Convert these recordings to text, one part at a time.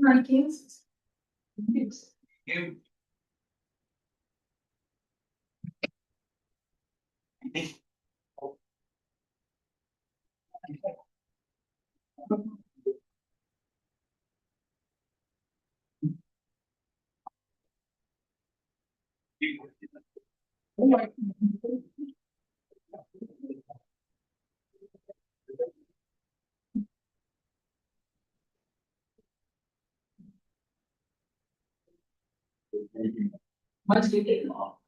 rankings. You. Much do they know?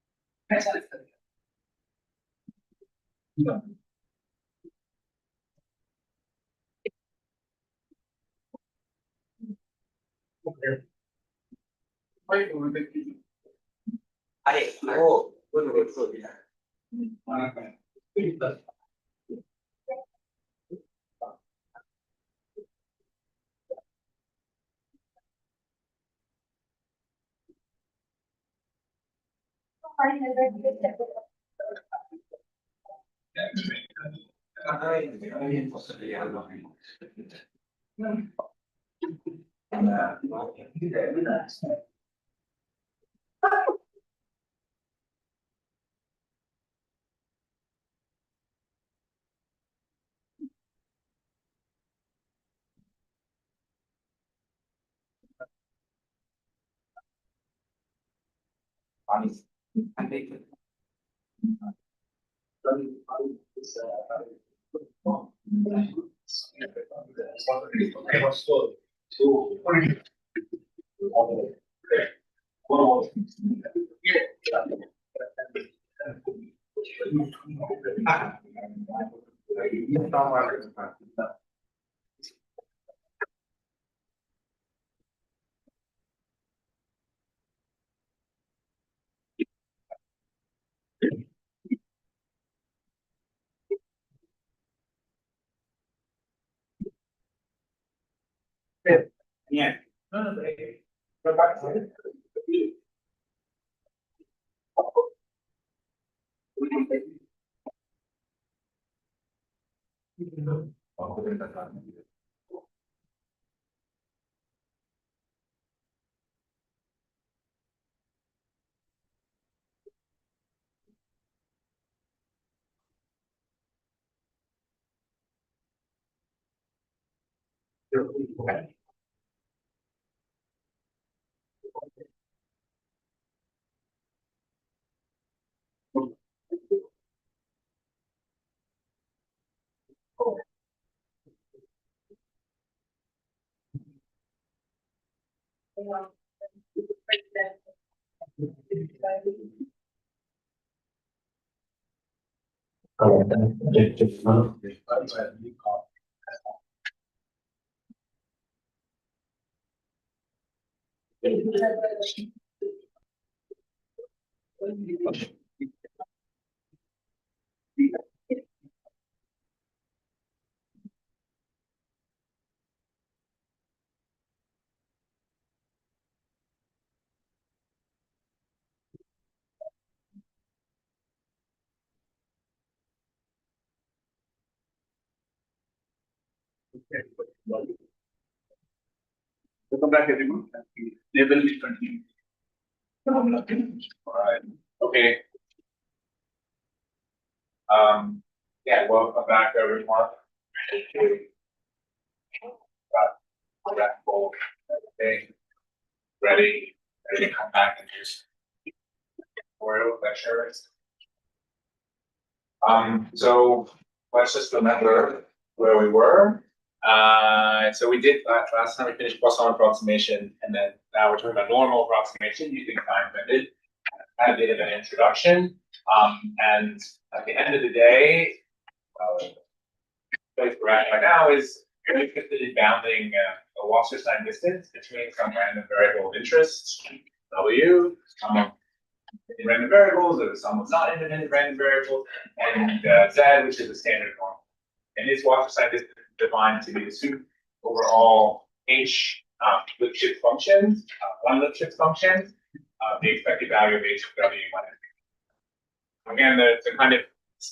Yeah. Welcome back, everyone. They will be continuing. All right. Okay. Yeah, welcome back, everyone. Okay. Ready to come back and just tutorial lectures. So let's just remember where we were. So we did last time we finished Poisson approximation, and then now we're talking about normal approximation using time method. I had a bit of an introduction, and at the end of the day, the place we're at right now is you're interested in bounding a Wasserstein distance between some random variable of interest, W, in random variables, or some with not independent random variables, and Z, which is the standard norm. And this Wasserstein distance is defined to be the suit over all H Lipschitz functions, one Lipschitz function, the expected value of H of W minus B. Again, the kind of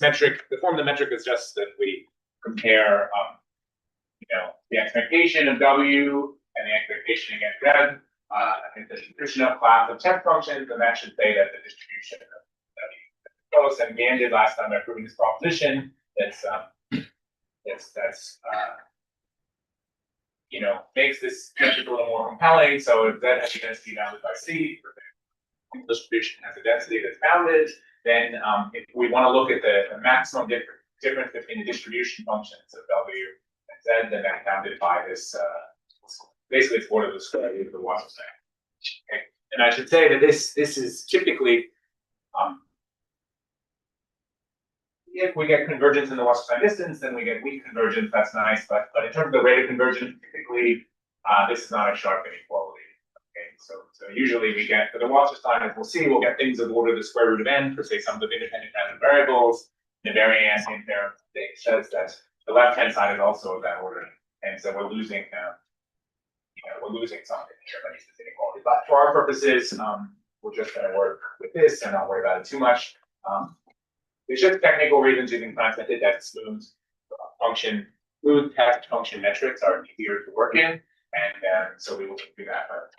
metric, the form of the metric is just that we compare, the expectation of W and the expectation against Z. I think the distribution of class of test functions, and that should say that the distribution of W is close. And we ended last time by proving this proposition that's makes this metric a little more compelling. So if Z has a density bounded by C, the distribution has a density that's bounded, then if we want to look at the maximum difference between the distribution functions of W and Z, then that's bounded by this. Basically, it's order of the square root of the Wasserstein. Okay, and I should say that this is typically, if we get convergence in the Wasserstein distance, then we get weak convergence. That's nice, but in terms of the rate of convergence, typically this is not a sharp inequality. Okay, so usually we get for the Wasserstein, as we'll see, we'll get things of order of the square root of n for say some of the independent random variables. The variance there says that the left-hand side is also of that order, and so we're losing. We're losing something here that is this inequality. But for our purposes, we're just going to work with this and not worry about it too much. There's just technical reasons using time method that smooth test function metrics are easier to work in, and so we will do that. But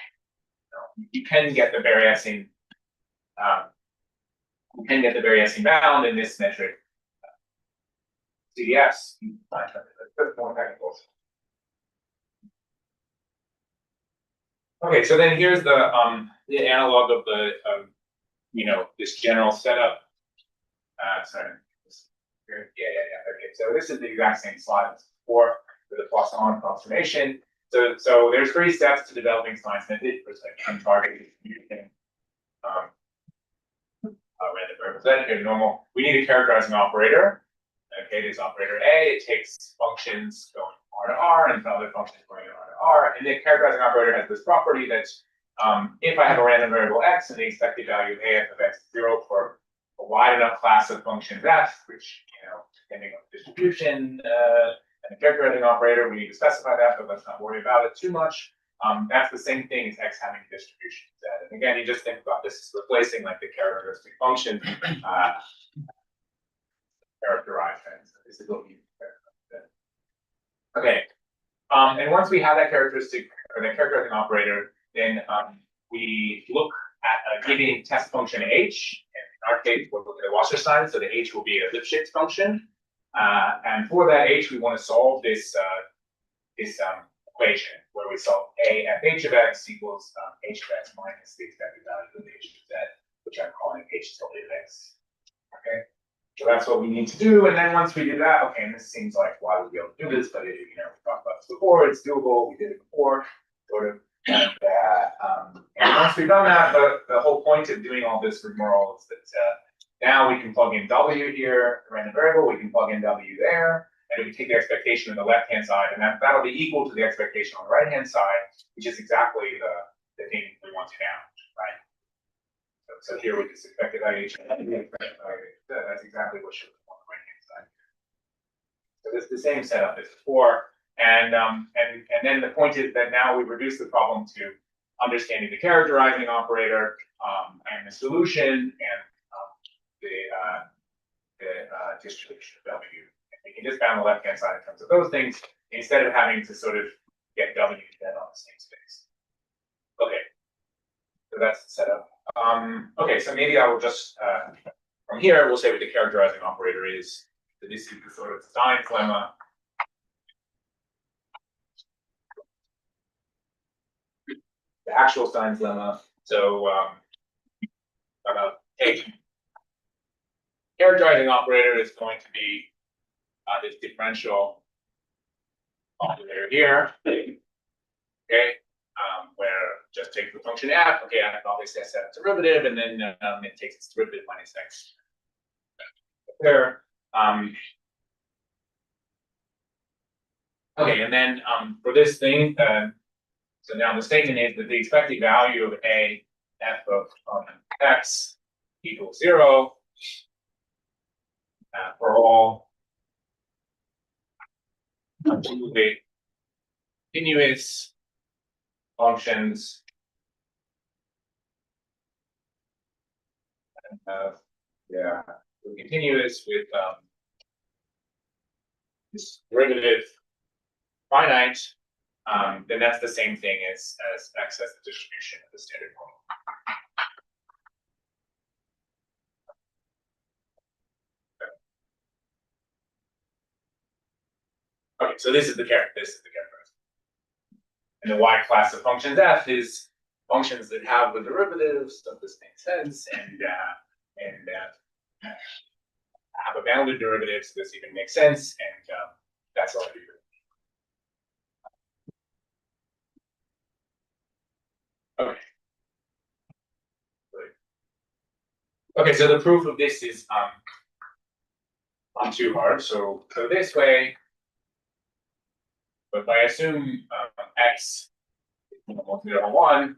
you can get the variancing. You can get the variancing bound in this metric. CDS, time method. That's more technical. Okay, so then here's the analog of the this general setup. Sorry. Yeah. Okay, so this is the exact same slide as before for the Poisson approximation. So there's 3 steps to developing Stein's method for target distribution. Random variables Z here normal. We need a characterizing operator. Okay, this operator A. It takes functions going R to R and other functions going R to R. And the characterizing operator has this property that if I have a random variable X and the expected value of AF of X is 0 for a wide enough class of functions F, which, depending on the distribution and the characterizing operator, we need to specify that, but let's not worry about it too much. That's the same thing as X having distribution Z. And again, you just think about this as replacing like the characteristic function characterized. This is what we okay. And once we have that characteristic or the characterizing operator, then we look at a given test function H. And in our case, we'll look at a Wasserstein, so the H will be a Lipschitz function. And for that H, we want to solve this equation where we solve A f H of X equals H of X minus the expected value of H of Z, which I'm calling H tilde of X. Okay. So that's what we need to do, and then once we do that, okay, and this seems like why would we be able to do this, but we talked about this before, it's doable, we did it before, sort of, and once we've done that, the whole point of doing all this rigmarole is that now we can plug in W here, the random variable, we can plug in W there, and we take the expectation on the left-hand side, and that'll be equal to the expectation on the right-hand side, which is exactly the thing we want to bound, right? So here we just expected H. That's exactly what should be on the right-hand side. So it's the same setup as before, and then the point is that now we've reduced the problem to understanding the characterizing operator and the solution and the distribution of W. And we can just bound the left-hand side in terms of those things instead of having to sort of get W dead on the same space. Okay, so that's the setup. Okay, so maybe I will just, from here, we'll say what the characterizing operator is. So this is the sort of Stein's lemma. The actual Stein's lemma. So, characterizing operator is going to be this differential Later here. Okay, where just take the function f. Okay, f obviously has a derivative, and then it takes its derivative minus x. There. Okay, and then for this thing, so now the statement is that the expected value of a f of x equals 0 for all absolutely continuous functions yeah, continuous with this derivative finite, then that's the same thing as x as the distribution of the standard form. Okay, so this is the character. This is the character. And the y class of functions f is functions that have the derivatives. So this makes sense, and have a bounded derivative. So this even makes sense, and that's all I do. Okay. Okay, so the proof of this is not too hard. So this way, but if I assume x is equal to 1,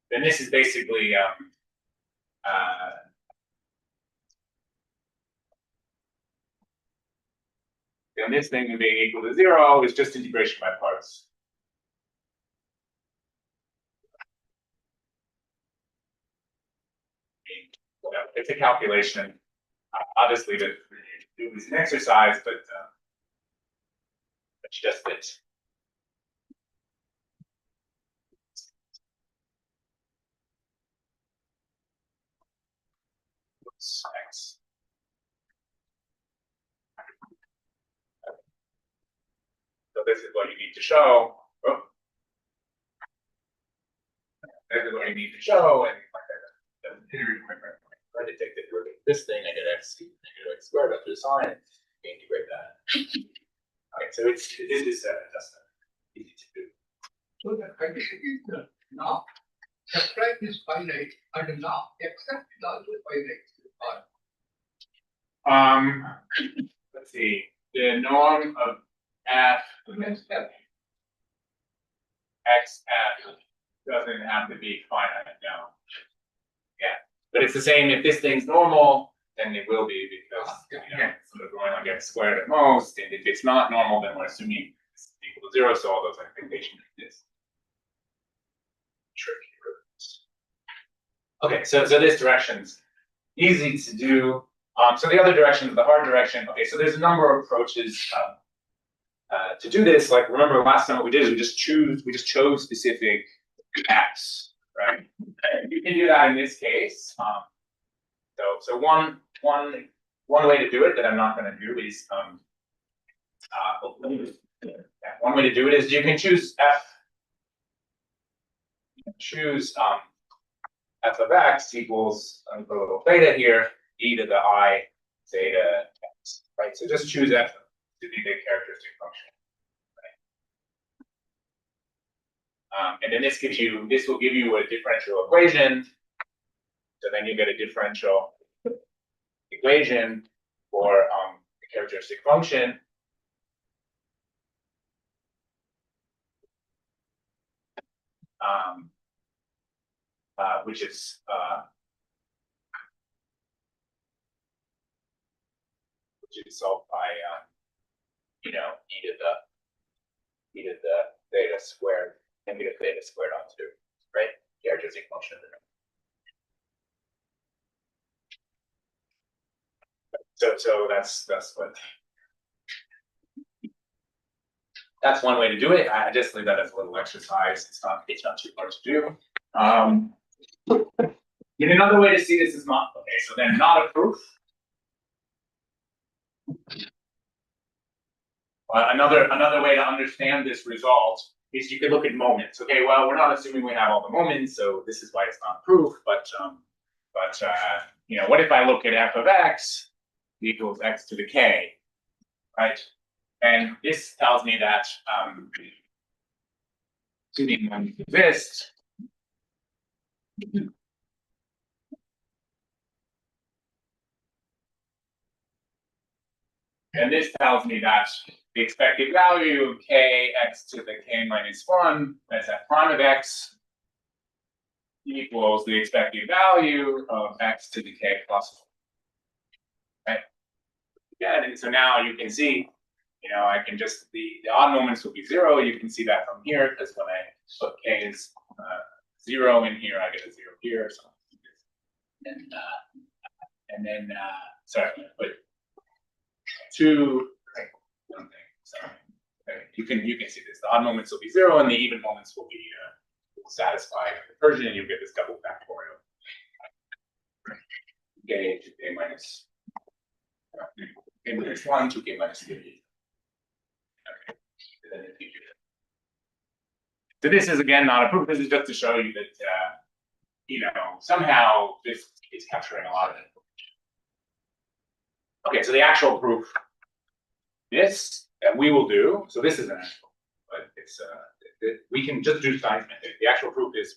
then this is basically and this thing being equal to 0 is just integration by parts. It's a calculation. Obviously, to do this an exercise, but just it. X. So this is what you need to show. Oh. This is what you need to show, and I detect that this thing, I get x squared after the sign, integrate that. Okay, so it is just easy to do. So the condition is now f is finite and now except is also finite. Let's see. The norm of f Against f. x f doesn't have to be finite, no. Yeah, but it's the same. If this thing's normal, then it will be because it's sort of going like x squared at most. And if it's not normal, then we're assuming it's equal to 0. So all those expectations exist. Tricky. Okay, so this direction's easy to do. So the other direction is the hard direction. Okay, so there's a number of approaches to do this. Like remember last time what we did is we just chose specific x, right? You can do that in this case. So one way to do it that I'm not going to do is one way to do it is you can choose f. You can choose f of x equals, I'm going to put a little theta here, e to the I theta x, right? So just choose f to be the characteristic function, right? And then this will give you a differential equation. So then you get a differential equation for the characteristic function. Which is solved by e to the theta squared and e to theta squared on 2, right? Characteristic function. So that's what. That's one way to do it. I just leave that as a little exercise. It's not too hard to do. And another way to see this is not okay. So then, not a proof. Another way to understand this result is you could look at moments. Okay, well, we're not assuming we have all the moments, so this is why it's not proof. But what if I look at f of x equals x to the k, right? And this tells me that assuming one exists, and this tells me that the expected value of k x to the k minus 1, that's f prime of x, equals the expected value of x to the k plus 1. Right? Yeah, and so now you can see, I can just, the odd moments will be 0. You can see that from here, because when I put k is 0 in here, I get a 0 here. So, and then, sorry, I'm going to put 2, one thing. Sorry. Okay. You can see this. The odd moments will be 0, and the even moments will be satisfied recursion, and you get this double factorial. K to k minus 1 to k minus 3. Okay. And then so this is again not a proof. This is just to show you that somehow this is capturing a lot of information. Okay, so the actual proof, this that we will do. So this is an actual, but it's we can just do science method. The actual proof is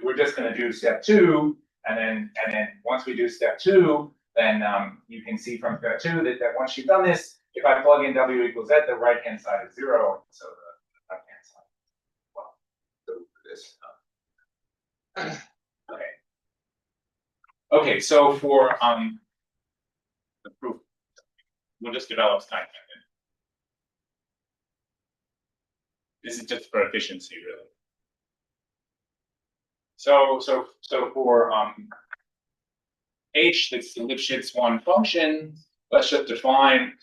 we're just going to do step 2, and then once we do step 2, then you can see from step 2 that once you've done this, if I plug in w equals z, the right hand side is 0, so the left hand side. Well, so this. Okay. Okay, so for the proof, we'll just develop science method. This is just for efficiency, really. So for h, that's the Lipschitz one function, let's just define.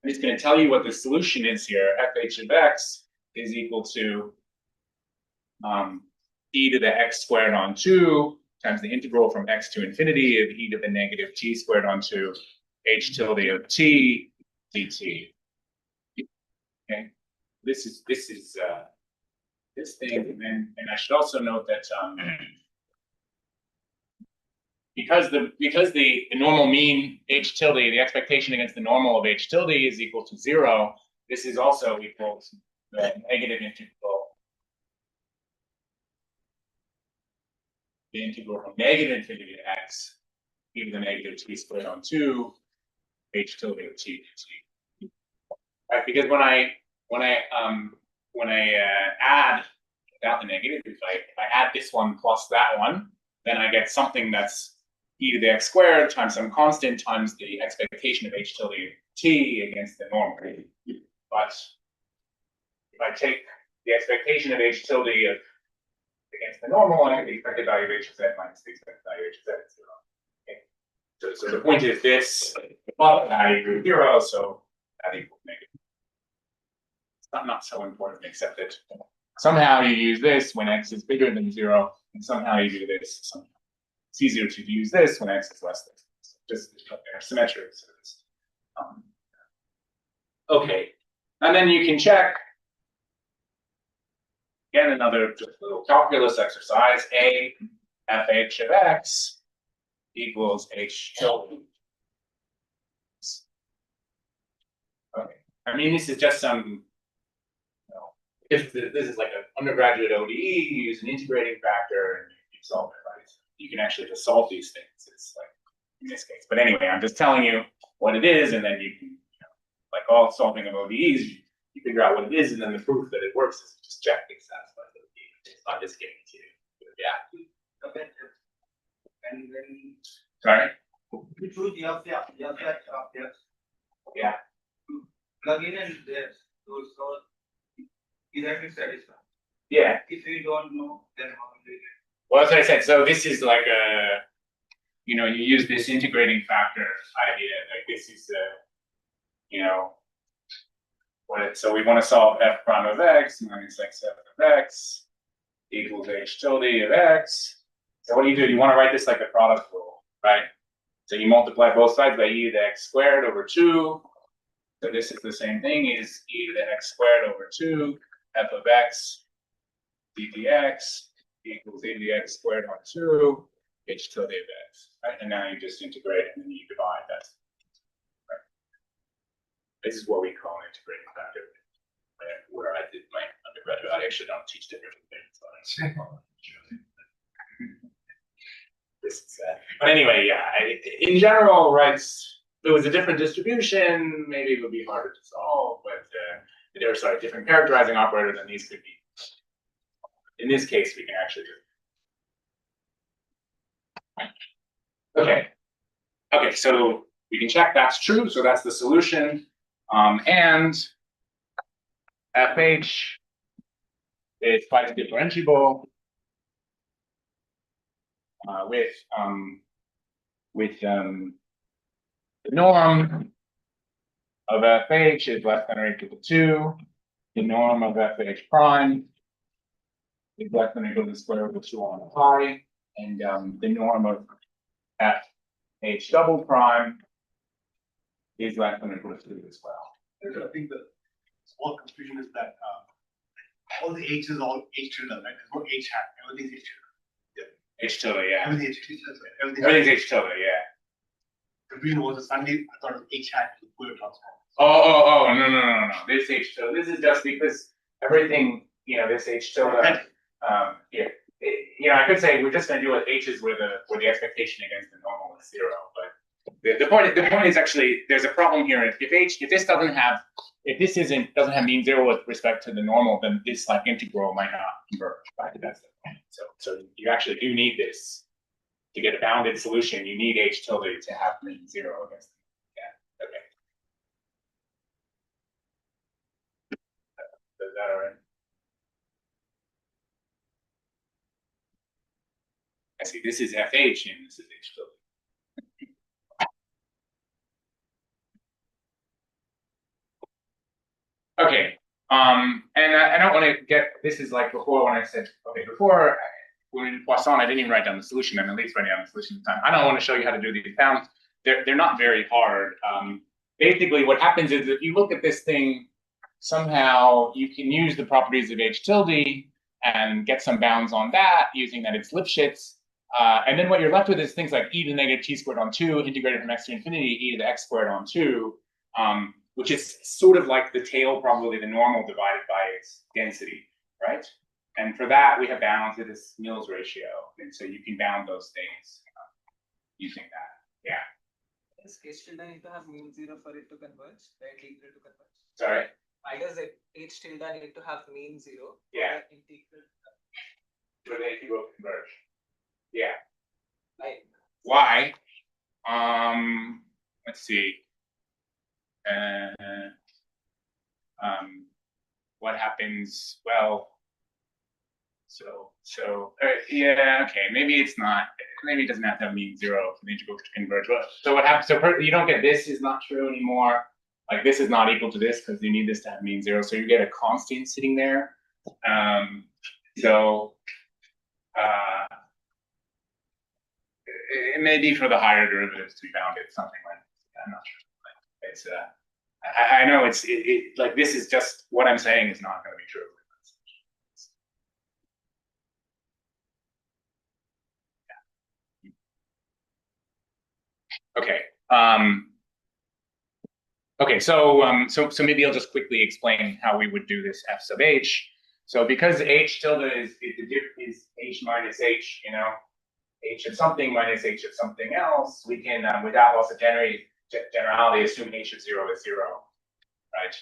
It's going to tell you what the solution is here. Fh of x is equal to e to the x squared on 2 times the integral from x to infinity of e to the negative t squared on 2 h tilde of t dt. Okay, this is this thing, and I should also note that because the normal mean h tilde, the expectation against the normal of h tilde is equal to 0, this is also equal to the negative integral. The integral from negative infinity to x e to the negative t squared on 2 h tilde of t dt. Right, because when I add without the negative, if I add this one plus that one, then I get something that's e to the x squared times some constant times the expectation of h tilde t against the normal. But if I take the expectation of h tilde against the normal, I get the expected value of h of z minus the expected value of h of z is 0. Okay. So the point is this, value is 0, so that equals negative. It's not so important, except that somehow you use this when x is bigger than 0, and somehow you do this. Somehow. It's easier to use this when x is less than 0. Just they're symmetric. So it's, okay, and then you can check. Again, another just little calculus exercise. A fh of x equals h tilde. Okay, I mean this is just some. If this is like an undergraduate ODE, you use an integrating factor and you solve it, right? You can actually just solve these things. It's like in this case. But anyway, I'm just telling you what it is, and then you can, like all solving of ODEs, you figure out what it is, and then the proof that it works is just check things satisfies the ODE. It's not just getting to yeah. Okay. And then Sorry? you choose Yeah. plug in and there. So that is satisfied. Yeah. If you don't know, then how do you get? Well, that's what I said. So this is like a, you use this integrating factor idea. Like this is so we want to solve f prime of x minus x of x equals h tilde of x. So what do? You want to write this like the product rule, right? So you multiply both sides by e to the x squared over 2. So this is the same thing as e to the x squared over 2 f of x dx equals e to the x squared on 2 h tilde of x, right? And now you just integrate and then you divide. That's right. This is what we call an integrated factor. Where I did my undergraduate, I actually don't teach different things. This is but anyway, yeah. In general, right? If it was a different distribution, maybe it would be harder to solve. But there are different characterizing operators, and these could be. In this case, we can actually do. Okay. Okay, so we can check that's true. So that's the solution, and FH is twice differentiable with the norm of FH is less than or equal to 2. The norm of FH prime is less than or equal to the square root of 2 on pi, and the norm of FH double prime is less than or equal to 2 as well. I think the small confusion is that all the H is all H tilde, right? There's no H hat. Everything's H tilde. H tilde, yeah. Everything's H tilde. Everything's H tilde, yeah. Confusion was suddenly I thought it was H hat to the Fourier transform. Oh, no. This H tilde. This is just because everything, this H tilde. Here. I could say we're just going to deal with H's where the expectation against the normal is 0. But the point is actually there's a problem here. If this doesn't have mean 0 with respect to the normal, then this integral might not converge. Right? That's the point. So you actually do need this to get a bounded solution. You need H tilde to have mean 0 against. Yeah. Okay. Is that all right? I see this is FH and this is H tilde. Okay, and I don't want to get, this is like before when I said, okay, before when we did Poisson, I didn't even write down the solution. I'm at least writing down the solution at the time. I don't want to show you how to do these bounds. They're not very hard. Basically, what happens is if you look at this thing, somehow you can use the properties of H tilde and get some bounds on that using that it's Lipschitz. And then what you're left with is things like e to the negative t squared on 2, integrated from x to infinity, e to the x squared on 2. Which is sort of like the tail probability, the normal divided by its density, right? And for that, we have bounds to this Mills ratio. And so you can bound those things using that. Yeah. Does H tilde need to have mean 0 for it to converge, right? Integral to converge. Sorry? Why does H tilde need to have mean 0? Yeah. For the integral. For the integral to converge. Yeah. Right. Why? Let's see. What happens? Well, yeah, okay. Maybe it's not. Maybe it doesn't have to mean 0 for the integral to converge. So what happens? So you don't get this is not true anymore. Like this is not equal to this because you need this to have mean 0. So you get a constant sitting there. It may be for the higher derivatives to be bounded, something like that. I'm not sure. It's I know it's like this is just what I'm saying is not going to be true. Yeah. Okay. Okay. So maybe I'll just quickly explain how we would do this f sub h. So because h tilde is h minus h, h of something minus h of something else, we can without loss of generality assume h of 0 is 0, right?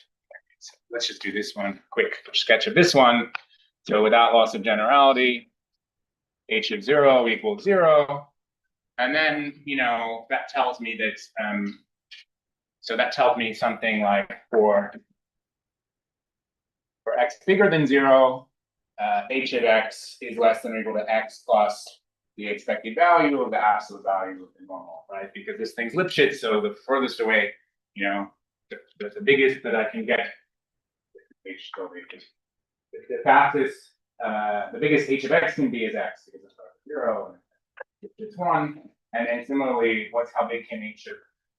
So let's just do this one, quick sketch of this one. So without loss of generality, h of 0 equals 0. And then, that tells me that, so that tells me something like for x bigger than 0, h of x is less than or equal to x plus the expected value of the absolute value of the normal, right? Because this thing's Lipschitz, so the furthest away, the biggest that I can get, the fastest, the biggest h of x can be is x because it starts at 0 and it's 1. And then similarly, how big can h of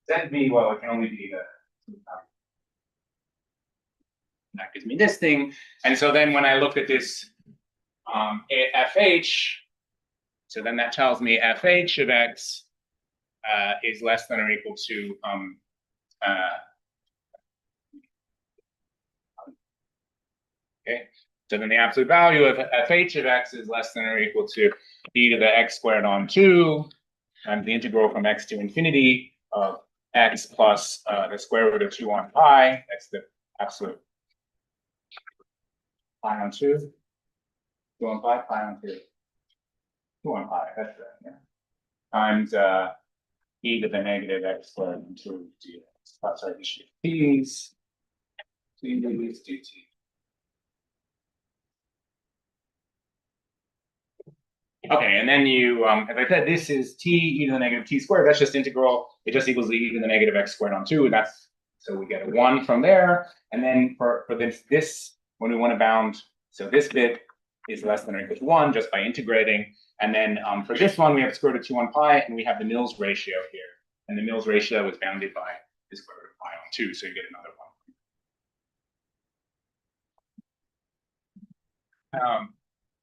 z be? Well, it can only be that gives me this thing. And so then when I look at this FH, so then that tells me FH of x is less than or equal to Okay, so then the absolute value of fh of x is less than or equal to e to the x squared on 2 times the integral from x to infinity of x plus the square root of 2 on pi. That's the absolute pi on 2. 2 on pi, pi on 2. 2 on pi, that's right, yeah. Times e to the negative x squared on 2 dx. Oh, sorry, this should be p's. D's dt. Okay, and then you, as I said, this is t e to the negative t squared. That's just integral. It just equals e to the negative x squared on 2. And that's, so we get a 1 from there. And then for this, when we want to bound, so this bit is less than or equal to 1 just by integrating. And then for this one, we have square root of 2 on pi, and we have the Mills ratio here. And the Mills ratio is bounded by the square root of pi on 2. So you get another 1.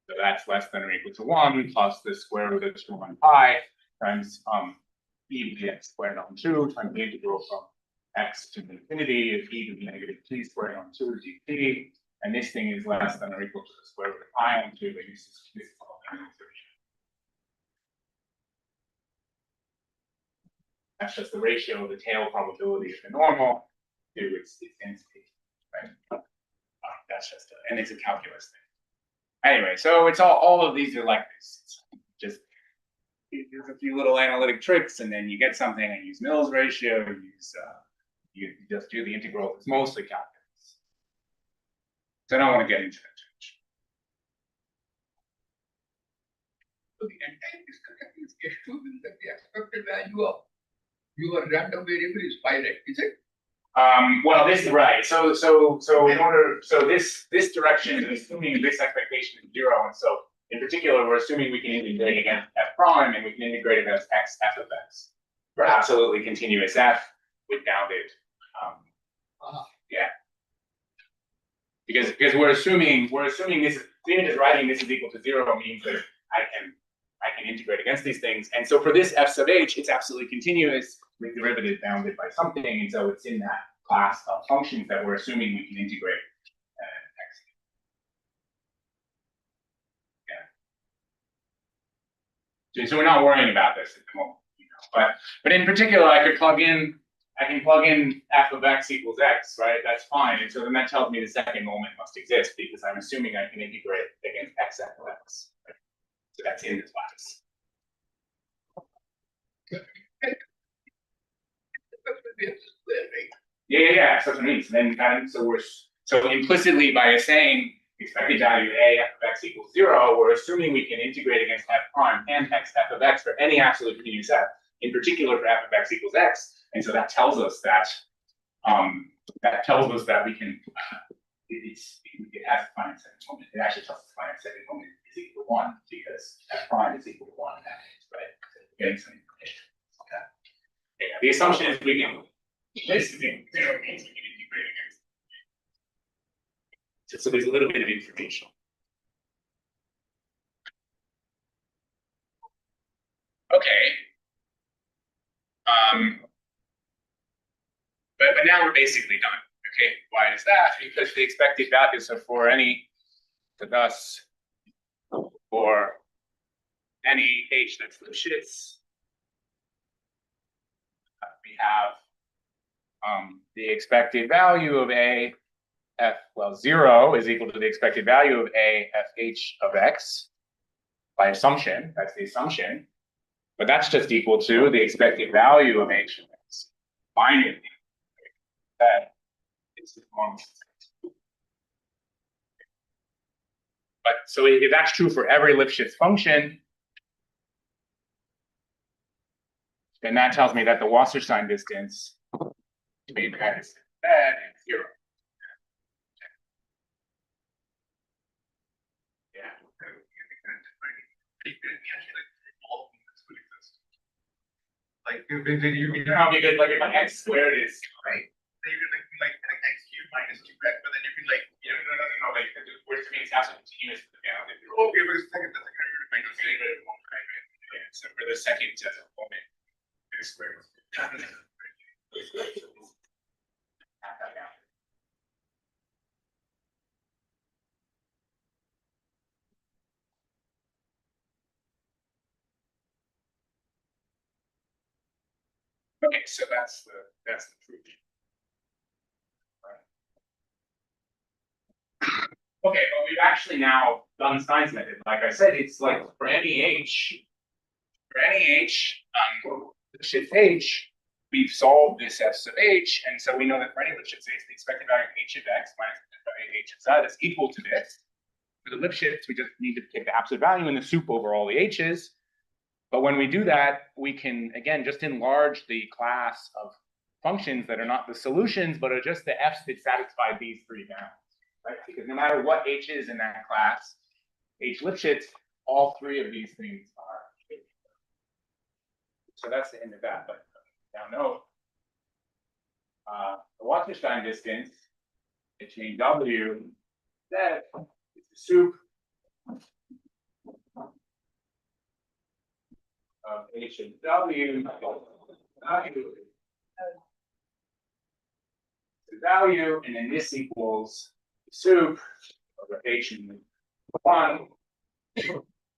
So that's less than or equal to 1 plus the square root of 2 on pi times e to the x squared on 2 times the integral from x to infinity of e to the negative t squared on 2 dt. And this thing is less than or equal to the square root of pi on 2. But this is all the ratio. That's just the ratio of the tail probability of the normal to its density, right? That's just and it's a calculus thing. Anyway, so it's all of these are like this. It's just use a few little analytic tricks, and then you get something. And use Mills ratio. You just do the integral. It's mostly calculus. So I don't want to get into that too much. So the entire discussion is assuming that the expected value of your random variable is finite, is it? Well, this is right. So in order, so this direction is assuming this expectation is 0, and so in particular, we're assuming we can integrate against f prime, and we can integrate against x f of x for absolutely continuous f with bounded. Yeah. Because we're assuming this. Even just writing this is equal to 0 means that I can integrate against these things, and so for this f sub h, it's absolutely continuous with derivative bounded by something, and so it's in that class of functions that we're assuming we can integrate x. Yeah. So we're not worrying about this at the moment, you know. But in particular, I can plug in f of x equals x, right? That's fine, and so then that tells me the second moment must exist because I'm assuming I can integrate against x f of x. Right? So that's in this class. Yeah. So that's what it means. And then so implicitly by saying expected value a f of x equals 0, we're assuming we can integrate against f prime and x f of x for any absolute continuous f, in particular for f of x equals x. And so that tells us that we can it has a finite second moment. It actually tells us the finite second moment is equal to 1 because f prime is equal to 1 in that case, right? So we're getting some information. Okay. Yeah, the assumption is we can this thing 0 means we can integrate against. So there's a little bit of information. Okay. But now we're basically done. Okay, why is that? Because the expected values are for any h that's Lipschitz. We have the expected value of a f, well, 0 is equal to the expected value of a f h of x by assumption. That's the assumption. But that's just equal to the expected value of h of x. Finally, that is the normal. But so if that's true for every Lipschitz function, then that tells me that the Wasserstein distance between that is 0. Yeah. Like you How big is like if an x squared is right? So you can like x cubed minus 2x, but then you can like no, like we're doing absolute continuous. Okay, but it's second minus Yeah, so for the second moment, x squared. Okay, so that's the proof. Okay, but we've actually now done Stein's method. Like I said, it's like for any h, Lipschitz h, we've solved this f sub h, and so we know that for any Lipschitz h, the expected value of h of x minus the expected value of h of z is equal to this. For the Lipschitz, we just need to take the absolute value in the soup over all the h's. But when we do that, we can, again, just enlarge the class of functions that are not the solutions, but are just the f's that satisfy these three bounds, right? Because no matter what h is in that class, h Lipschitz, all three of these things are. So that's the end of that. But now note, the Wasserstein distance, the chain W, that is the soup of h of w, the value, and then this equals the soup over h and 1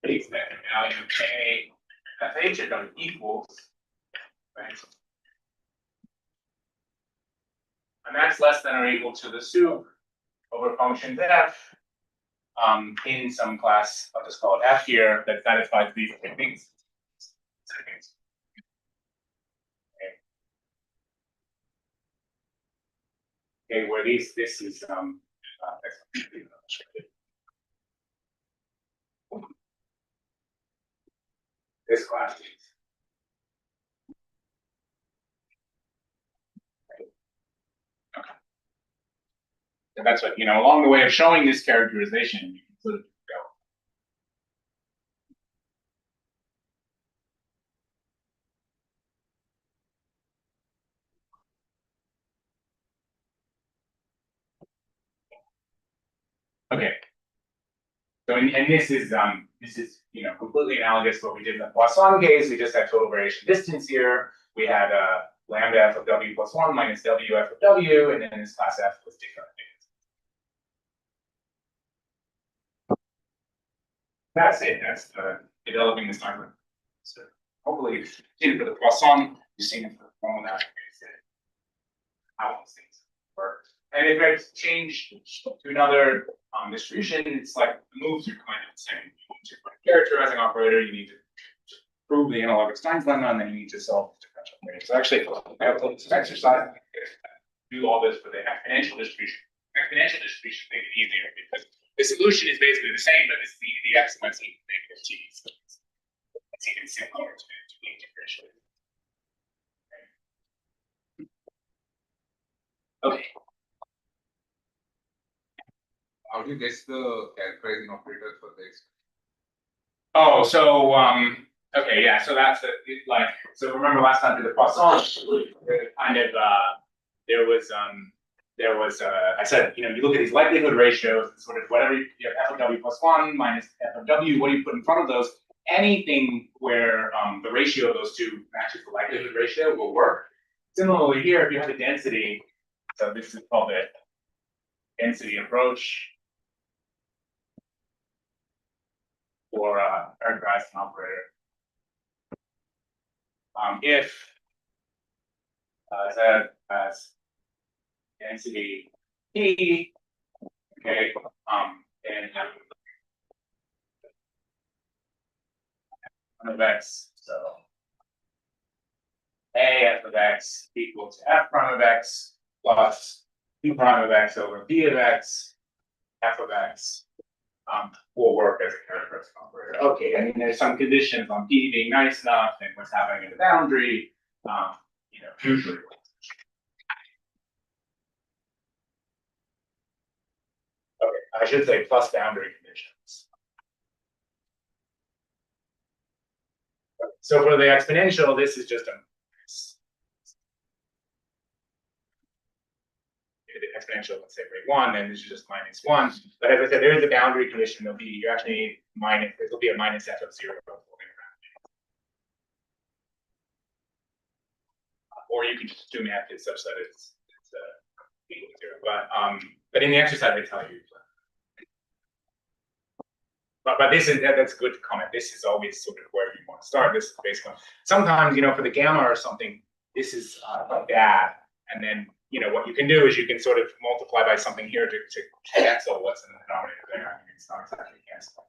takes that value of k f h of w equals, right? And that's less than or equal to the soup over functions f in some class, I'll just call it f here, that satisfies these two things. Okay, where this is this class. Okay. And that's what, along the way of showing this characterization, you can sort of go. Okay. So and this is completely analogous to what we did in the Poisson case. We just had total variation distance here. We had lambda f of w plus 1 minus w f of w, and then this class f was different. That's it. That's the developing this time. So hopefully you've seen it for the Poisson, you've seen it for the formula. How those things work. And if it's changed to another distribution, it's like the moves are kind of the same. You need to put a characterizing operator, you need to prove the analog of Stein's lemma, and then you need to solve the differential equation. So actually, I have some exercise. Do all this for the exponential distribution. Exponential distribution makes it easier because the solution is basically the same, but it's the exponents equal negative t. So it's even simpler to the integration. Okay. How do you guess the characterizing operator for this? Oh, so okay, yeah. So that's so remember last time for the Poisson, kind of there was I said you look at these likelihood ratios and sort of whatever you have f of w plus 1 minus f of w. What do you put in front of those? Anything where the ratio of those two matches the likelihood ratio will work. Similarly here, if you have a density, so this is called the density approach. For characterizing operator. If z has density p, okay, and f of x, so a f of x equals f prime of x plus p prime of x over p of x, f of x. Will work as a characteristic operator. Okay, I mean, there's some conditions on P being nice enough and what's happening in the boundary, usually. Okay, I should say plus boundary conditions. So for the exponential, this is just a the exponential, let's say rate 1, and this is just minus 1. But as I said, there is a boundary condition. There'll be you actually need minus. It'll be a minus f of 0. Or you can just assume f is such that it's equal to 0. But in the exercise they tell you. But this is that's a good comment. This is always sort of where you want to start. This is basically sometimes for the gamma or something this is like that. And then, you know, what you can do is you can sort of multiply by something here to cancel what's in the denominator there. I mean, it's not exactly cancel.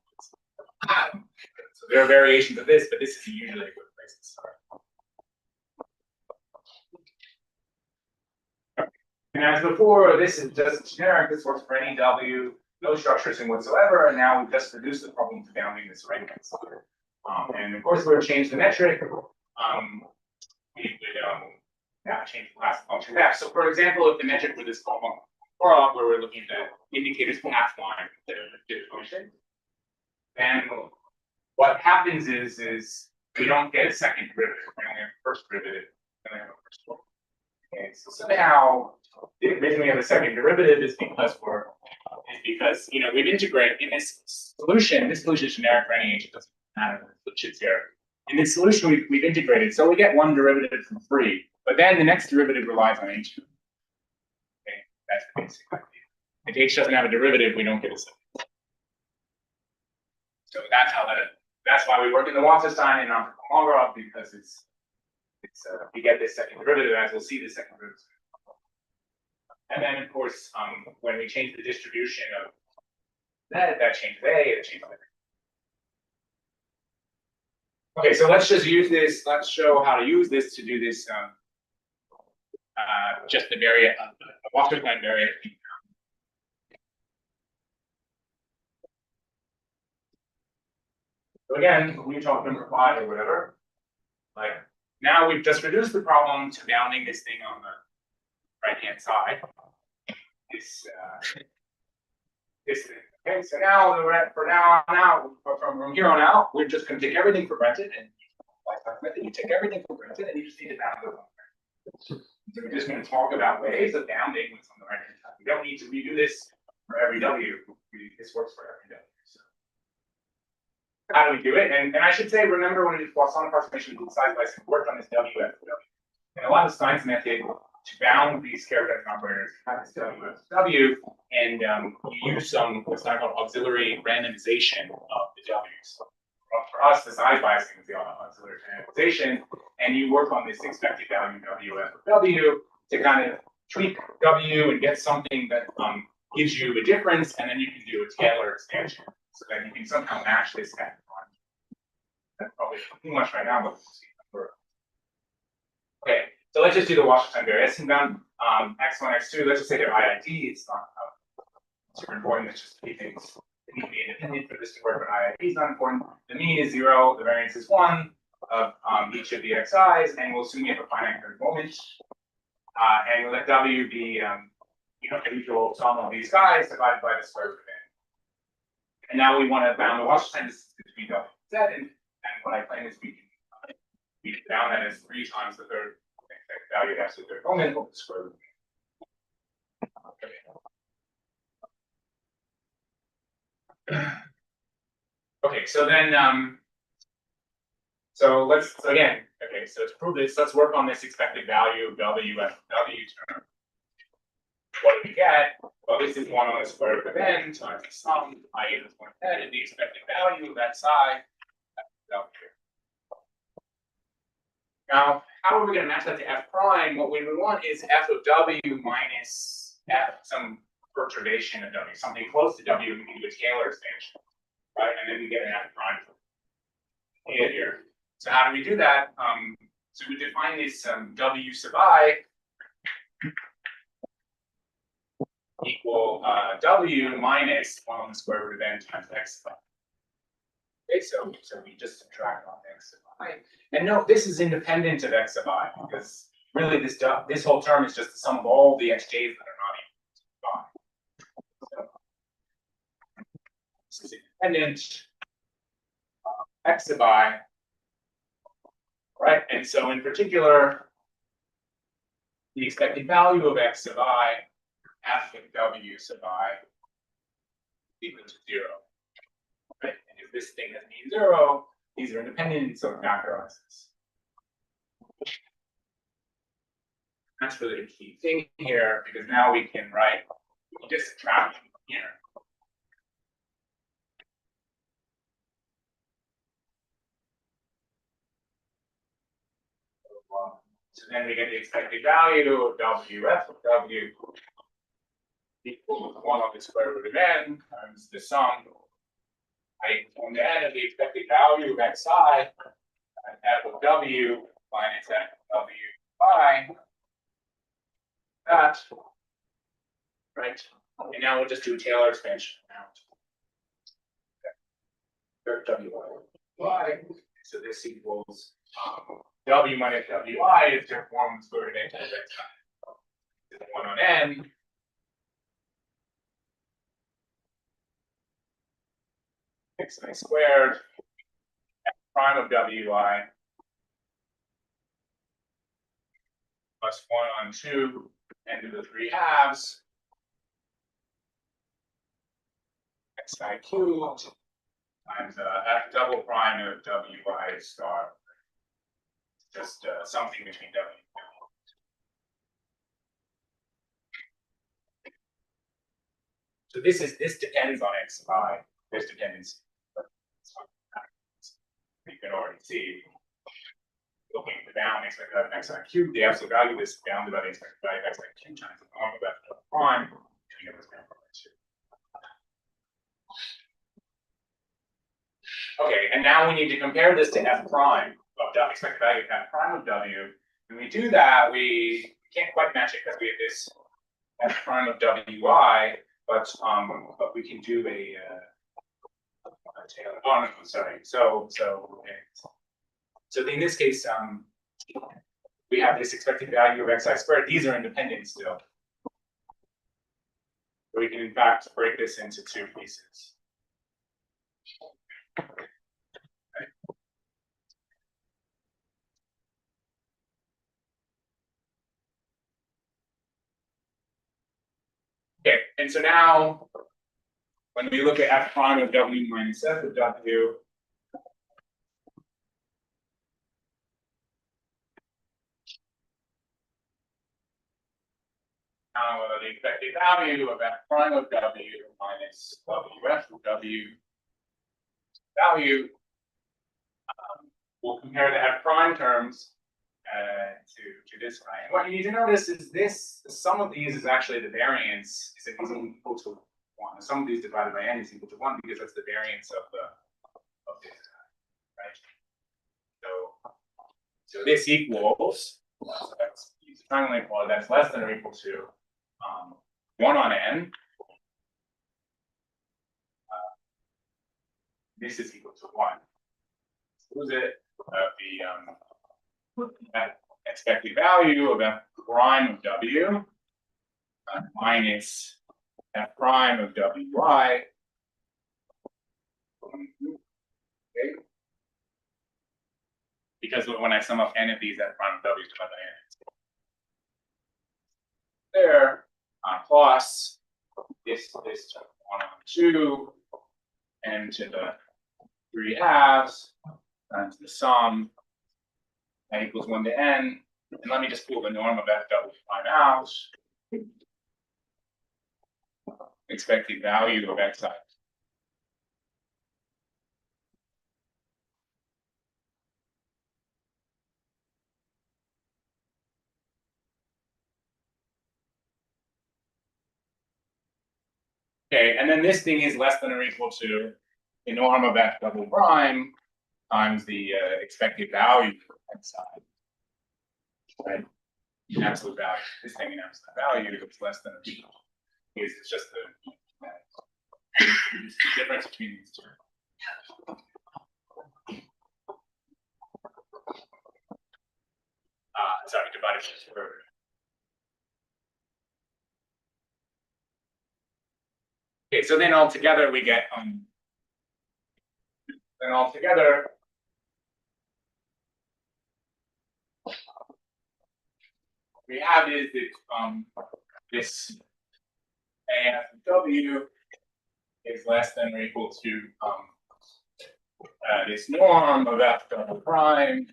So there are variations of this, but this is usually a good place to start. And as before, this is just generic. This works for any W, no structures in whatsoever. And now we've just reduced the problem to bounding this right answer. And of course, we'll change the metric. We would now change the class function f. So for example, if the metric for this problem where we're looking at the indicator's path line, the function, then what happens is we don't get a second derivative. We only have a first derivative. Then we have a first one. Okay, so somehow the reason we have a second derivative is because you know we've integrated in this solution. This solution is generic for any h. It doesn't matter. It's here. In this solution, we've integrated, so we get one derivative from free, but then the next derivative relies on h. Okay, that's the basic idea. If h doesn't have a derivative, we don't get a second. So that's why we work in the Wasserstein and not Kolmogorov, because we get this second derivative, as we'll see the second derivative. And then of course, when we change the distribution of that changes A, it changes everything. Okay, so let's just use this. Let's show how to use this to do this. Just the Wasserstein variant. So again, we talk number 5 or whatever. Like now we've just reduced the problem to bounding this thing on the right-hand side. This thing. Okay, so now from here on out, we're just going to take everything for granted, and you take everything for granted, and you just need to bound it. So we're just going to talk about ways of bounding what's on the right-hand side. We don't need to redo this for every W. This works for every W. So how do we do it? And I should say, remember when we did Poisson approximation, we did size by size, worked on this W F W. And a lot of science method to bound these characteristic operators have this W, and you use what's not called auxiliary randomization of the W's. For us, the size biasing is the auxiliary randomization, and you work on this expected value W F of W to kind of tweak W and get something that gives you a difference, and then you can do a Taylor expansion so that you can somehow match this kind of one. That's probably too much right now, but we'll see. Okay, so let's just do the Wasserstein variance and bound x1, x2. Let's just say they're IIT. It's not super important. It's just 3 things that need to be independent for this to work, but IIT is not important. The mean is 0. The variance is 1 of each of the xi's, and we'll assume we have a finite third moment. And we'll let W be the usual sum of these guys divided by the square root of n. And now we want to bound the Wasserstein distance between W and Z, and what I claim is we can bound that as 3 times the third value of absolute third moment over the square root. Okay, so then so to prove this, let's work on this expected value of W F W term. What do we get? Well, this is 1 on the square root of n times the sum, i.e. this one n, and the expected value of that psi. Now, how are we going to match that to f prime? What we would want is f of W minus f, some perturbation of W, something close to W, and we can do a Taylor expansion, right? And then we get an f prime here. So how do we do that? So we define this W sub I equal W minus 1 on the square root of n times x sub I. Okay, so we just subtract off x sub I. And note, this is independent of x sub I, because really this whole term is just the sum of all the xj's that are not equal to 5. So this is independent x sub I, right? And so in particular, the expected value of x sub I, f of W sub I, equal to 0. Right? And if this thing has mean 0, these are independent, so it factorizes. That's really the key thing here, because now we can just subtract here. So then we get the expected value of WF of W equal to 1 over the square root of n times the sum on the end of the expected value of xi and f of w minus f of w phi. That, right? And now we'll just do Taylor expansion out. WI. So this equals W minus WI is their form square root of n times xi. 1 on n. Xi squared f prime of WI plus 1 on 2 n to the 3 halves xi cubed times f double prime of WI star. Just something between W and W. So this depends on xi. This dependency. You can already see, looking at the bound expected value of xi cubed, the absolute value of this bounded by the expected value of xi cubed times the norm of f prime. Okay, and now we need to compare this to f prime of w, expected value of f prime of w. When we do that, we can't quite match it because we have this f prime of wi, but we can do a Taylor. Oh no, sorry. So in this case, we have this expected value of xi squared. These are independent still. So we can in fact break this into 2 pieces. Okay, and so now when we look at f prime of w minus f of w, the expected value of f prime of w minus wf of w value, we'll compare the f prime terms to this guy. And what you need to notice is this, the sum of these is actually the variance is equal to 1. The sum of these divided by n is equal to 1 because that's the variance of this guy, right? So this equals, so that's triangle equality, that's less than or equal to 1 on n. This is equal to 1. Who's it? The expected value of f prime of w minus f prime of wi. Okay. Because when I sum up n of these, f prime of w is divided by n. There, plus this 1 on 2 n to the 3 halves times the sum. That equals 1 to n. And let me just pull the norm of f double prime out. Expected value of xi. Okay, and then this thing is less than or equal to the norm of f double prime times the expected value of xi. Right? In absolute value. This thing in absolute value is less than or equal. Because it's just the difference between these two. Sorry, divided by square root. Okay, so then altogether we get then altogether we have is that this AFW is less than or equal to this norm of f double prime,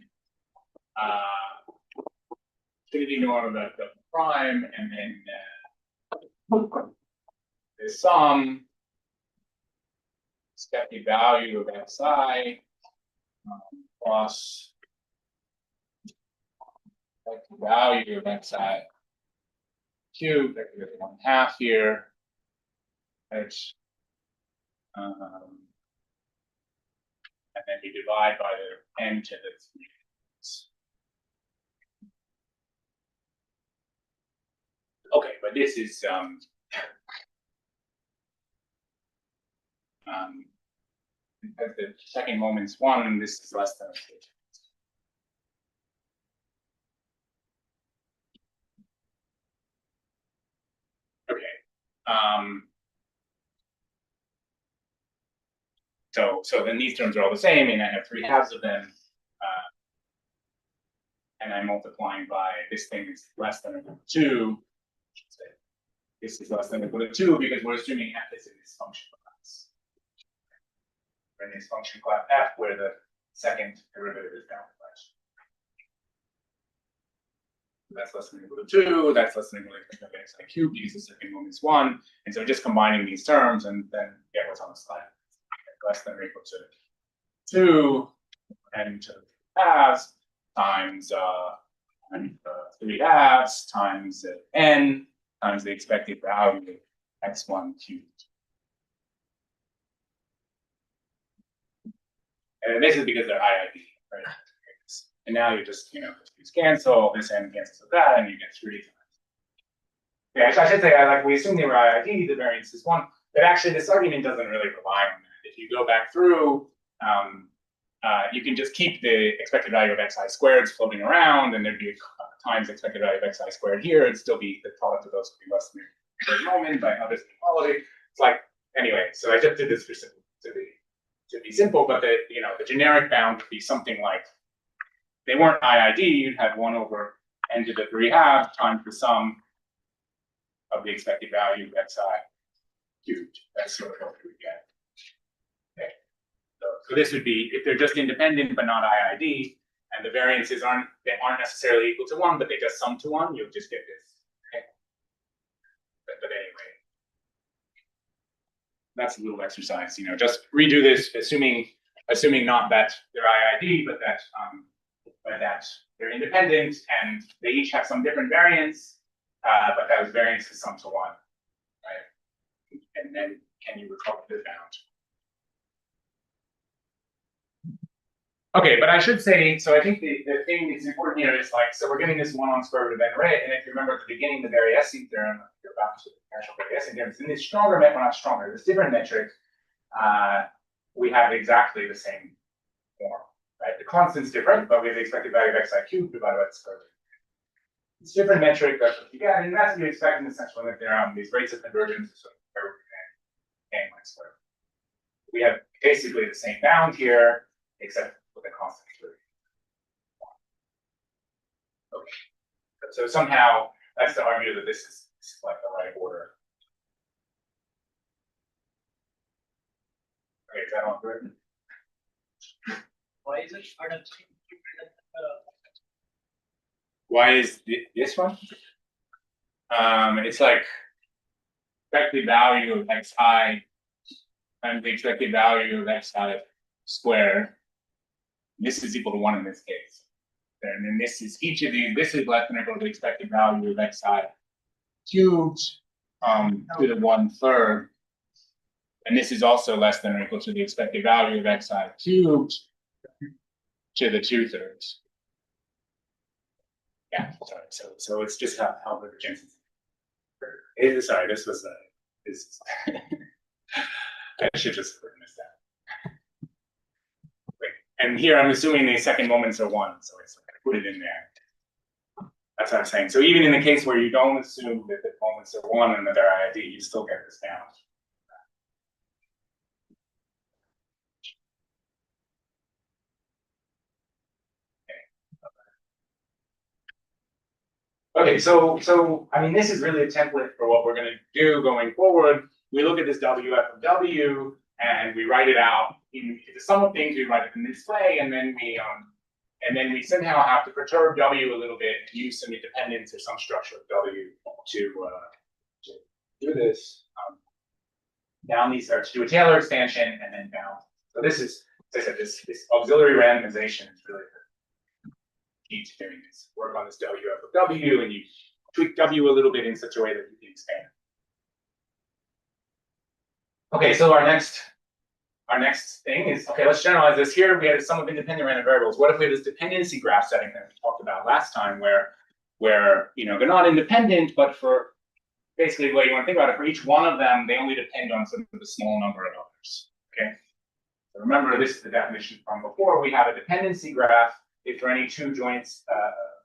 infinity norm of f double prime, and then the sum expected value of xi plus expected value of xi cubed, that could be 1/2 here. Which, and then you divide by the n to the 3. Okay, but this is because the second moment's 1, this is less than a stage. Okay. So then these terms are all the same, and I have 3/2 of them. And I'm multiplying by this thing is less than or equal to 2. This is less than or equal to 2 because we're assuming f is in this function class. We're in this function class f where the second derivative is bound by. That's less than or equal to 2, that's less than or equal to xi cubed because the second moment is 1. And so just combining these terms and then get what's on the slide. Less than or equal to 2 and to halves times 3/2 times n times the expected value of x1 cubed. And this is because they're IID, right? And now you just, these cancel, this n cancels with that, and you get 3 times. Yeah, I should say, we assume they were IID, the variance is 1, but actually this argument doesn't really rely on that. If you go back through, you can just keep the expected value of xi squareds floating around, and there'd be times expected value of xi squared here. It'd still be the product of those would be less than the moment by how this inequality. It's anyway. So I just did this for to be simple, but the generic bound would be something like they weren't IID. You'd have 1 over n to the 3/2 times the sum of the expected value of xi cubed. That's sort of what we would get. Okay. So this would be if they're just independent but not IID, and the variances aren't necessarily equal to 1, but they just sum to 1, you'll just get this. Okay. But anyway, that's a little exercise. Just redo this, assuming not that they're IID, but that they're independent and they each have some different variance, but those variances sum to 1, right? And then can you recover the bound? Okay, but I should say, so I think the thing that's important here is so we're getting this 1 on square root of n array, and if you remember at the beginning, the Berry-Essing theorem, you're about to the actual Berry-Essing theorem, in this stronger metric, well, not stronger, this different metric, we have exactly the same form, right? The constant's different, but we have the expected value of xi cubed divided by the square root. It's different metric, that's what you get, and that's what you expect in the central limit theorem, these rates of convergence, so square root of n minus square root. We have basically the same bound here, except with a constant theory. Okay. So somehow that's to argue that this is the right order. Okay, is that all good? Why is it harder? Why is this one? It's expected value of xi and the expected value of xi squared. This is equal to 1 in this case. And then this is each of these, this is less than or equal to the expected value of xi cubed to the 1/3. And this is also less than or equal to the expected value of xi cubed to the 2/3. Yeah, sorry. So it's just how the chances. Sorry, this was this. I should just have written this down. And here I'm assuming the second moments are 1, so it's I put it in there. That's what I'm saying. So even in the case where you don't assume that the moments are 1 and that they're IID, you still get this down. Okay, so I mean, this is really a template for what we're going to do going forward. We look at this WF of W and we write it out in the sum of things. We write it in this way, and then we somehow have to perturb W a little bit and use some independence or some structure of W to do this. Down these are to do a Taylor expansion and then down. So this is, as I said, this auxiliary randomization is really good. need to doing this. Work on this WF of W, and you tweak W a little bit in such a way that you can expand. Okay, so our next thing is, okay, let's generalize this. Here we had a sum of independent random variables. What if we had this dependency graph setting that we talked about last time where you know, they're not independent, but for basically the way you want to think about it, for each one of them, they only depend on sort of a small number of others, okay? So remember, this is the definition from before. We have a dependency graph if for any two joints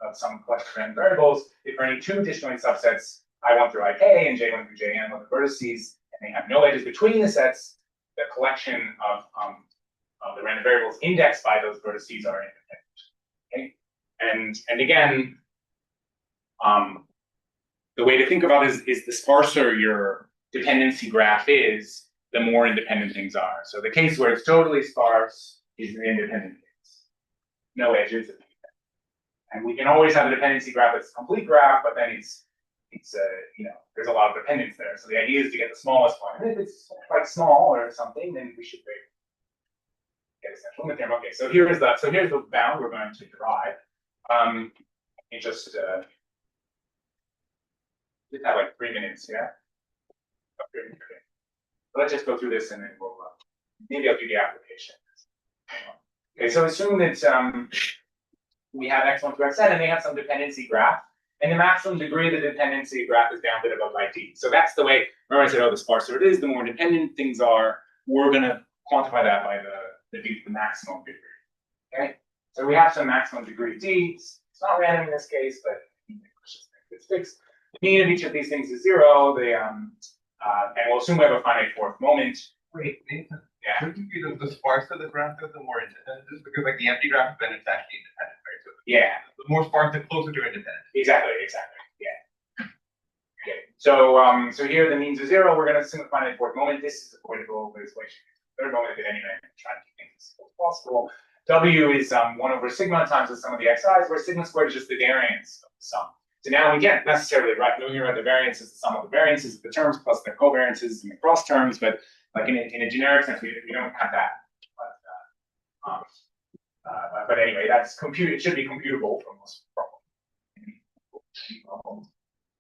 of some collection of random variables, if for any two disjoint subsets, I1 through Ik and J1 through Jn with the vertices, and they have no edges between the sets, the collection of the random variables indexed by those vertices are independent, okay? And again, the way to think about it is the sparser your dependency graph is, the more independent things are. So the case where it's totally sparse is an independent case. No edges. And we can always have a dependency graph that's a complete graph, but then it's you know, there's a lot of dependence there. So the idea is to get the smallest one. And if it's quite small or something, then we should get a central limit there. Okay, so here's the bound we're going to derive. It just have like 3 minutes, yeah? Okay. So let's just go through this and then we'll maybe I'll do the application. Okay, so assume that we have x1 through xn and they have some dependency graph, and the maximum degree of the dependency graph is bounded above by d. So that's the way, remember I said, oh, the sparser it is, the more independent things are, we're gonna quantify that by the maximum degree, okay? So we have some maximum degree d, it's not random in this case, but it's fixed. The mean of each of these things is 0, and we'll assume we have a finite fourth moment. Wait, Nathan. Yeah. Shouldn't it be the sparser the graph is, the more independent it is? Because like the empty graph, then it's actually independent, right? So Yeah. the more sparse, the closer to independent. Exactly, yeah. Okay, so here the means are 0. We're going to assume a finite fourth moment. This is avoidable. There's like third moment at any rate. Trying to keep things as simple as possible. W is 1 over sigma times the sum of the xi's, where sigma squared is just the variance of the sum. So now we can't necessarily write the variance is the sum of the variances of the terms plus their covariances and the cross terms, but like in a generic sense, we don't have that. But anyway, that's it should be computable for most problems.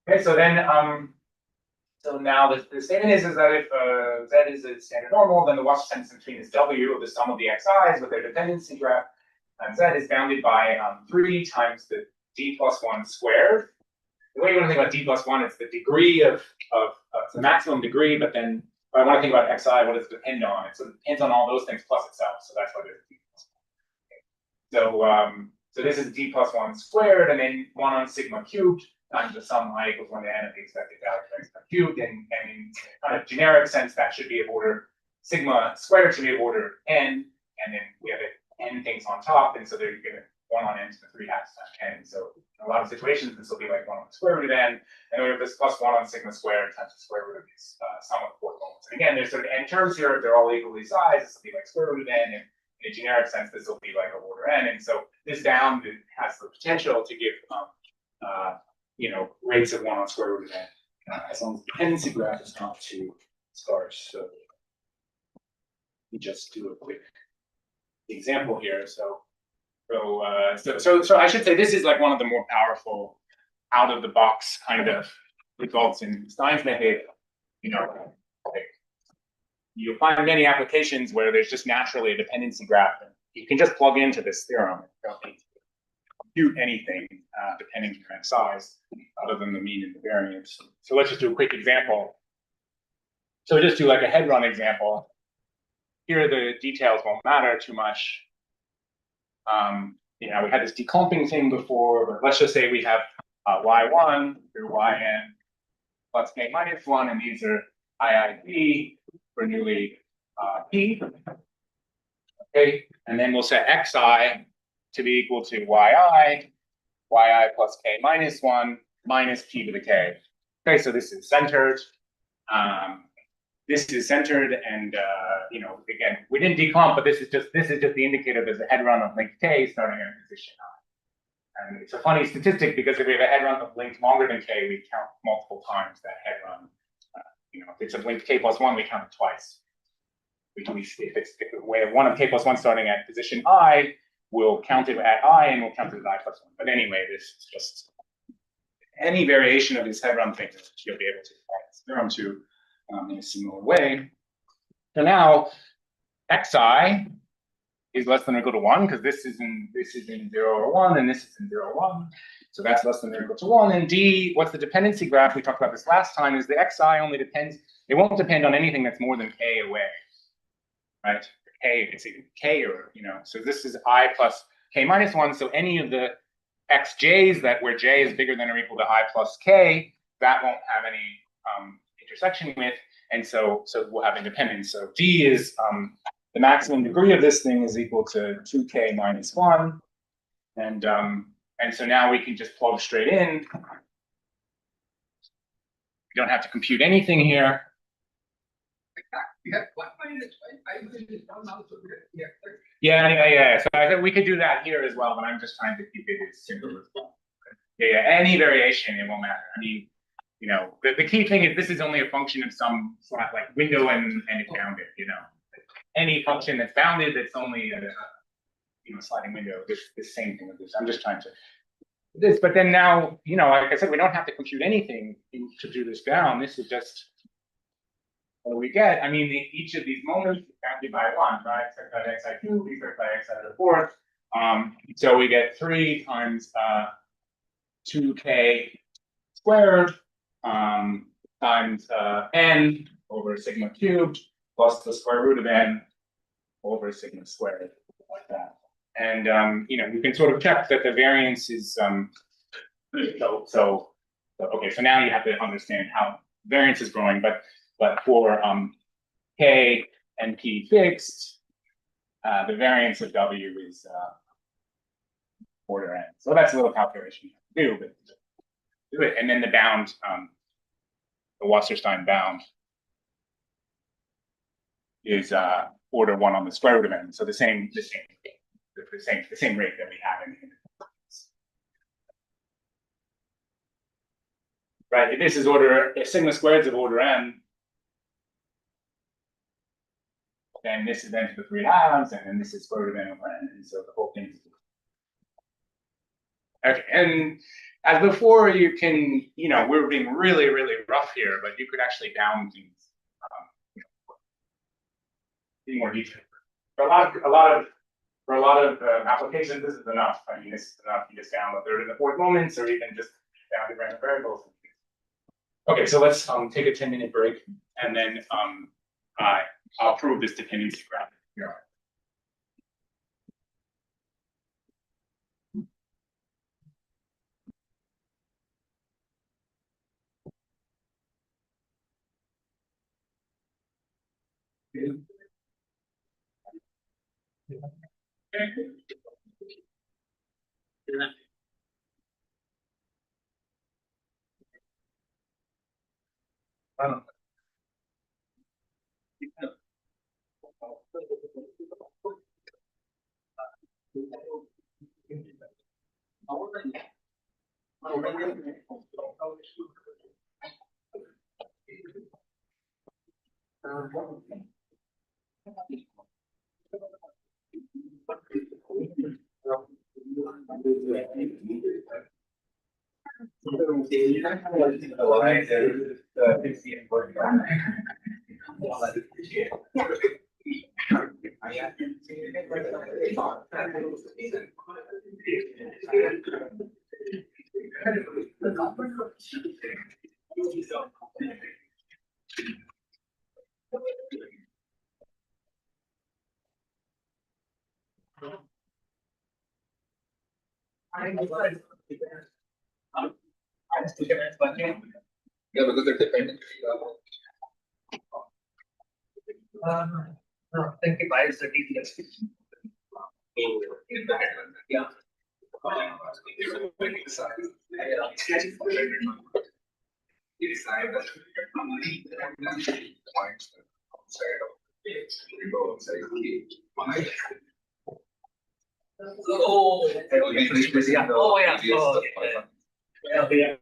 Okay, so then so now the statement is that if z is a standard normal, then the Wasser sentence between is W, the sum of the xi's with their dependency graph, and z is bounded by 3 times the d plus 1 squared. The way you want to think about d plus 1, it's the degree of the maximum degree, but then if I want to think about xi, what does it depend on? It sort of depends on all those things plus itself. So that's what it is. D plus 1. So this is d plus 1 squared, and then 1 on sigma cubed times the sum I equals 1 to n of the expected value of sigma cubed. And in kind of generic sense, that should be of order sigma squared should be of order n, and then we have n things on top, and so there you get 1 on n to the 3 halves times n. So in a lot of situations, this will be like 1 on the square root of n, and we have this plus 1 on sigma squared times the square root of this sum of the fourth moments. And again, there's sort of n terms here. If they're all equally sized, this will be like square root of n, and in a generic sense, this will be like of order n. And so this bound has the potential to give you know, rates of 1 on square root of n, as long as the dependency graph is not too sparse. So we just do a quick example here. So I should say this is like one of the more powerful out of the box kind of results in Stein's method. You know, like you'll find many applications where there's just naturally a dependency graph, and you can just plug into this theorem. You don't need to compute anything depending on your size, other than the mean and the variance. So let's just do a quick example. So we just do like a head run example. Here the details won't matter too much. You know, we had this declumping thing before, but let's just say we have y1 through yn plus k minus 1, and these are IIP for newly p. Okay, and then we'll set xi to be equal to yi plus k minus 1 minus p to the k. Okay, so this is centered. This is centered, and you know, again, we didn't declump, but this is just the indicator. There's a head run of length k starting at position I. And it's a funny statistic because if we have a head run of length longer than k, we count multiple times that head run. You know, if it's of length k plus 1, we count it twice. If we have one of k plus 1 starting at position I, we'll count it at I and we'll count it at I plus 1. But anyway, this is just any variation of this Hebron thing that you'll be able to apply this theorem to in a similar way. So now xi is less than or equal to 1 because this is in 0 or 1 and this is in 0 or 1. So that's less than or equal to 1. And D, what's the dependency graph? We talked about this last time, is the xi only depends, it won't depend on anything that's more than k away. Right? K, it's either k or, so this is I plus k minus 1. So any of the xj's that where j is bigger than or equal to I plus k, that won't have any intersection with, and so we'll have independence. So D is the maximum degree of this thing is equal to 2k minus 1, and so now we can just plug straight in. We don't have to compute anything here. We have 1 minus 5, I minus 1 also. Yeah. So I think we could do that here as well, but I'm just trying to keep it as simple as possible. Yeah. Any variation, it won't matter. I mean, the key thing is this is only a function of some flat like window and it's bounded. Any function that's bounded, that's only a sliding window. This same thing with this. I'm just trying to this, but then now like I said, we don't have to compute anything to do this down. This is just what we get. I mean, each of these moments is bounded by 1, right? Except by xi2, we start by xi to the 4th. So we get 3 times 2k squared times n over sigma cubed plus the square root of n over sigma squared, like that. And you can sort of check that the variance is okay. So now you have to understand how variance is growing, but for k and p fixed, the variance of w is order n. So that's a little calculation you have to do, but do it. And then the bound, the Wasserstein bound is order 1 on the square root of n. So the same rate that we have in right. If this is if sigma squared is of order n, then this is n to the 3 halves, and then this is square root of n over n, and so the whole thing is okay. And as before, you can, we're being really, really rough here, but you could actually bound things in more detail. For a lot of applications, this is enough. I mean, this is enough. You just bound the 3rd and the 4th moments, or even just bound the random variables. Okay, so let's take a 10-minute break, and then I'll prove this dependency graph here. Yeah, because they're dependent. No, 25 is the TTS. Yeah. Oh, yeah. Oh, yeah. Oh, yeah.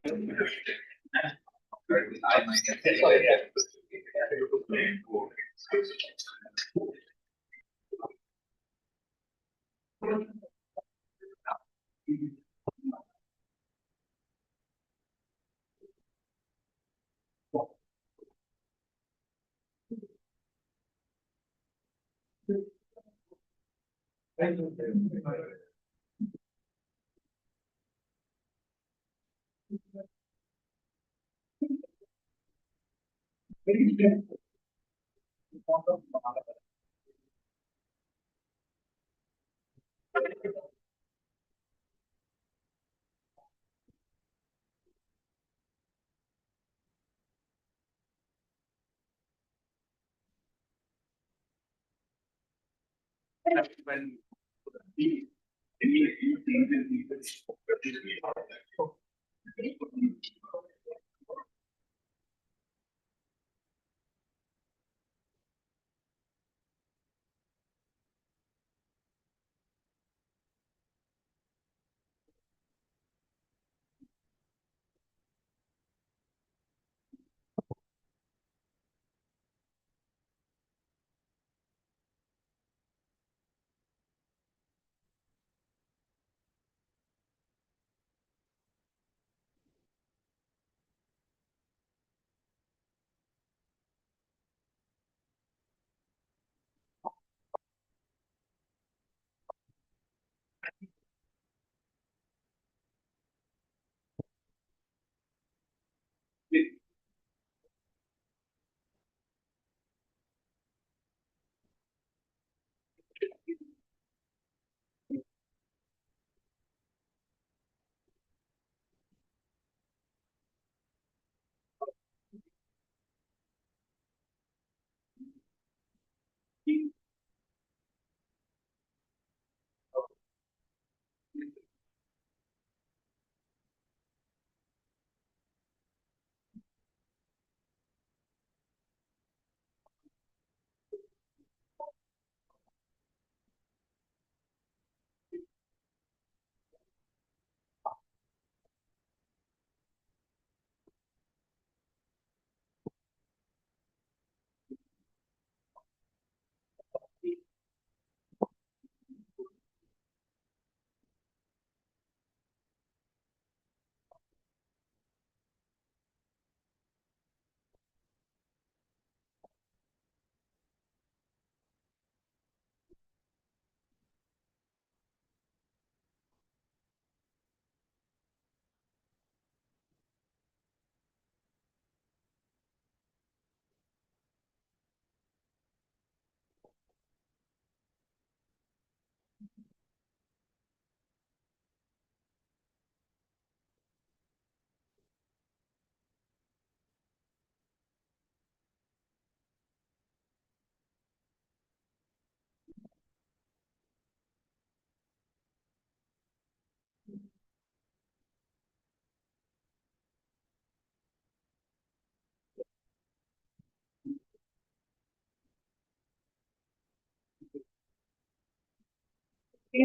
in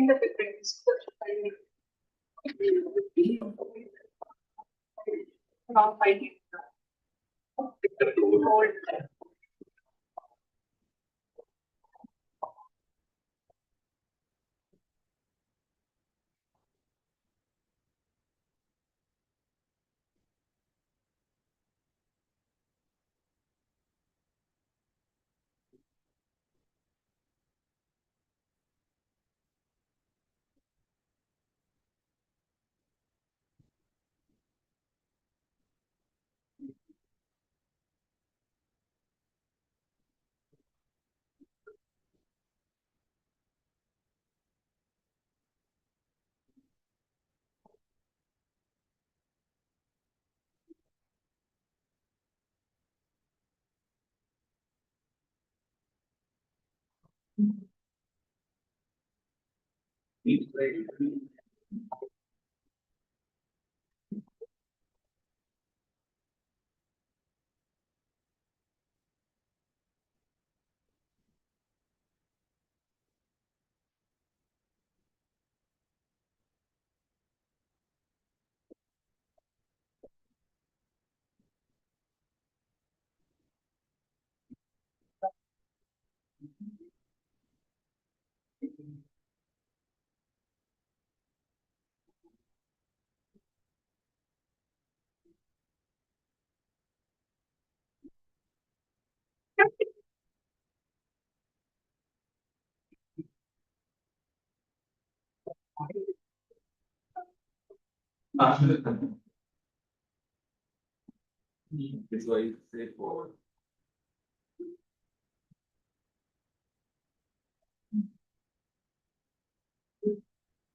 the difference. Now fighting. This way is straightforward.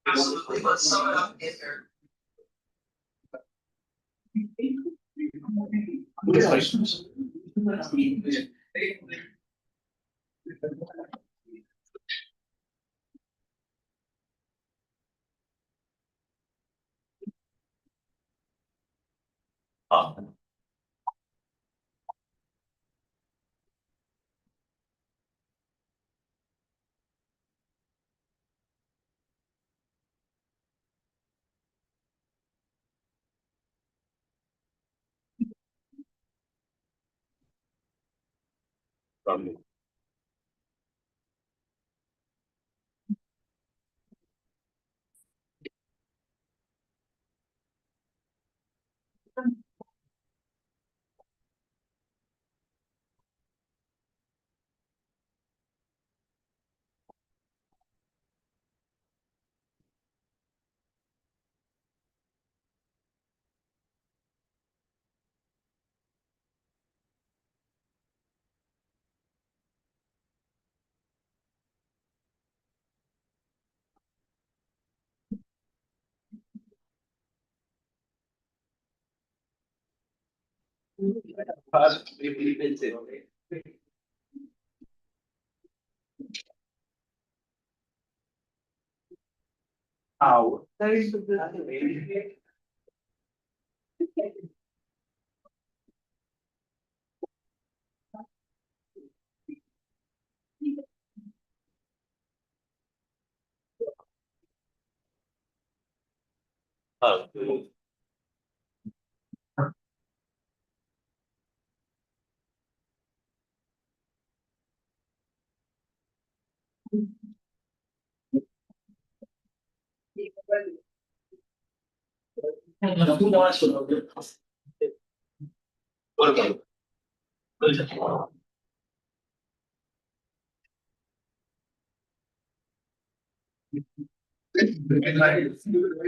Absolutely, let's sum it up in there. Oh.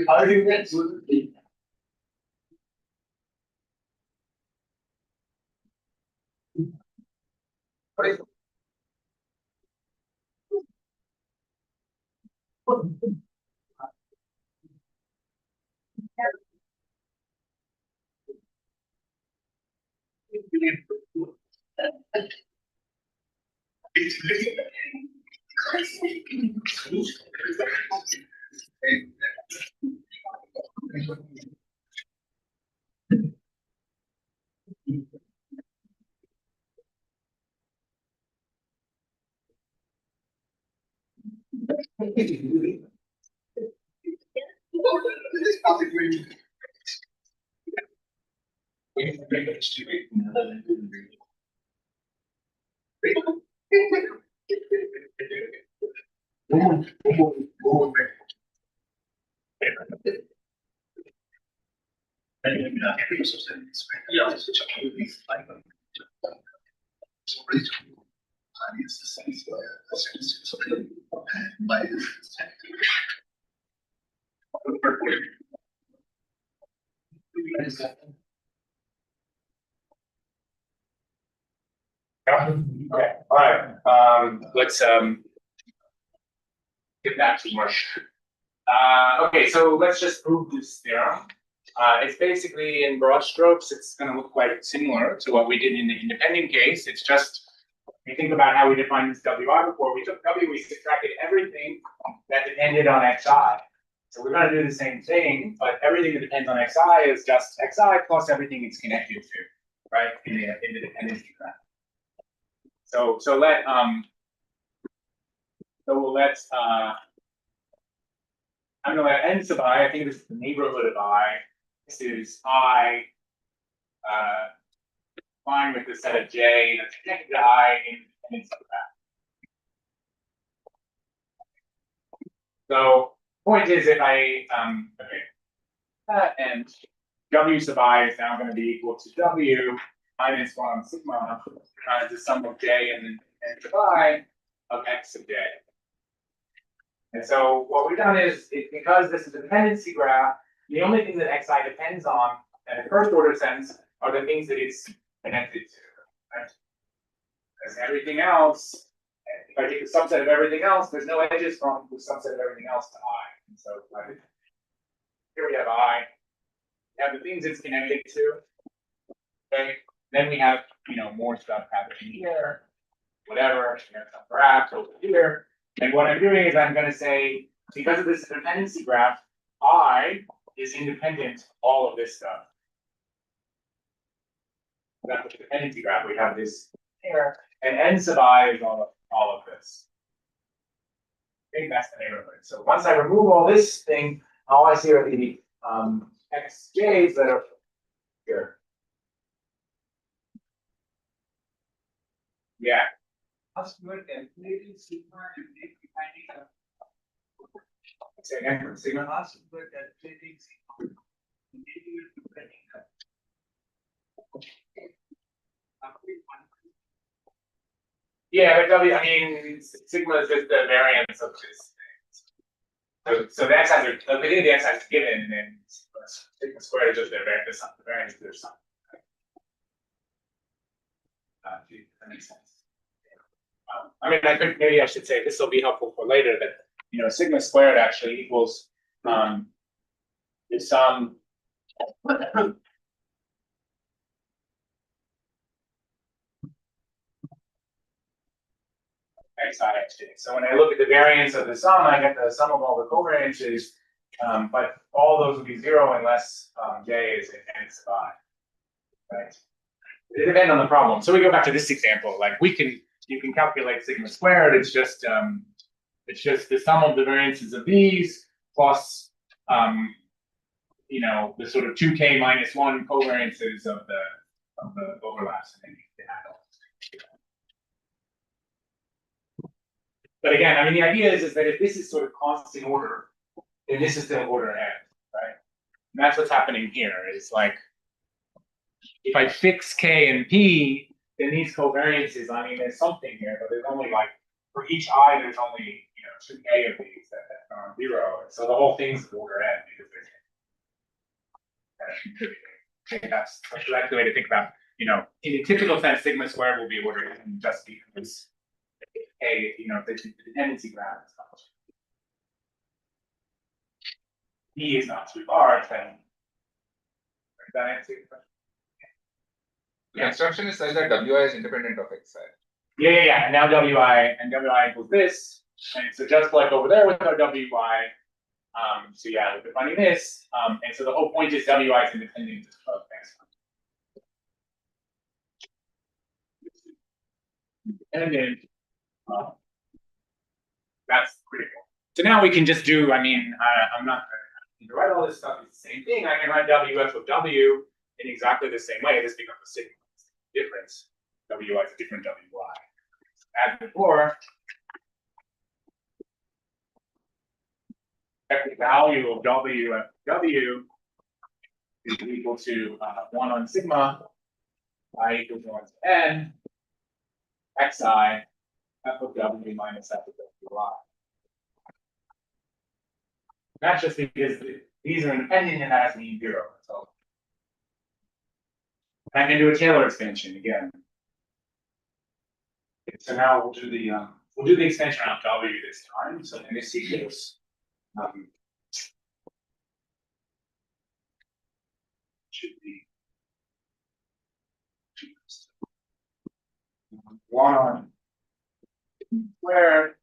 How do you get? Okay, all right, let's, get back to work. Okay, so let's just prove this theorem. It's basically in broad strokes, it's gonna look quite similar to what we did in the independent case. It's just, we think about how we defined this WI before. We took W, we subtracted everything that depended on XI. So we're gonna do the same thing, but everything that depends on XI is just XI plus everything it's connected to, right, in the dependency graph. So we'll let I'm gonna let n sub I think this is the neighborhood of I. This is I fine with the set of J that's connected to I in independent subgraph. So point is, if I and W sub I is now going to be equal to W minus 1 sigma times the sum of J and sub I of X sub J. And so what we've done is, because this is a dependency graph, the only thing that xi depends on, in a first order sense, are the things that it's connected to. Right? Because everything else, if I take a subset of everything else, there's no edges from the subset of everything else to I. And so like, here we have I, we have the things it's connected to. Okay, then we have, you know, more stuff happening here, whatever, you know, some graphs over here. And what I'm doing is I'm going to say, because of this dependency graph, I is independent all of this stuff. That's the dependency graph. We have this here, and n sub I is all of this. Okay, that's the neighborhood. So once I remove all this thing, all I see are the xj's that are here. Yeah. First, you are calculating sigma and then defining the. Say again, sigma. First, you are calculating sigma. And then you are defining the. Yeah, but W, I mean, sigma is just the variance of this thing. So the x has the beginning of the x has given, and then sigma squared is just their variance, the variance of their sum. Gee, that makes sense. I mean, I think maybe I should say this will be helpful for later, that, you know, sigma squared actually equals the sum. Xi xj. So when I look at the variance of the sum, I get the sum of all the covariances, but all those will be 0 unless j is in n sub I. Right? It depends on the problem. So we go back to this example. Like you can calculate sigma squared. It's just the sum of the variances of these plus you know, the sort of 2k minus 1 covariances of the overlaps, and then you add all. But again, I mean, the idea is that if this is sort of constant order, then this is still order n, right? And that's what's happening here. It's like, if I fix k and p, then these covariances, I mean, there's something here, but there's only like, for each I, there's only, you know, 2k of these that are 0. And so the whole thing's order n because they're that's the way to think about, you know, in a typical sense, sigma squared will be order n just because a, you know, the dependency graph is not. E is not too large, then. Does that answer your question? The instruction is such that Wi is independent of xi. Yeah. And now Wi equals this. And so just like over there with our Wi, so yeah, we're defining this. And so the whole point is Wi is independent of x. Independent. That's critical. So now we can just do, I mean, I'm not going to write all this stuff. It's the same thing. I can write WF of W in exactly the same way. This becomes a sigma difference. Wi is a different Wi. As before, the value of WF W is equal to 1 on sigma, I equals 1 to n, xi, f of W minus f of Wi. That's just because these are independent and that has to mean 0. So I can do a Taylor expansion again. So now we'll do the expansion around W this time. So in this equals should be 1 on squared.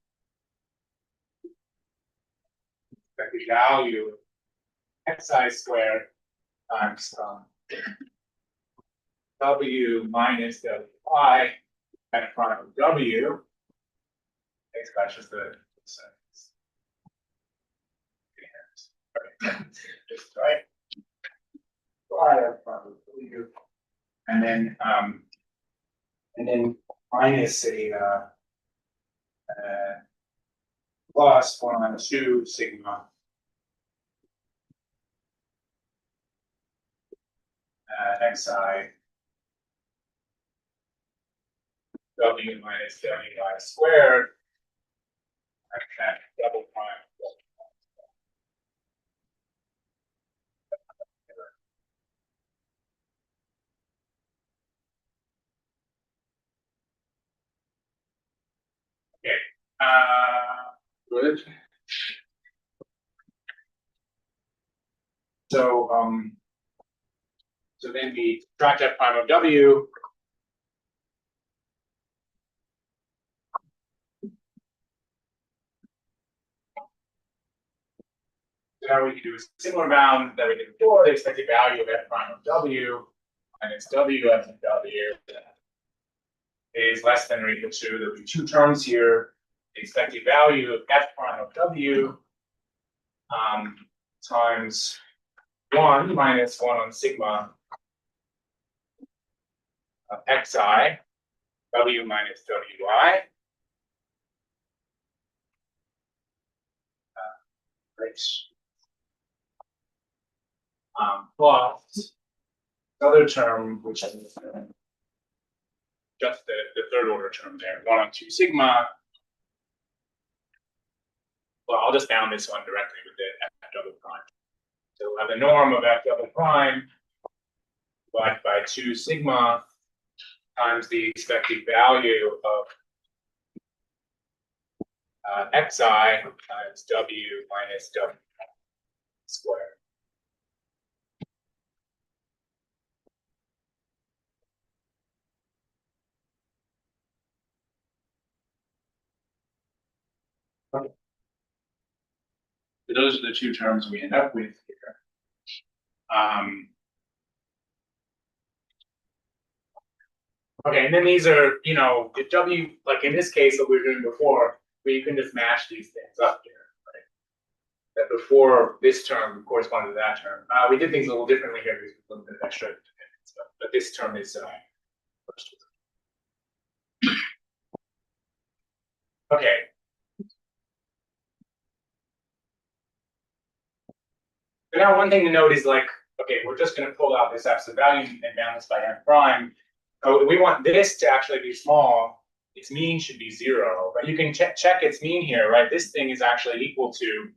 The value of xi squared times W minus Wi at front of W. That's just the sentence. Just right. And then minus a plus 1 on 2 sigma xi W minus Wi squared That double prime. Okay. Good. So then we subtract f prime of w. So now we can do a similar bound that we did before. The expected value of f prime of w minus w f of w is less than or equal to, there'll be two terms here. The expected value of f prime of w times 1 minus 1 on sigma of xi, w minus wi. Right. Plus the other term, which is just the third order term there, 1 on 2 sigma. Well, I'll just bound this one directly with the f double prime. So we'll have the norm of f double prime divided by 2 sigma times the expected value of xi times w minus w squared. Okay. So those are the two terms we end up with here. Okay, and then these are, you know, the w, like in this case, what we were doing before, where you can just mash these things up here, right? That before this term corresponded to that term. We did things a little differently here because we looked at extra dependence, but this term is first. Okay. So now one thing to note is like, okay, we're just going to pull out this absolute value and bound this by f prime. So we want this to actually be small. Its mean should be 0, but you can check its mean here, right? This thing is actually equal to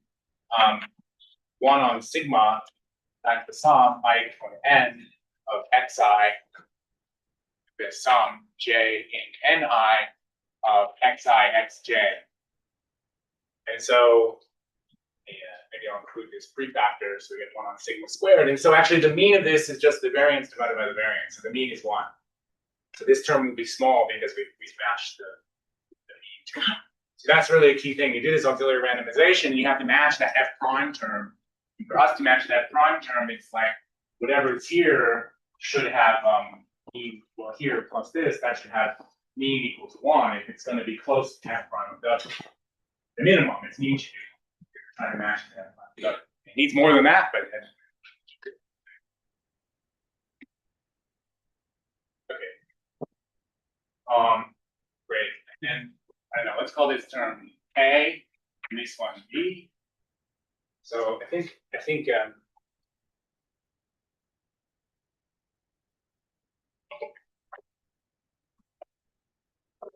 1 on sigma times the sum I equal to n of xi, the sum j in ni of xi xj. And so maybe I'll include this prefactor, so we get 1 on sigma squared. And so actually the mean of this is just the variance divided by the variance. So the mean is 1. So this term will be small because we smashed the mean term. So that's really a key thing. You do this auxiliary randomization, you have to match that f prime term. And for us to match that prime term, it's like whatever is here should have mean, well, here plus this, that should have mean equal to 1 if it's going to be close to f prime of w. The minimum, its mean should be trying to match the f prime of w. It needs more than that, but great. And I don't know, let's call this term A, and this one B. So I think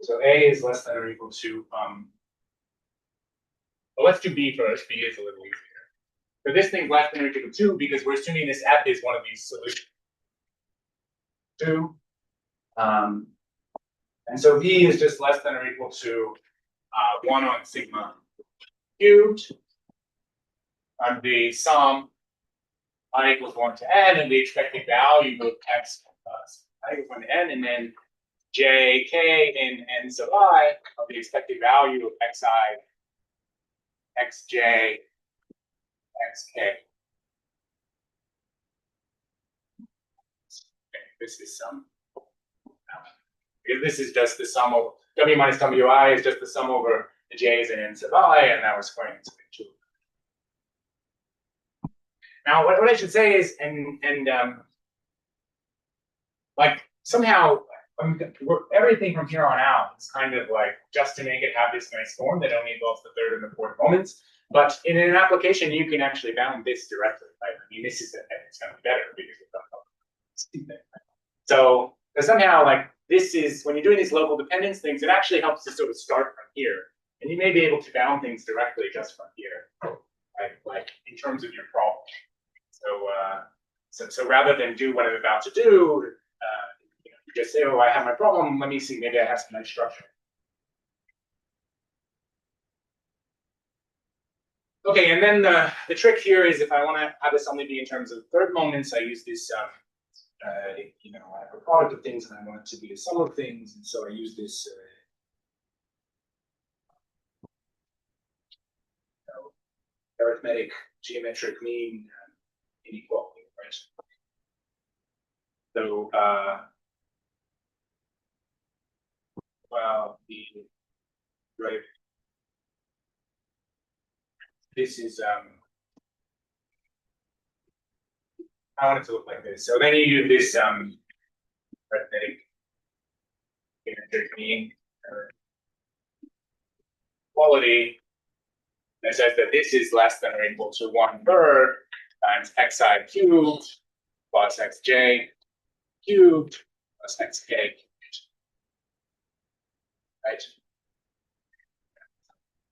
so A is less than or equal to well, let's do B first. B is a little easier. So this thing's less than or equal to 2 because we're assuming this F is one of these solutions. 2. And so B is just less than or equal to 1 on sigma cubed of the sum I equals 1 to n, and the expected value of x I equals 1 to n, and then j k in n sub I of the expected value of xi, xj, xk. Okay, this is some. Because this is just the sum of w minus wi is just the sum over the j's and n sub I, and now we're squaring it to 2. Now, what I should say is, like somehow, everything from here on out is kind of like just to make it have this nice form that only involves the third and the fourth moments. But in an application, you can actually bound this directly, right? I mean, this is it's going to be better because it's not. So somehow, like this is when you're doing these local dependence things, it actually helps to sort of start from here And you may be able to bound things directly just from here, right? Like in terms of your problem. So rather than do what I'm about to do, you just say, oh, I have my problem. Let me see, maybe I have some nice structure. Okay, and then the trick here is if I want to have this only be in terms of third moments, I use this, you know, I have a product of things and I want it to be a sum of things. And so I use this arithmetic geometric mean inequality, right? So, well, right. This is, I want it to look like this. So then you use this arithmetic geometric mean quality that says that this is less than or equal to 1/3 times xi cubed plus xj cubed plus xk cubed. Right?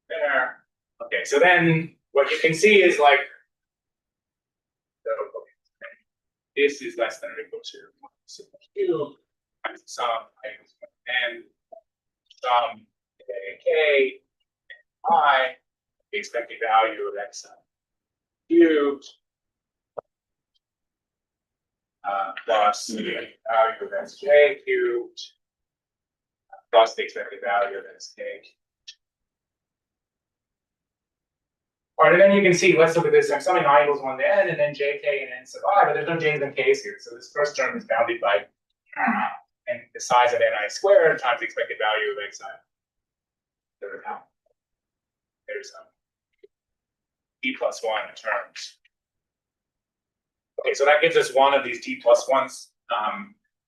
There. Okay, so then what you can see is like, this is less than or equal to 1 cubed times the sum and sum k I, the expected value of xi cubed plus the value of xj cubed plus the expected value of sk. All right, and then you can see, let's look at this. I'm summing I equals 1 to n, and then jk and n sub I, but there's no j's and k's here. So this first term is bounded by and the size of ni squared times the expected value of xi. There's t plus 1 terms. Okay, so that gives us one of these t plus 1's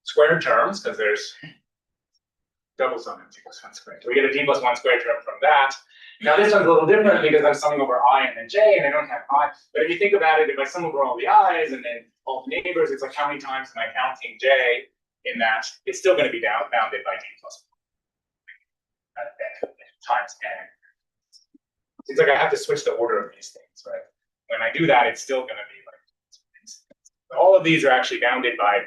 squared terms, because there's double sum of t plus 1 squared. So we get a t plus 1 squared term from that. Now this one's a little different because I'm summing over I and then j, and I don't have I. But if you think about it, if I sum over all the i's and then all the neighbors, it's like how many times am I counting j in that? It's still going to be bounded by t plus 1 times n. Seems like I have to switch the order of these things, right? When I do that, it's still going to be like, all of these are actually bounded by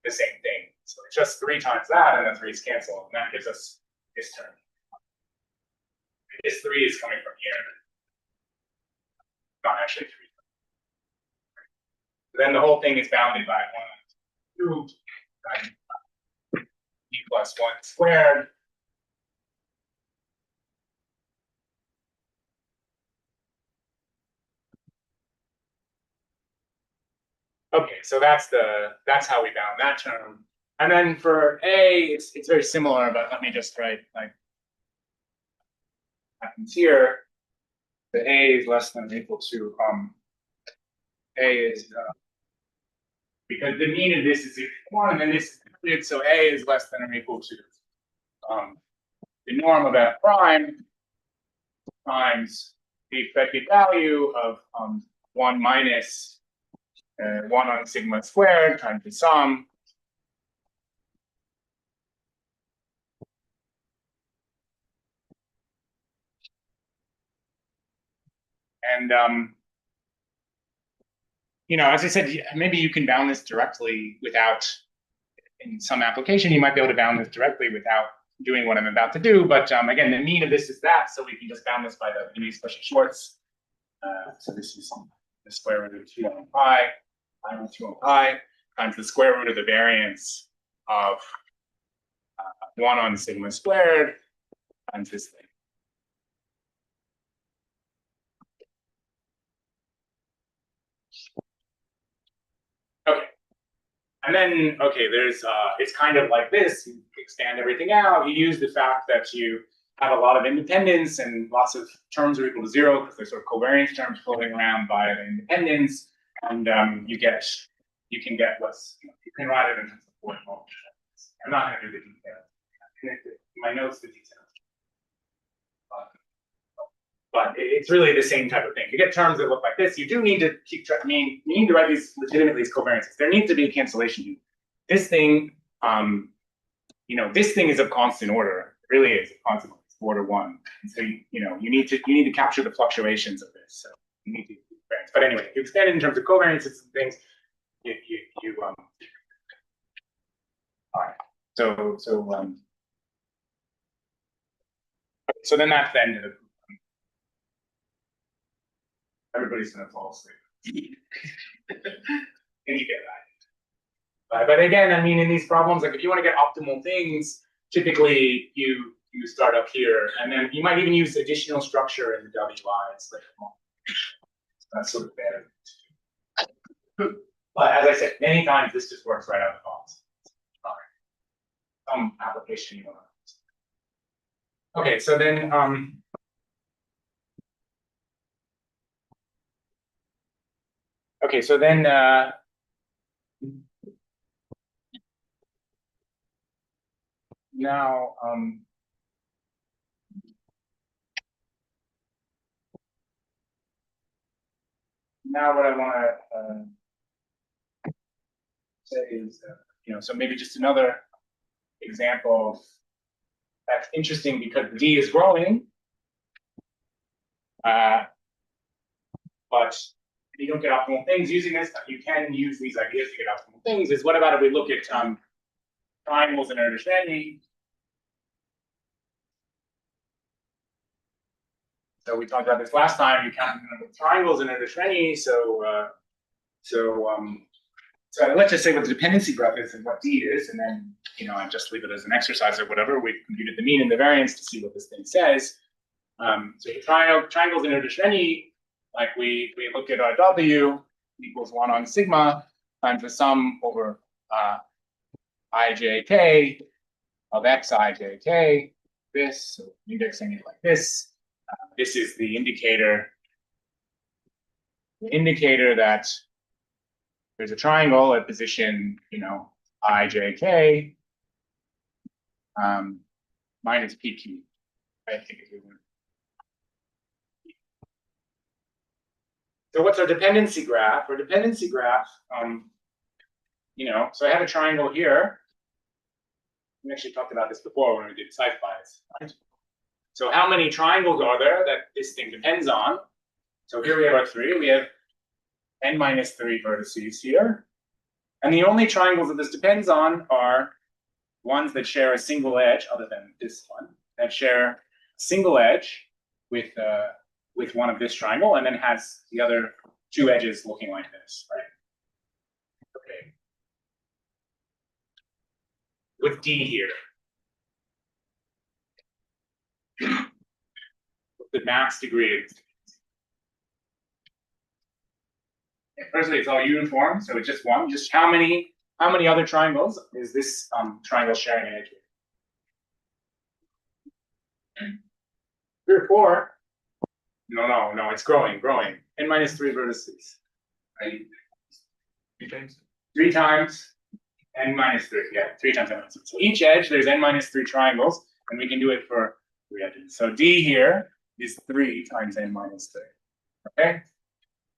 the same thing. So it's just 3 times that, and the 3's cancel, and that gives us this term. This 3 is coming from here, not actually 3. Then the whole thing is bounded by 1, 2, t plus 1 squared. Okay, so that's how we bound that term. And then for A, it's very similar, but let me just write like happens here. The A is less than or equal to A is because the mean of this is equal to 1, and then this is included, so A is less than or equal to the norm of f prime times the expected value of 1 minus 1 on sigma squared times the sum. And, you know, as I said, maybe you can bound this directly without, in some application, you might be able to bound this directly without doing what I'm about to do. But again, the mean of this is that, so we can just bound this by the Cauchy-Schwarz. So this is the square root of 2 on pi. I on 2 on pi times the square root of the variance of 1 on sigma squared times this thing. Okay. And then, okay, there's, it's kind of like this. You expand everything out. You use the fact that you have a lot of independence and lots of terms are equal to 0 because there's sort of covariance terms floating around by the independence. And you can get what's, you can write it in terms of point multiple. I'm not going to do the details. My notes, the details. But it's really the same type of thing. You get terms that look like this. You do need to keep track. I mean, you need to write these legitimately as covariances. There needs to be a cancellation here. This thing, you know, this thing is of constant order. It really is of constant order. 4-to-1. So you need to capture the fluctuations of this. So you need to do variance. But anyway, you extend it in terms of covariances and things. All right. So then that's the end of the. Everybody's gonna fall asleep. And you get that. But again, I mean, in these problems, like if you want to get optimal things, typically you start up here, and then you might even use additional structure in the WIs. Like, that's sort of better. But as I said, many times this just works right out of the box. Some application you want to. Okay, so then okay, so then now now what I want to say is so maybe just another example that's interesting because D is growing, but you don't get optimal things using this. You can use these ideas to get optimal things. Is what about if we look at triangles in Erdős-Rényi? So we talked about this last time. You counted the number of triangles in Erdős-Rényi. So let's just say what the dependency graph is and what D is, and then I just leave it as an exercise or whatever. We computed the mean and the variance to see what this thing says. So the triangles in Erdős-Rényi, like we look at our W equals 1 on sigma times the sum over ijk of xijk. This, so indexing it like this. This is the indicator that there's a triangle at position, ijk minus pq. I think it's even. So what's our dependency graph? Our dependency graph, so I have a triangle here. We actually talked about this before when we did sci-fi's. Right? So how many triangles are there that this thing depends on? So here we have our 3. We have n minus 3 vertices here. And the only triangles that this depends on are ones that share a single edge, other than this one, that share a single edge with one of this triangle, and then has the other 2 edges looking like this, right? Okay. With D here. With the max degree of. Firstly, it's all uniform, so it's just 1. Just how many other triangles is this triangle sharing an edge with? 3 or 4. No, it's growing. N minus 3 vertices. Right? 3 times n minus 3. Yeah, 3 times n minus 3. So each edge, there's n minus 3 triangles, and we can do it for 3 edges. So D here is 3 times n minus 3. Okay?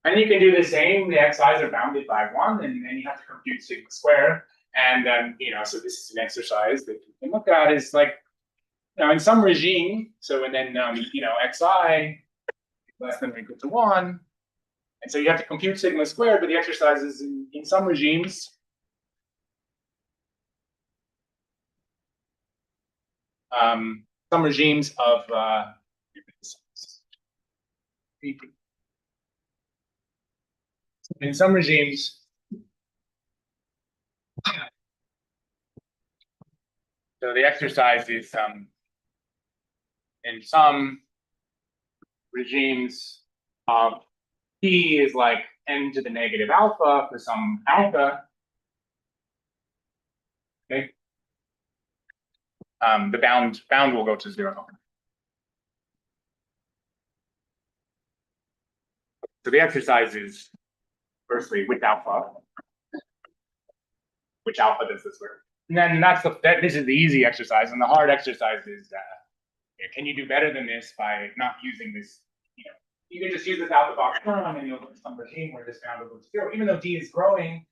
And you can do the same. The xi's are bounded by 1, and then you have to compute sigma squared. And then, so this is an exercise that you can look at is like, in some regime, so and then, xi less than or equal to 1. And so you have to compute sigma squared, but the exercise is in some regimes. Some regimes of in some regimes, so the exercise is in some regimes of P is like n to the negative alpha for some alpha. Okay. The bound will go to 0. So the exercise is firstly with alpha. Which alpha does this work? And then this is the easy exercise, and the hard exercise is can you do better than this by not using this? You can just use this out the box term, and you'll get some regime where this bound will go to 0. Even though D is growing,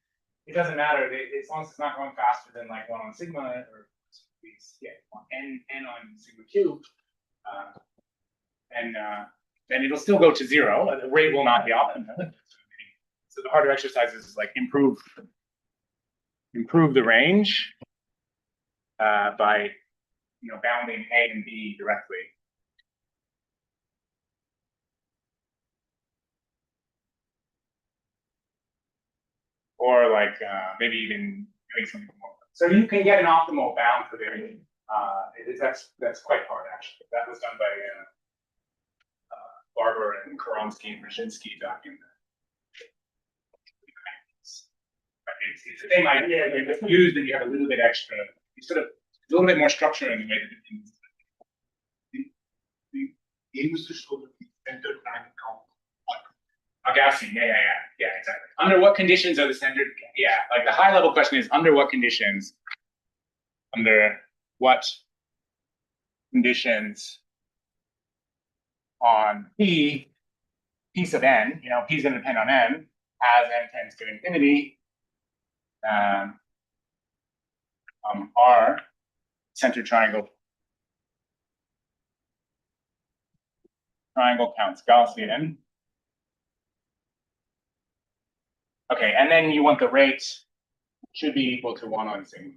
it doesn't matter as long as it's not going faster than like 1 on sigma or n on sigma cube. then it'll still go to 0. The rate will not be optimal. So the harder exercises is like improve the range by bounding A and B directly. Or like maybe even doing something more. So you can get an optimal bound for variation. That's quite hard actually. That was done by Barber and Koronsky and Brzezinski back in the it's the same idea. You just use that you have a little bit extra. You sort of a little bit more structure in the way that it is. The aim is to show that the centered rank count. Gaussian, yeah, exactly. Under what conditions are the centered? Yeah, like the high level question is under what conditions? Under what conditions on P sub n, P is going to depend on n, as n tends to infinity, R centered triangle counts Gaussian. Okay, and then you want the rate should be equal to 1 on sigma.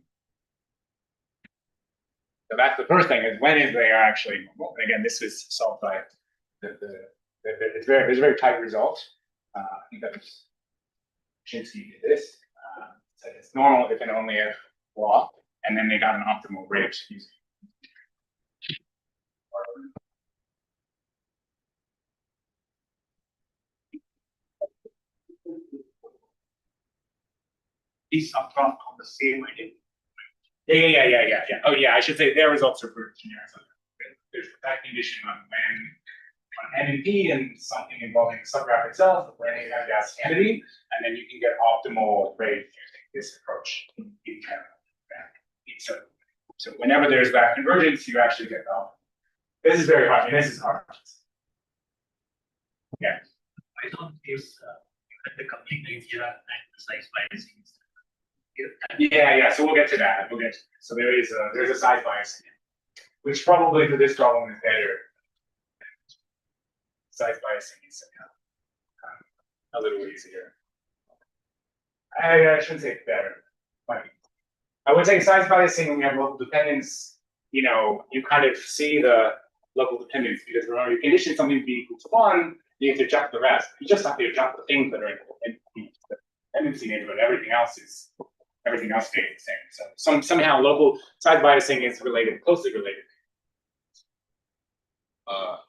So that's the first thing is when is they are actually normal. And again, this was solved by it's a very tight result. I think that was Shinsky did this. So it's normal if and only if law, and then they got an optimal rate using. These are from the same idea. Yeah. Oh yeah, I should say their results are for generic. There's that condition on N and P and something involving the subgraph itself, where you have gas candidate, and then you can get optimal rate using this approach in general. So whenever there's that convergence, you actually get optimal. This is very hard. This is hard. Yeah. I don't use the complete idea and the size biasing. Yeah. So we'll get to that. So there's a size bias, which probably for this problem is better. Size biasing is a little easier. I shouldn't say it's better. But I would say size biasing when you have local dependence, you kind of see the local dependence because remember you condition something to be equal to 1, you have to adjust the rest. You just have to adjust the things that are in the dependency neighborhood. Everything else stays the same. So somehow local size biasing is closely related.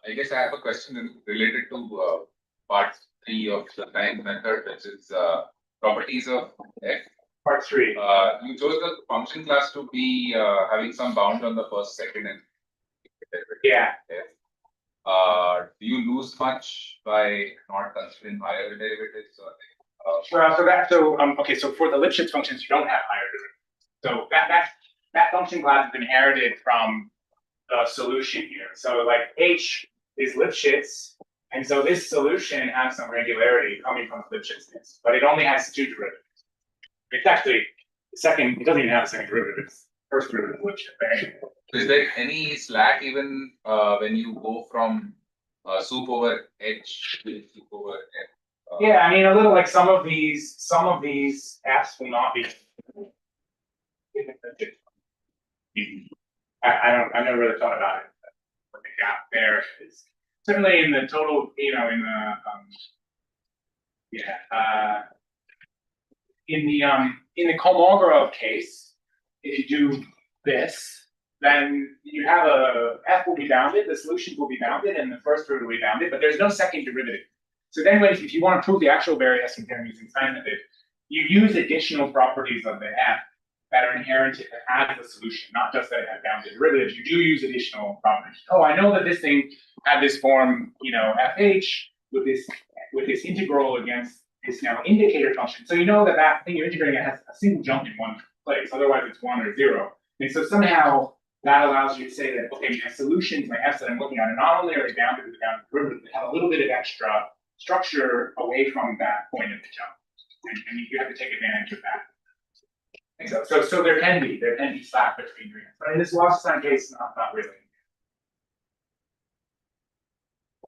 I guess I have a question related to part 3 of the time method, which is properties of f. Part 3. You chose the function class to be having some bound on the first, second, and yeah. F. Do you lose much by not considering higher derivatives? So for the Lipschitz functions, you don't have higher derivatives. So that function class is inherited from the solution here. So like H is Lipschitz, and so this solution has some regularity coming from Lipschitzness, but it only has 2 derivatives. It's actually the second. It doesn't even have a second derivative. It's first derivative of Lipschitz. So is there any slack even when you go from soup over H to soup over F? Yeah, I mean a little like some of these F's will not be. I've never really thought about it. What the gap there is certainly in the total, in the Kolmogorov case, if you do this, then you have a F will be bounded, the solutions will be bounded, and the first root will be bounded, but there's no second derivative. So then if you want to prove the actual variation theorem using sign method, you use additional properties of the F that are inherited as the solution, not just that it has bounded derivatives. You do use additional properties. Oh, I know that this thing had this form, FH with this integral against this now indicator function. So you know that thing you're integrating has a single jump in one place. Otherwise, it's 1 or 0. And so somehow that allows you to say that, okay, my solutions, my Fs that I'm looking at are not only are they bounded with the bounded derivative, they have a little bit of extra structure away from that point of the jump. And you have to take advantage of that. And so there can be slack between dreams. But in this loss sign case, not really.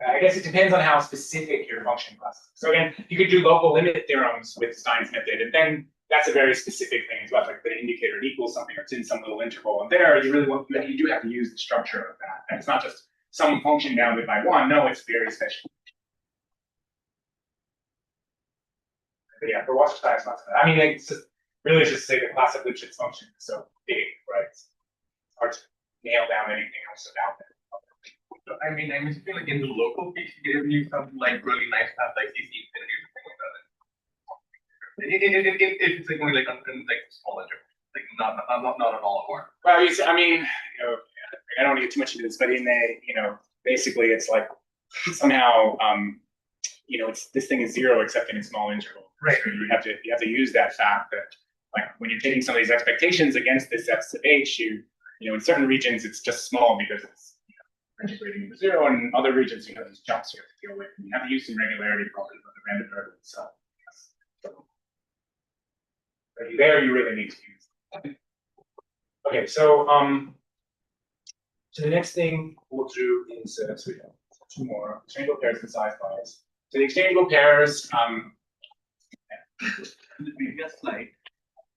I guess it depends on how specific your function class is. So again, you could do local limit theorems with Stein's method, and then that's a very specific thing as well, like the indicator equals something or it's in some little interval. And there you really want, you do have to use the structure of that. And it's not just some function bounded by one. No, it's very special. But yeah, for Wasserstein, it's not. I mean, it's just really just say the class of Lipschitz function is so big, right? It's hard to nail down anything else about it. I mean, I feel like in the local piece, you give you something like really nice stuff like CC infinity or something like that. It's like only like on like small letter, like not at all more. Well, you see, I mean, you know, I don't want to get too much into this, but in a, you know, basically it's like somehow, you know, it's this thing is zero except in a small interval. Right. So you have to use that fact that like when you're taking some of these expectations against this f sub h, you know, in certain regions it's just small because it's integrating to zero, and in other regions you have these jumps you have to deal with. And you have to use some regularity properties of the random variable itself. But there you really need to use. Okay, so so the next thing we'll do is so we have two more exchangeable pairs and size bias. So the exchangeable pairs, In the previous slide,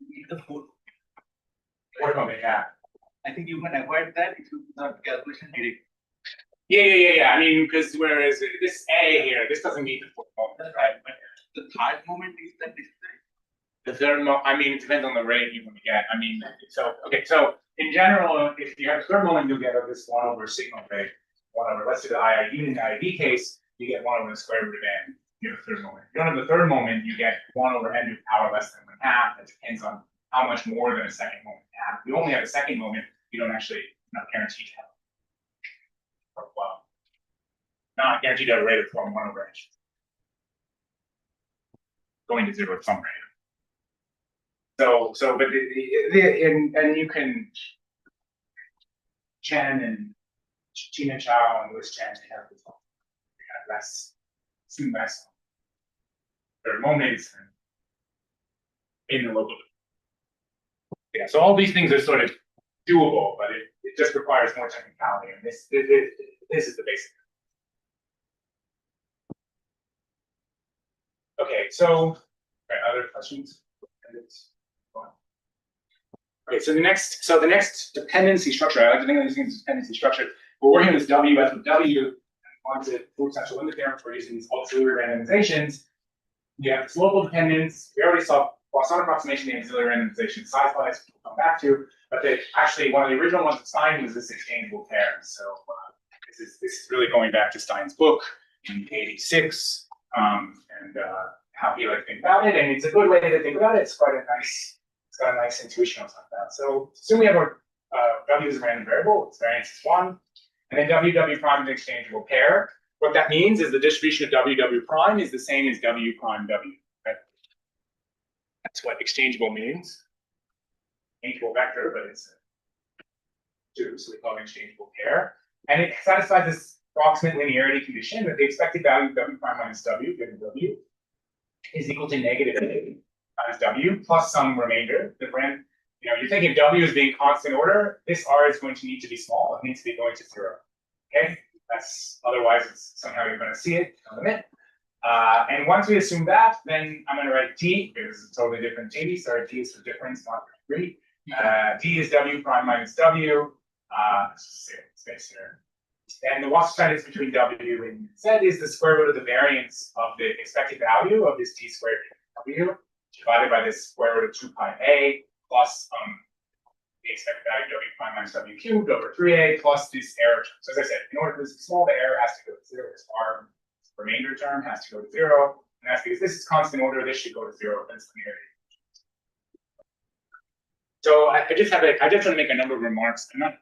in the fourth, work on it, yeah. I think you can avoid that if you do not calculation direct. Yeah. I mean, because whereas this A here, this doesn't meet the fourth moment, right? But The third moment is that the third moment, I mean, it depends on the rate you want to get. I mean, so okay, so in general, if you have a third moment, you'll get this 1 over signal rate, 1 over, let's do the IID. In the IID case, you get 1 over the square root of n. You have a third moment. If you don't have the third moment, you get 1 over n to the power less than 1/2. It depends on how much more than a second moment you have. If you only have a second moment, you don't actually, not guaranteed to have. Well, not guaranteed to have a rate of form 1 over n. Going to 0 at some rate. So, but and you can Chen and Tina Chow and Louis Chen have this. They have less, soon less. There are moments in the local. Yeah, so all these things are sort of doable, but it just requires more technicality, and this is the basic. Okay, so other questions? Okay, so the next dependency structure, I like to think of these things as dependency structure. We're working with W as with W, and want to prove essential limit theorems for using these auxiliary randomizations. You have this local dependence. We already saw Poisson approximation, the auxiliary randomization size bias, we'll come back to. But actually, one of the original ones that Stein was this exchangeable pair. So this is really going back to Stein's book in '86, and how he liked to think about it. And it's a good way to think about it. It's quite a nice. It's got a nice intuition on top of that. So assume we have our W is a random variable, its variance is 1, and then W prime is an exchangeable pair. What that means is the distribution of W prime is the same as W prime W. Right? That's what exchangeable means. Exchangeable vector, but it's two, so we call it an exchangeable pair. And it satisfies this approximate linearity condition that the expected value of W prime minus W, given W, is equal to negative times W plus some remainder. The rand, you know, you're thinking of W as being constant order. This R is going to need to be small. It needs to be going to 0. Okay, that's otherwise it's somehow you're going to see it on the limit. And once we assume that, then I'm going to write T because it's a totally different T. Sorry, T is for difference, not for degree. T is W prime minus W. Let's just say space here. And the Wasserstein is between W and Z is the square root of the variance of the expected value of this T squared W divided by this square root of 2 pi A plus the expected value W prime minus W cubed over 3A plus this error term. So as I said, in order for this to be small, the error has to go to 0. This R remainder term has to go to 0. And that's because this is constant order, this should go to 0. That's linearity. So I just want to make a number of remarks. I'm not,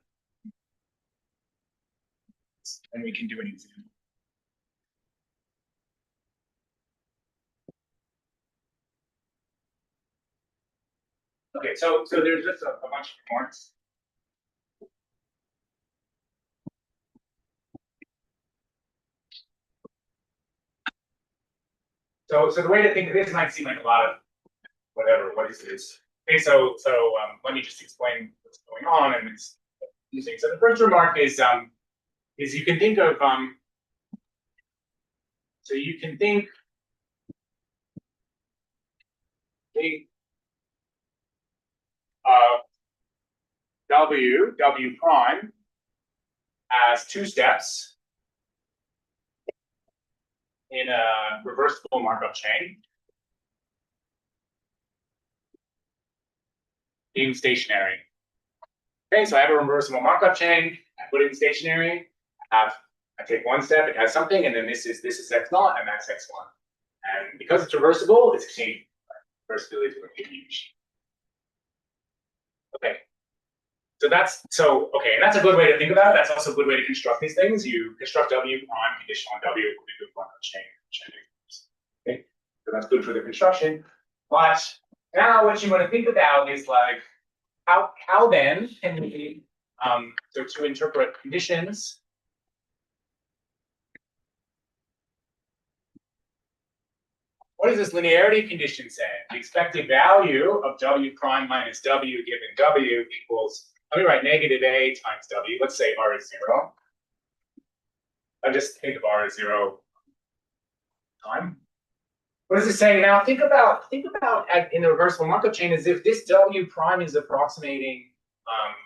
and we can do an example. Okay, so there's just a bunch of remarks. So the way to think of this might seem like a lot of whatever. What is this? Okay, so let me just explain what's going on and it's using. So the first remark is you can think of So you can think of W prime as two steps in a reversible Markov chain being stationary. Okay, so I have a reversible Markov chain, I put it in stationary, I take one step, it has something, and then this is x0 and that's x1. And because it's reversible, it's exchanging. Reversibility is what you use. Okay. So okay, and that's a good way to think about it. That's also a good way to construct these things. You construct W prime conditional on W equal to Markov chain. Okay, so that's good for the construction. But now what you want to think about is like how then can we so to interpret conditions. What does this linearity condition say? The expected value of W prime minus W given W equals, let me write negative A times W. Let's say R is 0. I just think of R as 0 time. What does it say? Now think about in the reversible Markov chain as if this W prime is approximating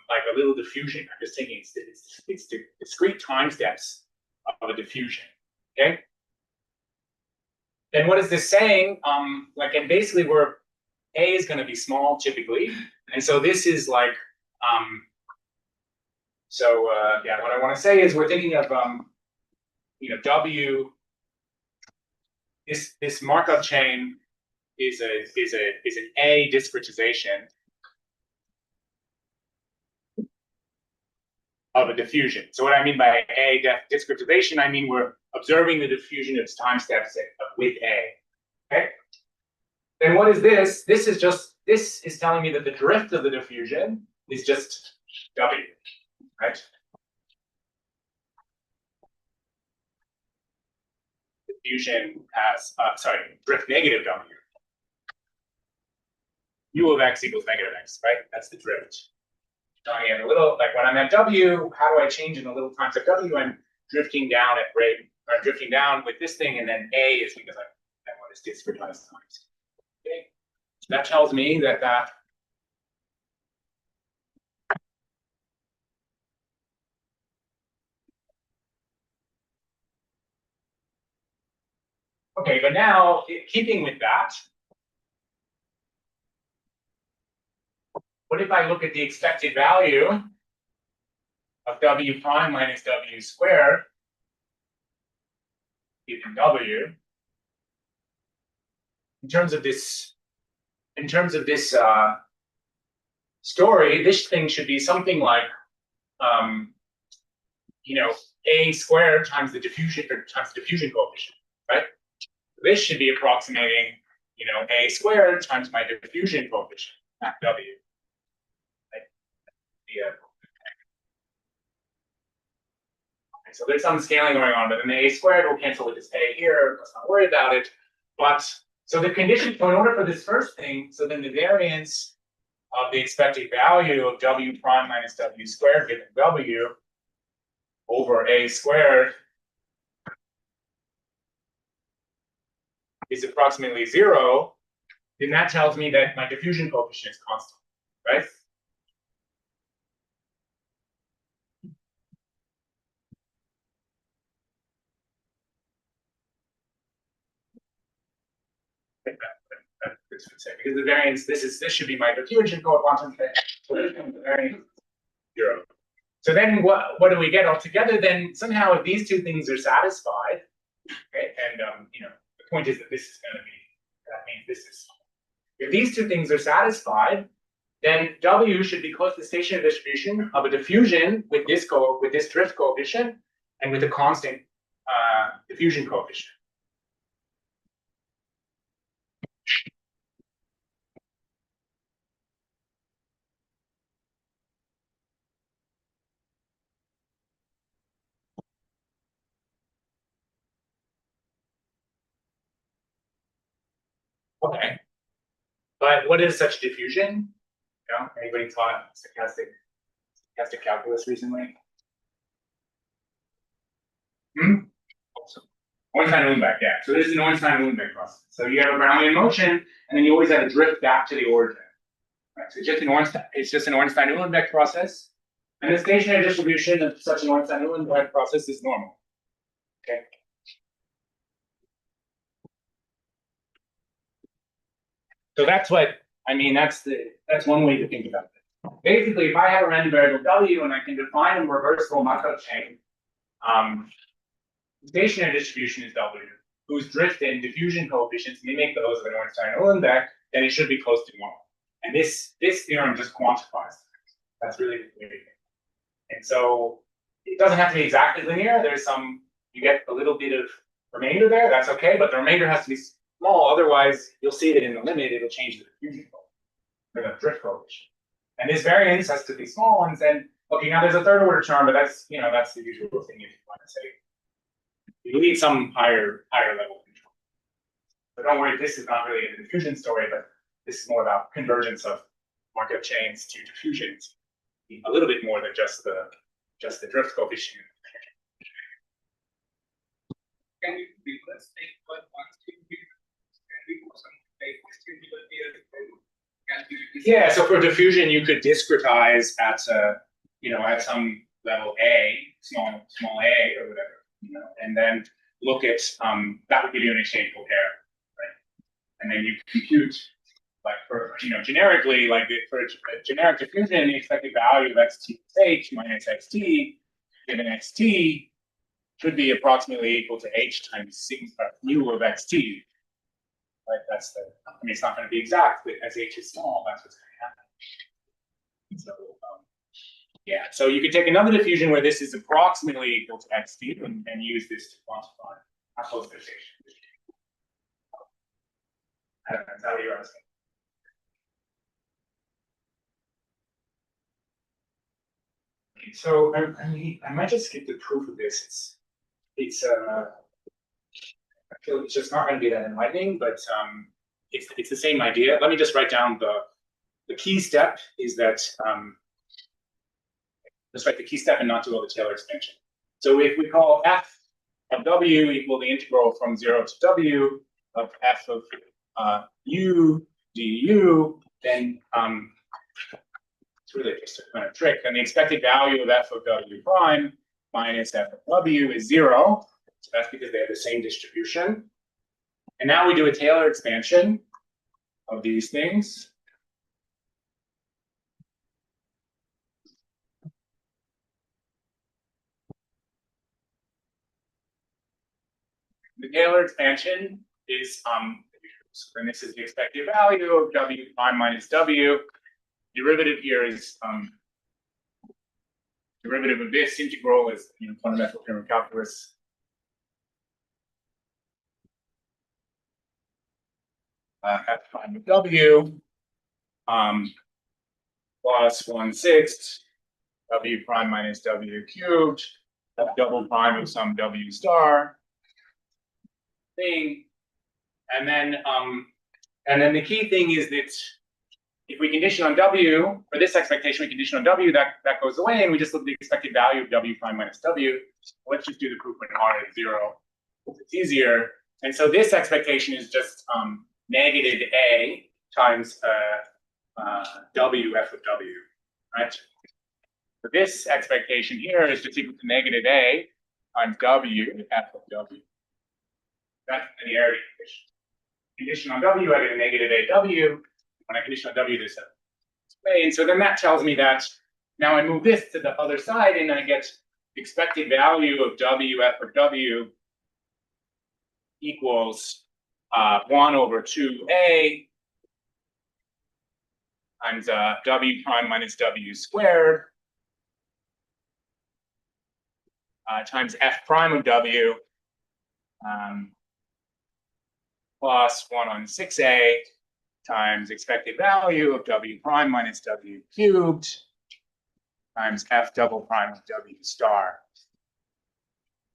like a little diffusion. I'm just taking it's discrete time steps of a diffusion. Okay. Then what is this saying? Like, and basically where A is going to be small typically. And so this is like, yeah, what I want to say is we're thinking of, W, this Markov chain is an A discretization of a diffusion. So what I mean by A discretization, I mean we're observing the diffusion of its time steps with A. Okay. Then what is this? This is telling me that the drift of the diffusion is just W, right? Diffusion has drift negative W. U of x equals negative x, right? That's the drift. Telling me in a little, like when I'm at W, how do I change in a little time step W? I'm drifting down at rate, or drifting down with this thing, and then A is because I want to discretize times. Okay. So that tells me that okay, but now keeping with that, what if I look at the expected value of W prime minus W squared given W in terms of this story, this thing should be something like A squared times the diffusion coefficient, right? This should be approximating, A squared times my diffusion coefficient at W. Right? Okay, so there's some scaling going on, but then the A squared will cancel with this A here. Let's not worry about it. But so the condition, so in order for this first thing, so then the variance of the expected value of W prime minus W squared given W over A squared is approximately 0, then that tells me that my diffusion coefficient is constant, right? Because the variance, this should be my diffusion coefficient, so this is the variance 0. So then what do we get altogether? Then somehow if these two things are satisfied, okay, and the point is that this is going to be, that means this is, if these two things are satisfied, then W should be close to the stationary distribution of a diffusion with this drift coefficient and with a constant diffusion coefficient. Okay. But what is such diffusion? Anybody taught stochastic calculus recently? Awesome. Ornstein-Uhlenbeck, yeah. So this is an Ornstein-Uhlenbeck process. So you have a Brownian motion, and then you always have a drift back to the origin. Right? So it's just an Ornstein-Uhlenbeck process, and the stationary distribution of such an Ornstein-Uhlenbeck process is normal. Okay. So that's what I mean. That's one way to think about it. Basically, if I have a random variable W and I can define a reversible Markov chain, stationary distribution is W, whose drift and diffusion coefficients mimic those of an Ornstein-Uhlenbeck, then it should be close to 1. And this theorem just quantifies. That's really the way. And so it doesn't have to be exactly linear. There's some, you get a little bit of remainder there, that's okay, but the remainder has to be small, otherwise you'll see that in the limit it'll change the diffusion coefficient, or the drift coefficient. And this variance has to be small, and then, okay, now there's a third order term, but that's, that's the usual thing if you want to say. You need some higher level control. But don't worry, this is not really a diffusion story, but this is more about convergence of Markov chains to diffusions. A little bit more than just the drift coefficient. Can we reverse take one string here? Can we do something like this integral here? Yeah, so for diffusion, you could discretize at at some level A, small a or whatever, and then look at that would give you an exchangeable pair, right? And then you compute like for generically, like for a generic diffusion, the expected value of xt h minus xt given xt should be approximately equal to h times sigma mu of xt. Right, that's it's not going to be exact, but as h is small, that's what's going to happen. So, yeah, so you could take another diffusion where this is approximately equal to xt and use this to quantify how close this is. I don't know, is that what you're asking? Okay, so I might just skip the proof of this. I feel it's just not going to be that enlightening, but it's the same idea. Let me just write down the key step is that let's write the key step and not do all the Taylor expansion. So if we call f of w equal the integral from 0 to w of f of u du, then it's really just a kind of trick. And the expected value of f of w prime minus f of w is 0. So that's because they have the same distribution. And now we do a Taylor expansion of these things. The Taylor expansion is, and this is the expected value of w prime minus w. Derivative here is, derivative of this integral is fundamental theorem of calculus. F prime of w plus 1/6 w prime minus w cubed, f double prime of some w star thing, and then the key thing is that if we condition on w for this expectation, we condition on w, that goes away, and we just look at the expected value of w prime minus w. Let's just do the proof when r is 0. It's easier, and so this expectation is just negative a times w f of w, right? So this expectation here is just equal to negative a times w f of w. That's the linearity condition. Condition on w, I get a negative a w. When I condition on w, this way, and so then that tells me that now I move this to the other side, and I get expected value of w f of w equals 1 over 2a times w prime minus w squared times f prime of w plus 1 on 6a times expected value of w prime minus w cubed times f double prime of w star.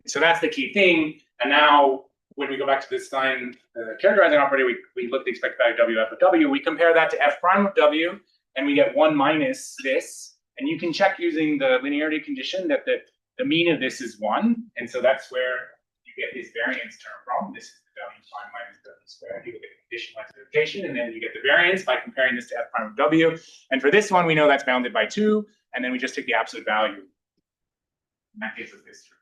So that's the key thing. And now when we go back to this sign characterizing operator, we look at the expected value of w f of w. We compare that to f prime of w, and we get 1 minus this. And you can check using the linearity condition that the mean of this is 1. And so that's where you get this variance term from. This is the W prime minus W squared. You get the conditional expectation, and then you get the variance by comparing this to F prime of W. And for this one, we know that's bounded by 2, and then we just take the absolute value. And that gives us this term.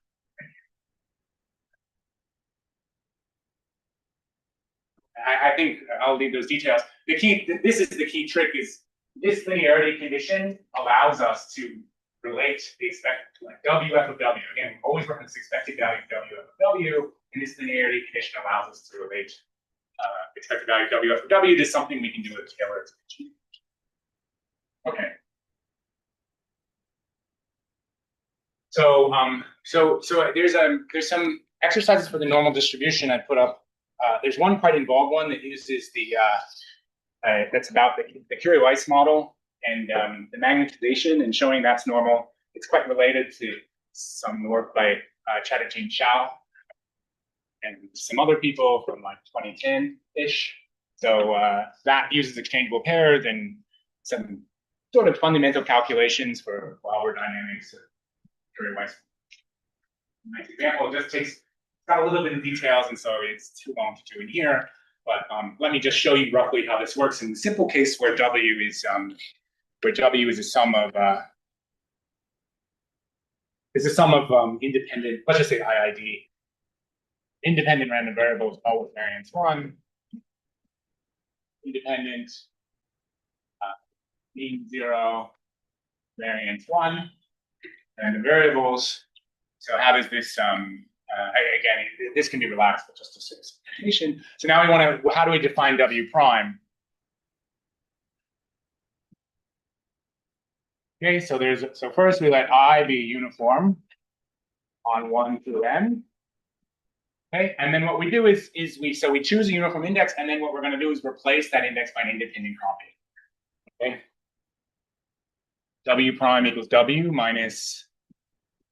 I think I'll leave those details. The key, this is the key trick, is this linearity condition allows us to relate the expected, like WF of W. Again, we always reference expected value WF of W, and this linearity condition allows us to relate expected value WF of W to something we can do with Taylor expansion. Okay. So there's some exercises for the normal distribution I put up. There's one quite involved one that uses the that's about the Curie-Weiss model and the magnetization and showing that's normal. It's quite related to some work by Chatterjee and Shao and some other people from like 2010-ish. So that uses exchangeable pairs and some sort of fundamental calculations for Lauer dynamics. Curie-Weiss. Nice example. It just takes got a little bit of details, and so it's too long to do in here. But let me just show you roughly how this works in the simple case where W is a sum of independent. Let's just say IID, independent random variables, all with variance 1, independent mean 0, variance 1, random variables. So how does this again, this can be relaxed, but just a simplification. So now we want to, how do we define W prime? Okay, so first we let I be uniform on 1 through n. Okay, and then what we do is we choose a uniform index, and then what we're going to do is replace that index by an independent copy. Okay, W prime equals W minus,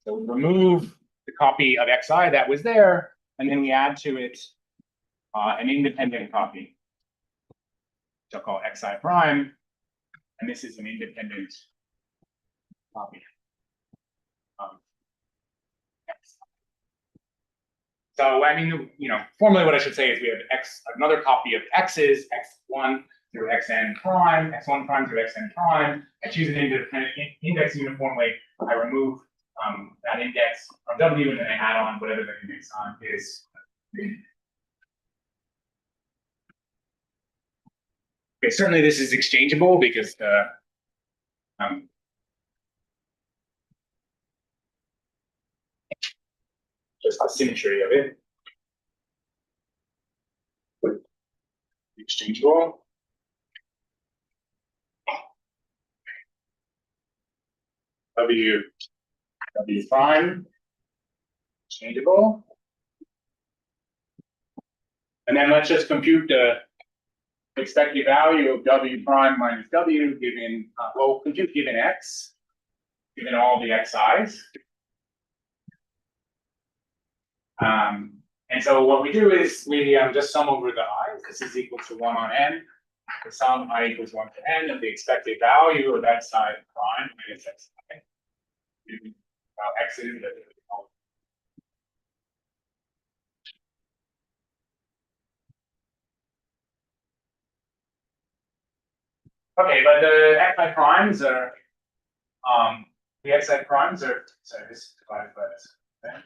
so we remove the copy of Xi that was there, and then we add to it an independent copy, which I'll call Xi prime, and this is an independent copy of X. So I mean, formally what I should say is we have another copy of X's, X1 through Xn prime, X1 prime through Xn prime. I choose an independent index uniformly. I remove that index from W, and then I add on whatever the index on is. Okay, certainly this is exchangeable because the just the symmetry of it. Exchangeable. W prime, exchangeable. And then let's just compute the expected value of W prime minus W given, compute given X, given all the Xi's. And so what we do is we just sum over the I, because this is equal to 1 on n. The sum I equals 1 to n of the expected value of Xi prime minus Xi. X is the okay, but the Xi primes are sorry, this is divided by this. Okay.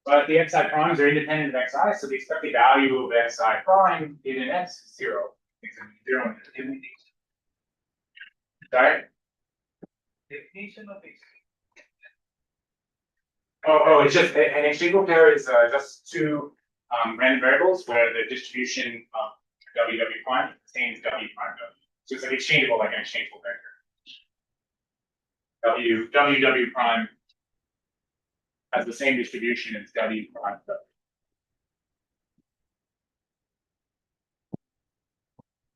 But the Xi primes are independent of Xi, so the expected value of Xi prime in X is 0. It's 0 in sorry? Definition of X. It's just an exchangeable pair is just two random variables where the distribution of W prime is the same as W prime W. So it's like exchangeable, like an exchangeable vector. W prime has the same distribution as W prime W.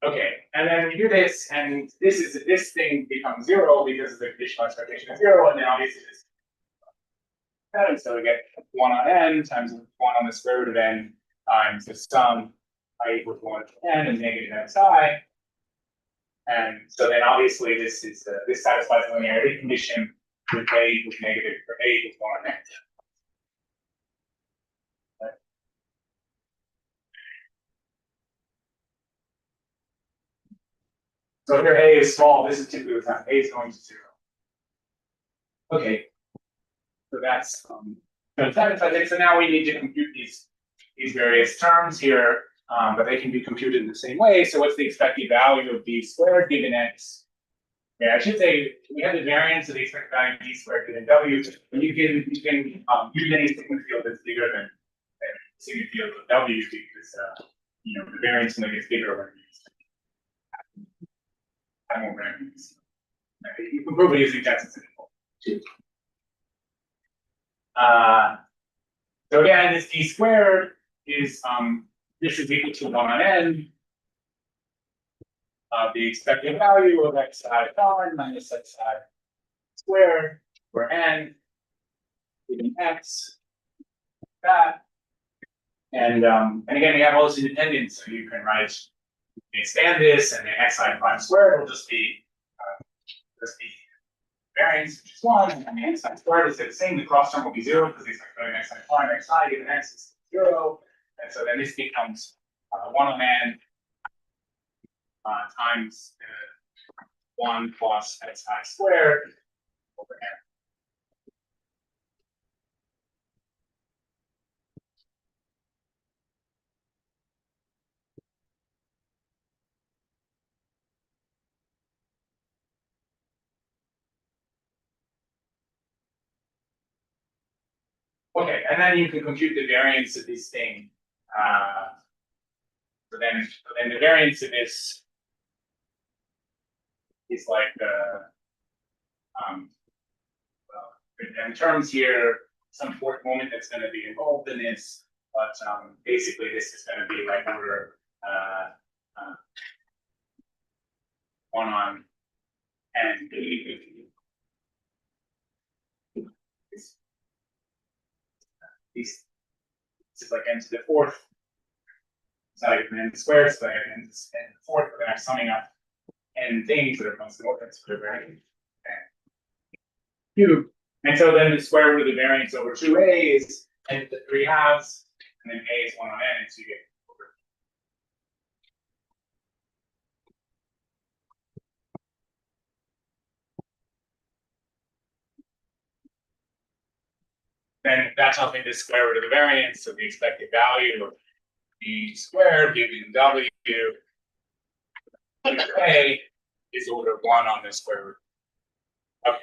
Okay, and then we do this, and this thing becomes 0 because the conditional expectation is 0, and then obviously this. And so we get 1 on n times 1 on the square root of n times the sum I equals 1 to n and negative xi. And so then obviously this satisfies the linearity condition with a equals negative, or a equals 1 on n. So here A is small, this is typically the time A is going to 0. Okay. So that's so satisfies it. So now we need to compute these various terms here, but they can be computed in the same way. So what's the expected value of b squared given x? Yeah, I should say we have the variance of the expected value of b squared given w, but you can use any sigma field that's bigger than sigma field of w because you know the variance only gets bigger when you have more variance. You can prove it using Jackson's interval too. So again, this d squared is this is equal to 1 on n of the expected value of x I r minus x I squared, where n given x that. And again, we have all this independence, so you can write, you can expand this, and the xi prime squared will just be variance, which is 1, and the xi squared is the same. The cross term will be 0 because the expected value of xi prime xi given x is 0, and so then this becomes 1 on n times 1 plus xi squared over n. Okay, and then you can compute the variance of this thing. So then the variance of this is like in terms here, some force moment that's going to be involved in this, but basically this is going to be like order 1 on n. This is like n to the 4th. So I can n squared, so I can n to the 4th, but then I'm summing up n things that are constant orders for the variance. Cube. And so then the square root of the variance over 2a is n to the 3 halves, and then a is 1 on n, and so you get over. Then that tells me the square root of the variance, so the expected value of b squared given w a is order 1 on the square root. Okay.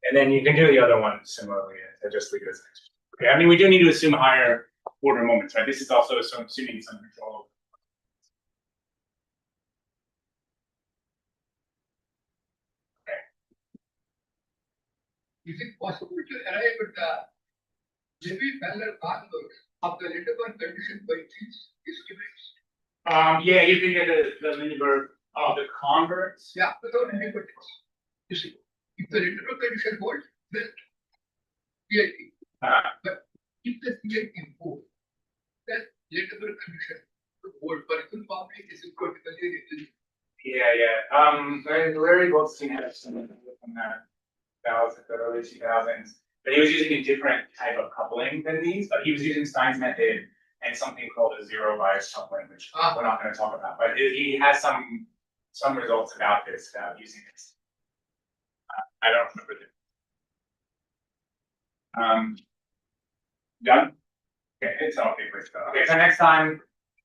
And then you can do the other one similarly, and just leave it as extra. Okay, I mean, we do need to assume higher order moments, right? This is also assuming some control. Okay. Is it possible to arrive at the semi-parallel converse of the Lindemann condition by these estimates? Yeah, you can get the Lindeberg of the converts. Yeah, without any difference. You see, if the Lindemann condition holds, then CIT. But if the CIT holds, then Lindemann condition would hold for uniformly is equal to the linear. Yeah. Larry Goldstein had some on that. That was the early 2000s. But he was using a different type of coupling than these, but he was using Stein's method and something called a zero bias coupling, which we're not going to talk about. But he has some results about this, about using this. I don't remember them. Done? Okay, it's okay, please go. Okay, so next time,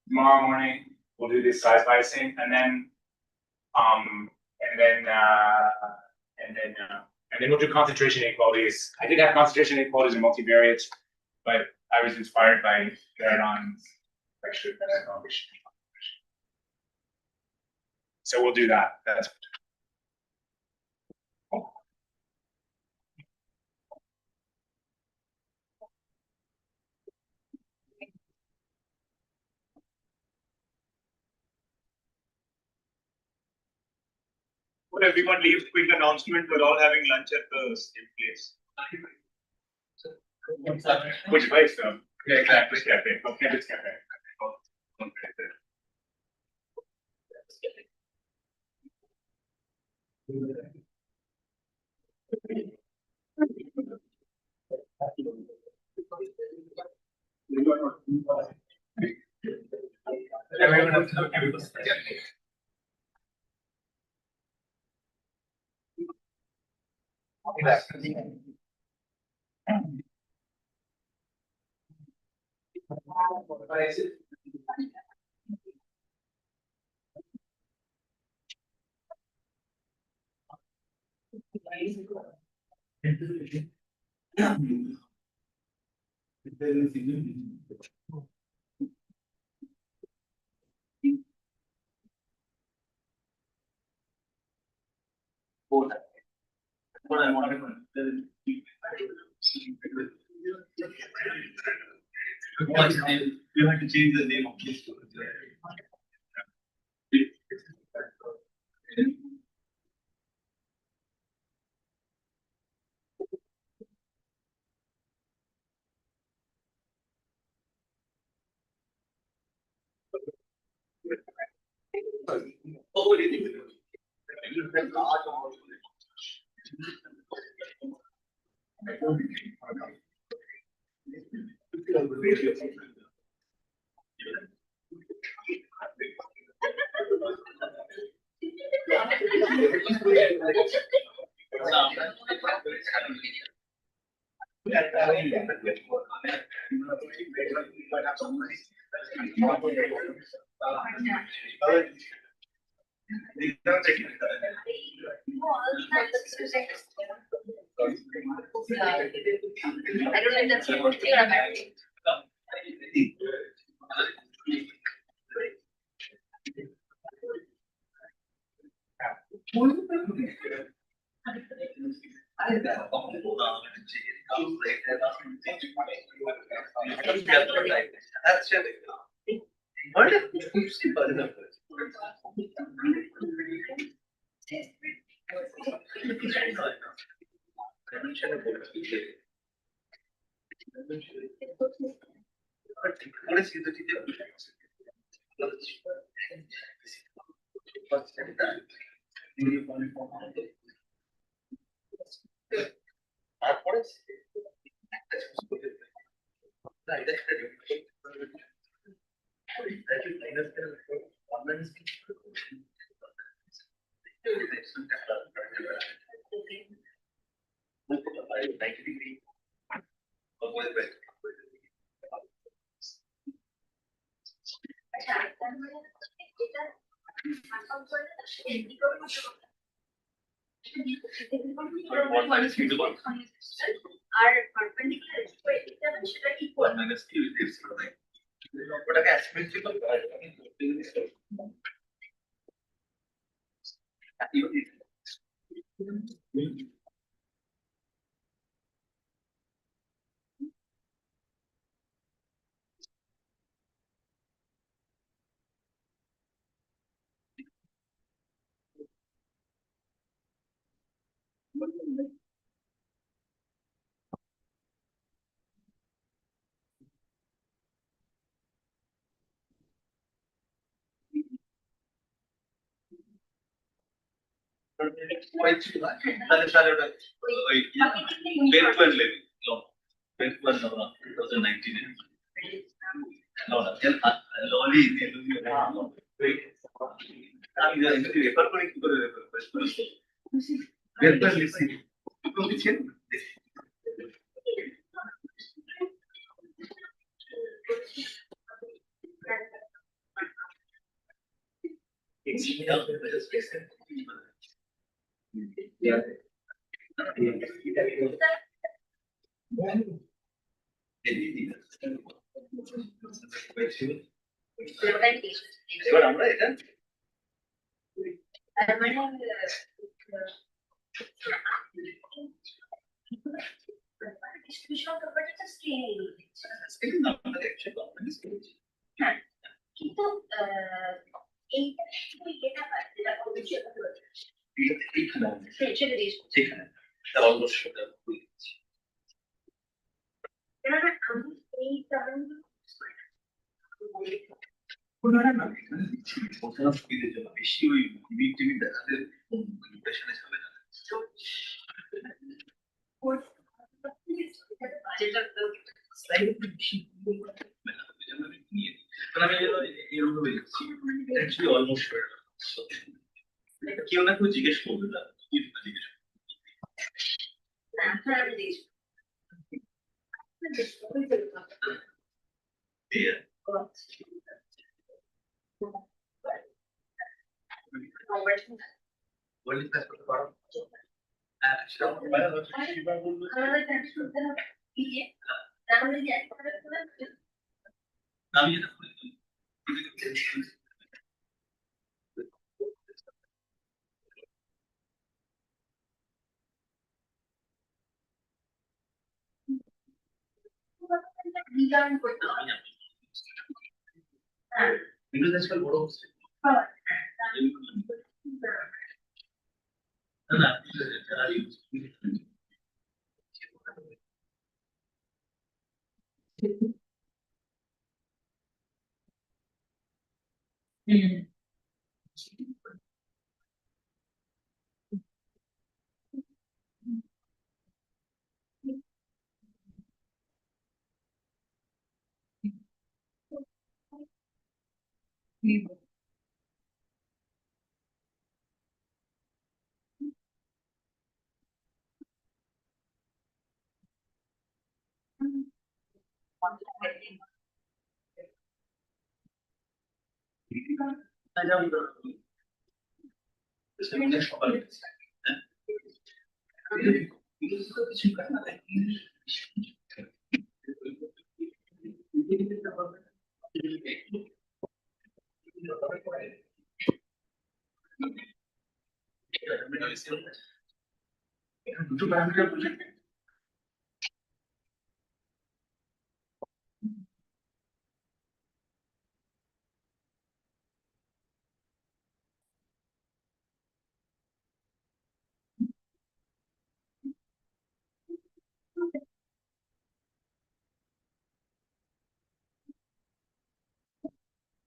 tomorrow morning, we'll do this size biasing, and then we'll do concentration inequalities. I did have concentration inequalities in multivariate, but I was inspired by Garadon's lecture that I thought we should do. So we'll do that. That's Would everyone leave quick announcement? We're all having lunch at the same place. which place though? Yeah, exactly. Cafe. Oh, Campus Cafe. Everyone else, everyone. You have to change the name of this. I don't know if that's a good thing or a bad thing. Are perpendicular to 27 should I equal? Distribution of property is scaling. কিন্তু এইটা শুধু এটা হয় যেটা হবে সেটা সেটা দিয়ে সেখানে আমি এই কারণ বেশি ওই টিভি দেখাতে ডিপ্রেশনে যাবে না কেউ না কেউ জিজ্ঞেস করবে না জিজ্ঞেস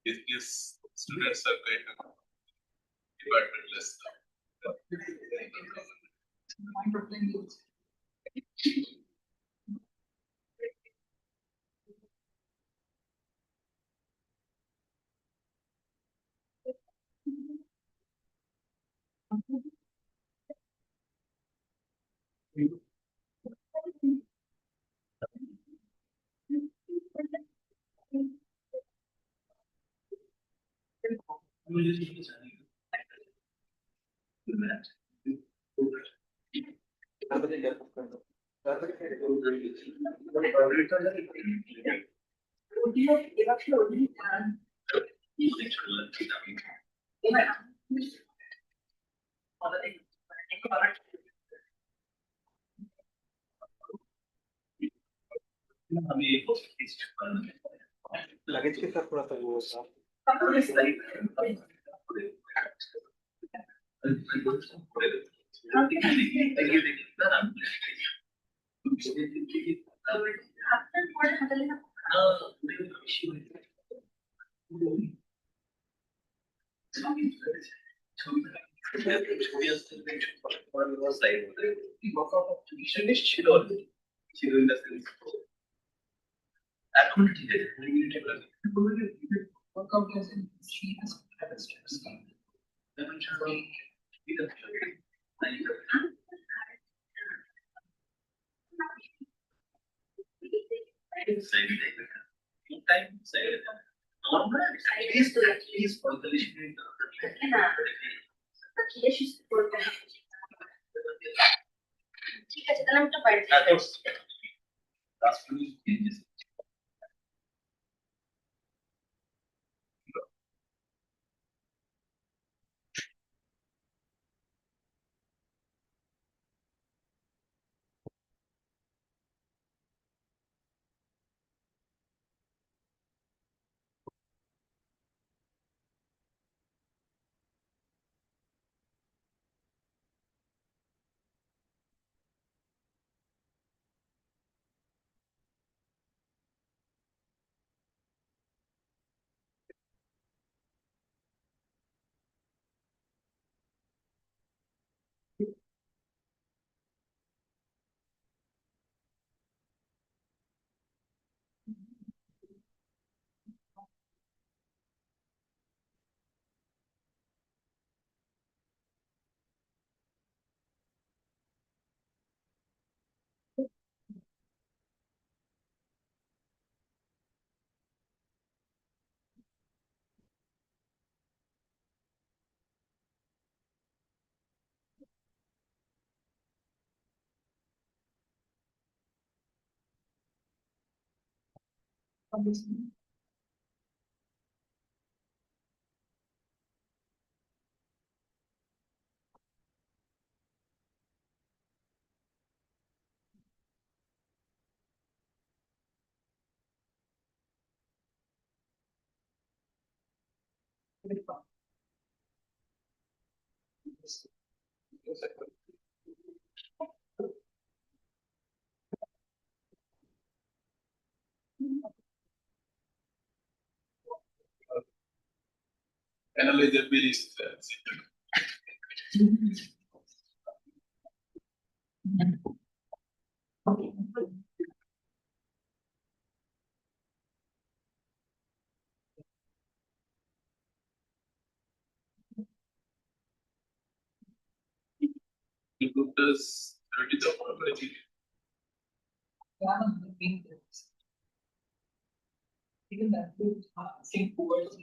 Is students are going to department list. Luggage के साथ थोड़ा सा वो था ঠিক আছে তাহলে আমি একটু বাইরে যাই। Analyze the various. The group does 30 of probability. Even that group, same words.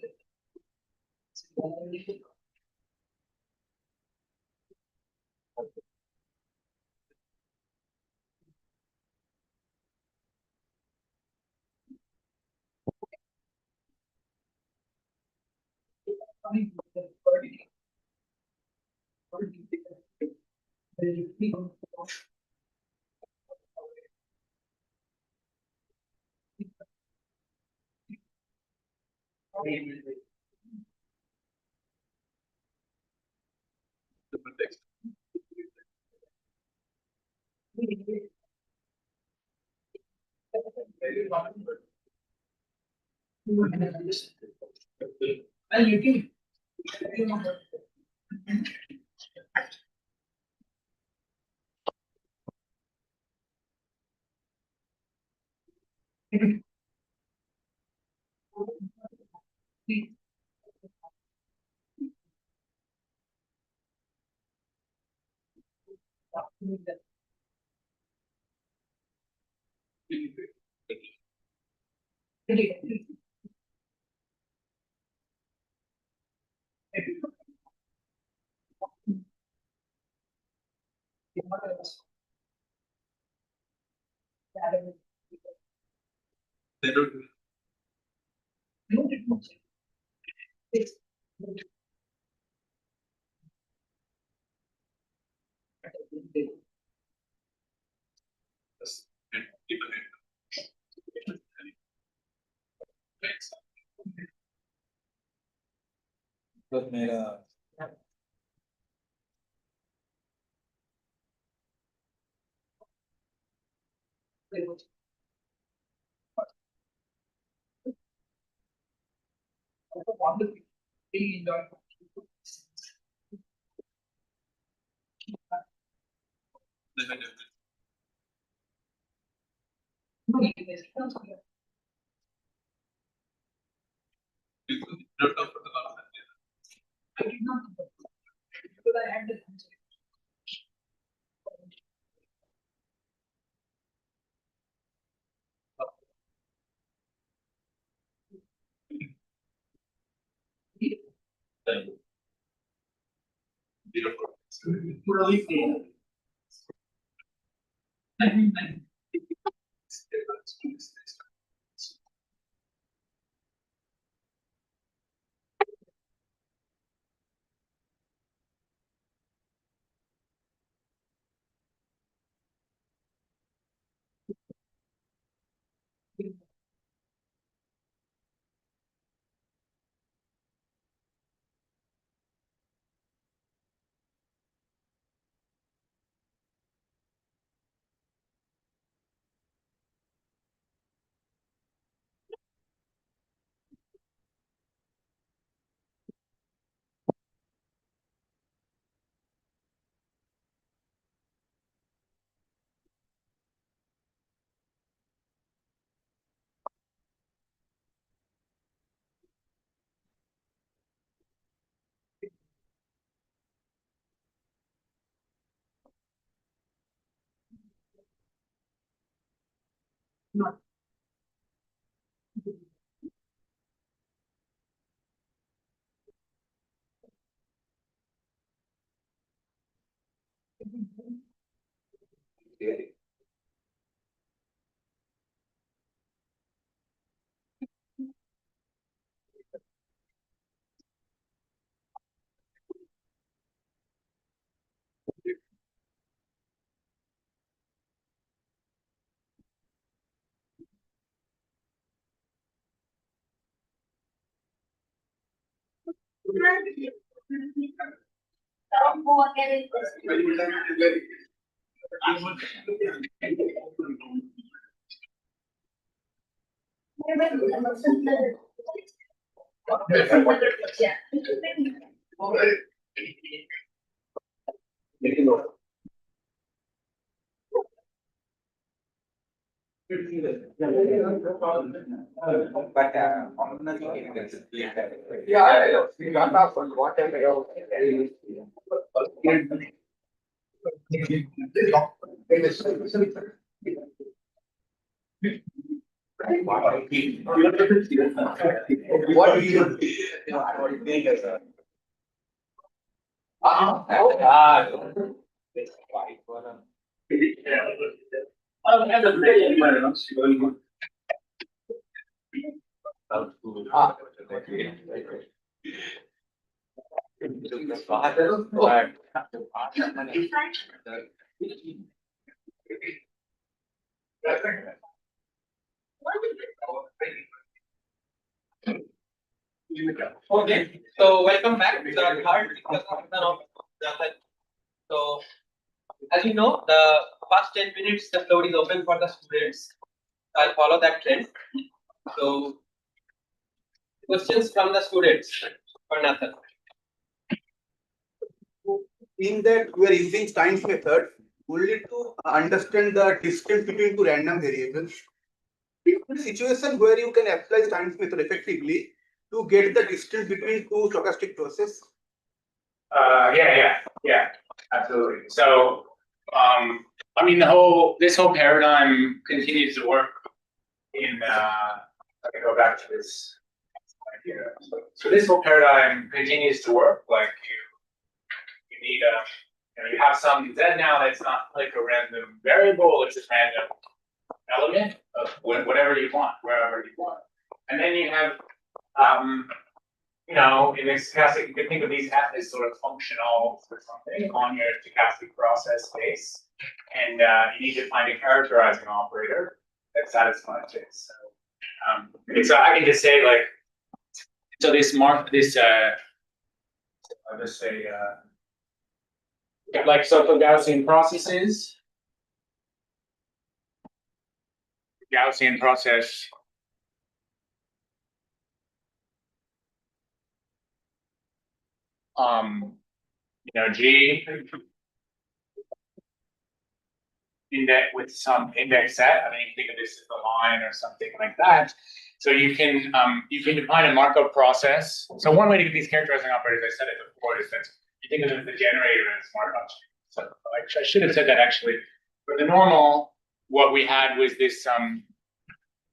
And you can. They don't. But made a. I did not. Because I had the. Not. Some more again. What do you think is a? Okay, so welcome back to the third discussion of Java. So, as you know, the first 10 minutes the floor is open for the students. I'll follow that trend. So, questions from the students for Nathan. In that we are using science method only to understand the distance between two random variables. It's a situation where you can apply science method effectively to get the distance between two stochastic processes. Yeah, absolutely. So, I mean, this whole paradigm continues to work in, I can go back to this slide here. So this whole paradigm continues to work, like you need you have some Z now that's not like a random variable, it's a random element of whatever you want, wherever you want. And then you have, in the stochastic, you can think of these as sort of functional or something on your stochastic process space. And you need to find a characterizing operator that satisfies it. So I can just say like, so I'll just say, like, so for Gaussian processes, Gaussian process G index with some index set. I mean, you can think of this as a line or something like that. So you can define a markup process. So one way to get these characterizing operators, I said it before, is that you think of them as the generator as markup. So I should have said that actually. For the normal, what we had was this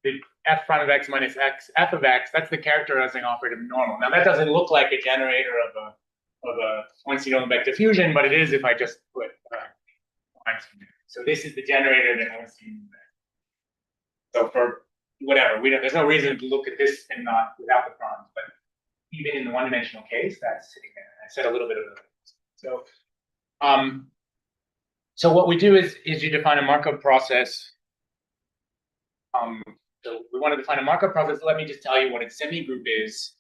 the f prime of x minus x f of x. That's the characterizing operator of normal. Now that doesn't look like a generator of a Weinstein-Uhlenbeck diffusion, but it is if I just put so this is the generator that Weinstein-Uhlenbeck. So for whatever, there's no reason to look at this and not without the problems, but even in the one-dimensional case, that's sitting there. I said a little bit of it. So what we do is you define a markup process. So we want to define a markup process. Let me just tell you what its semigroup is.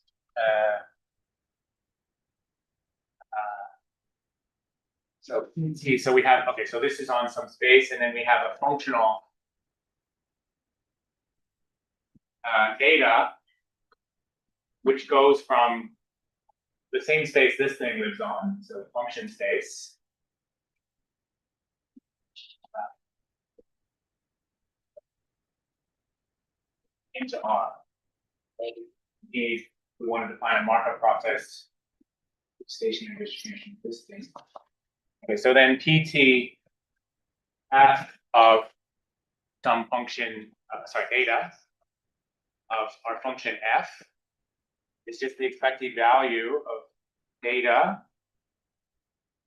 So we have, okay, so this is on some space, and then we have a functional data, which goes from the same space this thing lives on, so function space. Into R. We want to define a markup process, stationary distribution of this thing. Okay, so then PT f of some function, data of our function f is just the expected value of data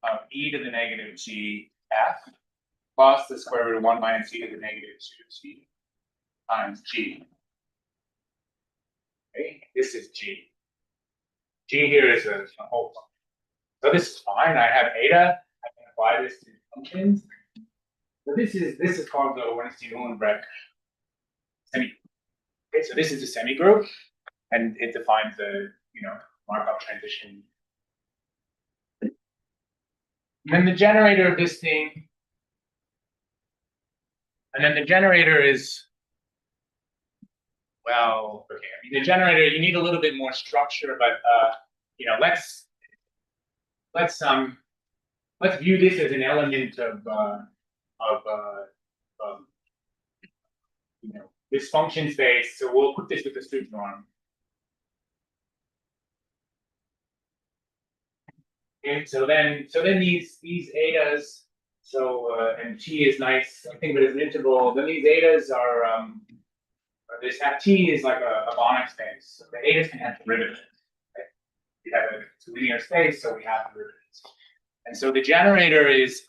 of e to the negative g f plus the square root of 1 minus e to the negative 2g times g. Okay, this is g. G here is a whole function. So this is fine. I have eta. I can apply this to functions. So this is called the Weinstein-Uhlenbeck semigroup. Okay, so this is a semigroup, and it defines the Markov transition. And then the generator of this thing, and then the generator is, well, okay, I mean, the generator, you need a little bit more structure, but you know, let's view this as an element of you know, this function space. So we'll put this with the strict norm. Okay, so then these etas, so and t is nice, I think, but it's an integral. Then these etas are this ft is like a Banach space. So the etas can have derivatives. Right? We have a linear space, so we have derivatives. And so the generator is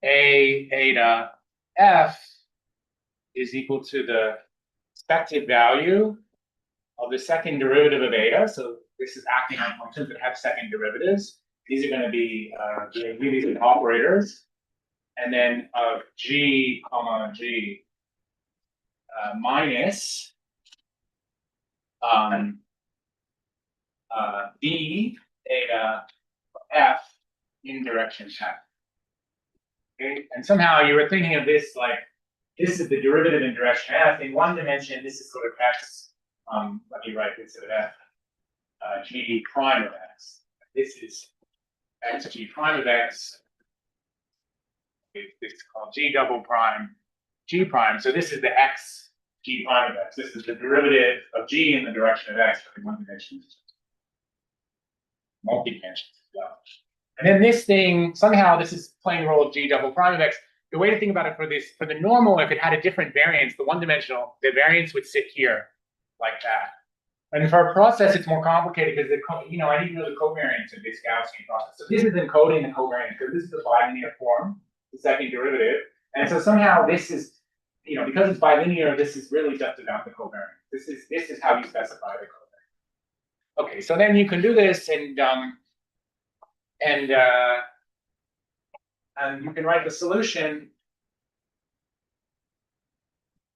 a eta f is equal to the expected value of the second derivative of eta. So this is acting on functions that have second derivatives. These are going to be these are operators, and then of g comma g minus b eta f in direction f. Okay, and somehow you were thinking of this like this is the derivative in direction f in one dimension. This is sort of x. Let me write this as f g prime of x. This is x g prime of x. It's called g double prime g prime. So this is the x g prime of x. This is the derivative of g in the direction of x in one dimension. Multi-dimensions as well. And then this thing, somehow this is playing the role of g double prime of x. The way to think about it for the normal, if it had a different variance, the one-dimensional, the variance would sit here like that. And for a process, it's more complicated because I need to know the covariance of this Gaussian process. So this is encoding the covariance because this is the bilinear form, the second derivative. And so somehow this is, because it's bilinear, this is really just about the covariance. This is how you specify the covariance. Okay, so then you can do this and you can write the solution.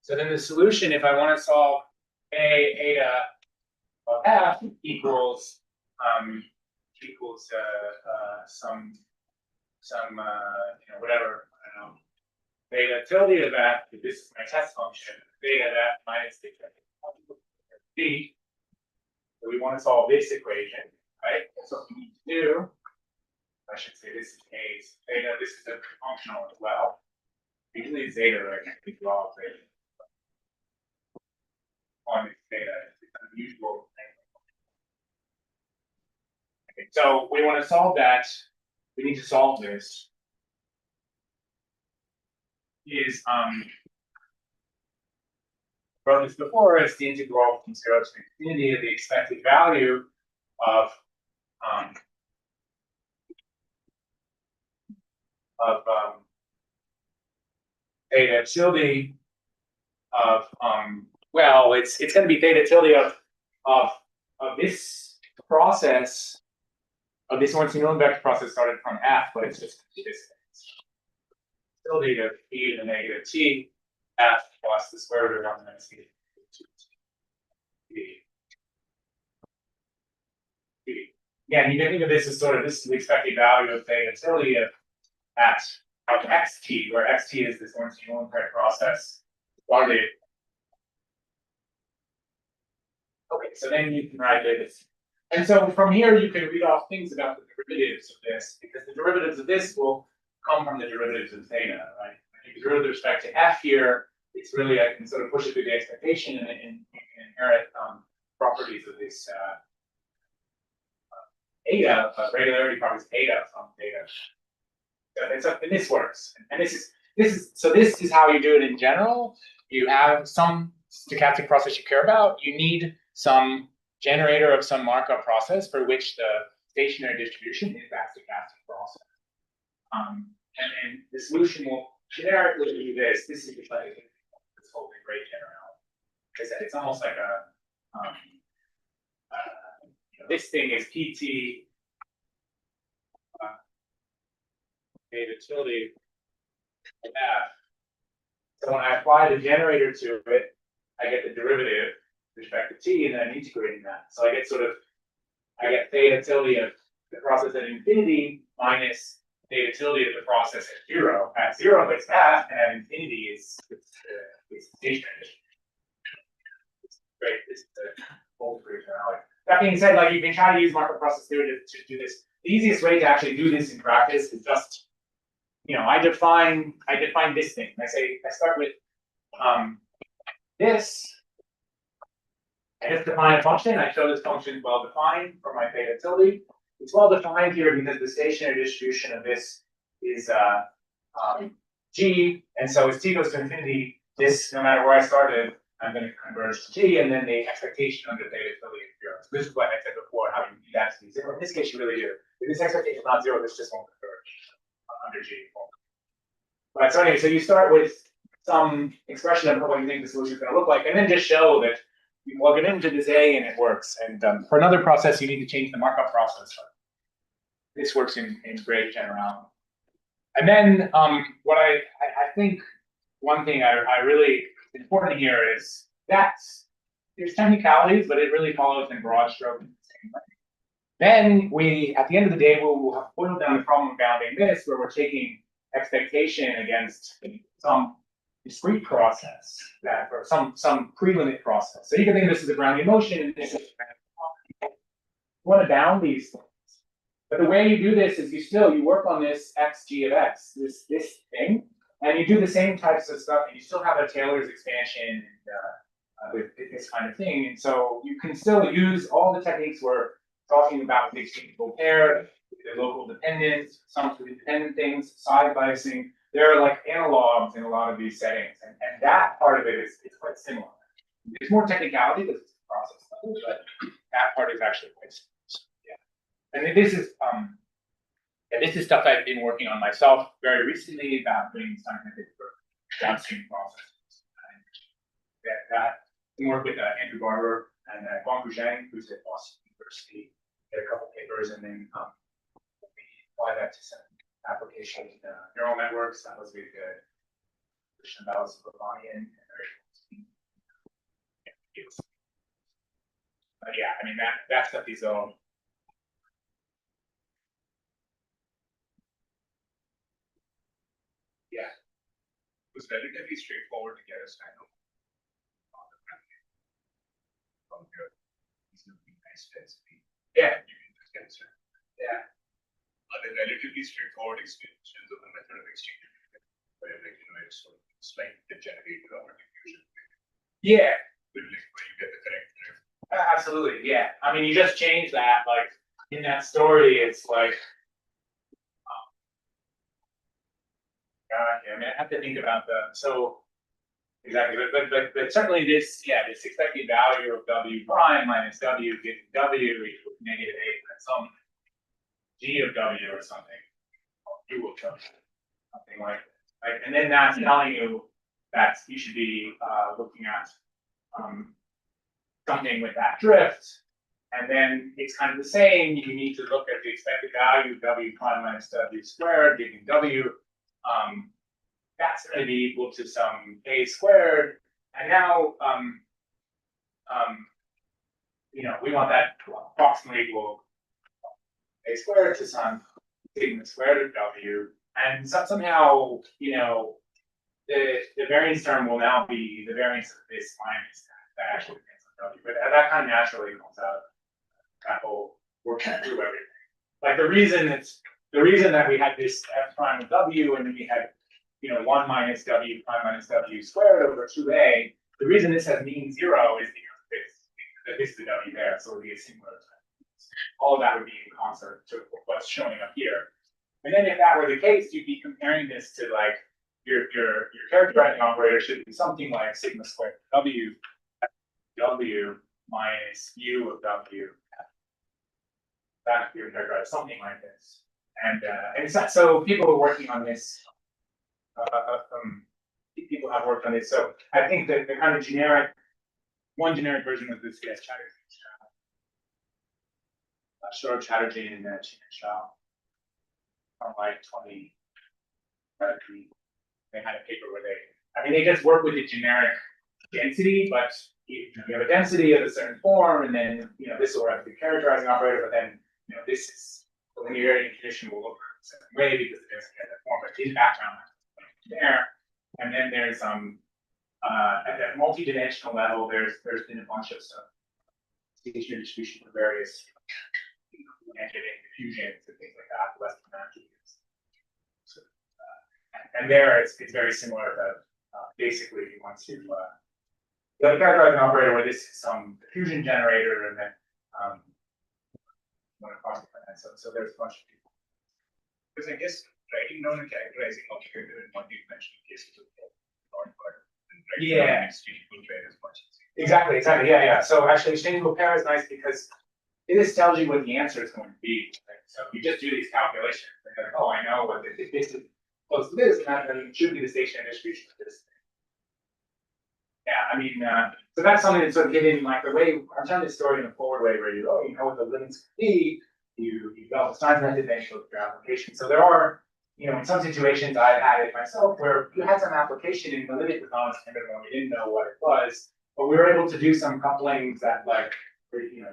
So then the solution, if I want to solve a eta of f equals some whatever, I don't know, beta tilde of f, if this is my test function, beta of f minus b. So we want to solve this equation, right? So what we need to do, I should say this is A's theta, this is a functional as well. Usually it's zeta, right? We draw zeta. On its theta, it's unusual thing. Okay, so we want to solve that. We need to solve this. Wrote this before, it's the integral from 0 to infinity of the expected value of theta tilde of well, it's going to be theta tilde of this process of this one-to-one vector process started from f, but it's just this tilde of e to the negative t f plus the square root of 1 minus e to t. Again, you can think of this as sort of this is the expected value of theta tilde of xt, where xt is this one-to-one pair process started. Okay, so then you can write this. And so from here, you can read off things about the derivatives of this, because the derivatives of this will come from the derivatives of theta, right? I think the derivative with respect to f here, it's really, I can sort of push it through the expectation and you can inherit properties of this eta, regularity properties eta from theta. And this works. And this is how you do it in general. You have some stochastic process you care about. You need some generator of some Markov process for which the stationary distribution is that stochastic process. And the solution will generically be this. This is just like this whole great generality. Like I said, it's almost like a this thing is PT theta tilde of f. So when I apply the generator to it, I get the derivative. respect to t, and then I'm integrating that. So I get theta tilde of the process at infinity minus theta tilde of the process at 0. At 0, it's that, and at infinity, it's stationary. Great, this is the whole analogy. That being said, like you can try to use Markov process theory to do this. The easiest way to actually do this in practice is just, I define this thing. I start with this. I just define a function. I show this function well defined for my theta tilde. It's well defined here because the stationary distribution of this is g, and so as t goes to infinity, this, no matter where I started, I'm going to converge to g, and then the expectation under theta tilde is 0. So this is what I said before, how you need that to be 0. In this case, you really do. If this expectation is not 0, this just won't converge under g. But so anyway, so you start with some expression of what you think the solution is going to look like, and then just show that you plug it into this A and it works. And for another process, you need to change the markup process. This works in great generality. And then what I think one thing I really important here is that there's technicalities, but it really follows in broad strokes in the same way. Then we, at the end of the day, we'll have boiled down the problem bounding this, where we're taking expectation against some discrete process that, or some pre-limit process. So you can think of this as a Brownian motion, and this is you want to bound these things. But the way you do this is you work on this xg of x, this thing, and you do the same types of stuff, and you still have a Taylor's expansion with this kind of thing. And so you can still use all the techniques we're talking about, the exchangeable pair, the local dependence, some independent things, side biasing. There are like analogs in a lot of these settings, and that part of it is quite similar. There's more technicality because it's a process level, but that part is actually quite similar. Yeah. And this is stuff I've been working on myself very recently about doing scientific for downstream processes. And that I work with Andrew Barber and Guanggu Zhang, who's at Boston University. Did a couple papers, and then we apply that to some application neural networks. That was really good. That was Lavanian. But yeah, I mean that stuff is all. Yeah, it was relatively straightforward to get a stand up. From here, these are nice fits. Yeah, you can just get it started. Yeah. Other relatively straightforward extensions of the method of exchange, where it's sort of slightly degenerated over diffusion. Yeah. Where you get the correct drift. Absolutely, yeah. I mean, you just change that, like in that story, it's like. I mean, I have to think about exactly, but certainly this expected value of W prime minus W given W equals -8 and some G of W or something, U of W, something like that. Right? And then that's telling you that you should be looking at something with that drift. And then it's kind of the same. You need to look at the expected value of W prime minus W squared given W. That's going to be equal to some A squared. And now, we want that to approximately equal A squared to some sigma squared of W. And somehow, the variance term will now be the variance of this minus that actually depends on W. But that kind of naturally comes out of that whole working through everything. Like the reason that we had this F prime of W and then we had 1 minus W prime minus W squared over 2A. The reason this has mean 0 is because this is the W there, so it would be a similar time. All of that would be in concert to what's showing up here. And then if that were the case, you'd be comparing this to like your characterizing operator should be something like sigma squared W minus U of W. That would be characterized something like this. And so people are working on this. People have worked on this, so I think that the kind of one generic version of this is Chatterjee, Shor Chatterjee and Shah from like 20. They had a paper where they just work with the generic density, but you have a density of a certain form, and then this will have the characterizing operator, but then this is the linearity condition will look a certain way because the density has that form, but in background there. And then there's at that multi-dimensional level, there's been a bunch of stuff. Stationary distribution for various diffusions and things like that, less than that. So, and there it's very similar to basically you want to the characterizing operator where this is some diffusion generator and then so there's a bunch of people. Because I guess writing down a characterizing operator in multi-dimensional cases is not hard. Yeah. Exchangeable pair is much easier. Exactly. Yeah. So actually, exchangeable pair is nice because it just tells you what the answer is going to be. Right? So you just do these calculations. And like, oh, I know what this is close to this, and that then should be the stationary distribution of this. Yeah, I mean, so that's something that's sort of given like the way I'm telling this story in a forward way, where you know what the limits could be. You develop a science method, then you look at your application. So there are, in some situations I've had it myself where you had some application and the limit was not as standard when we didn't know what it was, but we were able to do some couplings that you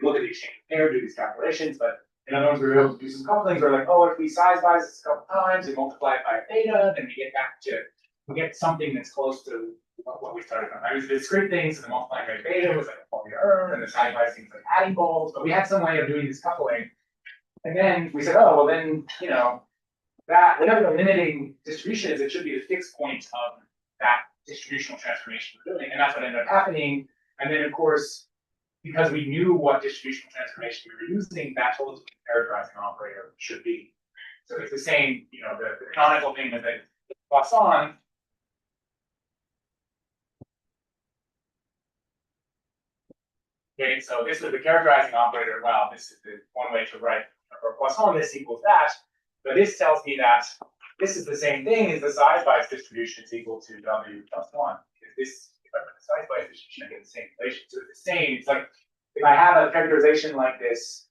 look at the exchange pair, do these calculations, but in other words, we were able to do some couplings where like, oh, if we size by this a couple times and multiply it by theta, then we get something that's close to what we started on. I was the discrete things, and the multiplying by beta was like a polymer, and the size by things like adding bulbs, but we had some way of doing this coupling. And then we said, oh, well then, that whatever the limiting distribution is, it should be the fixed point of that distributional transformation we're doing. And that's what ended up happening. And then of course, because we knew what distributional transformation we were using, that told us what the characterizing operator should be. So it's the same, the canonical thing that they pass on. Okay, so this is the characterizing operator. Well, this is the one way to write for Poisson, this equals that. But this tells me that this is the same thing as the size bias distribution is equal to W plus 1. If I put the size bias distribution, I get the same relation. So it's the same. It's like if I have a characterization like this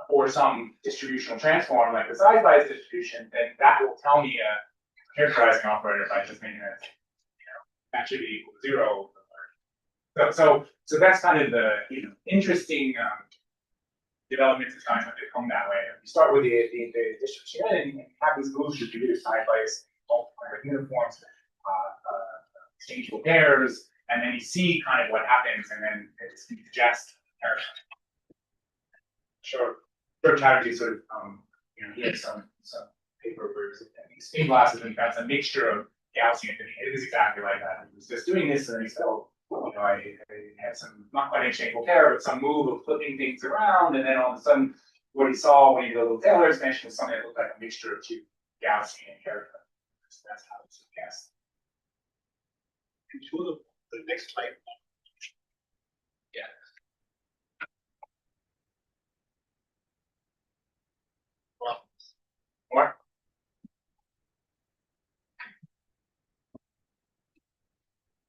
or some distributional transform like the size bias distribution, then that will tell me a characterizing operator by just making it, that should be equal to 0. So that's kind of the interesting development of science when they come that way. You start with the distribution and have these moves to do side bias, multiply uniforms, exchangeable pairs, and then you see kind of what happens, and then it suggests Sure, Chatterjee sort of he had some paper where these spin glasses and that's a mixture of Gaussian and it is exactly like that. He was just doing this and he said, oh, I had some not quite exchangeable pair, but some move of flipping things around, and then all of a sudden, what he saw when he did a little Taylor expansion was something that looked like a mixture of two Gaussian characters. So that's how it's guessed. Can you show the next slide? Yeah. What?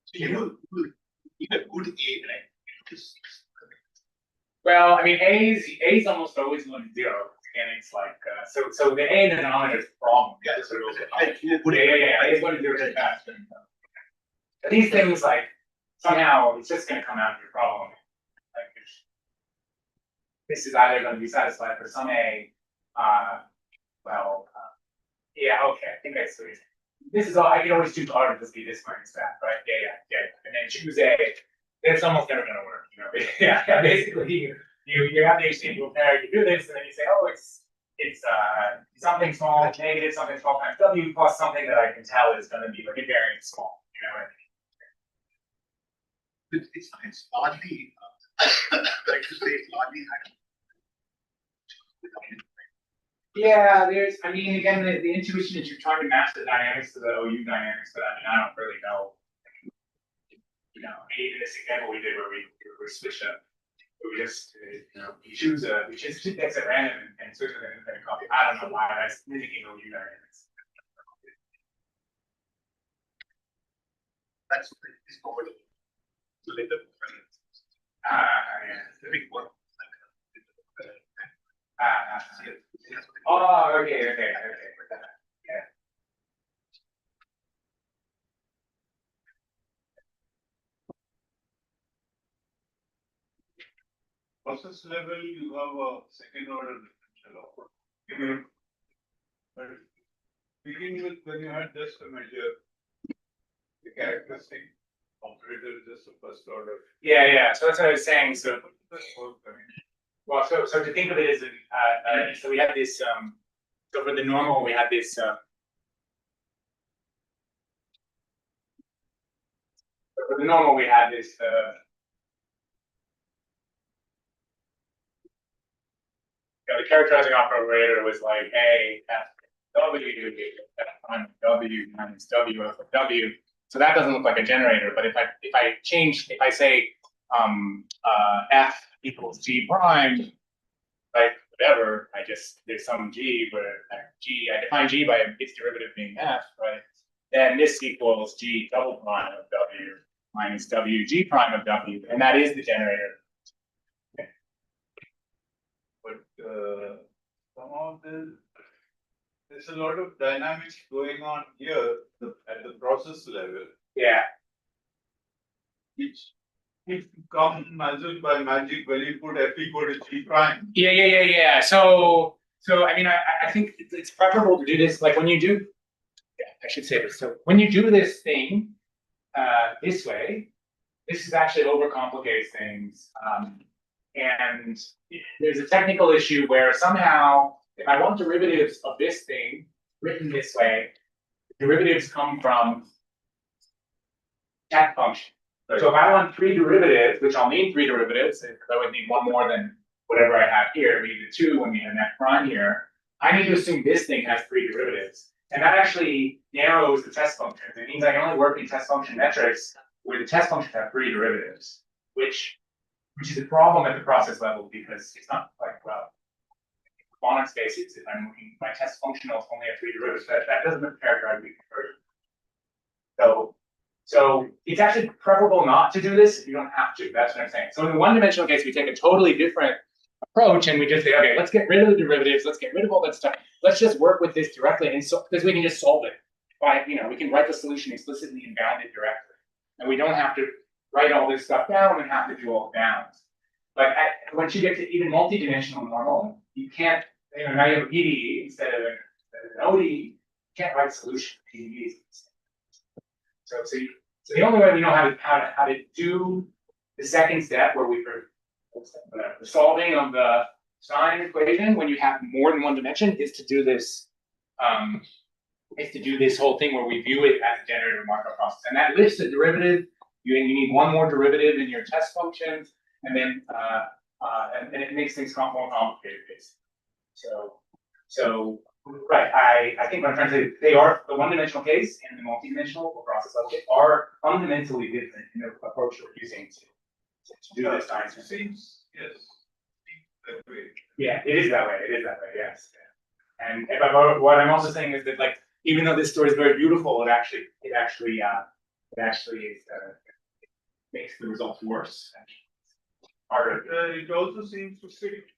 So you need a good A, right? Well, I mean, A is almost always going to 0, and it's like so the A in the denominator is the problem. Yeah, so good A. Yeah. A is going to 0 really fast. But these things, like somehow, it's just going to come out of your problem. Like this is either going to be satisfied for some A. Yeah, okay. I think I see. This is all. I can always choose R to just be this minus that, right? Yeah. And then choose A. It's almost never going to work, Yeah, basically, you have the exchangeable pair. You do this, and then you say, oh, it's something small negative something small times W plus something that I can tell is going to be like invariant small. It's largely, like to say, it's largely. Yeah, I mean, again, the intuition is you're trying to match the dynamics to the OU dynamics, but I don't really know. Even this example we did where we switch up, we just, we choose two things at random and switch them in a copy. I don't know why that's mimicking OU dynamics. That's pretty forward. So let them. Yeah. The big one. Oh, okay. Yeah. process level, you have a second order differential of. But begin with when you had just to measure the characteristic operator, just a first order. Yeah. So that's what I was saying. So, well, so to think of it as so we have this, so for the normal, we have this, for the normal, we had this, the characterizing operator was like A, F, W, F prime W minus W of W. So that doesn't look like a generator, but if I say F equals G prime, like whatever, there's some G where I define G by its derivative being F, right? Then this equals G double prime of W minus W G prime of W, and that is the generator. But somehow there's a lot of dynamics going on here at the process level. Yeah. If come magic by magic when you put F equal to G prime. Yeah. So I mean, I think it's preferable to do this like when you do. Yeah, I should say this. So when you do this thing this way, this is actually overcomplicates things. And there's a technical issue where somehow, if I want derivatives of this thing written this way, derivatives come from that function. Right. So if I want 3 derivatives, which I'll need 3 derivatives, because I would need one more than whatever I have here, we need the 2 when we have F prime here, I need to assume this thing has 3 derivatives. And that actually narrows the test functions. It means I can only work in test function metrics where the test functions have 3 derivatives, which is a problem at the process level because it's not like, well, Bonnet spaces, if I'm looking, my test functionals only have 3 derivatives, that doesn't characterize the conversion. So it's actually preferable not to do this if you don't have to. That's what I'm saying. So in the one-dimensional case, we take a totally different approach and we just say, okay, let's get rid of the derivatives, let's get rid of all that stuff. Let's just work with this directly, and so because we can just solve it by, we can write the solution explicitly and bound it directly, and we don't have to write all this stuff down and have to do all the bounds. But once you get to even multi-dimensional normal, you can't. Now you have a PDE instead of an ODE. You can't write solution PDEs. So the only way we know how to do the second step, where we the solving of the sign equation when you have more than one dimension, is to do this. Whole thing where we view it as a generator markup process, and that lifts the derivative. You need one more derivative in your test functions, and then and it makes things more complicated, basically. So right, I think what I'm trying to say, they are the one-dimensional case and the multi-dimensional or process level case are fundamentally different in the approach we're using to do this science. Seems that way. Yeah, it is that way. Yes. And what I'm also saying is that, like, even though this story is very beautiful, it actually makes the results worse. Harder. It also seems to fit.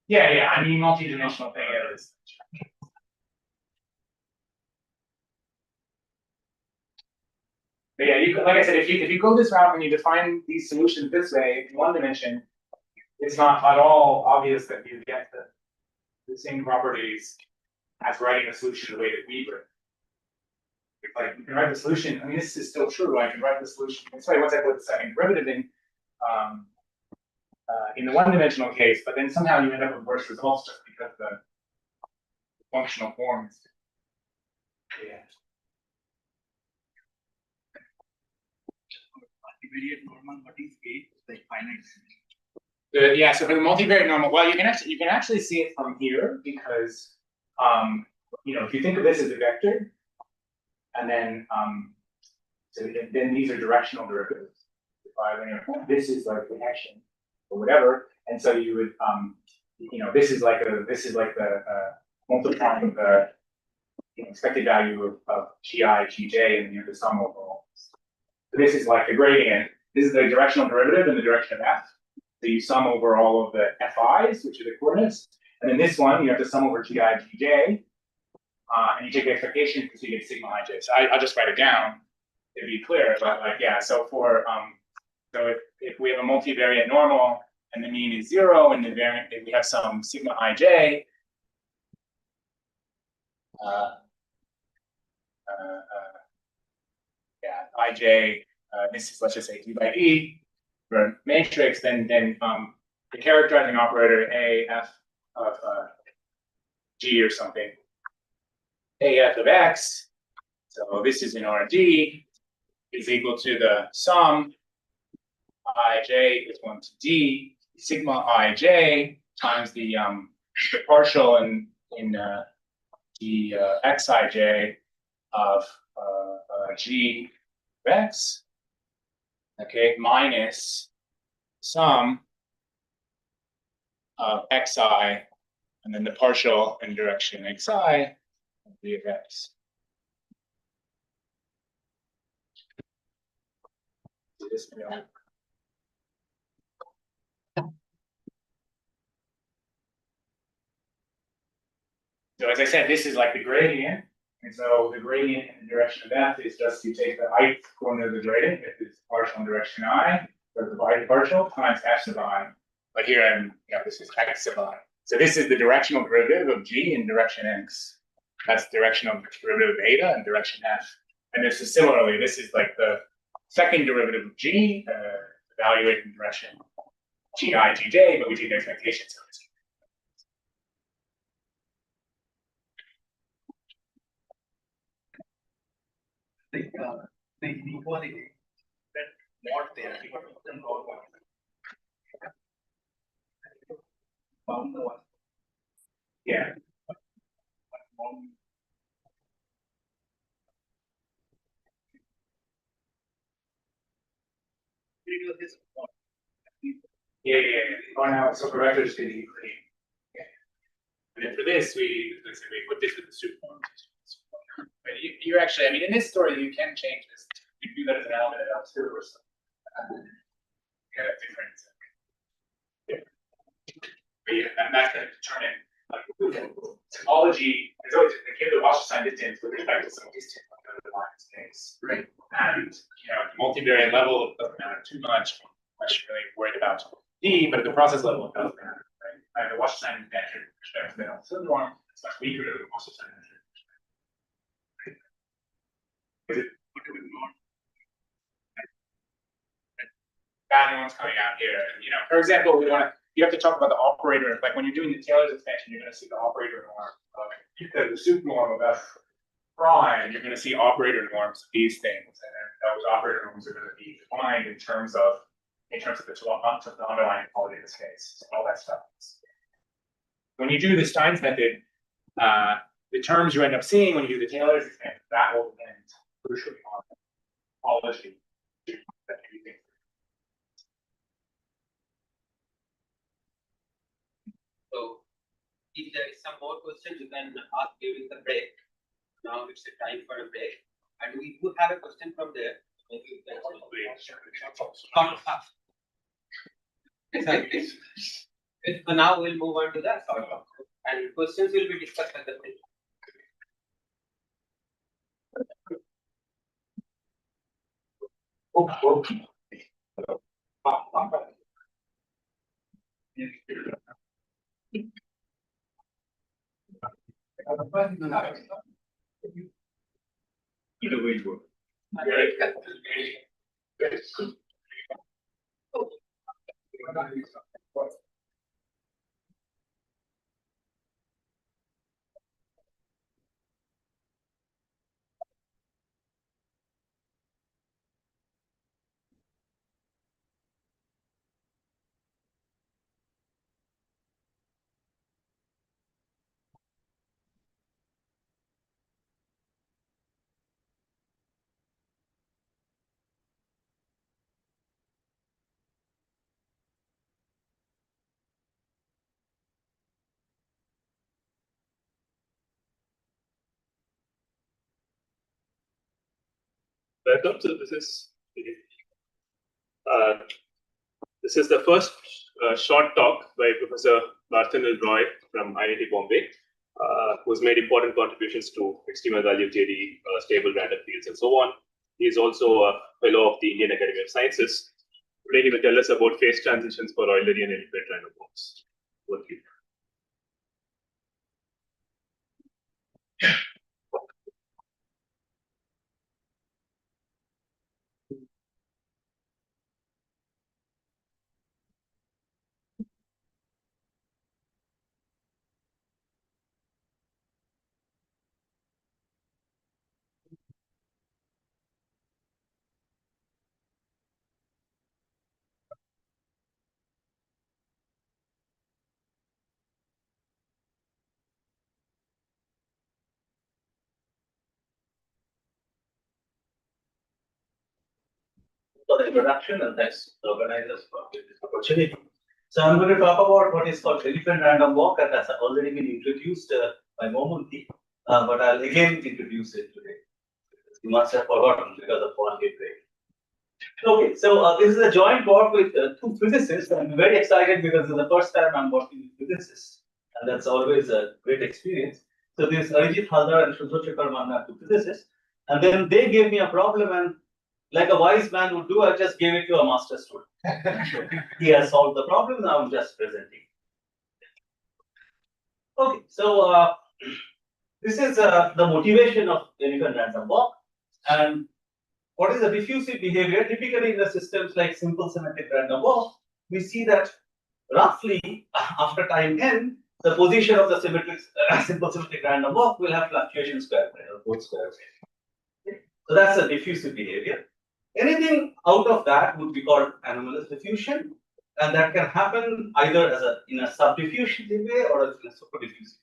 Yeah. I mean, multi-dimensional thing is. But yeah, like I said, if you go this route and you define these solutions this way in one dimension, it's not at all obvious that you get the same properties as writing a solution the way that we wrote. Like, you can write the solution. I mean, this is still true. I can write the solution. That's why once I put the second derivative in the one-dimensional case, but then somehow you end up with worse results just because the functional form is. Yeah. Multivariate normal, what is A? Like finite. Yeah, so for the multivariate normal, well, you can actually see it from here because if you think of this as a vector, and then then these are directional derivatives. This is like the action or whatever, and so you would this is like the multiplying of the expected value of GI, GJ, and the sum overall. So this is like the gradient. This is the directional derivative in the direction of f. So you sum over all of the fi's, which are the coordinates, and then this one you have to sum over GI, GJ, and you take the expectation because you get sigma ij. So I'll just write it down to be clear. But like, yeah, so for so if we have a multivariate normal and the mean is 0, and the variant, we have some sigma ij. Ij, this is, let's just say, d by d for a matrix, then the characterizing operator af of g or something, af of x, so this is in RD, is equal to the sum ij is 1 to d sigma ij times the partial in the xij of g of x, okay, minus sum of xi, and then the partial in direction xi of v of x. So as I said, this is like the gradient, and so the gradient in the direction of f is just you take the ith coordinate of the gradient, if it's partial in direction I, or the partial times f sub I. But here this is x sub I. So this is the directional derivative of g in direction x. That's directional derivative of eta in direction f. And this is similarly, this is like the second derivative of g, evaluated in direction gi, gj, but we take expectations of it. The inequality that not there. Yeah. Yeah. Oh, now so for vectors to be clean. Yeah. And then for this, we put this with the soup form. But you actually, I mean, in this story, you can change this. You do that as an element of L2 or something. Get a different. Yeah. But yeah, and that's going to determine topology. There's always they give the Wasserstein distance with respect to some distance on the line space. Right. And the multivariate level doesn't matter too much. I'm not really worried about D, but at the process level, it does matter. Right. The Wasserstein measure with respect to the L2 norm is much weaker than the Wasserstein measure. Bad ones coming out here. For example, you have to talk about the operator. Like when you're doing the Taylor's expansion, you're going to see the operator norm of the soup norm of f prime. You're going to see operator norms of these things, and those operator norms are going to be defined in terms of the underlying quality of the space. So all that stuff. When you do the Stein's method, the terms you end up seeing when you do the Taylor's expansion, that will depend crucially on topology that you think. So if there is some more questions, you can ask during the break. Now it's the time for a break. And we do have a question from there. Maybe you can exactly. So now we'll move on to that. And questions will be discussed at the break. Either way, good. Welcome. So this is the first short talk by Professor Barthenel Roy from IIT Bombay, who's made important contributions to extremal value theory, stable random fields, and so on. He is also a fellow of the Indian Academy of Sciences. Today he will tell us about phase transitions for Eulerian elephant random walks. Over to you. For the introduction and thanks to the organizers for this opportunity. So I'm going to talk about what is called elephant random walk, and has already been introduced by Momunti, but I'll again introduce it today. You must have forgotten because of one break. Okay, so this is a joint work with two physicists. I'm very excited because it's the first time I'm working with physicists, and that's always a great experience. So this Arijit Haldar and Shubhashekar Manna are two physicists, and then they gave me a problem, and like a wise man would do, I just gave it to a master student. He has solved the problem, now I'm just presenting. Okay, so this is the motivation of elephant random walk. And what is the diffusive behavior? Typically in the systems like simple symmetric random walk, we see that roughly after time n, the position of the simple symmetric random walk will have fluctuation square bracket or both square bracket. So that's the diffusive behavior. Anything out of that would be called anomalous diffusion, and that can happen either as in a subdiffusive way or in a superdiffusive.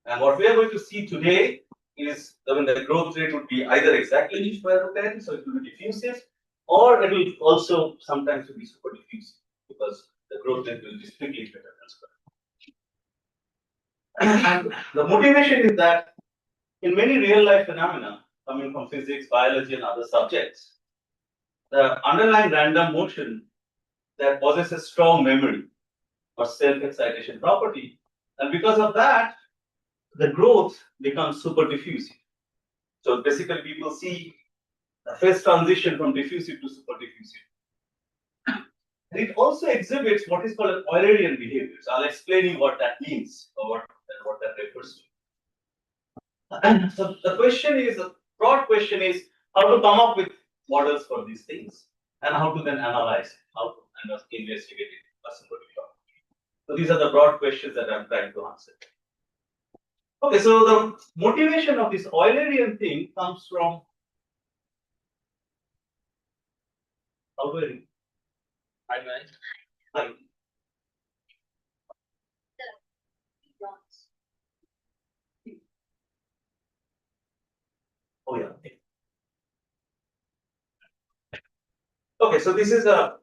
And what we are going to see today is the growth rate would be either exactly square root n, so it will be diffusive, or it will also sometimes be superdiffusive because the growth rate will be strictly greater than square. And the motivation is that in many real life phenomena coming from physics, biology, and other subjects, the underlying random motion that possesses strong memory or self-excitation property, and because of that, the growth becomes super diffusive. So basically, people see the phase transition from diffusive to super diffusive. And it also exhibits what is called an Eulerian behavior. So I'll explain you what that means or what that refers to. And so the question is, the broad question is how to come up with models for these things and how to then analyze it, how to kind of investigate it. So these are the broad questions that I'm trying to answer. Okay, so the motivation of this Eulerian thing comes from how do I read? Hi. Oh yeah. Okay, so this is a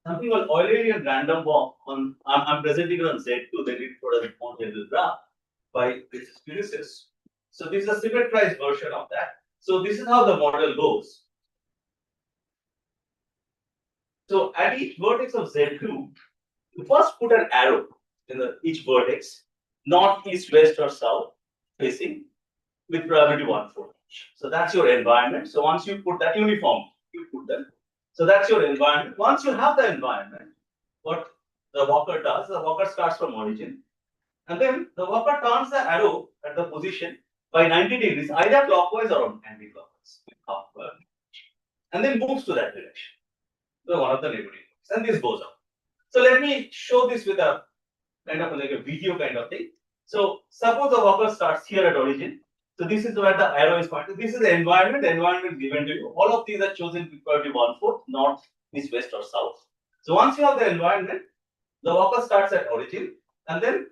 something called Eulerian random walk on. I'm presenting it on Z2. They did for a more general graph by this physicist. So this is a symmetrized version of that. So this is how the model goes. So at each vertex of Z2, you first put an arrow in each vertex, north, east, west, or south facing with probability 1/4. So that's your environment. So once you put that uniform, you put them. So that's your environment. Once you have the environment, what the walker does, the walker starts from origin, and then the walker turns the arrow at the position by 90 degrees, either clockwise or anti-clockwise, and then moves to that direction. So one of the neighboring points, and this goes up. So let me show this with a kind of like a video kind of thing. So suppose the walker starts here at origin. So this is where the arrow is pointed. This is the environment. The environment is given to you. All of these are chosen with probability 1/4, north, east, west, or south. So once you have the environment, the walker starts at origin and then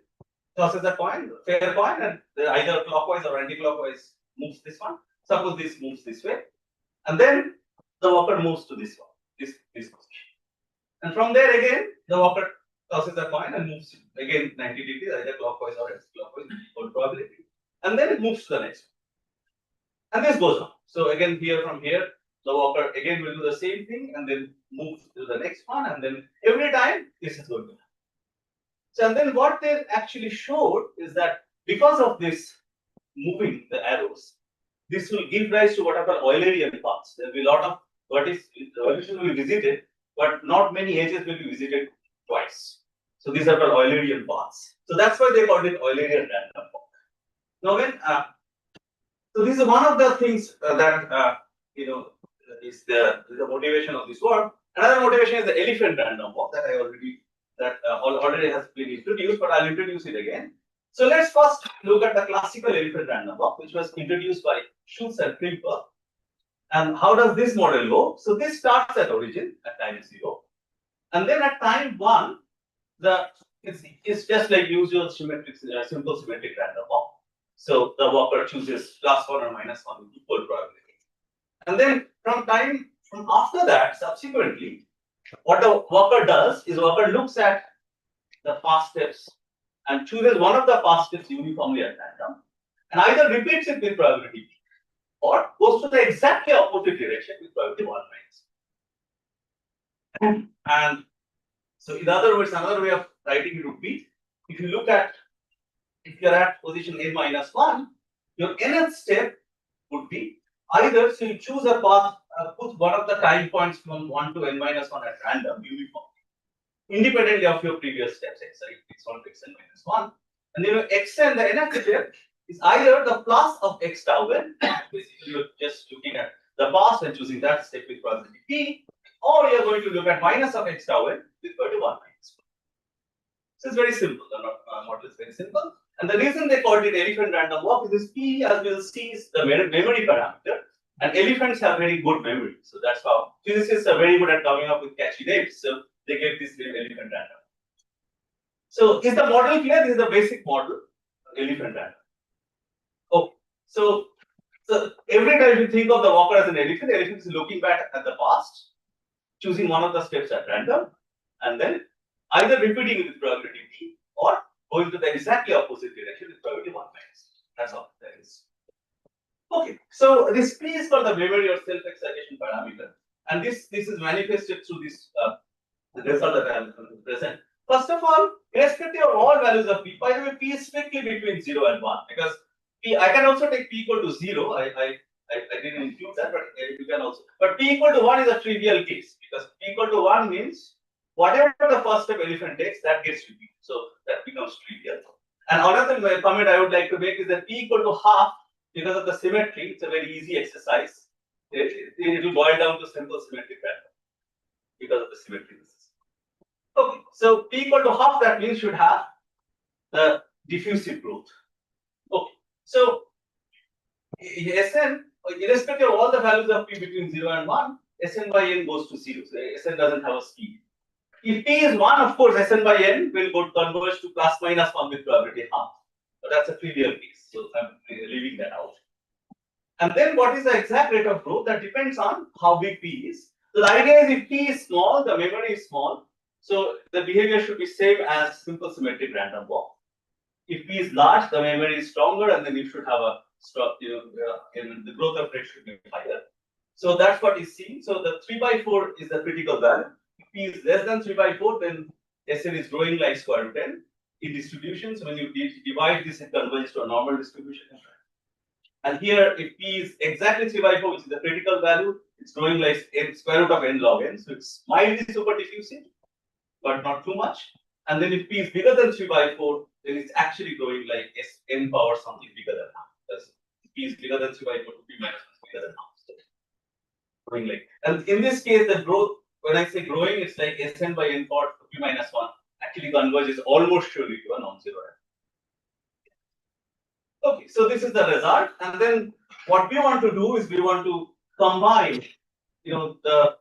tosses a coin, fair coin, and either clockwise or anti-clockwise moves this one. Suppose this moves this way, and then the walker moves to this one, this position. And from there again, the walker tosses a coin and moves again 90 degrees, either clockwise or anti-clockwise, or probability. And then it moves to the next one. And this goes on. So again, from here, the walker again will do the same thing and then move to the next one. And then every time this is going to happen. So and then what they actually showed is that because of this moving the arrows, this will give rise to what are called Eulerian paths. There will be a lot of vertices will be visited but not many edges will be visited twice. So these are called Eulerian paths. So that's why they called it Eulerian random walk. Now when so this is one of the things that is the motivation of this work. Another motivation is the elephant random walk that already has been introduced, but I'll introduce it again. So let's first look at the classical elephant random walk, which was introduced by Schultz and Klimper. And how does this model go? So this starts at origin at time 0, and then at time 1, it's just like usual simple symmetric random walk. So the walker chooses +1 or -1 with equal probability. And then from after that, subsequently, what the walker does is walker looks at the past steps and chooses one of the past steps uniformly at random, and either repeats it with probability p or goes to the exactly opposite direction with probability 1 - And so in other words, another way of writing it would be, if you look at, if you're at position n - 1, your nth step would be either, so you choose a path, put one of the time points from 1 to n - 1 at random uniformly, independently of your previous steps, x1 to xn - 1, and then your xn, the nth step, is either the plus of x tau n, basically you're just looking at the past and choosing that step with probability p, or you're going to look at minus of x tau n with probability 1 - 1. So it's very simple. The model is very simple. And the reason they called it elephant random walk is this p, as we'll see, is the memory parameter. And elephants have very good memory. So that's how physicists are very good at coming up with catchy names. So they gave this name elephant random. So is the model clear? This is the basic model, elephant random. Okay. So every time you think of the walker as an elephant is looking back at the past, choosing one of the steps at random, and then either repeating it with probability p or going to the exactly opposite direction with probability 1 - That's all that is. Okay, so this p is called the memory or self-excitation parameter, and this is manifested through this result that I will present. First of all, irrespective of all values of p, by the way, p is strictly between 0 and 1, because p, I can also take p equal to 0. I didn't include that, but you can also. But p equal to 1 is a trivial case, because p equal to 1 means whatever the first step elephant takes, that gets repeated. So that becomes trivial. And another comment I would like to make is that p equal to half, because of the symmetry, it's a very easy exercise. It will boil down to simple symmetric random because of the symmetry. Okay, so p equal to half, that means should have the diffusive growth. Okay, so Sn, irrespective of all the values of p between 0 and 1, Sn by n goes to 0. So Sn doesn't have a speed. If p is 1, of course, Sn by n will converge to ±1 with probability half. But that's a trivial case, so I'm leaving that out. And then what is the exact rate of growth? That depends on how big p is. So the idea is if p is small, the memory is small, so the behavior should be same as simple symmetric random walk. If p is large, the memory is stronger, and then you should have a the growth of rate should be higher. So that's what is seen. So the 3/4 is the critical value. If p is less than 3/4, then Sn is growing like square root n. In distributions, when you divide this, it converges to a normal distribution. And here, if p is exactly 3/4, which is the critical value, it's growing like square root of n log n. So it's mildly super diffusive, but not too much. And then if p is bigger than 3/4, then it's actually growing like n power something bigger than half. That's if p is bigger than 3/4, p minus 1 is bigger than half. So growing like, and in this case, the growth, when I say growing, it's like Sn by n power p minus 1 actually converges almost surely to a non-zero. Okay, so this is the result, and then what we want to do is we want to combine, the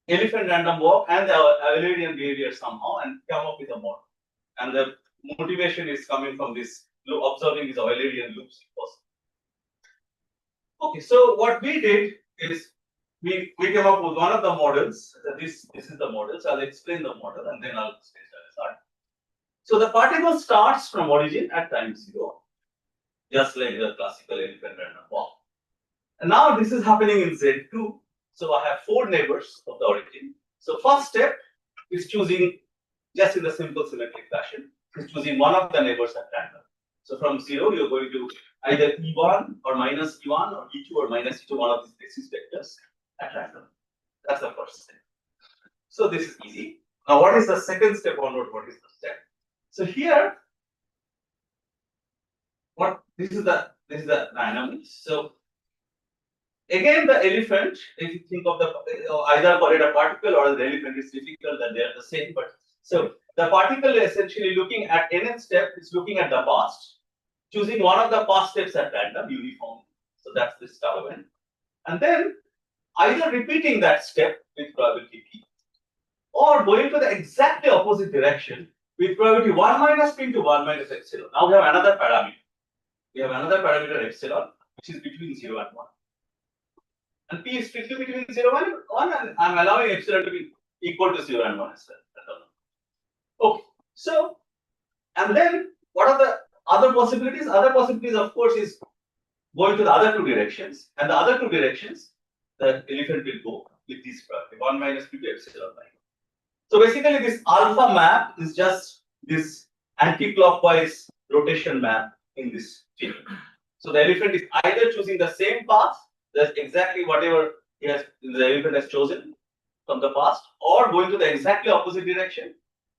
elephant random walk and the Eulerian behavior somehow, and come up with a model. And the motivation is coming from this observing these Eulerian loops. Okay, so what we did is we came up with one of the models. This is the model. So I'll explain the model and then I'll explain the result. So the particle starts from origin at time 0, just like the classical elephant random walk. And now this is happening in Z2. So I have 4 neighbors of the origin. So first step is choosing, just in the simple symmetric fashion, is choosing one of the neighbors at random. So from 0, you're going to either E1 or minus E1 or E2 or minus E2, one of these basis vectors at random. That's the first step. So this is easy. Now, what is the second step onward? What is the step? So here, this is the dynamics. So again, the elephant, if you think of the either call it a particle or the elephant, is difficult that they are the same. But so the particle is essentially looking at nth step, is looking at the past, choosing one of the past steps at random, uniform. So that's this tau n, and then either repeating that step with probability p, or going to the exactly opposite direction with probability 1 minus p into 1 minus epsilon. Now we have another parameter. We have another parameter epsilon, which is between 0 and 1. And p is strictly between 0 and 1, and I'm allowing epsilon to be equal to 0 and 1 as well. Okay, so, and then what are the other possibilities? Other possibilities, of course, is going to the other two directions, and the other two directions, the elephant will go with this property 1 minus p to epsilon by. So basically, this alpha map is just this anti-clockwise rotation map in this figure. So the elephant is either choosing the same path, that's exactly whatever the elephant has chosen from the past, or going to the exactly opposite direction,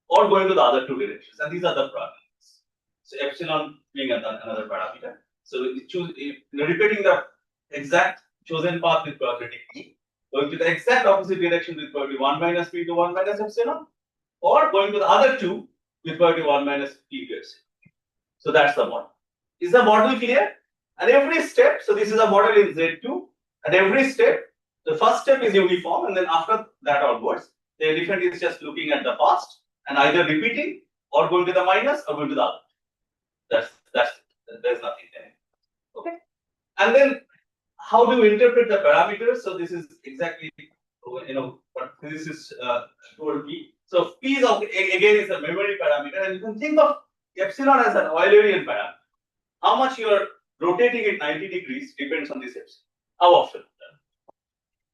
or going to the other two directions. And these are the parameters. So epsilon being another parameter. So repeating the exact chosen path with probability p, going to the exact opposite direction with probability 1 minus p to 1 minus epsilon, or going to the other two with probability 1 minus p to epsilon. So that's the model. Is the model clear? And every step, so this is a model in Z2, and every step, the first step is uniform, and then after that onwards, the elephant is just looking at the past and either repeating or going to the minus or going to the other. There's nothing there. Okay. And then how do you interpret the parameters? So this is exactly, what this is told p. So p is again is a memory parameter, and you can think of epsilon as an Eulerian parameter. How much you are rotating it 90 degrees depends on this epsilon. How often?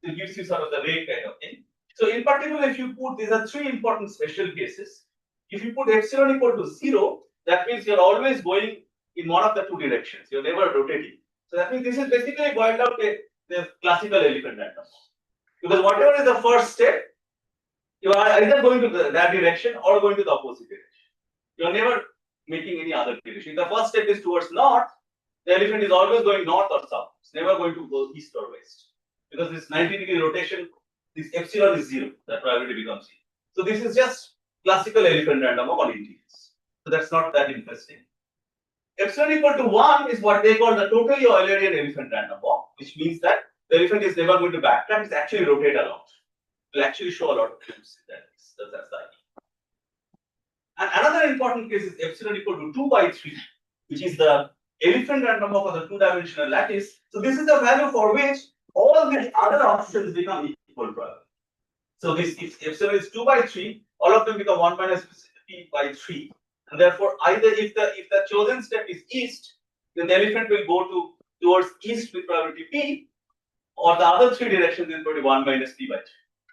It gives you sort of the rate kind of thing. So in particular, if you put, these are three important special cases. If you put epsilon equal to 0, that means you're always going in one of the two directions. You're never rotating. So that means this is basically boiled out the classical elephant random. Because whatever is the first step, you are either going to that direction or going to the opposite direction. You're never making any other direction. If the first step is towards north, the elephant is always going north or south. It's never going to go east or west. Because this 90-degree rotation, this epsilon is 0. That probability becomes 0. So this is just classical elephant random of all integers. So that's not that interesting. Epsilon equal to 1 is what they call the totally Eulerian elephant random walk, which means that the elephant is never going to backtrack, it's actually rotate a lot. It will actually show a lot of trips. That's the idea. And another important case is epsilon equal to 2 by 3, which is the elephant random walk of the two-dimensional lattice. So this is the value for which all these other options become equal probability. So this, if epsilon is 2 by 3, all of them become 1 minus p by 3. And therefore, either if the chosen step is east, then the elephant will go towards east with probability p, or the other three directions is probably 1 minus p by 3.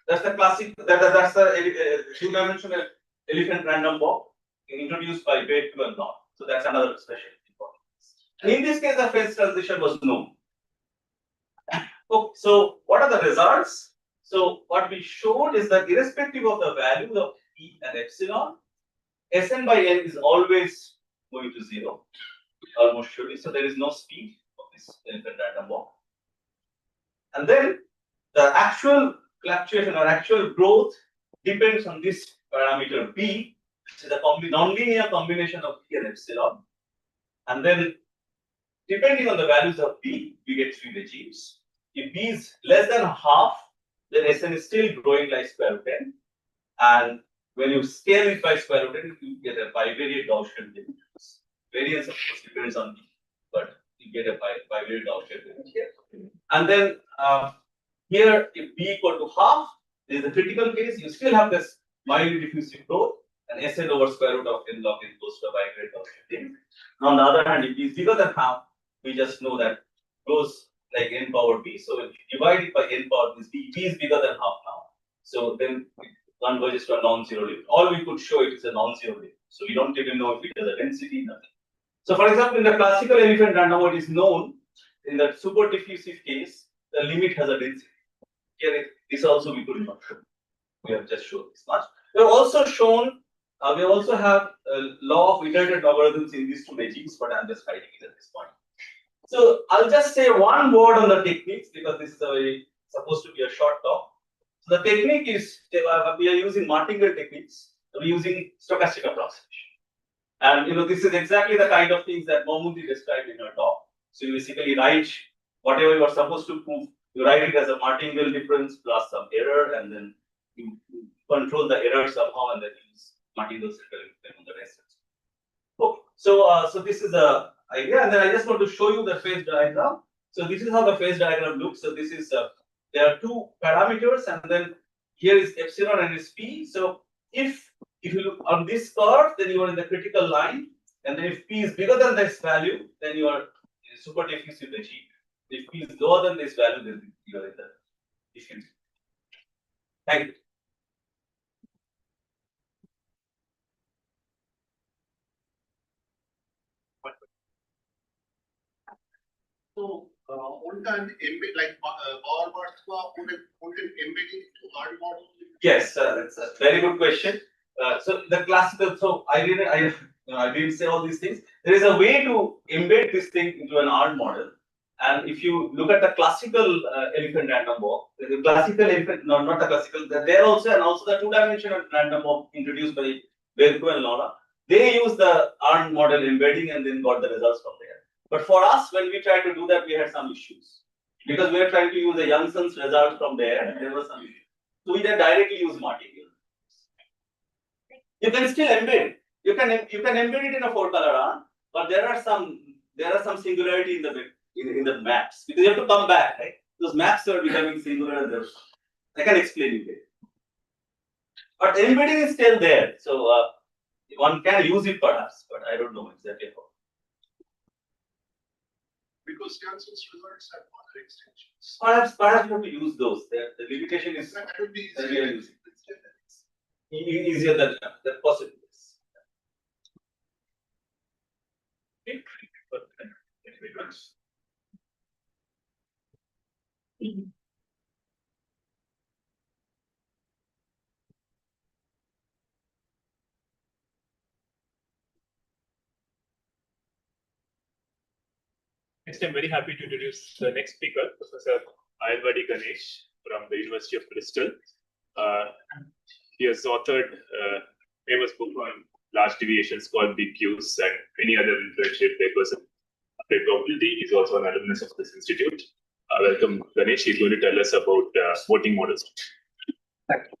That's the classic. That's the two-dimensional elephant random walk introduced by Bate and North. So that's another special importance. And in this case, the phase transition was known. So what are the results? So what we showed is that irrespective of the value of p and epsilon, Sn by n is always going to 0, almost surely. So there is no speed of this elephant random walk. And then the actual fluctuation or actual growth depends on this parameter p, which is a nonlinear combination of p and epsilon. And then depending on the values of p, we get three regimes. If p is less than half, then Sn is still growing like square root n. And when you scale it by square root n, you get a bivariate Gaussian limit. Variance, of course, depends on p, but you get a bivariate Gaussian limit here. And then here, if p equal to half, there is a critical case. You still have this mildly diffusive growth, and Sn over square root of n log n goes to a bivariate Gaussian limit. On the other hand, if p is bigger than half, we just know that goes like n power p. So if you divide it by n power p is bigger than half now. So then it converges to a non-zero limit. All we could show it is a non-zero limit. So we don't even know if it has a density, nothing. So for example, in the classical elephant random, what is known in the super diffusive case, the limit has a density. Here, this also we could not show. We have just shown this much. We have also shown, we also have a law of iterated logarithms in these two regimes, but I'm just hiding it at this point. So I'll just say one word on the techniques because this is supposed to be a short talk. So the technique is we are using martingale techniques. We're using stochastic approximation, and this is exactly the kind of things that Momundi described in her talk. So you basically write whatever you are supposed to prove. You write it as a martingale difference plus some error, and then you control the error somehow, and then use martingale circle on the rest. Okay, so this is the idea, and then I just want to show you the phase diagram. So this is how the phase diagram looks. So this is there are two parameters, and then here is epsilon and is p. So if you look on this curve, then you are in the critical line, and then if p is bigger than this value, then you are super diffusive regime. If p is lower than this value, then you are in the diffusive. Thank you. So, won't an embed like power parts won't an embedding to hard model? Yes, that's a very good question. So the classical, so I didn't say all these things. There is a way to embed this thing into an R model, and if you look at the classical elephant random walk, the classical elephant, no, not the classical, there also, and also the two-dimensional random walk introduced by Berko and Laura, they use the R model embedding and then got the results from there. But for us, when we tried to do that, we had some issues because we were trying to use the Youngson's result from there, and there were some issues. So we then directly use martingale. You can still embed. You can embed it in a 4-color R, but there are some singularity in the maps because you have to come back, right? Those maps are becoming singular. I can explain it. But embedding is still there, so one can use it perhaps, but I don't know exactly how. Because Jansen's results have other extensions. Perhaps you have to use those. The limitation is that would be that we are using. Easier than that possible. Next, I'm very happy to introduce the next speaker, Professor Ayalwadi Ganesh from the University of Bristol. He has authored a famous book on large deviations called BQs and many other differential papers on probability. He's also an alumnus of this institute. Welcome, Ganesh. He's going to tell us about voting models. Thank you.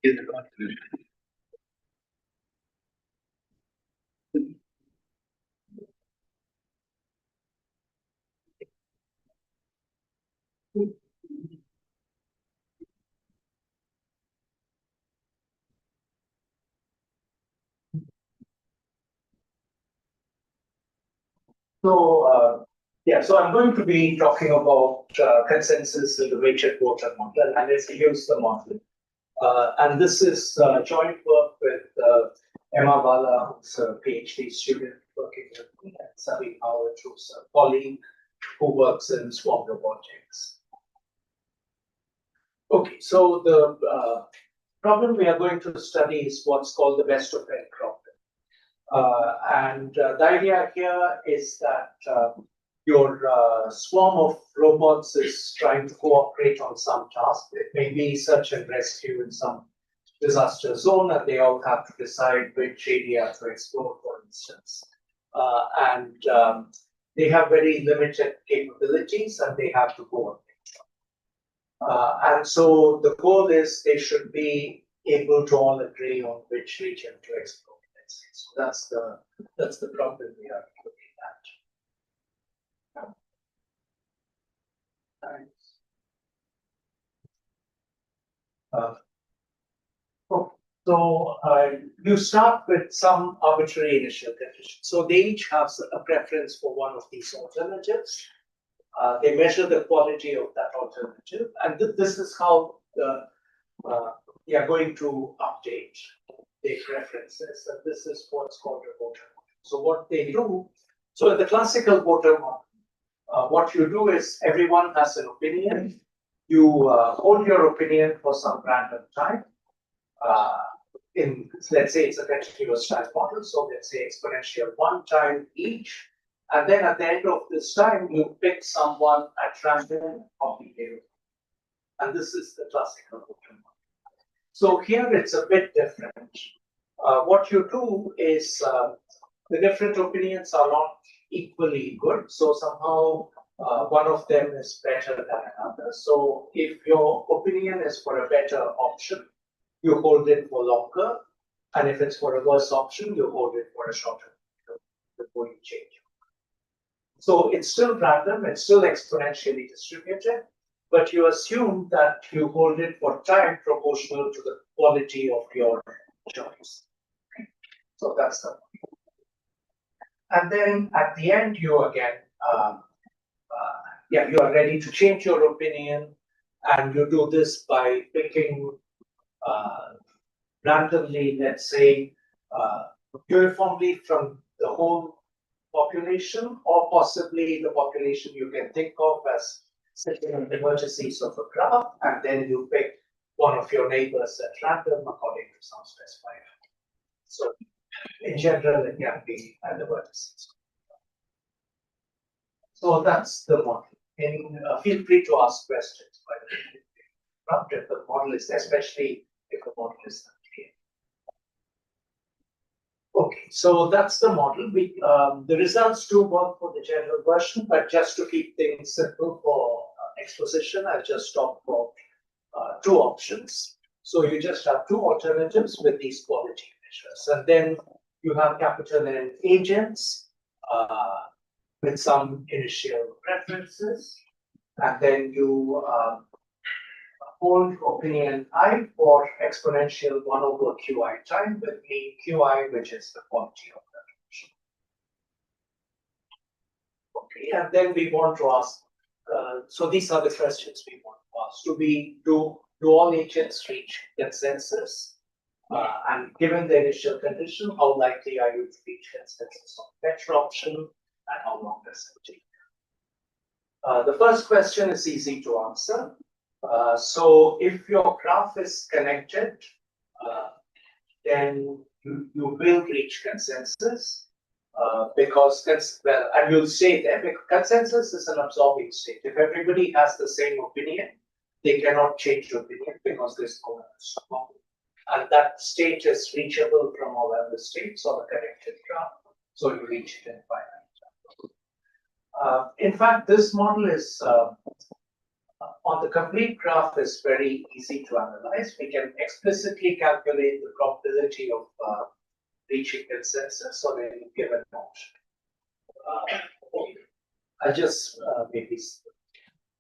Is the contribution. So, so I'm going to be talking about consensus in the weighted voter model, and let's use the model. And this is joint work with Emma Bala, who's a PhD student working with me, and Sabi Howard, who's a colleague who works in swarm robotics. Okay, so the problem we are going to study is what's called the best of n problem. The idea here is that your swarm of robots is trying to cooperate on some task. It may be search and rescue in some disaster zone, and they all have to decide which area to explore, for instance. They have very limited capabilities, and they have to coordinate. And so the goal is they should be able to all agree on which region to explore. So that's the problem we are looking at. You start with some arbitrary initial conditions. So they each have a preference for one of these alternatives. They measure the quality of that alternative, and this is how they are going to update their preferences, and this is what's called a voter model. So what they do, so in the classical voter model, what you do is everyone has an opinion. You hold your opinion for some random time. Let's say it's a continuous time model, so let's say exponential 1 time each. And then at the end of this time, you pick someone at random of the area. And this is the classical voter model. So here it's a bit different. What you do is the different opinions are not equally good. So somehow one of them is better than another. So if your opinion is for a better option, you hold it for longer. And if it's for a worse option, you hold it for a shorter period before you change. So it's still random, it's still exponentially distributed, but you assume that you hold it for time proportional to the quality of your choice. So that's the point. And then at the end, you again, you are ready to change your opinion, and you do this by picking randomly, let's say, uniformly from the whole population, or possibly the population you can think of as sitting on the vertices of a graph, and then you pick one of your neighbors at random according to some specified. So in general, it can be at the vertices. So that's the model. And feel free to ask questions by the way. If the model is, especially if the model is not clear. Okay, so that's the model. The results do work for the general version, but just to keep things simple for exposition, I'll just talk about 2 options. So you just have 2 alternatives with these quality measures, and then you have capital N agents with some initial preferences, and then you hold opinion I for exponential 1 over qi time with mean qi, which is the quality of that option. Okay, and then we want to ask, so these are the questions we want to ask. Do all agents reach consensus? And given the initial condition, how likely are you to reach consensus on better option, and how long does it take? The first question is easy to answer. So if your graph is connected, then you will reach consensus because and you'll stay there because consensus is an absorbing state. If everybody has the same opinion, they cannot change opinion because there's no swap. And that state is reachable from all other states on the connected graph. So you reach it in finite time. In fact, this model is on the complete graph is very easy to analyze. We can explicitly calculate the probability of reaching consensus on any given option. I'll just maybe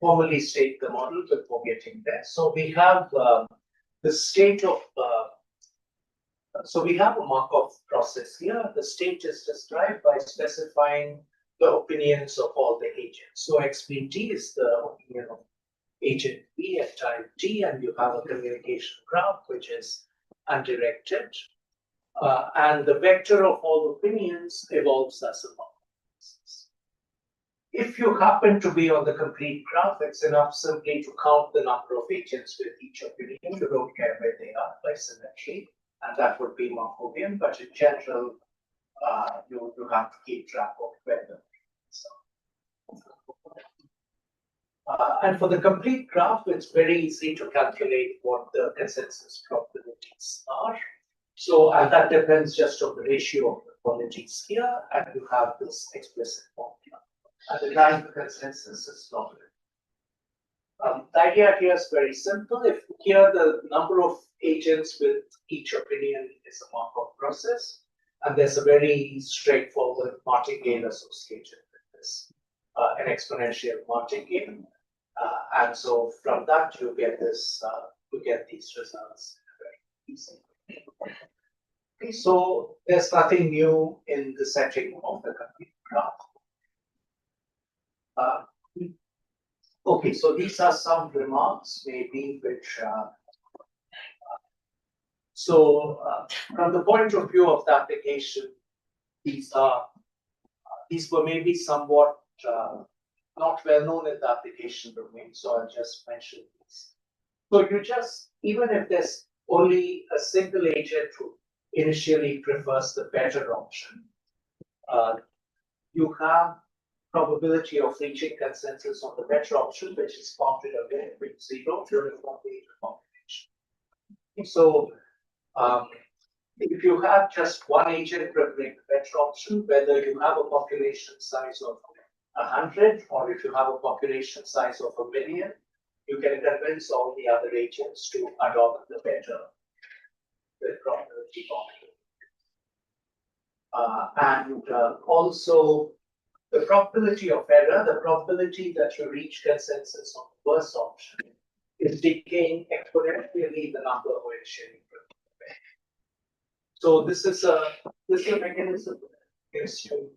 formally state the model before getting there. So we have the state of, so we have a Markov process here. The state is described by specifying the opinions of all the agents. So XVII is the opinion of agent B at time t, and you have a communication graph which is undirected. And the vector of all opinions evolves as a Markov process. If you happen to be on the complete graph, it's enough simply to count the number of agents with each opinion. You don't care where they are by symmetry, and that would be Markovian. But in general, you have to keep track of whether. And for the complete graph, it's very easy to calculate what the consensus probabilities are. So, and that depends just on the ratio of the qualities here, and you have this explicit formula. And the time to consensus is not. The idea here is very simple. If here the number of agents with each opinion is a Markov process, and there's a very straightforward martingale associated with this, an exponential martingale. And so from that you get this, you get these results very easily. Okay, so there's nothing new in the setting of the complete graph. Okay, so these are some remarks maybe which from the point of view of the application, these were maybe somewhat not well known in the application domain, so I'll just mention these. So you just, even if there's only a single agent who initially prefers the better option, you have probability of reaching consensus on the better option, which is bounded again with 0 during one major combination. So if you have just one agent preferring the better option, whether you have a population size of 100 or if you have a population size of 1 million, you can convince all the other agents to adopt the better with probability bounded. And also the probability of error, the probability that you reach consensus on the worst option is decaying exponentially the number of initially. So this is a mechanism that gives you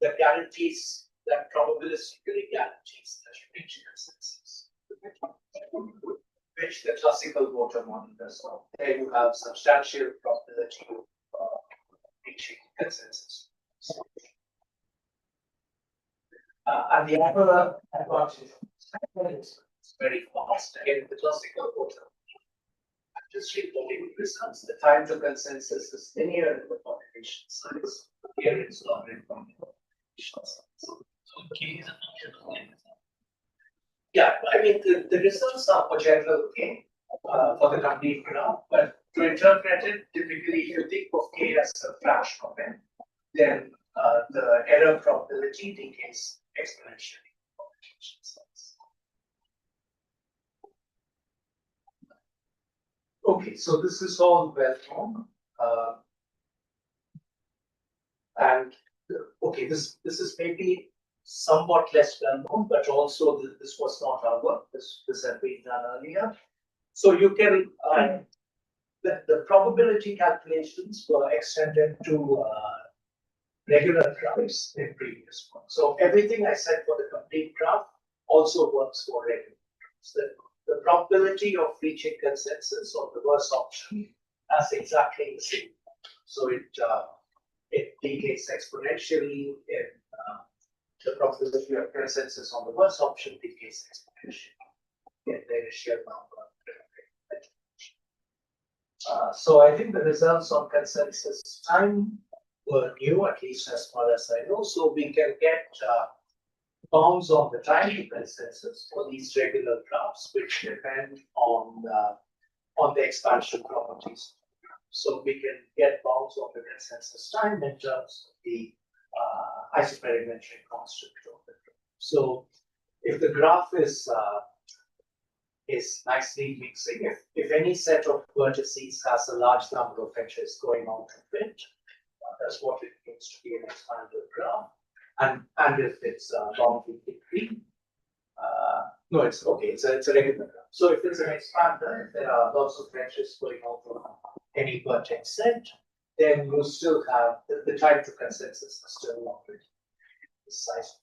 that guarantees that probabilistically guarantees that you reach consensus, which the classical voter model does not. There you have substantial probability of reaching consensus. And the other advantage is it's very fast. Again, the classical voter. Just reporting results. The time to consensus is linear in the population size. Here it's not in population size. So K is a function of n. Yeah, I mean the results are for general K for the complete graph, but to interpret it, typically if you think of K as a fraction of n, then the error probability decays exponentially. Okay, so this is all well known, and okay, this is maybe somewhat less well known, but also this was not our work. This had been done earlier. So you can the probability calculations were extended to regular graphs in previous one. So everything I said for the complete graph also works for regular graphs. The probability of reaching consensus on the worst option has exactly the same. So it decays exponentially in the probability of consensus on the worst option decays exponentially in the initial number. So I think the results on consensus time were new, at least as far as I know. So we can get bounds on the time to consensus for these regular graphs, which depend on the expansion properties. So we can get bounds on the consensus time in terms of the isoperimetric constant of the graph. So if the graph is nicely mixing, if any set of vertices has a large number of edges going out of it, that's what it means to be an expanded graph. And if it's bounded degree, no, it's okay. It's a regular graph. So if it's an expander, if there are lots of edges going out from any vertex set, then you still have the time to consensus is still longer. The size.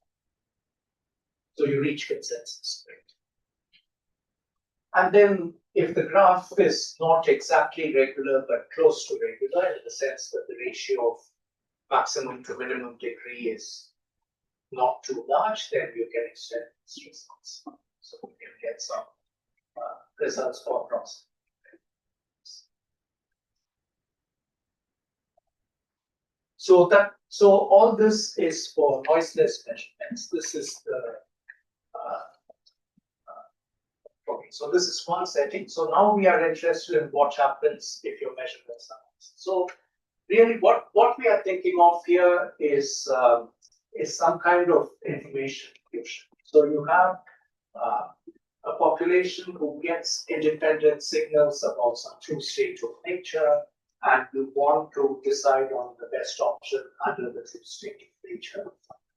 So you reach consensus, right? And then if the graph is not exactly regular but close to regular, in the sense that the ratio of maximum to minimum degree is not too large, then you can extend these results. So you can get some results for approximate. So all this is for noiseless measurements. This is the okay. So this is one setting. So now we are interested in what happens if your measurements are noisy. So really, what we are thinking of here is some kind of information fusion. So you have a population who gets independent signals about some true state of nature, and you want to decide on the best option under the true state of nature.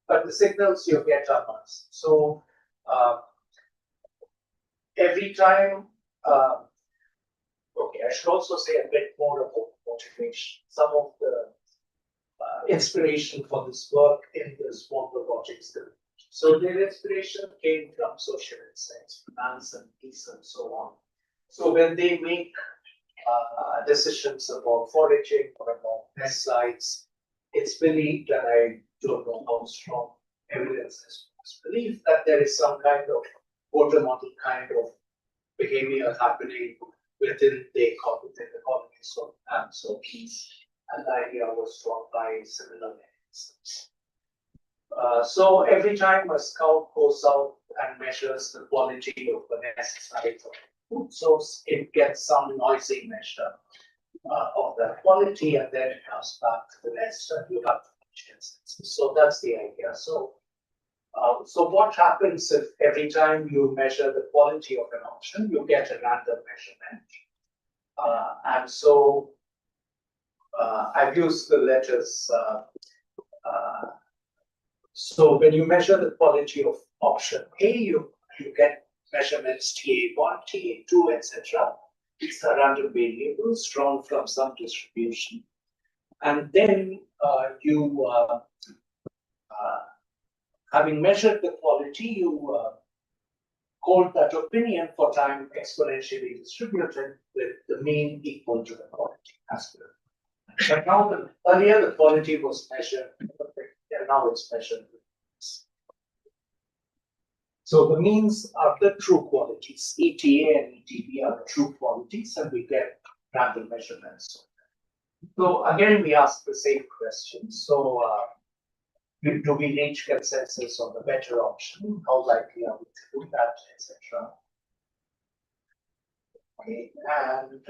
But the signals you get are noisy. So every time, okay, I should also say a bit more about motivation. Some of the inspiration for this work in the small robotics division. So their inspiration came from social insights, finance and peace and so on. So when they make decisions about foraging or about pesticides, it's believed, and I don't know how strong evidence is, it's believed that there is some kind of water model kind of behavior happening within the colonies of ants or bees, and the idea was drawn by similar mechanisms. So every time a scout goes out and measures the quality of the nest size of the food source, it gets some noisy measure of that quality, and then it comes back to the nest, and you have the consensus. So that's the idea. So what happens if every time you measure the quality of an option, you get a random measurement? And so I've used the letters. So when you measure the quality of option A, you get measurements TA1, TA2, etc. These are random variables drawn from some distribution. And then having measured the quality, you hold that opinion for time exponentially distributed with the mean equal to the quality as well. But now earlier the quality was measured, and now it's measured with this. So the means are the true qualities. ETA and ETB are the true qualities, and we get random measurements. So again, we ask the same question. So do we reach consensus on the better option? How likely are we to do that, etc. Okay, and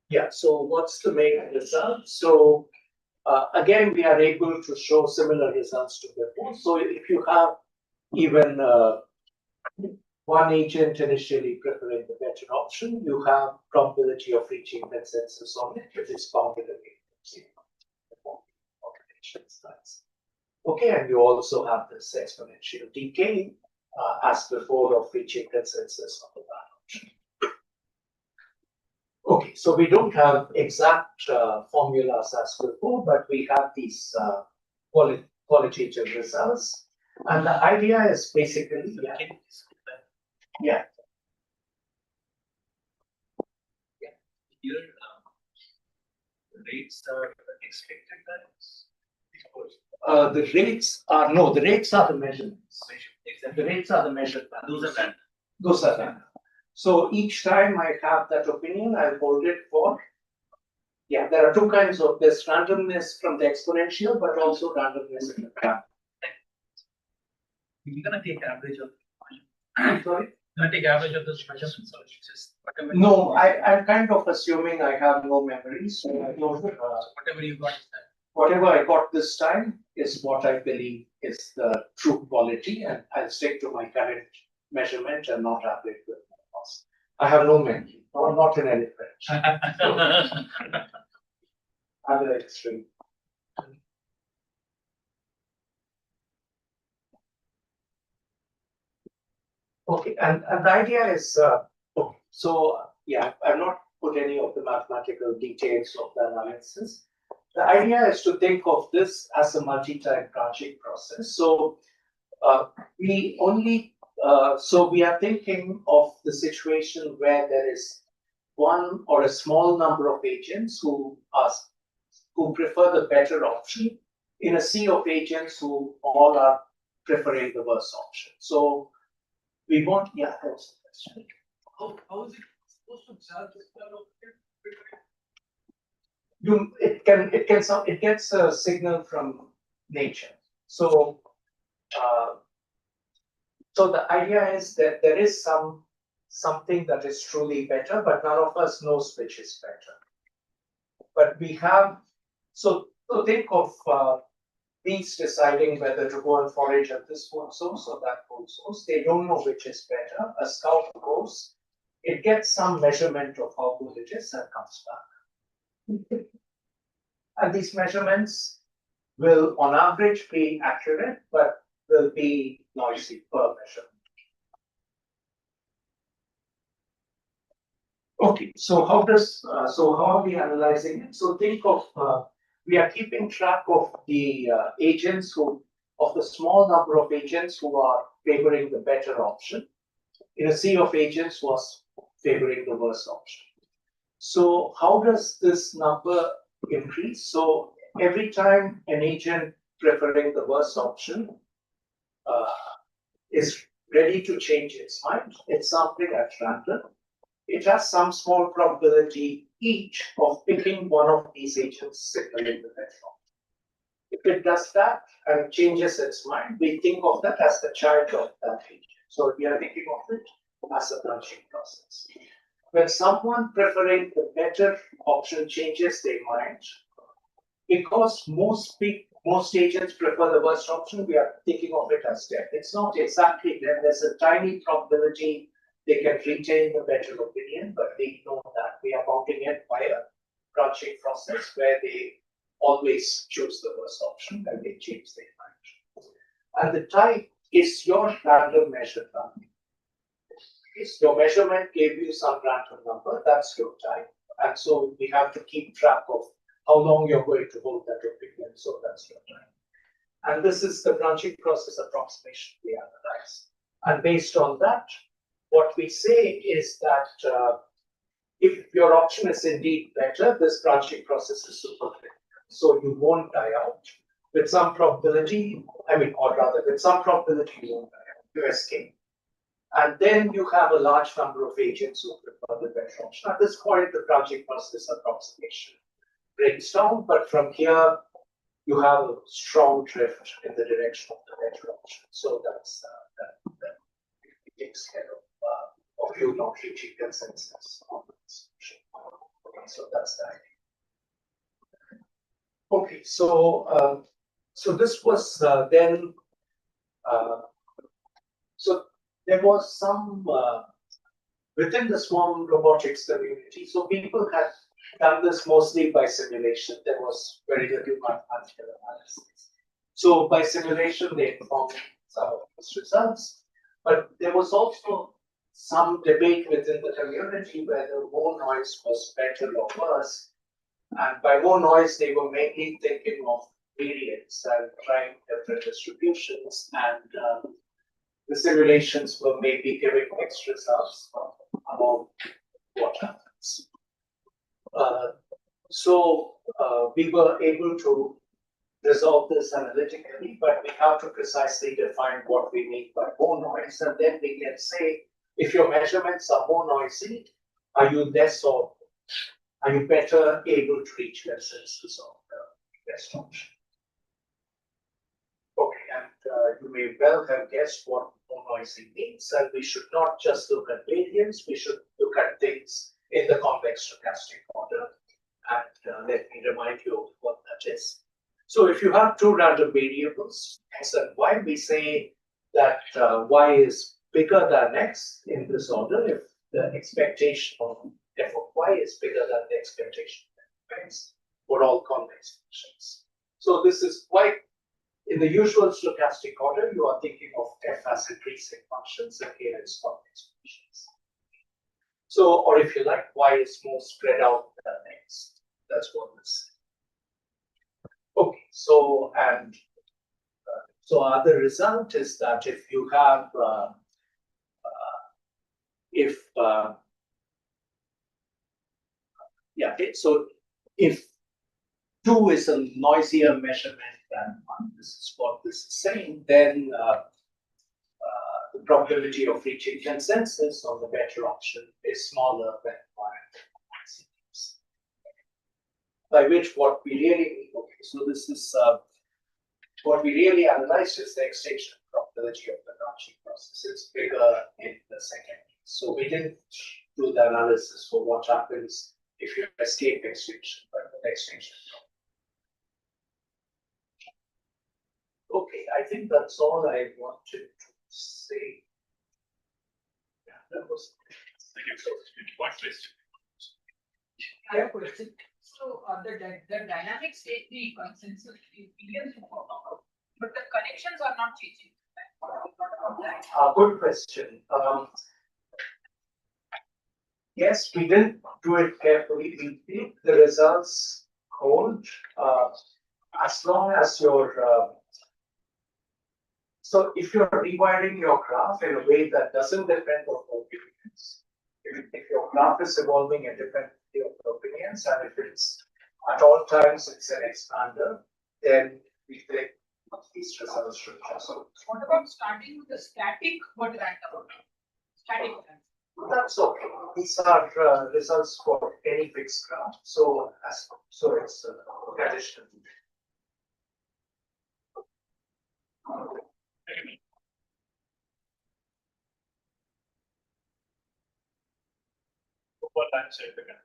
yeah, so what's the main result? So again, we are able to show similar results to before. So if you have even one agent initially preferring the better option, you have probability of reaching consensus on it, which is bounded again. Okay, and you also have this exponential decay as before of reaching consensus on the bad option. Okay, so we don't have exact formulas as before, but we have these qualitative results. And the idea is basically, yeah. Here, rates are expected values. The rates are the rates are the measurements. Exactly. The rates are the measured values. Those are random. Those are random. So each time I have that opinion, I hold it for. Yeah, there are two kinds of this randomness from the exponential, but also randomness in the graph. You're gonna take average of. Sorry? Gonna take average of those measurements, or just whatever. No, I'm kind of assuming I have no memory, so I don't. Whatever you got. Whatever I got this time is what I believe is the true quality, and I'll stick to my current measurement and not average with my loss. I have no memory, or not in any French. I'm very extreme. Okay, and the idea is, okay, so yeah, I've not put any of the mathematical details of the analysis. The idea is to think of this as a multi-time branching process. So we are thinking of the situation where there is one or a small number of agents who prefer the better option in a sea of agents who all are preferring the worst option. So we want, yeah, that's the question. How is it supposed to judge this kind of thing? it gets a signal from nature. So the idea is that there is something that is truly better, but none of us knows which is better. But we have, so think of bees deciding whether to go and forage at this food source or that food source. They don't know which is better. A scout goes, it gets some measurement of how good it is and comes back. And these measurements will on average be accurate, but will be noisy per measurement. Okay, so how are we analyzing it? So think of, we are keeping track of the agents of the small number of agents who are favoring the better option in a sea of agents who are favoring the worse option. So how does this number increase? So every time an agent preferring the worse option is ready to change its mind, it's sampling at random. It has some small probability each of picking one of these agents signaling the better option. If it does that and changes its mind, we think of that as the child of that agent. So we are thinking of it as a branching process. When someone preferring the better option changes their mind, because most agents prefer the worst option, we are thinking of it as death. It's not exactly death. There's a tiny probability they can retain the better opinion, but they know that we are counting it by a branching process where they always choose the worst option and they change their mind. And the type is your random measured value. Your measurement gave you some random number, that's your type. And so we have to keep track of how long you're going to hold that opinion, so that's your type. And this is the branching process approximation we analyze. And based on that, what we say is that if your option is indeed better, this branching process is super critical. So you won't die out with some probability, or rather with some probability you won't die out, you escape. And then you have a large number of agents who prefer the better option. At this point, the branching process approximation breaks down, but from here, you have a strong drift in the direction of the better option. So that's that takes care of you not reaching consensus on the solution. Okay, so that's the idea. Okay, so this was then. So there was some within the swarm robotics community. So people had done this mostly by simulation. There was very little mathematical analysis. So by simulation, they found some of these results. But there was also some debate within the community whether more noise was better or worse. And by more noise, they were mainly thinking of variance and trying different distributions. And the simulations were maybe giving mixed results about what happens. So we were able to resolve this analytically, but we have to precisely define what we mean by more noise, and then we can say if your measurements are more noisy, are you less or are you better able to reach consensus of the best option? Okay, and you may well have guessed what more noisy means, and we should not just look at variance, we should look at things in the convex stochastic order. And let me remind you of what that is. So if you have two random variables, x and y, we say that y is bigger than x in this order if the expectation of f of y is bigger than the expectation of x for all convex functions. So this is why in the usual stochastic order, you are thinking of f as increasing functions and here is convex functions. So, or if you like, y is more spread out than x. That's what this. Okay, so and so other result is that if you have okay, so if 2 is a noisier measurement than 1, this is what this is saying, then the probability of reaching consensus on the better option is smaller than 1. by which what we really, okay, so this is, what we really analyzed is the extinction probability of the branching process. It's bigger in the second. So we didn't do the analysis for what happens if you escape extinction, but the extinction. Okay, I think that's all I wanted to say. Yeah, that was. Thank you. So, point list. I have a question. So, the dynamic state, the consensus is billions, but the connections are not changing. Good question. Yes, we didn't do it carefully. We think the results hold as long as you're. So if you're rewiring your graph in a way that doesn't depend on opinions, if your graph is evolving independently of opinions, and if it's at all times it's an expander, then we think these results should just. What about starting with the static but random? Static. That's okay. These are results for any fixed graph. So it's additional. What time check again?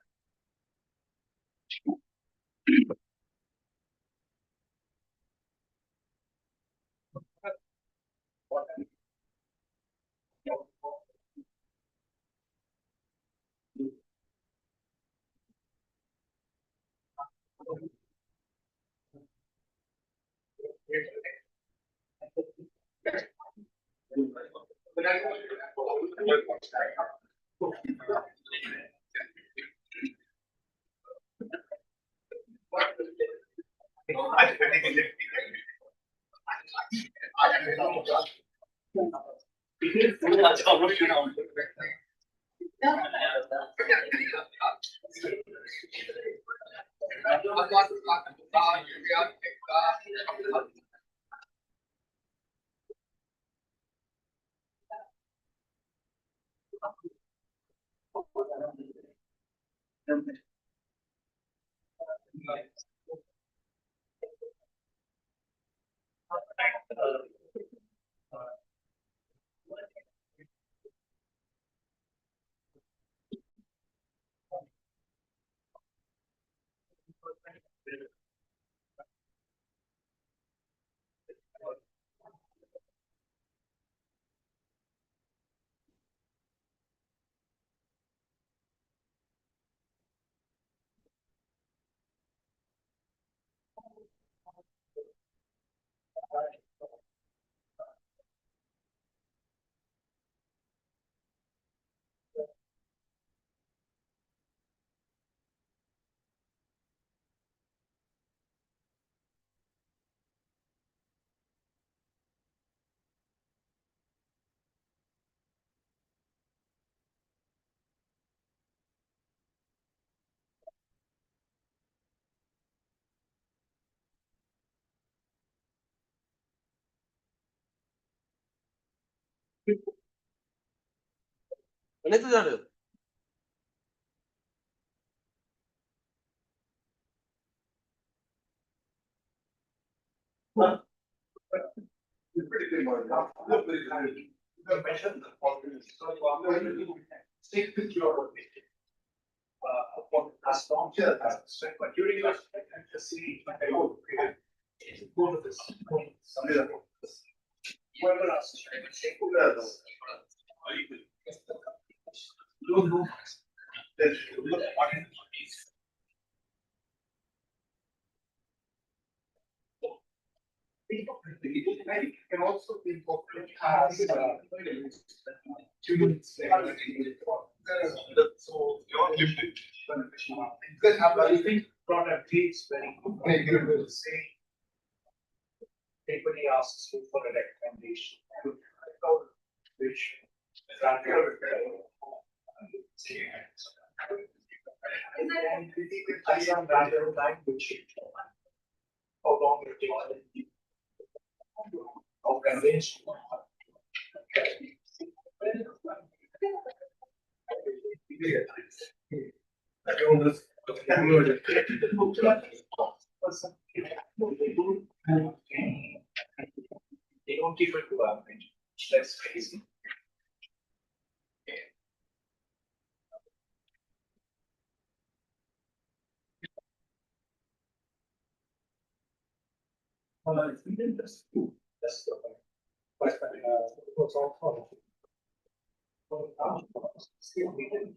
Stick with your as long as but during your see go to this. Whoever asks, I will say no. I can also be incorporated as 2 minutes. So you're lifted. But I think product is very good. Will say anybody asks you for a recommendation, which random time which how long it takes organization. I don't know. They don't keep it to average. That's crazy. We did this. That's the point. But, it was all fun. Still, we didn't.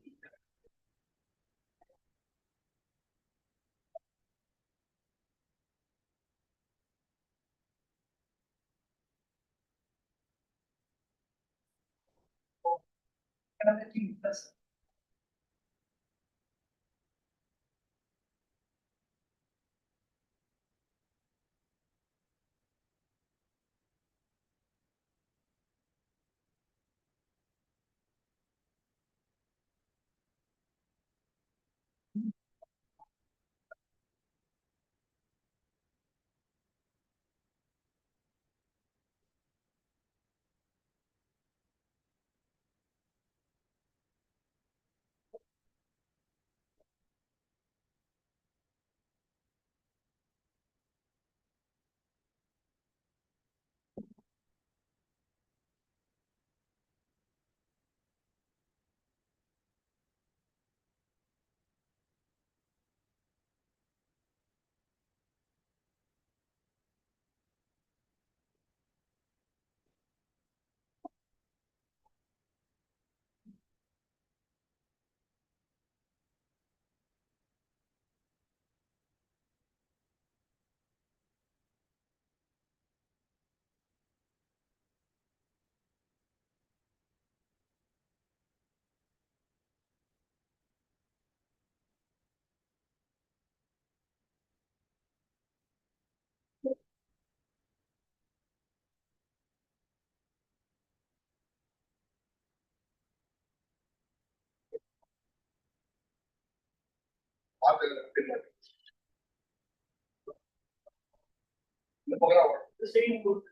And I think that's the same.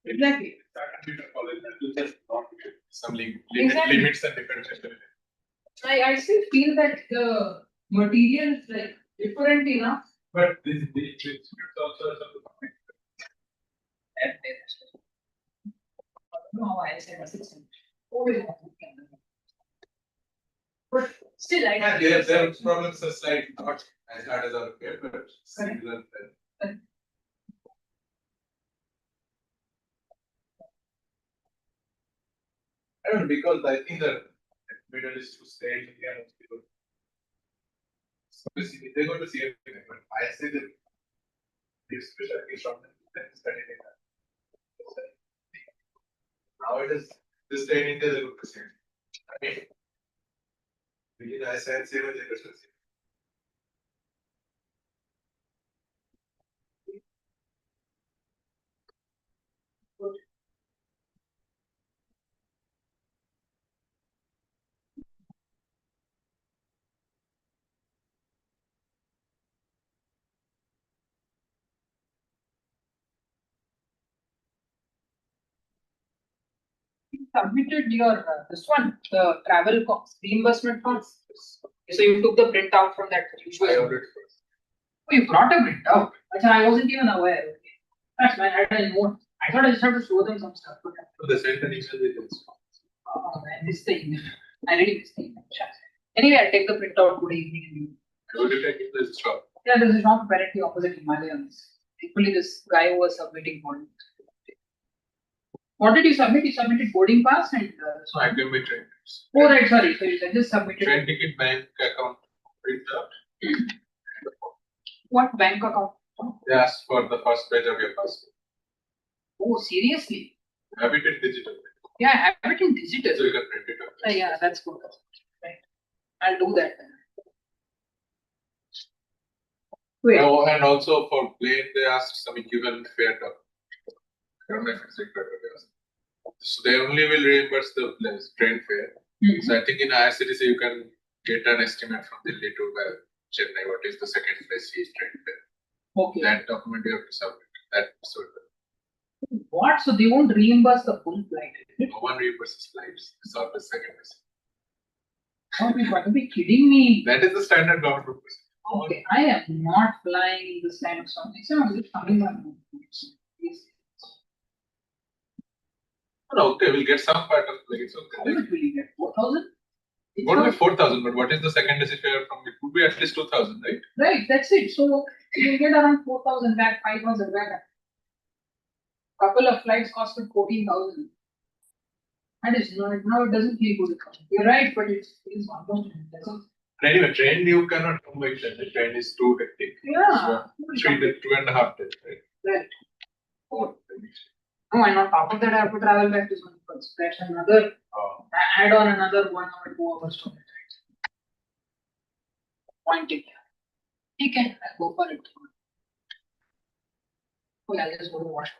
Exactly. Some Exactly. limits and differentiation. I still feel that the material is like different enough. But these institutes also have some. No, I said assistant. But still, I. Yeah, their problems are slightly not as hard as our paper. Similar. I don't know, because I think the middle is to stay in India. So basically, they go to see everything, but I say that this specialty from them studying that. Now it is this day in India, they look the same. I mean, begin I said, say what they were saying. Submitted your this one, the travel cost, reimbursement cost. So you took the print out from that usual. I ordered first. Oh, you brought a print out. I wasn't even aware. Okay. That's my I didn't know. I thought I just have to show them some stuff. So they sent an email with this. Oh man, this is the email. I really missed the email. Anyway, I'll take the print out good evening. Go to take it to this shop. Yeah, there's a shop apparently opposite Himalayas. Equally, this guy who was submitting boarding. What did you submit? You submitted boarding pass and. So I can be trained. Oh, right, sorry. So you just submitted. Train ticket, bank account, print out. What bank account? They asked for the first page of your passport. Oh, seriously? Have it in digital. Yeah, I have it in digital. So you can print it out. Yeah, that's good. Right. I'll do that then. Wait. Oh, and also for plane, they asked some equivalent fare doc. I don't know if it's required. So they only will reimburse the train fare. So I think in IRCTC you can get an estimate from Delhi to Chennai. What is the second place train fare? Okay. That document you have to submit. That sort of. What? So they won't reimburse the full flight? No one reimburses flights. It's always second place. Oh, you got to be kidding me. That is the standard government procedure. Okay, I am not flying this kind of something. So I'm just coming on. Okay, we'll get some part of it. It's okay. How much will you get? 4,000? It won't be 4,000, but what is the second AC fare from it? Would be at least 2,000, right? Right, that's it. So you get around 4,000 back, 5,000 back. Couple of flights costed 14,000. That is not, now it doesn't feel good. You're right, but it's almost. Anyway, train you cannot come by train. The train is too hectic. Yeah. So 2.5 days, right? Right. Oh, and on top of that, I have to travel back to Sonipal. So that's another, add on another 1 hour, 2 hours to it. Point it. Okay, I'll go for it. Oh, yeah, I'll just go to wash.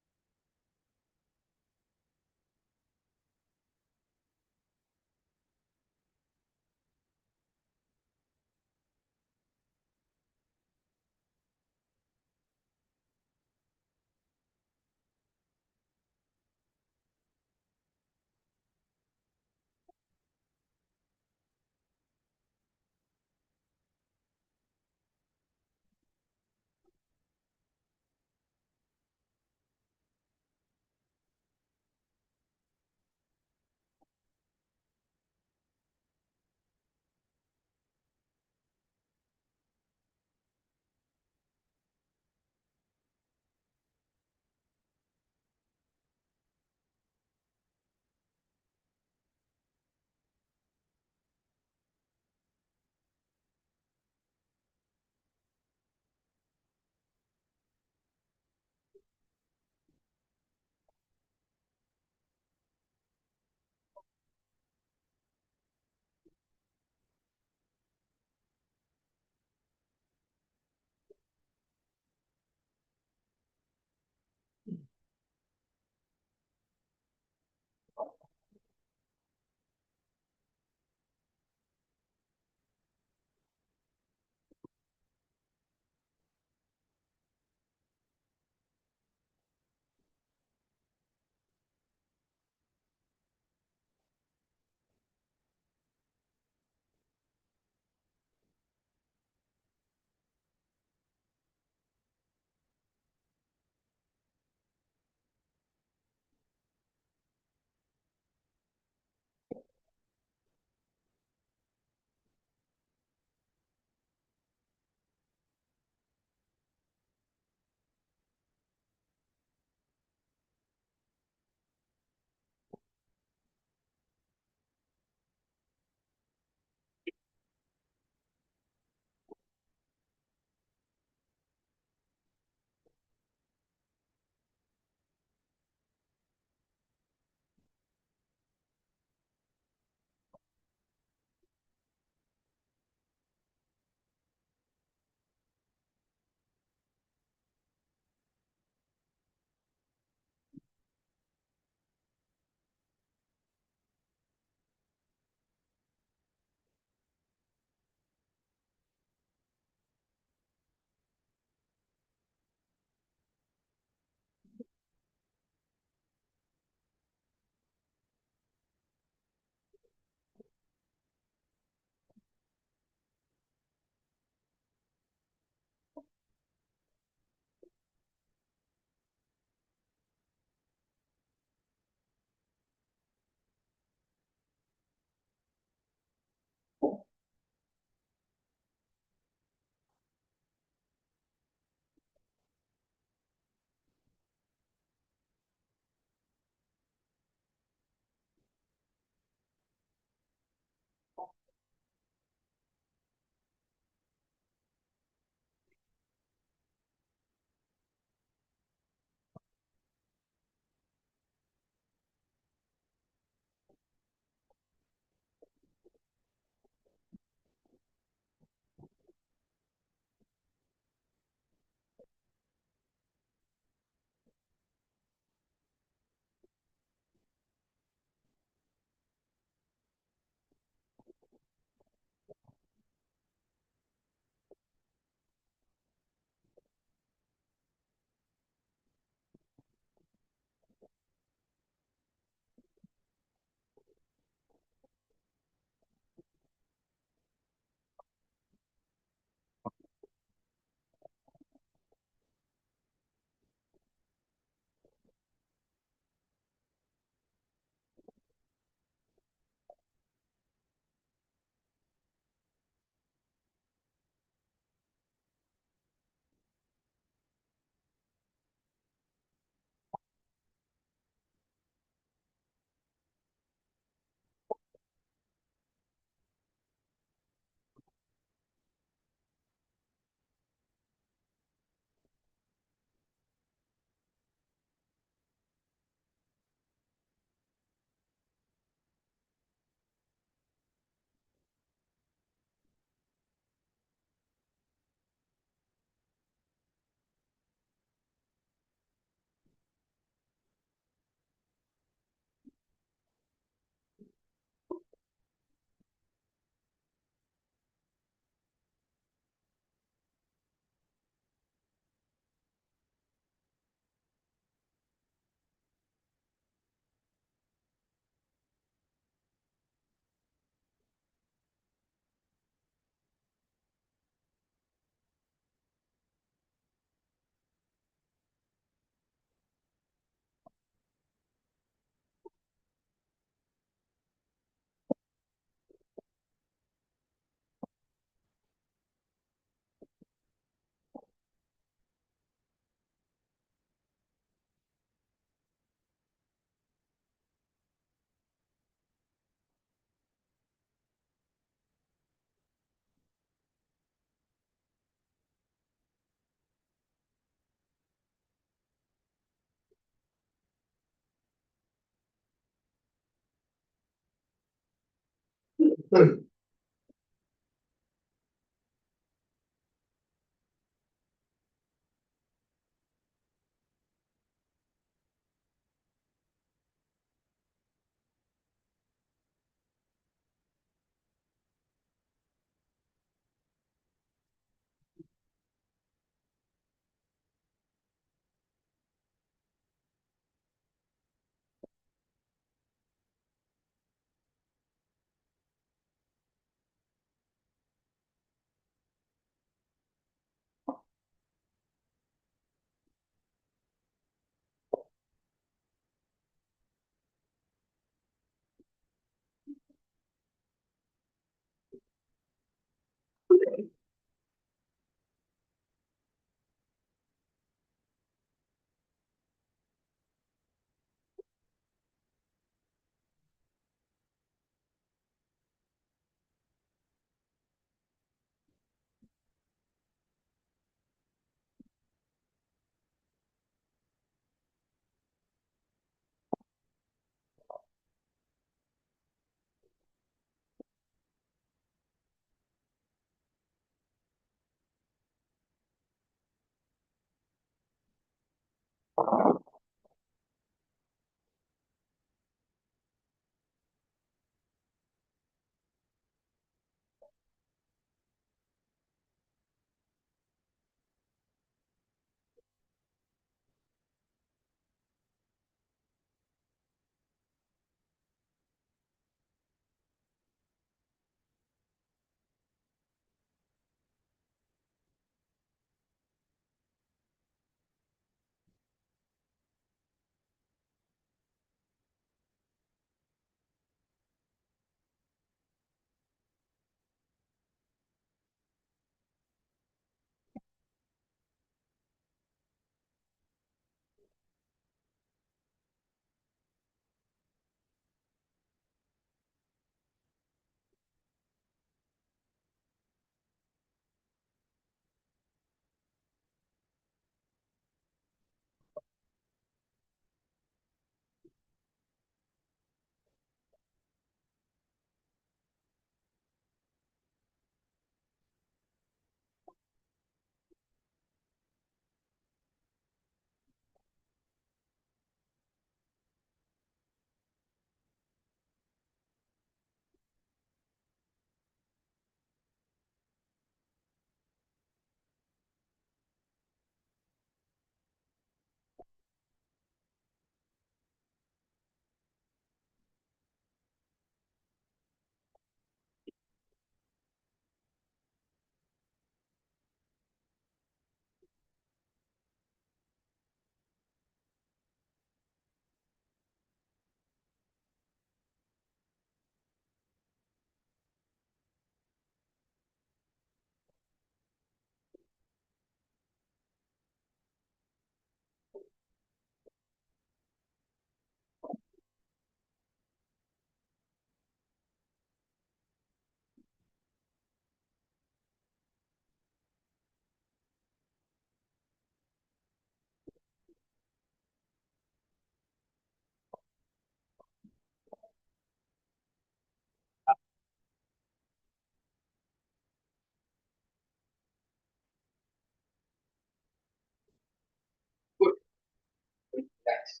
Thanks.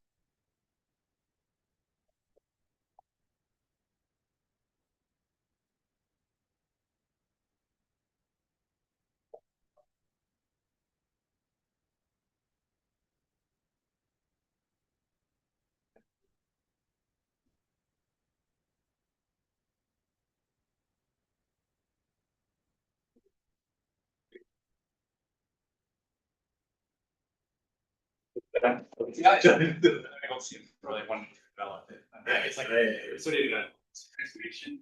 I don't see really wanting to develop it. It's like, it's sort of a transformation.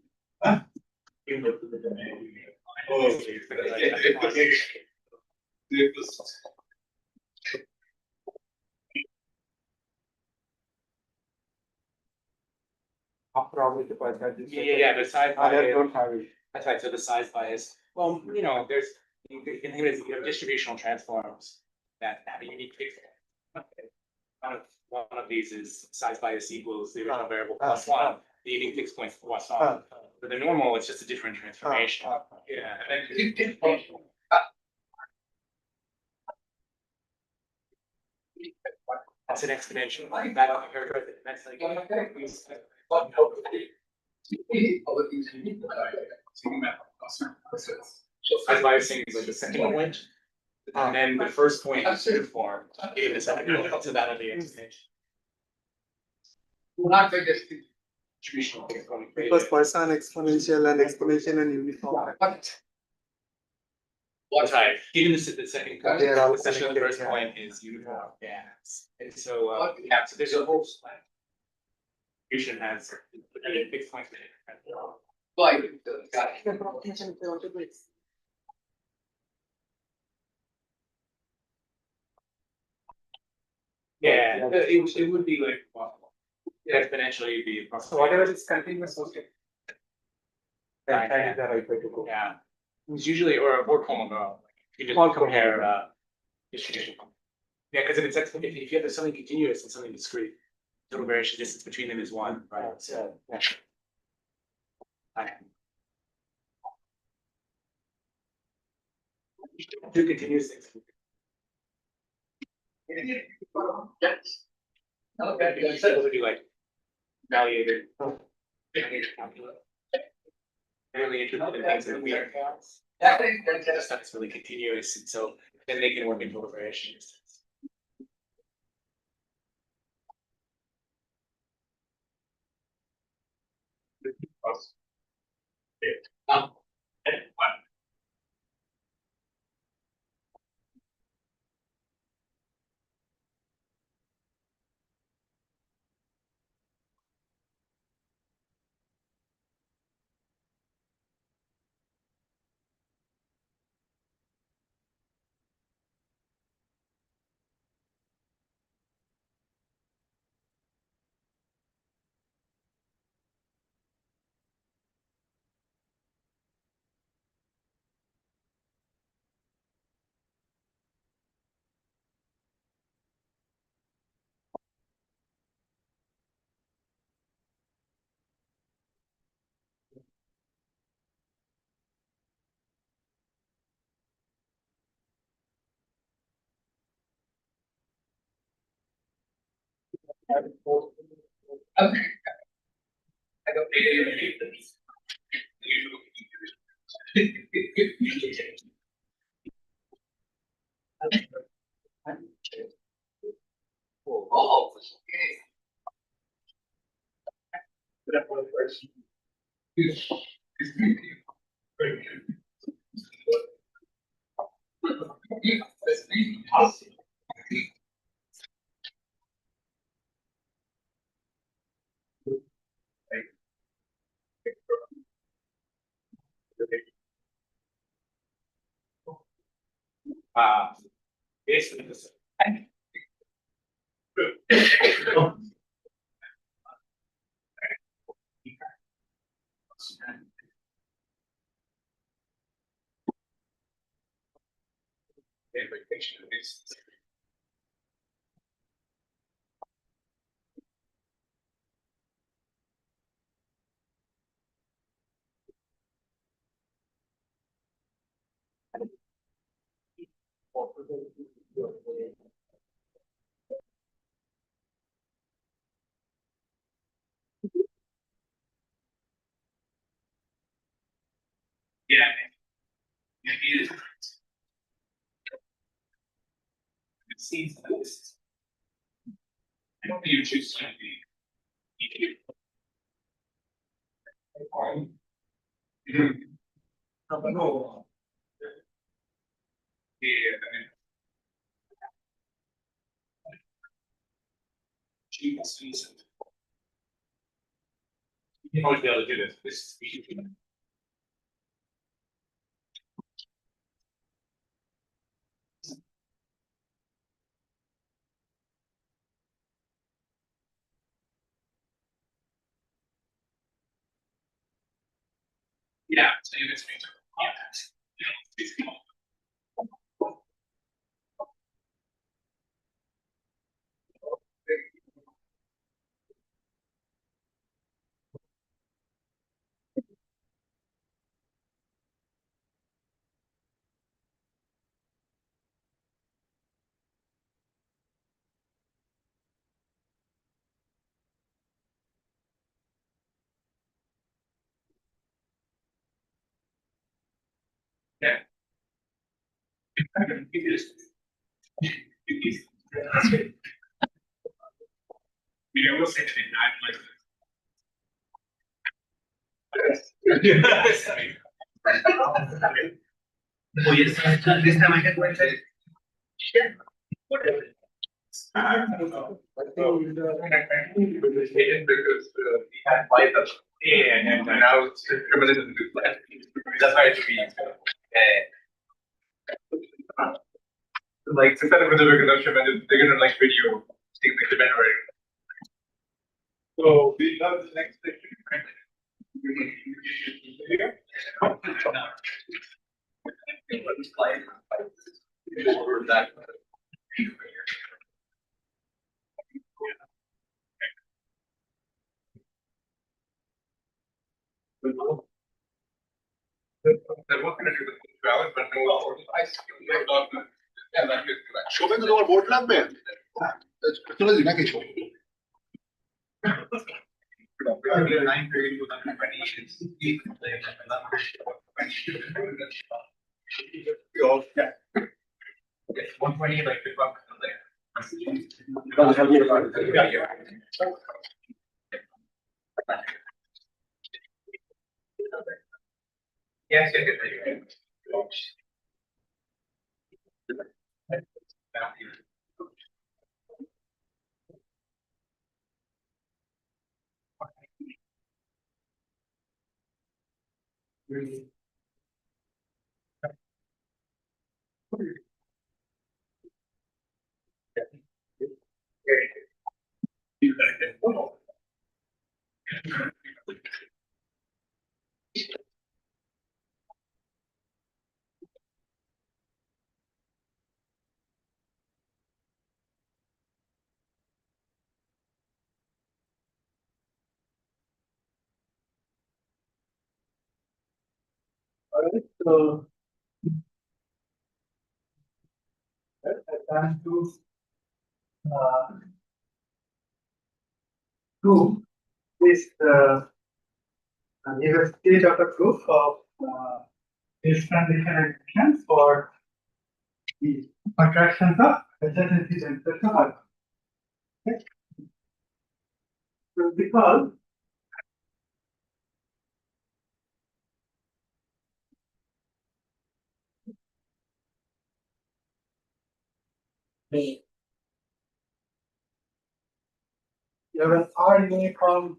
Yeah, the size bias. That's right, so the size bias, well, there's, you can think of it as you have distributional transforms that have a unique fixed. One of these is size bias equals the original variable plus one, the unique fixed point plus one. For the normal, it's just a different transformation. Yeah. And then- That's an exponential. That's like. So as I was saying, it's like the second point, and then the first point is uniform, the second point, so that'll be exponential. Not by just. Distributional exponential. Because Poisson exponential and exponential and uniform. One time, given the second point, They are all essentially the connected, first yeah. point is uniform, yeah. And so, yeah, so there's a whole distribution has a big point. Why? Yeah, it would be like, well, exponentially it'd be. So whatever is continuous, okay. Yeah, it's usually, or common, you just compare, distribution. Yeah, because if it's, if you have something continuous and something discrete, total variation distance between them is one, right? So, yeah. Two continuous things. Okay, so it would be like evaluated. Really interested in things that we are. That stuff is really continuous, and so then they can work in total variation distance. I don't think oh, okay. That one first. Basically, this. Implication of this. Yeah. It seems that this. I don't think you choose to be. No. Yeah. You might be able to do this. Yeah, so you can speak to context. Oh, yes, this time I can go inside. Yeah. Whatever. Because we had light up and now it's criminal in the flat. That's why it's being. Like since I'm going to they're gonna like video things like the right. So we have the next section. They're not gonna do the balance, but no, I see. Show में तो तुम्हारा boat लग में चलो जी ना के show Yes, 120 like the buck. Yes, Alright, so time to prove this give a stage of a proof of this transition and reactions for the contractions of adjacency tensors of alpha. Okay. So because you have an R uniform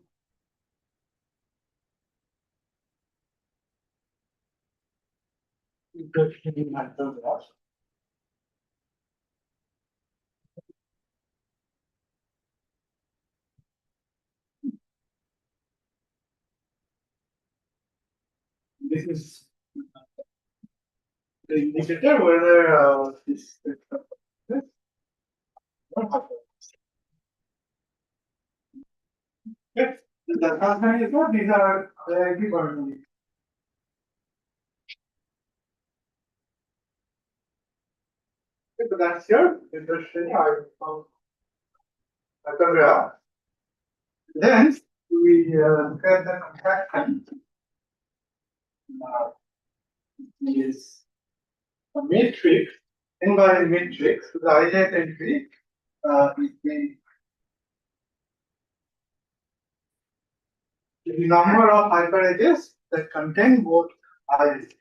in matter graph. This is the indicator whether this yes, the transparent is what these are directly coordinated. So that's your interesting art of graph. Then we look at the contraction. Is a matrix, invariant matrix, the ijth entry is the number of hyper edges that contain both ij.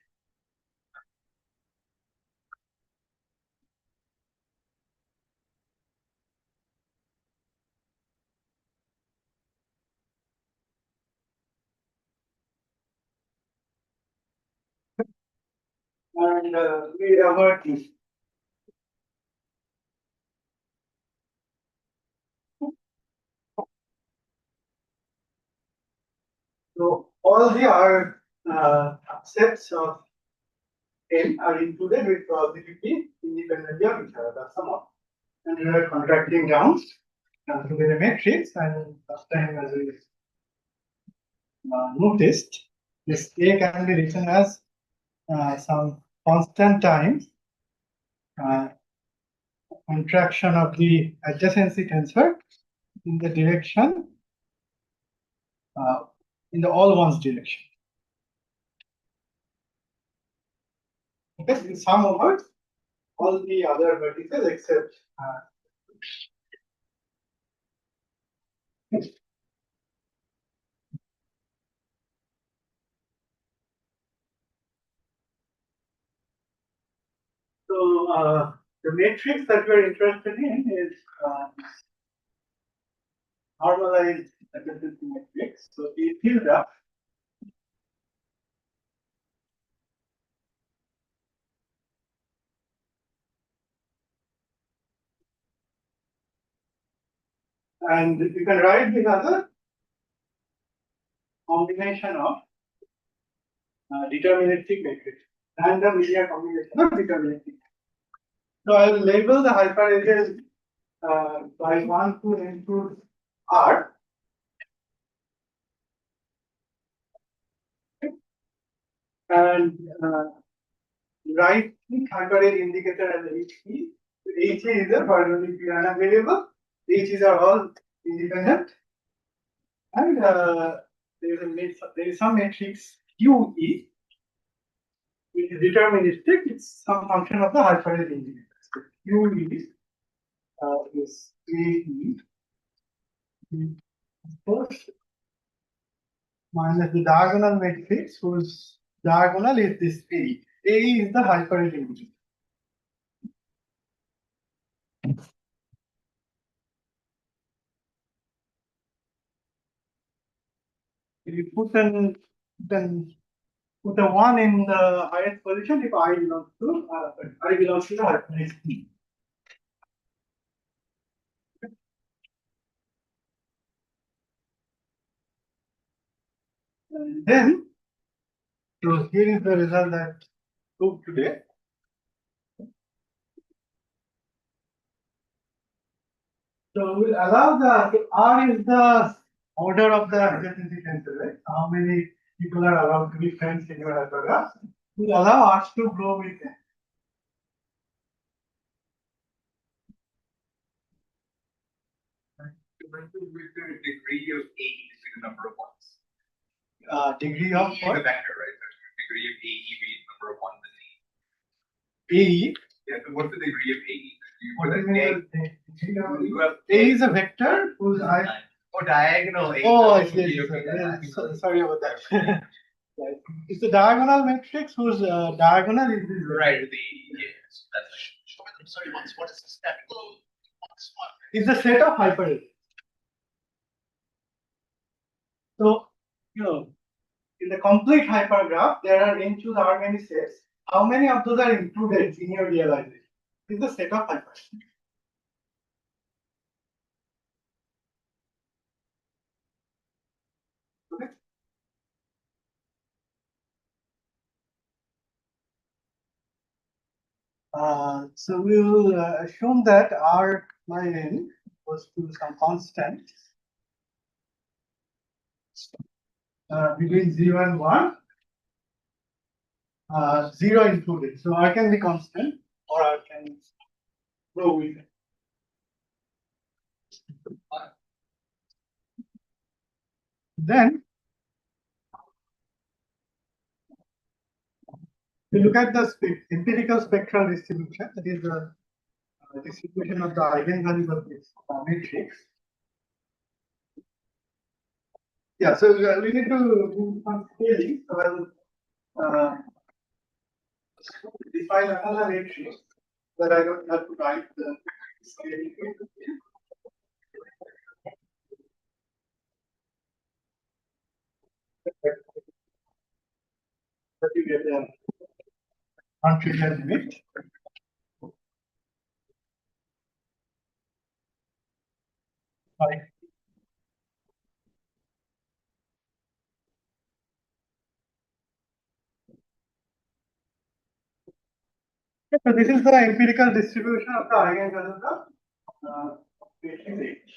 And we avert this. So all the sets of n are included with probability independently of each other. That's the model. And we are contracting down with a matrix, and last time as we noticed, this A can be written as some constant times contraction of the adjacency tensor in the direction in the all ones direction. Because in sum over all the other vertices except so the matrix that we're interested in is normalized efficiency matrix. So A tilde and you can write this as a combination of deterministic matrix, random linear combination of deterministic. So I will label the hyperedges by 1 to include R. And right click hyperedge indicator as a H key. H is a permanently random variable. H's are all independent. And there is some matrix QE, which is deterministic. It's some function of the hyperedge indicator. So QE is AE first minus the diagonal matrix whose diagonal is this A. A is the hyperedge indicator. If you put a 1 in the highest position if I belongs to the hyperedge P. And then, so here is the result that proved today. So we'll allow the R is the order of the adjacency tensor, right? How many people are allowed to be friends in your hypergraph? We'll allow R to grow with them. With the degree of AE is the number of ones. Degree of AE is what? a vector, right? So degree of AE be the number of ones in AE. Yeah, so what's the degree of AE? What do you mean? A is a vector whose diagonal AE. Oh, I see. Sorry about that. Right. It's the diagonal matrix whose diagonal is this. Right, yes, that's right. I'm sorry, what is this capital? It's the set of hyperedges. So, in the complete hypergraph, there are n to the r many sets. How many of those are included in your realization? It's the set of hyperedges. Okay. So we will assume that R by n was to some constant between 0 and 1, 0 included. So R can be constant or R can grow with it. Then we look at the empirical spectral distribution, that is the distribution of the eigenvalues of this matrix. Yeah, so we need to do some scaling. So I will define another matrix that I don't have to write the scaling. That you get a non-trivial limit. Right. So this is the empirical distribution of the eigenvalues of matrix H.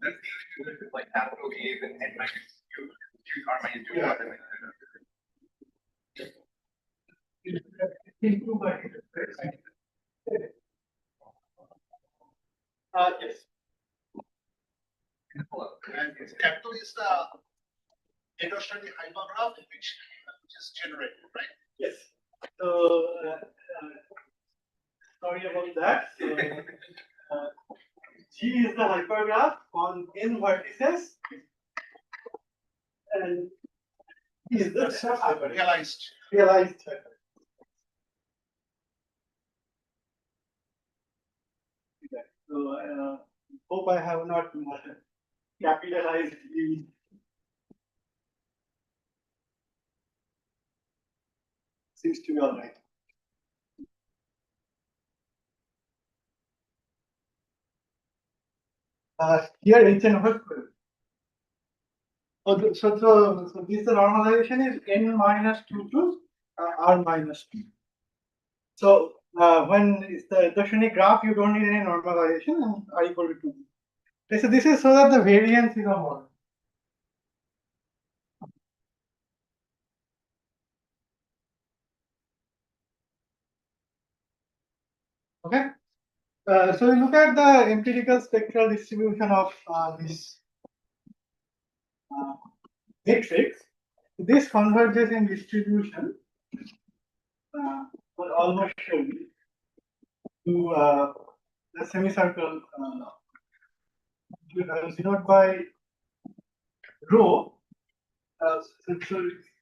That's like capital A is an n minus 2, choose R minus 2. Yeah. Yes. And capital is the heterostotic hypergraph which is generated, right? Yes. So that. So, G is the hypergraph on n vertices, and E is the Realized. realized hypergraph. So hope I have not capitalized the. Seems to be all right. Here Hn over 12. Oh, so this the normalization is n minus 2 to r minus 2. So when it's the Stochastic graph, you don't need any normalization and r equal to 2. Okay, so this is so that the variance is a model. Okay. So we look at the empirical spectral distribution of this matrix. This converges in distribution almost surely to the semicircle denoted by rho. So it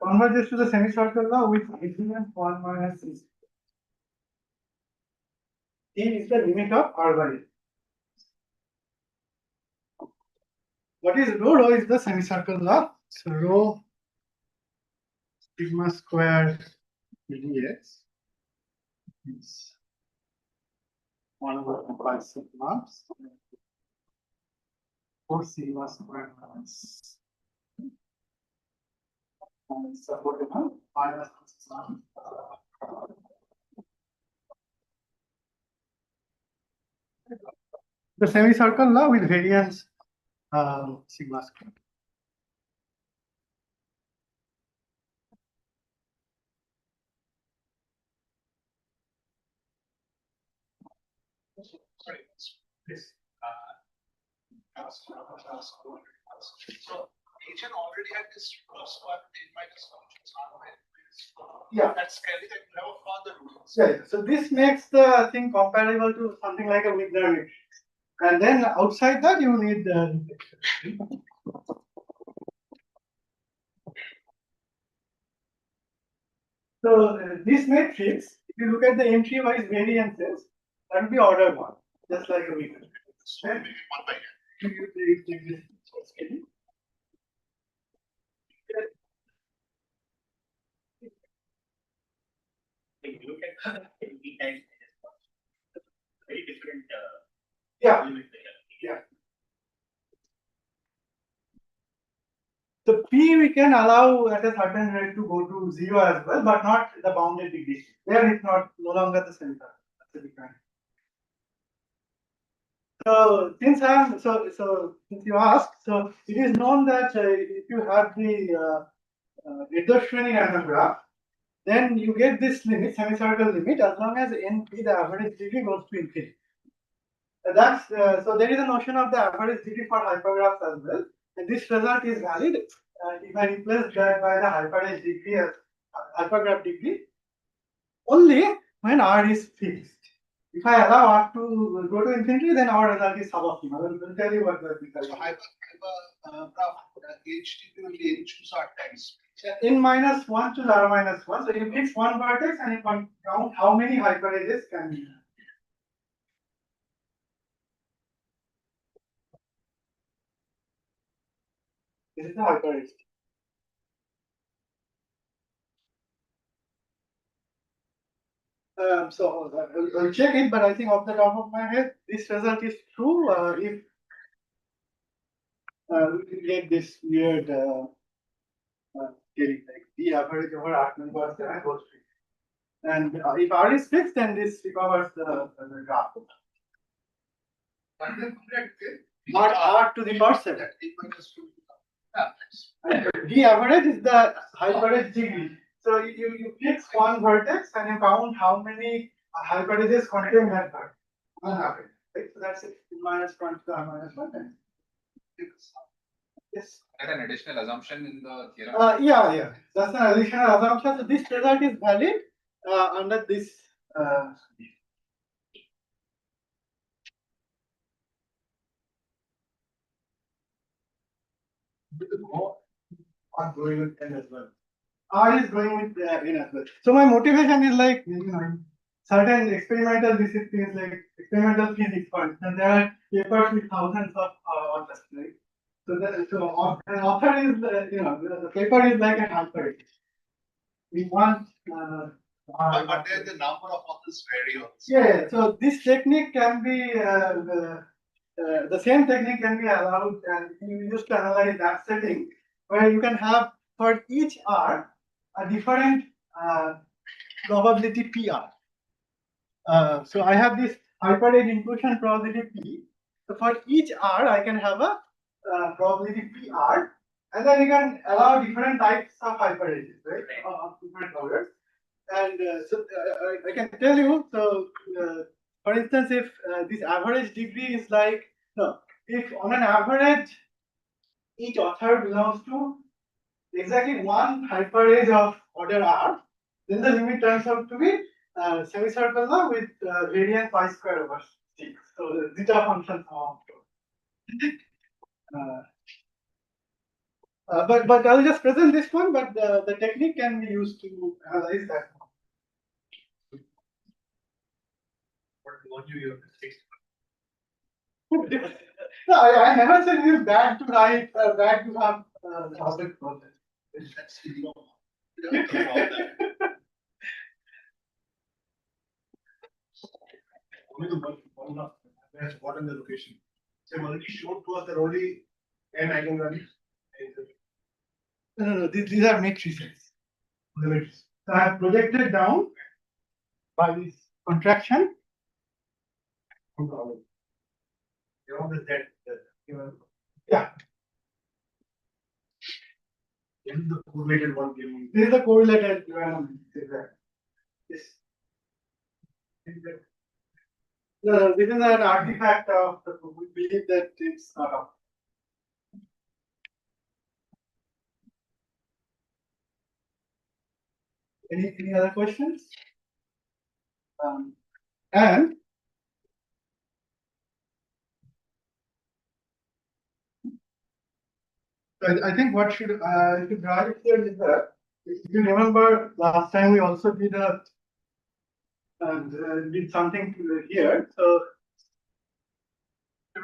converges to the semicircle law with element 1 minus c. C is the limit of r by n. What is rho? Rho is the semicircle law. So rho sigma square dx is 1 over 5 sigma 4 sigma square minus support amount minus sigma. The semicircle law with variance sigma square. So Hn already had this first one in minus functions on. Yeah. That's scary that you never found the roots. Yeah. So this makes the thing comparable to something like a Wigner matrix. And then outside that you need the So this matrix, if you look at the entry-wise variances, that will be order 1, just like a Wigner. So maybe 1 by n. If you look at NP times very different Yeah. limit there. Yeah. So P we can allow at a certain rate to go to 0 as well, but not the bounded degree. There it's not no longer the center. That's a different. So since since you asked, so it is known that if you have the Stochastic random graph, then you get this limit, semicircle limit, as long as NP, the average degree, goes to infinity. That's so there is a notion of the average degree for hypergraphs as well, and this result is valid if I replace that by the hypergraph degree as hypergraph degree only when R is fixed. If I allow R to go to infinity, then our result is suboptimal. We'll tell you what the result is. So hypergraph HTTP will be n choose r times. N minus 1 to R minus 1. So you fix one vertex and you can count how many hyperedges can be. This is the hyperedge. So I'll check it, but I think off the top of my head, this result is true if we get this weird scaling like the average over R number and goes free. And if R is fixed, then this recovers the graph. Not R to the power 7. The average is the hyperedge degree. So you fix one vertex and you count how many hyperedges contain that vertex on average. Right? So that's it. Minus 1 to R minus 1. Yes. Is that an additional assumption in the theorem? Yeah. That's an additional assumption. So this result is valid under this. are going with N as well. R is going with N as well. So my motivation is like, certain experimental disciplines like experimental physics, for instance, there are papers with thousands of authors, right? So an author is, the paper is like an author. We want. But then the number of authors vary also. Yeah, so this technique can be, the same technique can be allowed and you used to analyze that setting where you can have for each R a different probability PR. So I have this hyperedge inclusion probability P. So for each R, I can have a probability PR, and then you can allow different types of hyperedges, right? Of different orders. And I can tell you. So, for instance, if this average degree is like if on an average each author belongs to exactly one hyperedge of order R, then the limit turns out to be semicircle law with variance pi square over 6. So the zeta function form. But I'll just present this one, but the technique can be used to analyze that one. What do you fix? No, I never said it is bad to write, bad to have object process. That's only the one of that's what in the location. So I've already showed to us that only n eigenvalues. No, these are matrices. So I have projected down by this contraction. You know that Yeah. This is the correlated one given. This is the correlated Yes. No, this is an artifact of the we believe that it's not up. Any other questions? And I think what should drive it here is that if you remember last time we also did did something here. So I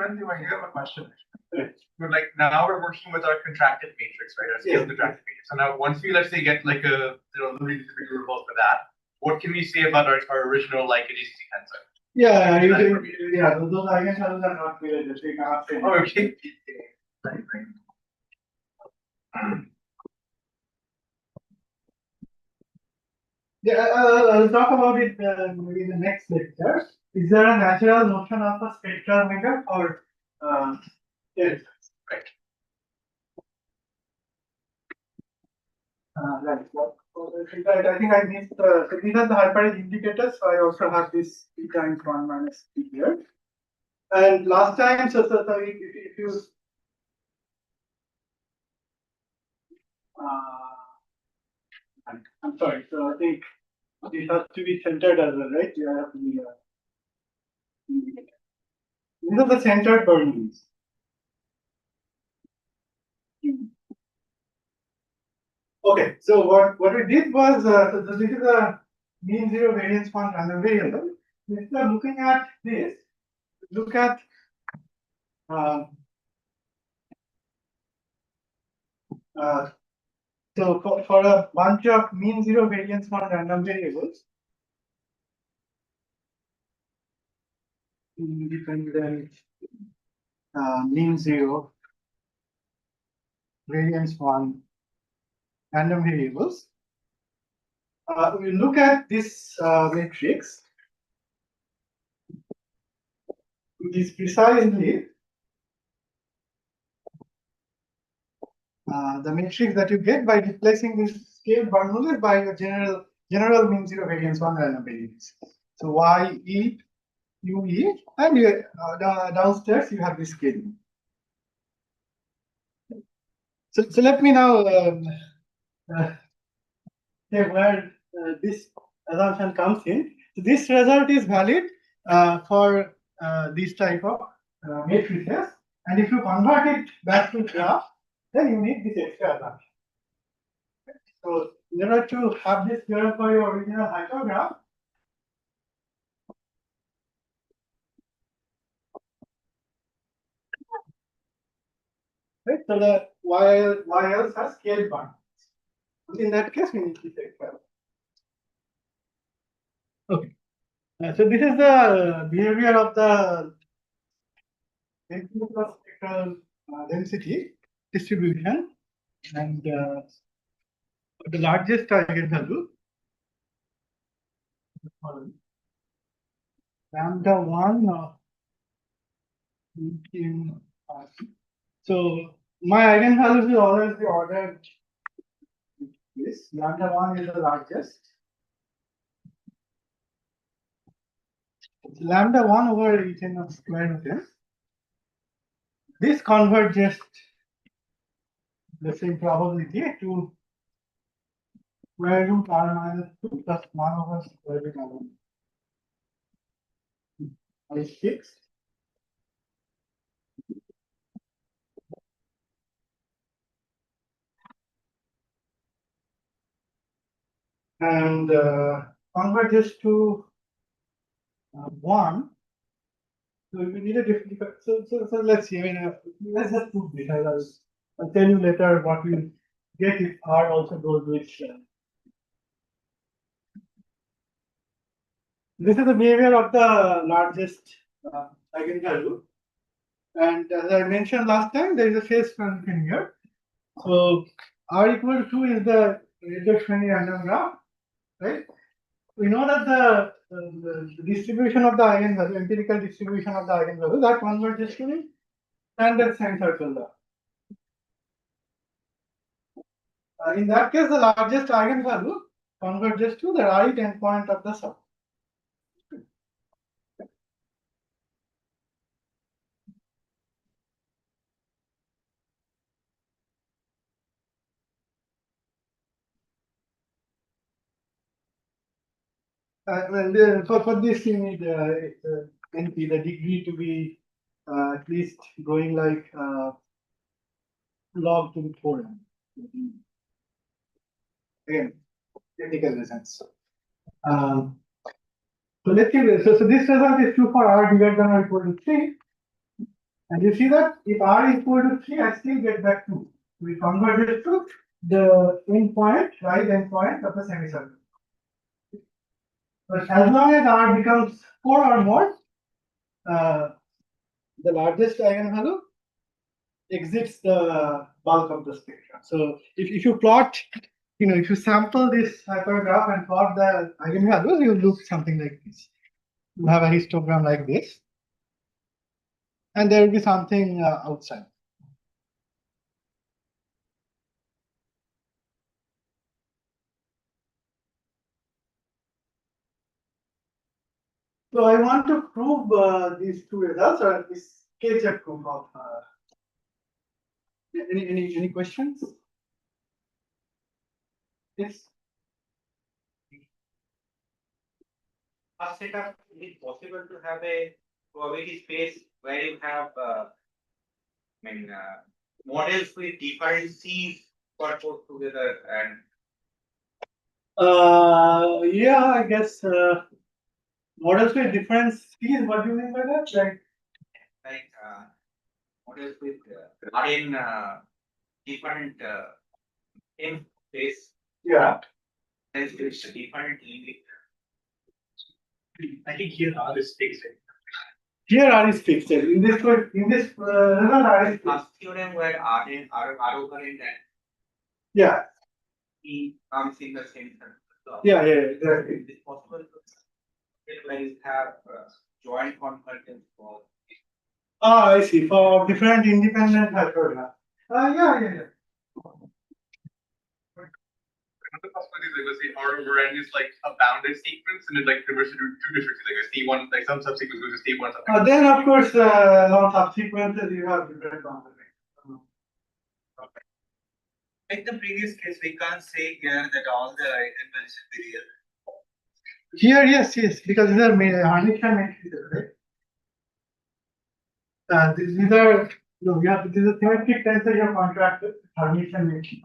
have a question. But like now we're working with our contracted matrix, right? Our scale contracted matrix. So now once we let's say get like a Louis distributed result for that, what can we say about our original like adjacency tensor? yeah, those eigenvalues are not related. They cannot say. Oh, okay. Yeah, I'll talk about it maybe in the next lecture. Is there a natural notion of a spectrometer or yes? Right. Right. I think I missed. So these are the hyperedge indicators. So I also have this p times 1 minus p here. And last time, so if you I'm sorry. So I think this has to be centered as well, right? You have to be. These are the centered burnings. Okay, so what we did was, so this is a mean zero variance one random variable. Instead of looking at this, look at so for a bunch of mean zero variance one random variables, independent mean zero variance one random variables. We look at this matrix. It is precisely the matrix that you get by replacing this scale Bernoulli by a general mean zero variance one random variance. So Y E U E, and downstairs you have this scaling. So let me now say where this assumption comes in. So this result is valid for this type of matrices, and if you convert it back to graph, then you need this extra assumption. So in order to have this theorem for your original hypergraph, right? So the y else has scaled one. In that case, we need this extra. Okay. So this is the behavior of the spectral density distribution, and the largest eigenvalue lambda 1 in so my eigenvalues is always the order this lambda 1 is the largest. It's lambda 1 over Hn of square root n. This converges the same probability to square root r minus 2 plus 1 over square root r is fixed. And converges to 1. So we need a different. So let's see. I mean, let's just prove this. I'll tell you later what we get if R also goes with. This is the behavior of the largest eigenvalue. And as I mentioned last time, there is a phase transition here. So R equal to 2 is the Reductiony random graph, right? We know that the distribution of the eigenvalue, empirical distribution of the eigenvalue, that converges to the standard semicircle law. In that case, the largest eigenvalue converges to the right endpoint of the sum. For this, you need NP, the degree to be at least going like log to the 4. Again, technical reasons. So let's see. So this result is true for R greater than or equal to 3. And you see that if R is equal to 3, I still get back 2. We convert it to the endpoint, right endpoint of the semicircle. But as long as R becomes 4 or more, the largest eigenvalue exits the bulk of the spectrum. So if you plot, if you sample this hypergraph and plot the eigenvalues, you look something like this. You have a histogram like this, and there will be something outside. So I want to prove these two results, or this sketch a proof of. Any questions? Yes. A setup, is it possible to have a probability space where you have models with different C's got put together and Yeah, I guess models with different C's. What do you mean by that? like models with Rn different in space. Yeah. There's different limit. I think here R is fixed. Here R is fixed. In this result, R is fixed. Last theorem where Rn R over n and Yeah. E comes in the same circle. Yeah, exactly. Is it possible to have joint concurrence for? I see. For different independent hypergraphs. Yeah. Another possibility is because the R over N is like a bounded sequence, and it like converts to two different like a C1, like some subsequence goes to C1. Then of course, on subsequences you have different combinations. Like the previous case, we can't say here that all the eigenvalues should be real. Here, yes, because these are Harnish matrices, right? These are No, we have, this is a theoretic tensor you have contracted, permission making.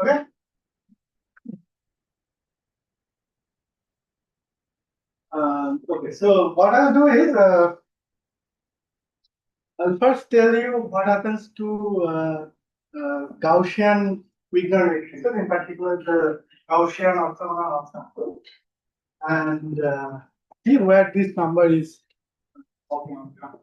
Okay. Okay, so what I'll do is, I'll first tell you what happens to Gaussian Wigner matrices, in particular the Gaussian orthogonal ensemble, and see where this number is talking about.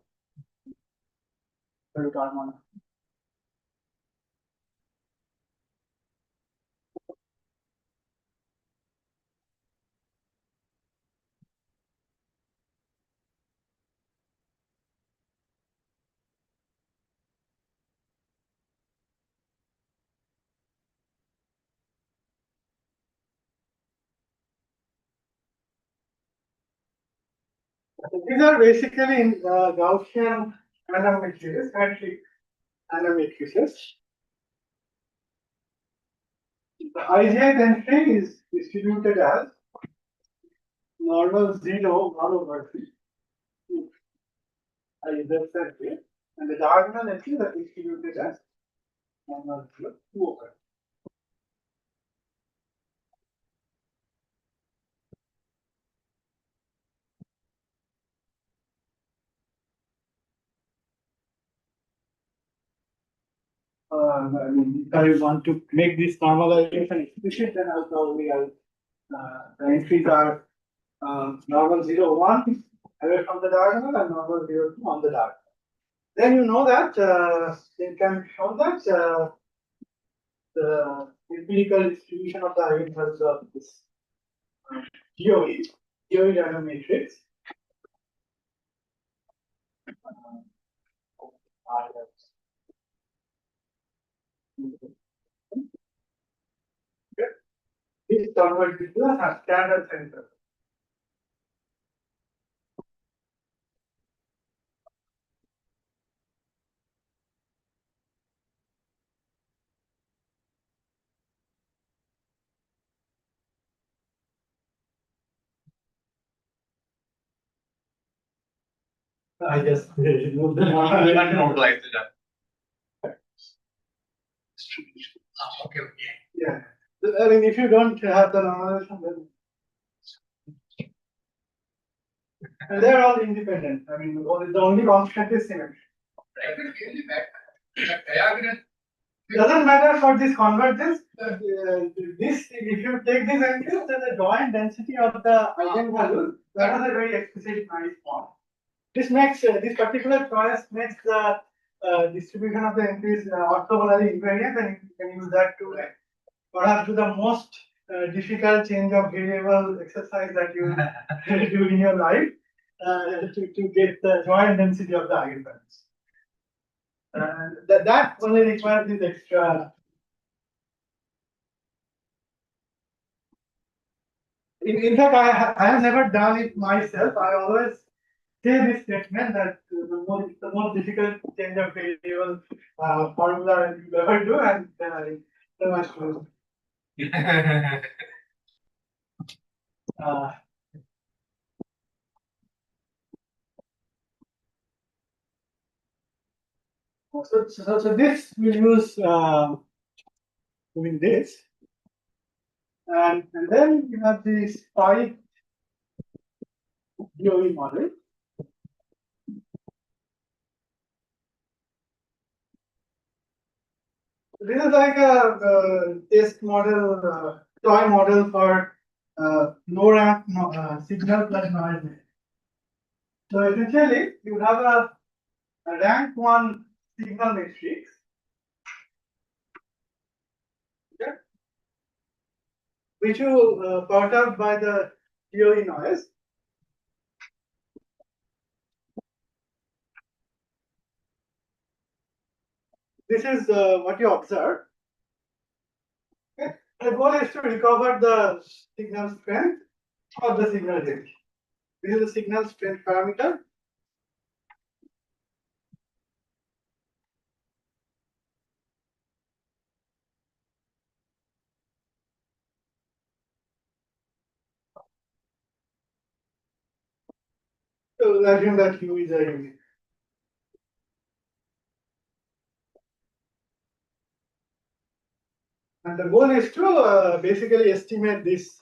These are basically in Gaussian random matrices, metric random matrices. The ijth entry is distributed as normal 0, 1 over 3. I just said here. And the diagonal entries are distributed as normal 0, 2 over 3. I mean, if I want to make this normalization explicit, then I'll probably the entries are normal 0, 1 away from the diagonal and normal 0, 2 on the diagonal. Then you know that it can show that the empirical distribution of the eigenvalues of this DOE random matrix. Is converted to a standard center. I just removed the normalize it. Okay. Yeah. I mean, if you don't have the normalization, then and they're all independent. I mean, the only constant is symmetry. Really bad. Diagonal. It doesn't matter for this convergence. This, if you take this entries, then the joint density of the eigenvalue, that is a very explicit nice form. This makes this particular choice makes the distribution of the entries orthogonally invariant, and you can use that to perhaps do the most difficult change of variable exercise that you do in your life to get the joint density of the eigenvalues. That only requires this extra. In fact, I have never done it myself. I always say this statement that the most difficult change of variable formula you ever do, and then I tell my students. So this will use doing this, and then you have this pi DOE model. This is like a test model, toy model for low rank signal plus noise. So essentially, you have a rank 1 signal matrix. Okay. Which you perturbed by the DOE noise. This is what you observe. Okay. The goal is to recover the signal strength or the signal density. This is the signal strength parameter. So we'll assume that U is a unit. And the goal is to basically estimate this.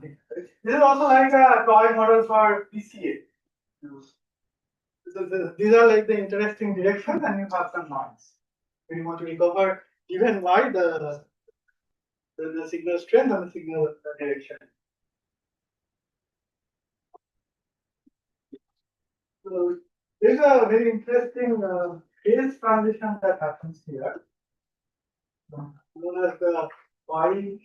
This is also like a toy model for PCA. These are like the interesting direction, and you have some noise. When you want to recover even y the signal strength and the signal direction. So there's a very interesting phase transition that happens here, known as the y.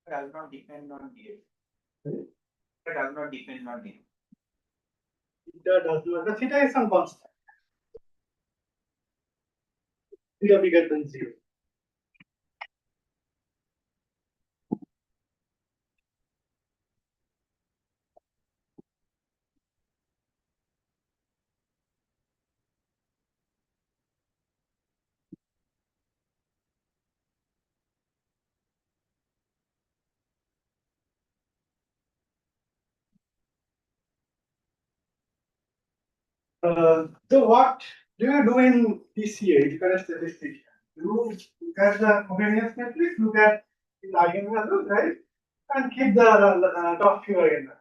Does not depend on dA. It does not depend on dA. Theta does not. The theta is some constant. Theta bigger than 0. So what do you do in PCA? If you are a statistician, you look at the covariance matrix, look at the eigenvalues, right, and keep the top few eigenvalues.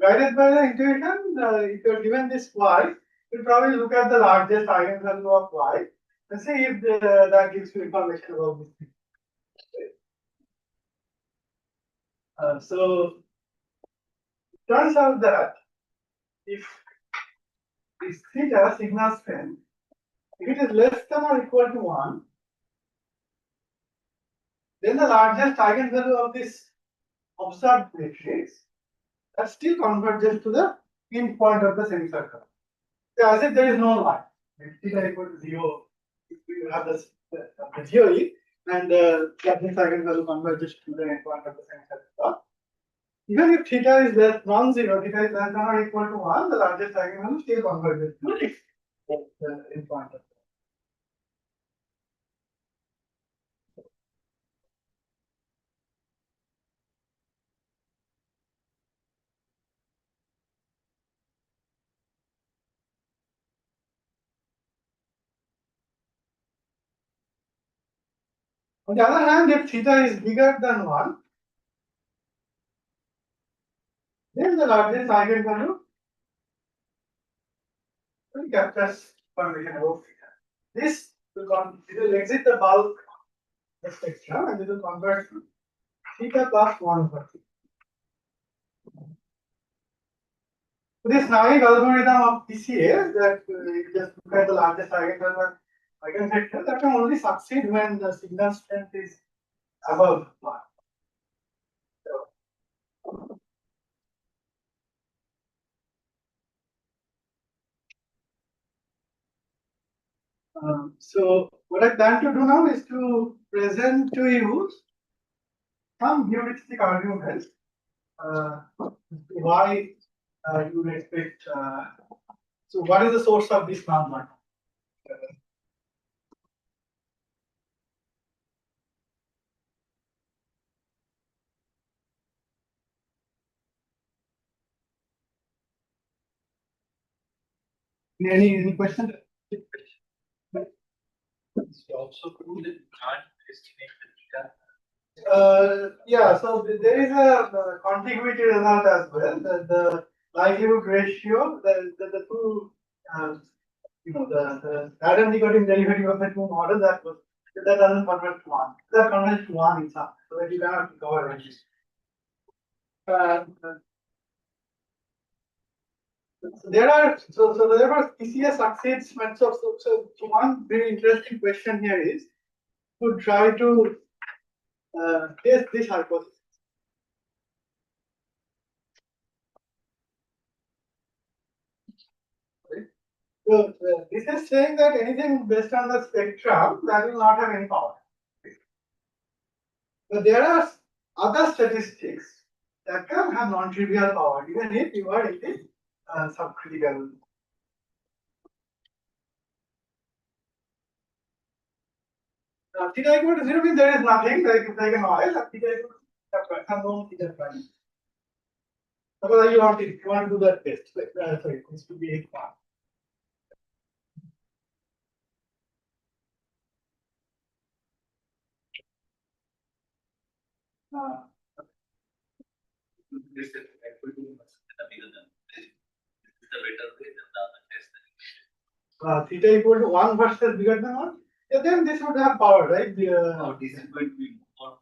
Guided by the intuition, if you are given this y, you probably look at the largest eigenvalue of y and see if that gives you information about this thing. So it turns out that if this theta signal strength, if it is less than or equal to 1, then the largest eigenvalue of this observed matrix that still converges to the end point of the semicircle. So as if there is no line. If theta equal to 0, if we have the theory, and the largest eigenvalue converges to the end point of the semicircle. Even if theta is non-zero, theta is less than or equal to 1, the largest eigenvalue still converges to the end point of the. On the other hand, if theta is bigger than 1, then the largest eigenvalue will captures conversion above theta. This will exit the bulk of the spectrum and it will convert to theta plus 1 over theta. So this naive algorithm of PCA that you just look at the largest eigenvalue eigenvector, that can only succeed when the signal strength is above 1. So what I plan to do now is to present to you some heuristic arguments why you would expect. So what is the source of this number? Any question? Also true that you can't estimate the data. Yeah, so there is a contiguity result as well. The likelihood ratio, the two, the random decoding derivative of the two models that doesn't convert to 1. That converts to 1 itself, so that you cannot recover ranges. So therefore PCA succeeds. So one very interesting question here is to try to test this hypothesis. So this is saying that anything based on the spectrum that will not have any power. But there are other statistics that can have non-trivial power, even if you are in the subcritical. Theta equal to 0 means there is nothing, like a noise, theta equal to some known theta prime. Suppose you want to do that test, like, sorry, this to be a part. Theta equal to 1 versus bigger than 1, yeah, then this would have power, right? This is going to be more.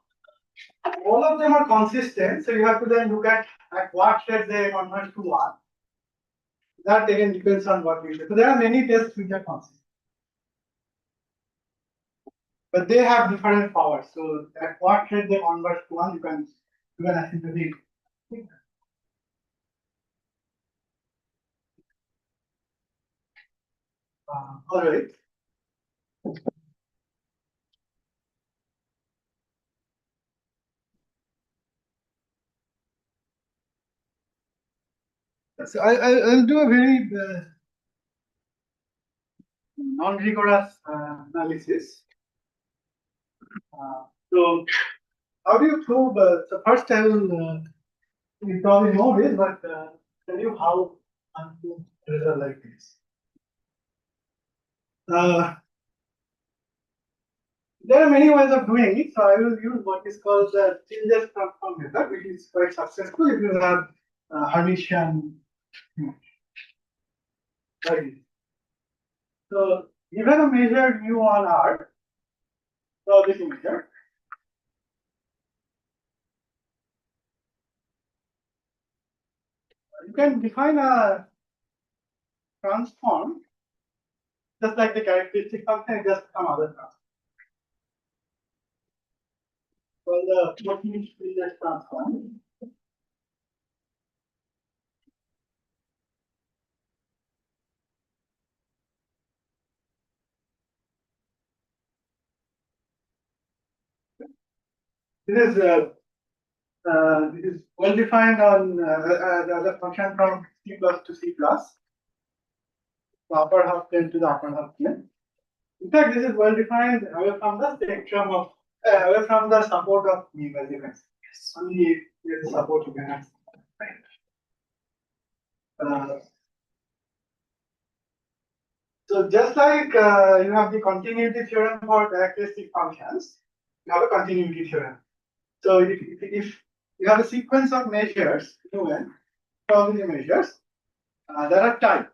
All of them are consistent, so you have to then look at what rate they converge to 1. That again depends on what we do. So there are many tests which are consistent, but they have different powers. So at what rate they converge to 1, you can actually think. All right. So I'll do a very non-rigorous analysis. So how do you prove? So first I will, you probably know this, but tell you how to prove a result like this. There are many ways of doing it, so I will use what is called the Childress transform method, which is quite successful if you have Hermitian. So given a measure mu on R, probability measure, you can define a transform just like the characteristic function, just some other transform. Well, what means Childress transform? This is well defined on the function from C plus to C plus, the upper half plane to the upper half plane. In fact, this is well defined away from the spectrum of away from the support of mu elements. Only with the support you can have. So just like you have the continuity theorem for characteristic functions, you have a continuity theorem. So if you have a sequence of measures, UN, probability measures, that are tight.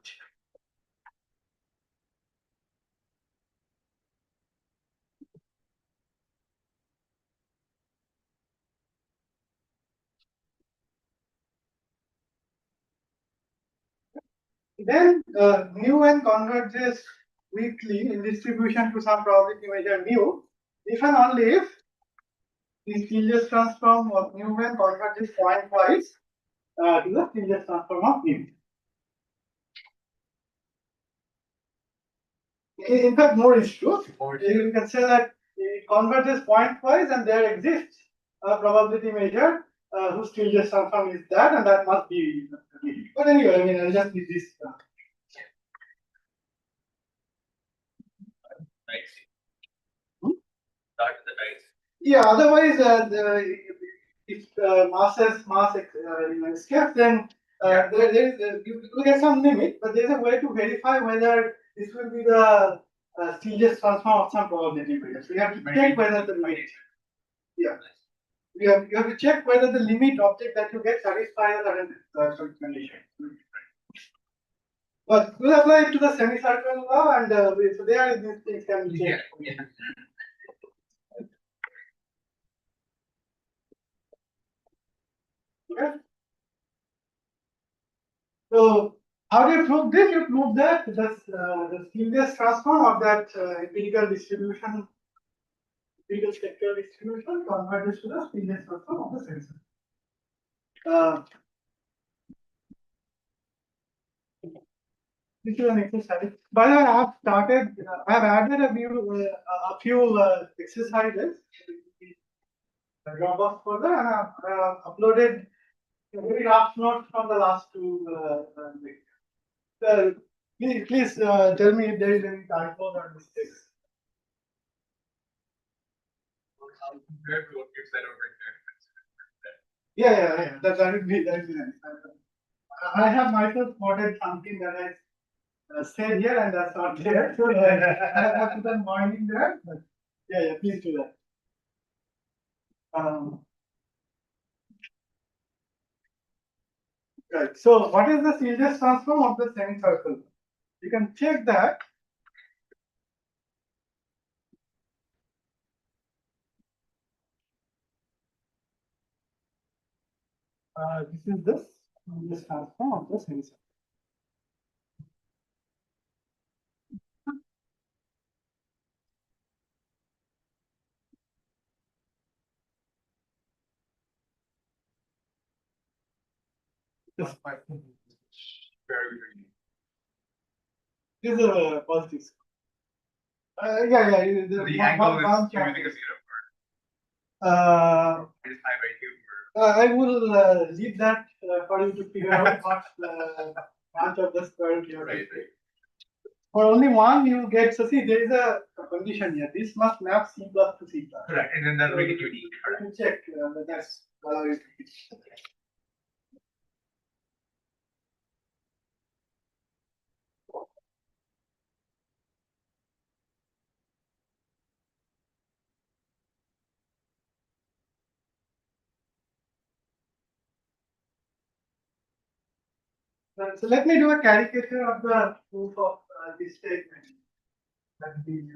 Then mu n converges weakly in distribution to some probability measure mu, if and only if the Childress transform of mu n converges pointwise to the Childress transform of mu. In fact, more is true. You can say that it converges pointwise, and there exists a probability measure whose Childress transform is that, and that must be. But anyway, I mean, I'll just need this. Start with the dice. Yeah. Otherwise, if mass escape, then you get some limit, but there is a way to verify whether this will be the Childress transform of some probability measure. So you have to check whether the limit. Yeah. You have to check whether the limit object that you get satisfies a certain condition. But we'll apply it to the semicircle law, and so there these things can be checked. Yeah. Okay. So how do you prove this? You prove that the Childress transform of that empirical distribution, empirical spectral distribution converges to the Childress transform of the sensor. This is an exercise. By the way, I have started. I have added a few exercises. Drop off further, and I have uploaded a very rough notes from the last two. Please tell me if there is any typos or mistakes. Yeah. That would be nice. I have myself spotted something that I said here and that's not there. So I have to then warning there. But yeah, please do that. Right. So what is the series transform of the semicircle? You can check that. This is this series transform of the semicircle. This is a positive score. Yeah. The angle is using a zero. It is high value. I will leave that for you to figure out what branch of the square root you have. Right. For only one, you get. So see, there is a condition here. This must map C plus to C plus. Correct, and then that will make it unique. You can check that's allow it. So let me do a caricature of the proof of this statement. That the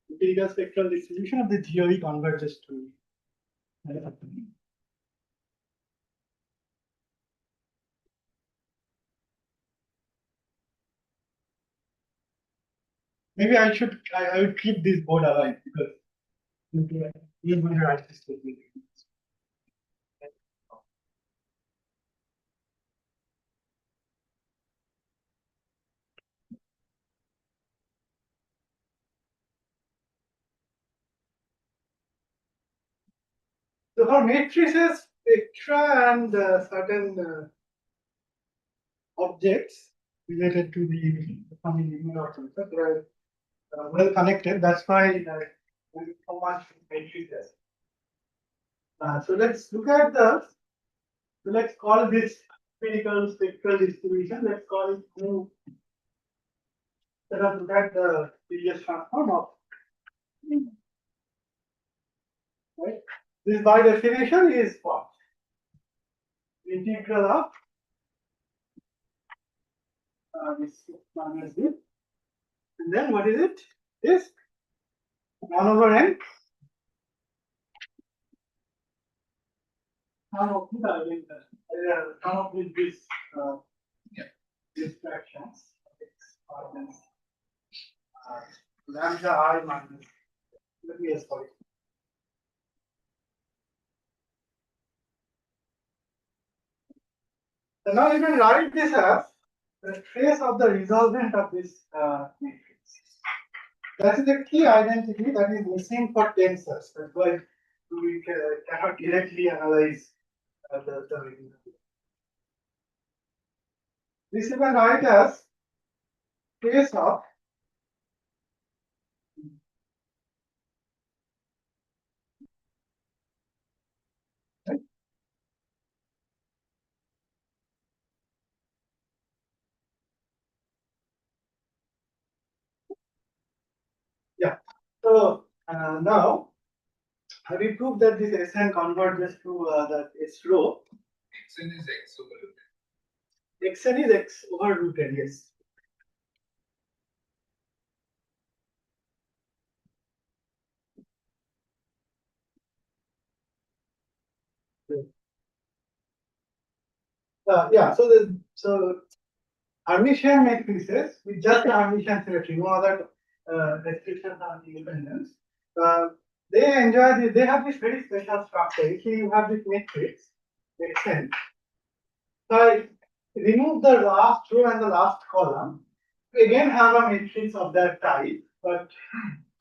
integral spectral distribution of the GOE converges to. Maybe I would keep this board alive because you're going to write this statement. So for matrices, spectra and certain objects related to the family of they are well connected. That's why there is so much matrices. So let's look at the. So let's call this empirical spectral distribution. Let's call it mu. Let us look at the previous transform of. Right. This by definition is what? Integral of this minus this. And then what is it? This 1 over n. Sum of these fractions. Lambda I minus. Let me sorry. So now you can write this as the trace of the resolvent of this matrix. That is the key identity that is missing for tensors. That's why we cannot directly analyze the this you can write as trace of yeah. So now have you proved that this Sn converges to that S rho? Xn is x over rooted. Xn is x over rooted, yes. Yeah, so Hermitian matrices with just the Hermitian symmetry, no other restrictions on independence. They have this very special structure. If you have this matrix, Xn. So I remove the last row and the last column. We again have a matrix of that type, but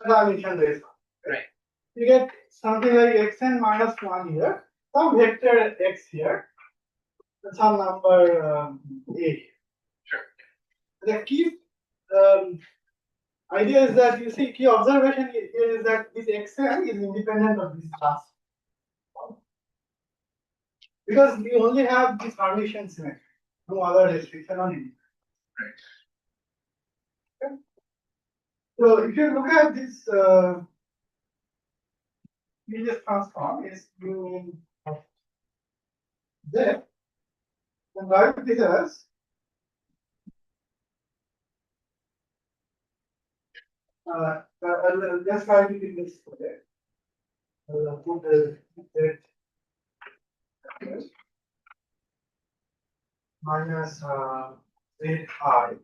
Hermitian based. Right. You get something like Xn minus 1 here, some vector x here, and some number a. Sure. The key idea is that you see key observation here is that this Xn is independent of this class. Because we only have this Hermitian symmetry, no other restriction on it. Okay. So if you look at this previous transform is you there, then write this as I'll just write it in this way. Put the minus Z I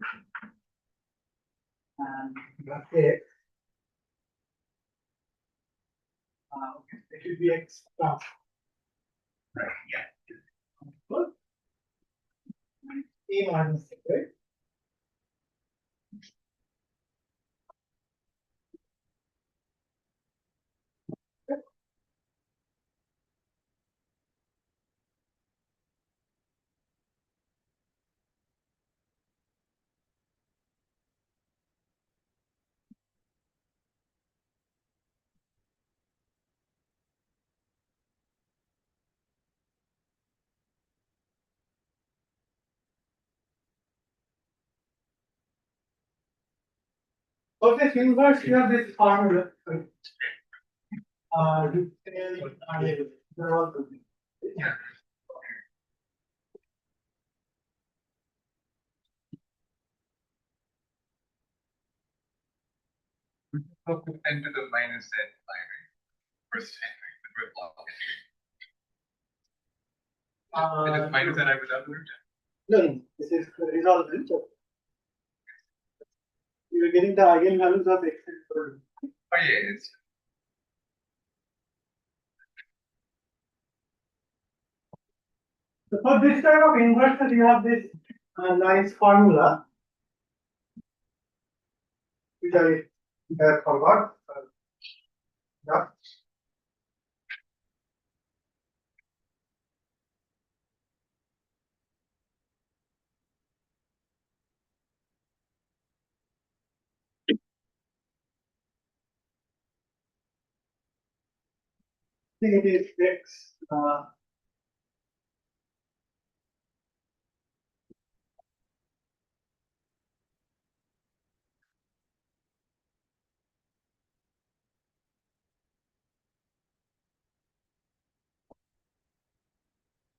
and the X. Okay, it should be X plus. Right, yeah. Good. A minus X, right? Okay, so inverse here this formula. They're all good. Yeah. So put 10 to the minus Z, first it is minus N I without root. No, this is resolvent. You are getting the eigenvalues of X. Oh yeah, it's So for this kind of inverses, you have this nice formula, which I forgot. Yeah. I think it is X.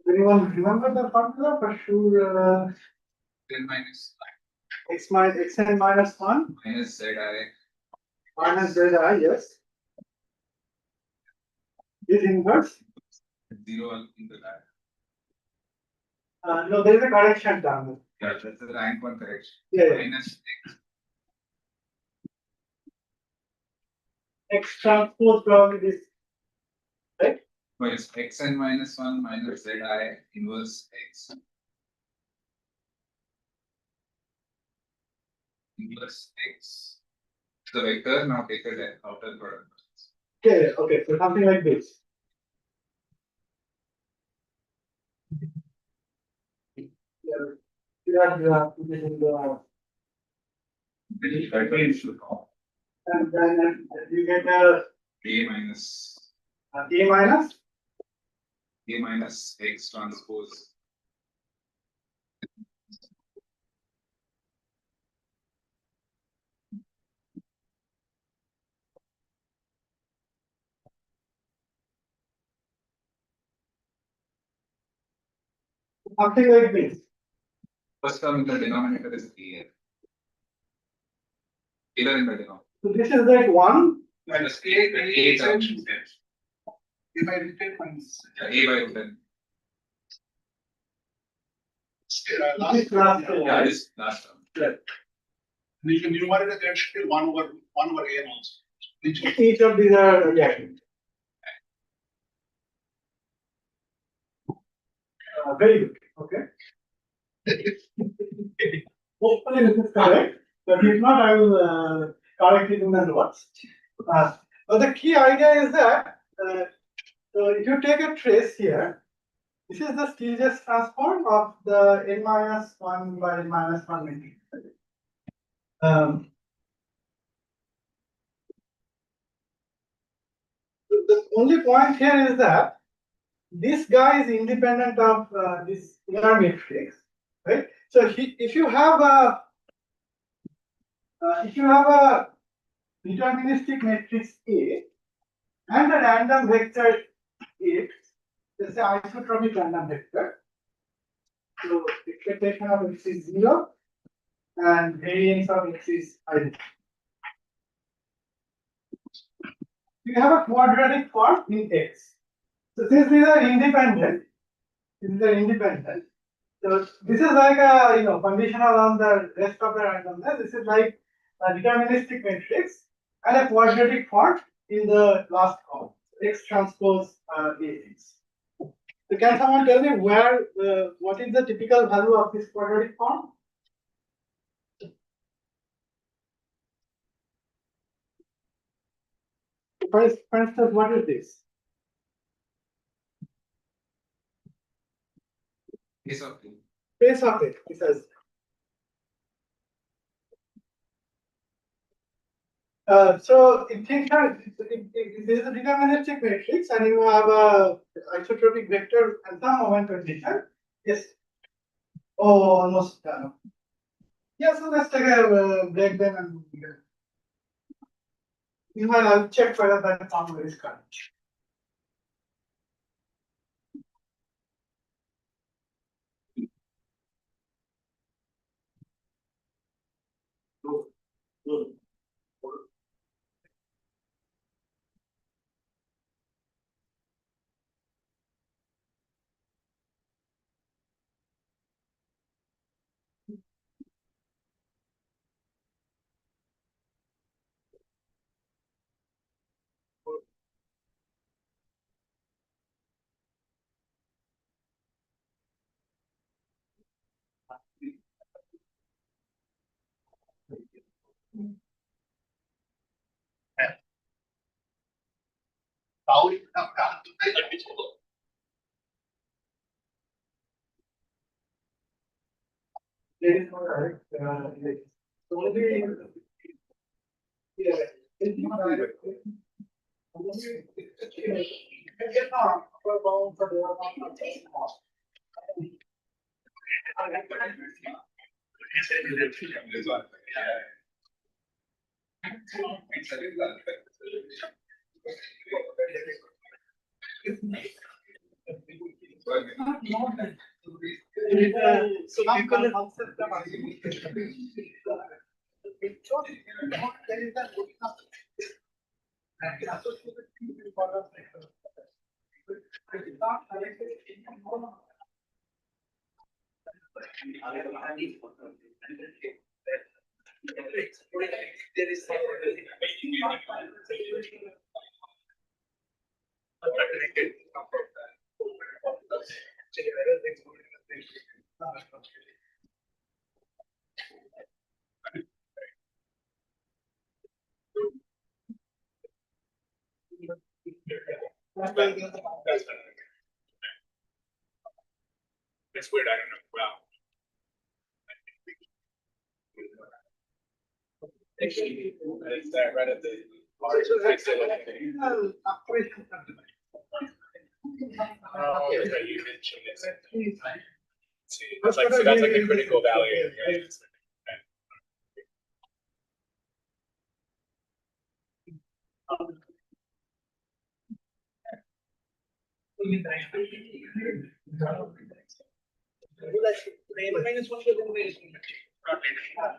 Anyone remember the formula? For sure. 10 minus X n minus 1 minus Z I minus Z I, yes. Is inverse. 0 in the lab. No, there is a correction done. Yeah, that's the rank one correction. Yeah. Minus X transpose probably this, right? No, it's xn minus 1 minus Zi inverse x. Inverse x. The vector now take a outer product. Okay, okay, so something like this. You have to get in the and then you get a minus A minus A minus x transpose. something like this. First term in the denominator is A. Either in the denominator. So this is like 1 minus A term. A by root n minus A by root n. last term. Yeah, this last term. Right. You can numerator there should be 1 over A also. Each of these are very good. Okay. Hopefully this is correct, but if not, I will correct it in the notes. But the key idea is that so if you take a trace here, this is the Stieltjes transform of the n minus 1 by n minus 1 matrix. The only point here is that this guy is independent of this inner matrix, right? So if you have a deterministic matrix A and a random vector X, let's say isotropic random vector. So expectation of X is 0 and variance of X is identical. You have a quadratic form in X. So since these are independent, so this is like a conditional on the rest of the randomness. This is like a deterministic matrix and a quadratic form in the last column. X transpose Ax. So can someone tell me what is the typical value of this quadratic form? For instance, what is this? Space of it. Space of it, it says. So it thinks that it is a deterministic matrix and you have a isotropic vector and some moment condition. Yes. Oh, almost done. Yeah, so let's take a break then and meanwhile I'll check whether that formula is correct. That is correct. So only yeah, it's not direct. That's weird. I don't know. Wow. Is that right at the Oh, right, you mentioned it. See, that's like, so that's like a critical value. Yeah.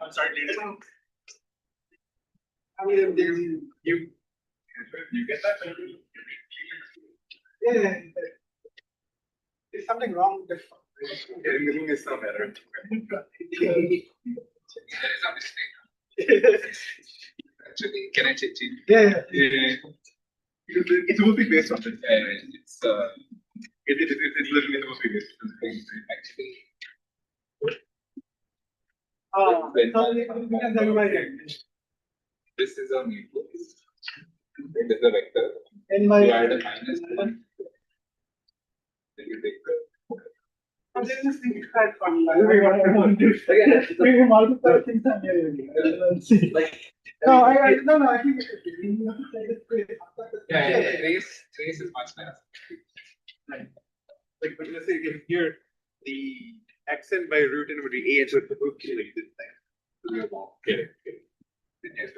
I'm sorry, you get that? Yeah. There's something wrong with Everything is some error. Actually, can I check? Yeah. It's supposed to be based on this. It's it's literally supposed to be based on this. Actually. This is a matrix. This is a vector. And my you add a minus one. Then you take the. We multiply things and let's see. No, I think Yeah, trace is much nicer. Like, but let's say if here the xn by root n would be a, and so it's supposed to like this thing. So we have all get it. Yes,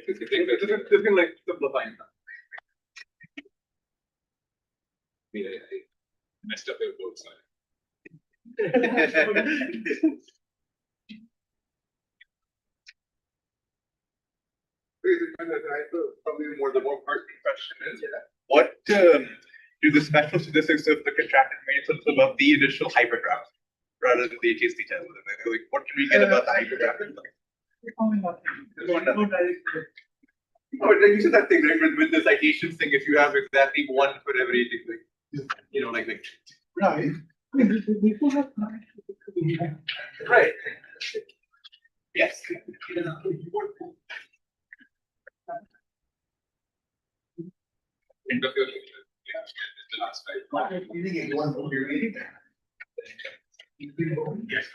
it's been like simplifying. I messed up their both sides. Probably the more pertinent question is, what do the special statistics of the contracted matrix about the initial hypergraph rather than the HST test? Like, what can we get about the hypergraph? Oh, like you said that thing, right? With the citations thing, if you have exactly one for everything, like, you know, like Right. right. Yes. End of your lecture. Yeah, it's the last slide. Yes.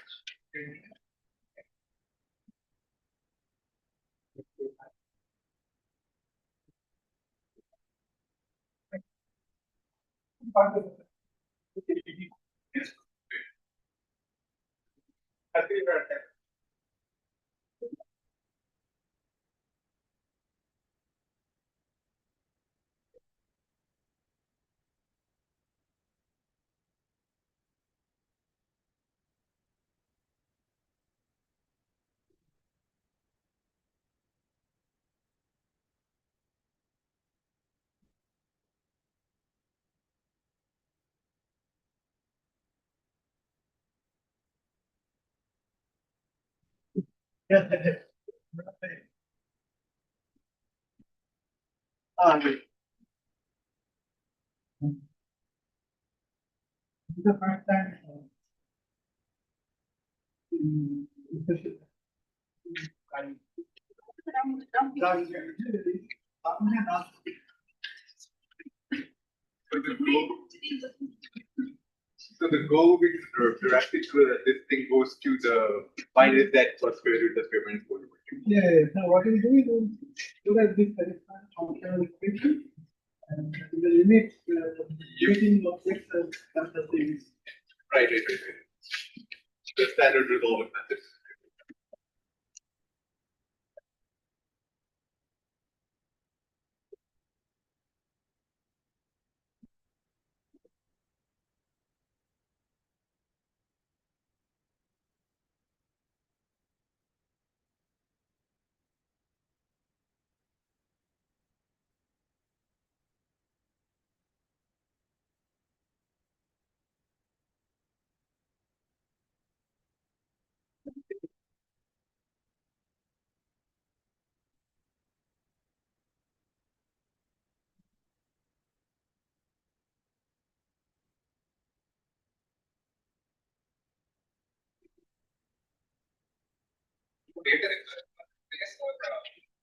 The first time. So the goal will be to directly sure that this thing goes to the minus that plus square root of square minus 4. Yeah, now what we do is look at this functional equation and the limit using objects as the things. Right. The standard resolving method.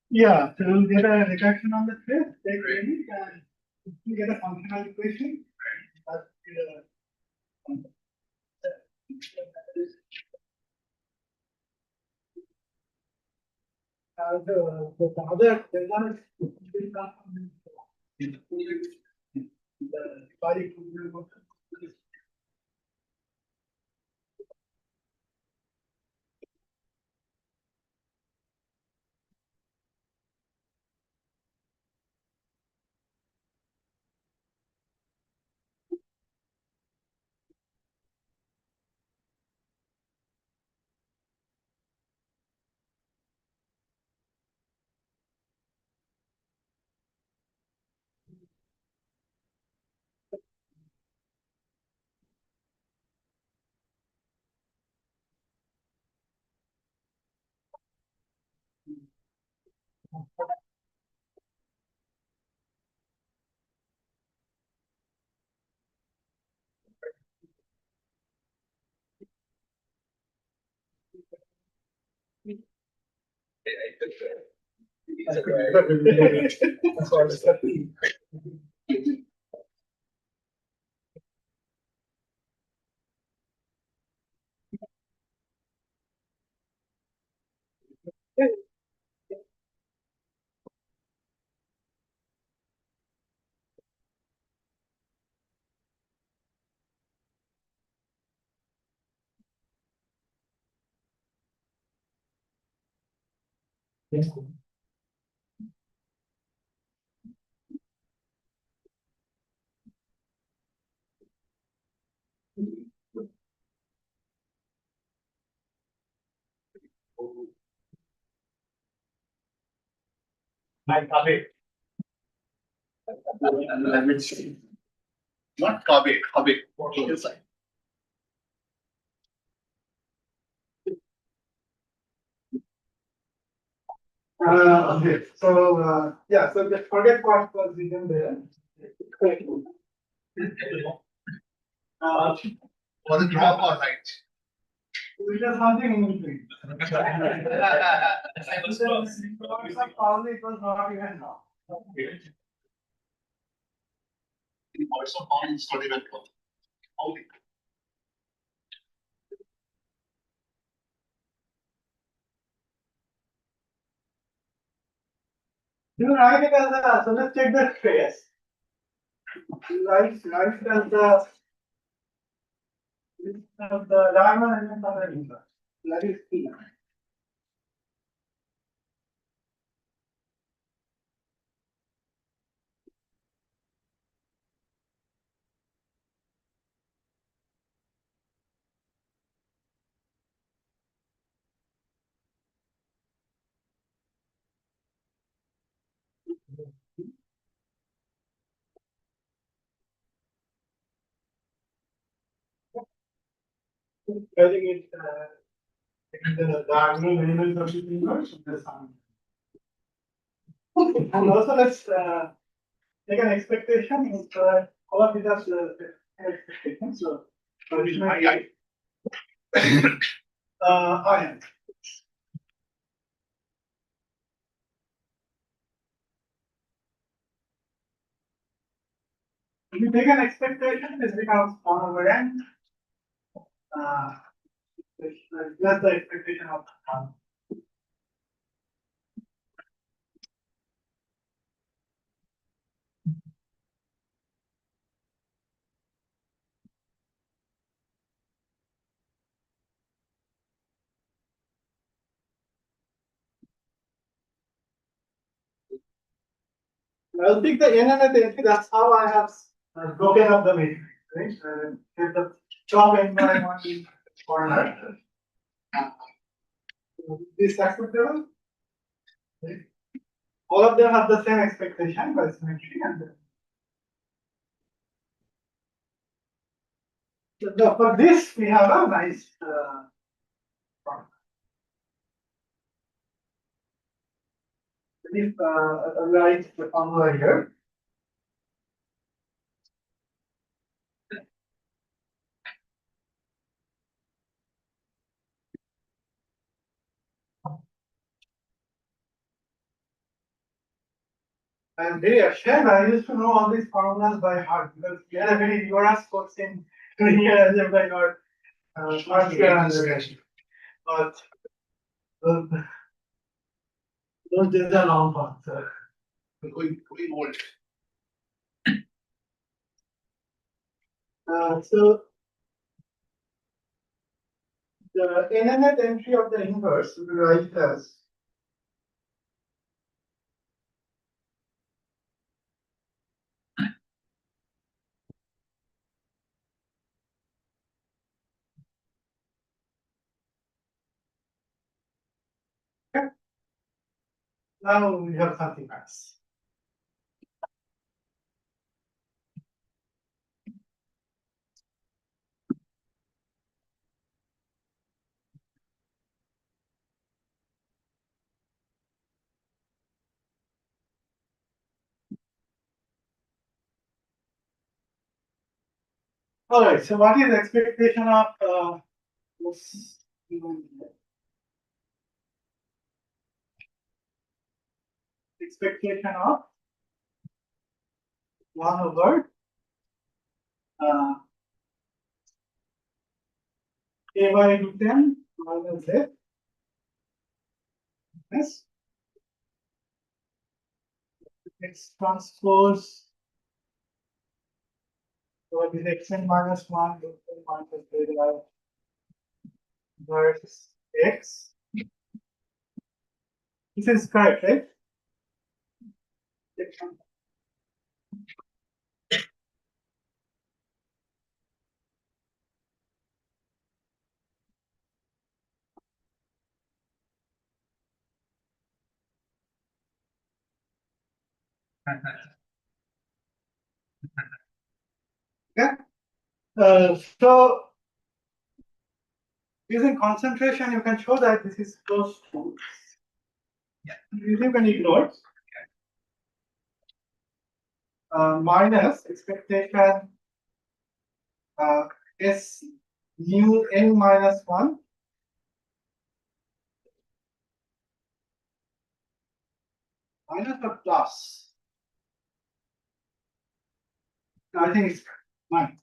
Yeah, so we'll get a reduction on the fifth, take limit, and we get a functional equation. But, the other, the one is the body. My Kabe. Let me see. Not Kabe, Kabe. Inside. Okay, so yeah, so just forget what was written there. Was it wrong or right? It was something in between. Probably it was not even wrong. The voice of all is not even wrong. Only. You write it as a, so let's check the trace. Write it as the diagonal element of the inverse. That is P. I think it the diagonal element of the inverse of the sum. And also let's take an expectation. All of it has expectation. So I am. If you take an expectation, this becomes 1 over n. That's the expectation of one. I'll pick the n and the entry. That's how I have broken up the matrix, right? If the top n by 1 is corner, this acceptable. Right? All of them have the same expectation by symmetry, and so for this we have a nice formula. If write the formula here. I am very ashamed. I used to know all these formulas by heart because we had a very rigorous course in linear algebra or first year undergrad. But those days are long gone, sir. Going old. So the nth entry of the inverse will be write as now we have something else. All right. So what is expectation of this given here? Expectation of 1 over a by root n minus z. Yes. X transpose. So it is xn minus 1 root n minus z versus x This is correct, right? Yeah. So using concentration, you can show that this is close to. Yeah. You can ignore. Minus expectation S mu n minus 1 minus or plus. I think it's minus.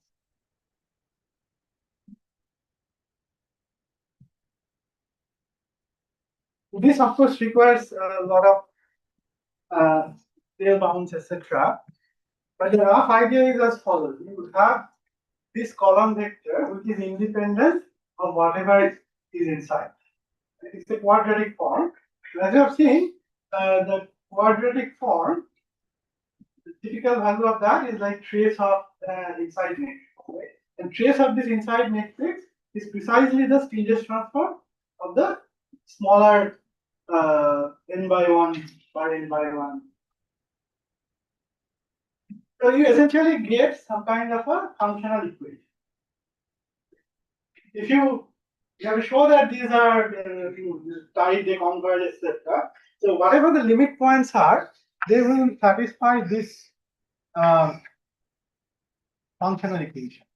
This of course requires a lot of tail bounds, etc. But the rough idea is as follows: you would have this column vector which is independent of whatever is inside. It's a quadratic form. As you have seen, the quadratic form, the typical value of that is like trace of inside matrix. Right? And trace of this inside matrix is precisely the Stieltjes transform of the smaller n by 1 or n by 1. So you essentially get some kind of a functional equation. If you have to show that these are tight, they converge, etc. So whatever the limit points are, they will satisfy this functional equation.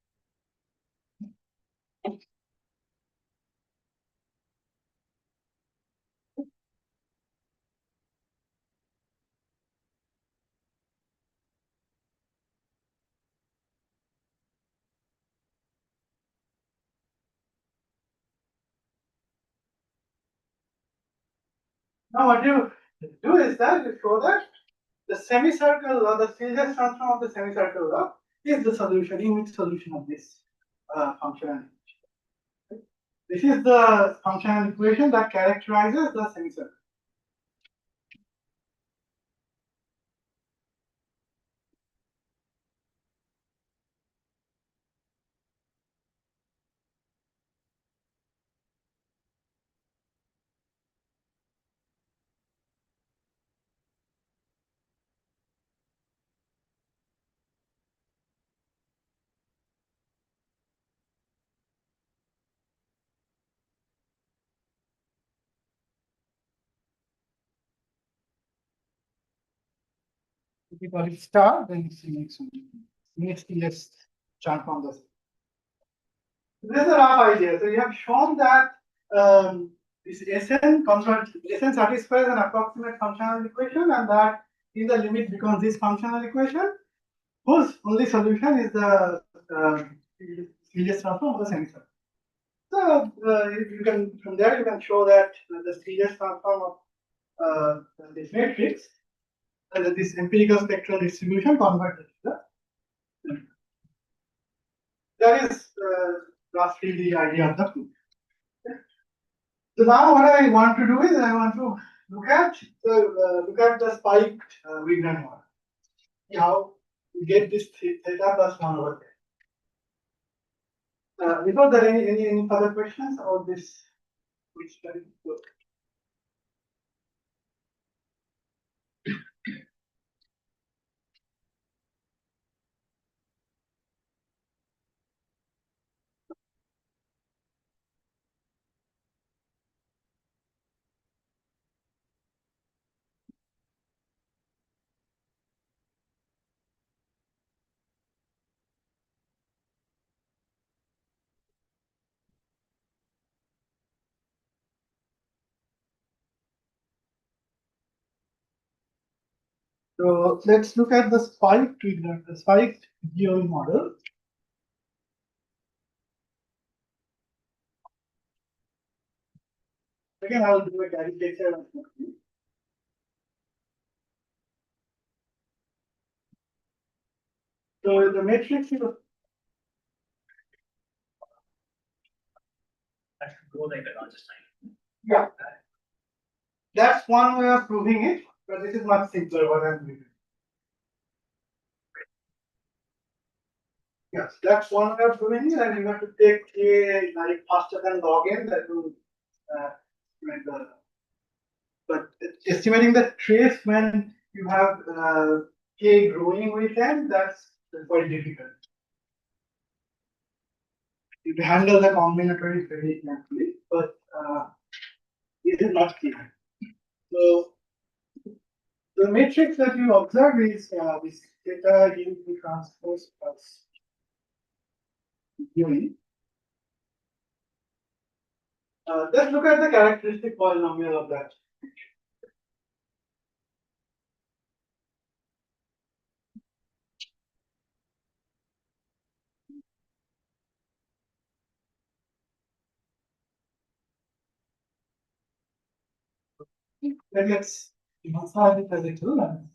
Now what you do is that you show that the semicircle or the Stieltjes transform of the semicircle is the solution, unique solution of this functional equation. This is the functional equation that characterizes the semicircle. If you call it star, then it's the next list transform the. This is a rough idea. So you have shown that this Sn satisfies an approximate functional equation, and that is the limit becomes this functional equation, whose only solution is the Stieltjes transform of the semicircle. So you can from there you can show that the Stieltjes transform of this matrix and this empirical spectral distribution converges. That is roughly the idea of the proof. So now what I want to do is I want to look at the spiked Wigner model. See how we get this theta plus 1 over there. Before that, any further questions about this? Which study? So let's look at the spiked GOE model. Again, I will do a caricature of it. So the matrix is I should go like that, not just time. yeah. That's one way of proving it, but this is much simpler what I'm doing. Yes, that's one way of proving it, and you have to take a like faster than log n that will make the. But estimating the trace when you have k growing with n, that's quite difficult. You handle the combinatory very carefully, but it is not clear. So the matrix that you observe is this theta u transpose plus u. Let's look at the characteristic polynomial of that. Then let's modify it a little.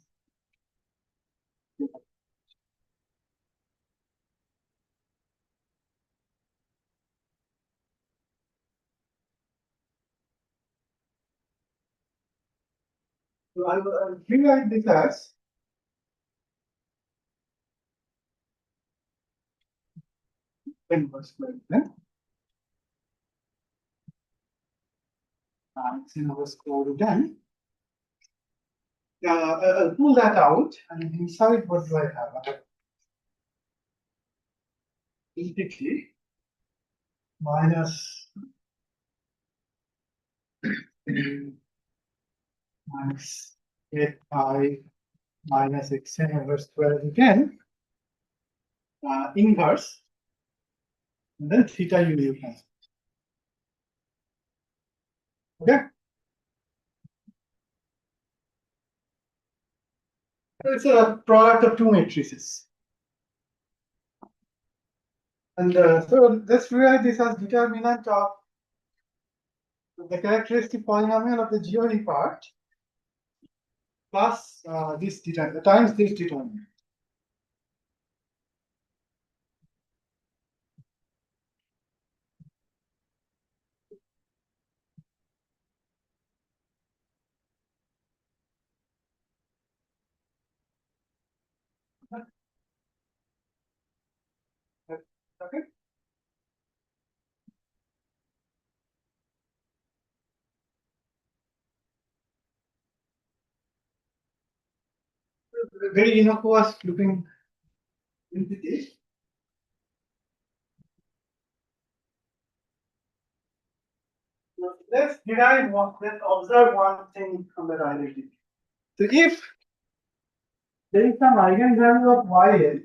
So I will rewrite this as inverse square then. It's inverse square root n. I'll pull that out, and inside what do I have? I have entity minus minus 8i minus xn over square root n inverse, and then theta u transpose. Okay. So it's a product of two matrices. And so let's rewrite this as determinant of the characteristic polynomial of the GOD part plus this determinant times this determinant. Okay. Very innocuous looking entity. Let's derive one, let's observe one thing from the identity. So if there is some eigenvalue of YL,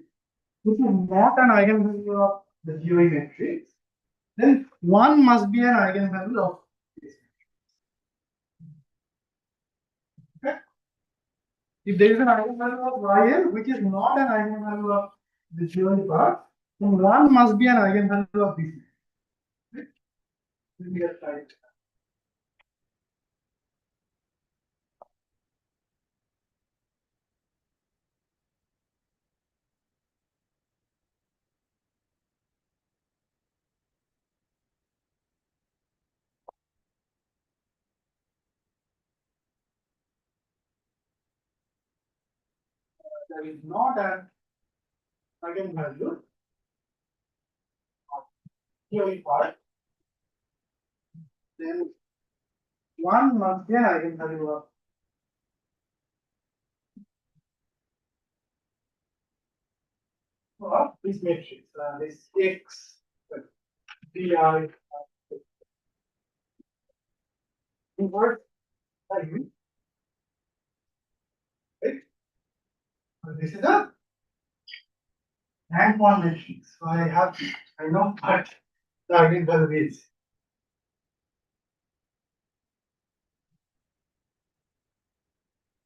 which is not an eigenvalue of the GOE matrix, then one must be an eigenvalue of this. Okay? If there is an eigenvalue of YL, which is not an eigenvalue of the GOE part, then one must be an eigenvalue of this. Okay? Let me just try it. There is not an eigenvalue of GOE part, then one must be an eigenvalue of this matrix, this X, DI, invert value. Right? So this is a rank one matrix. So I know what the eigenvalue is.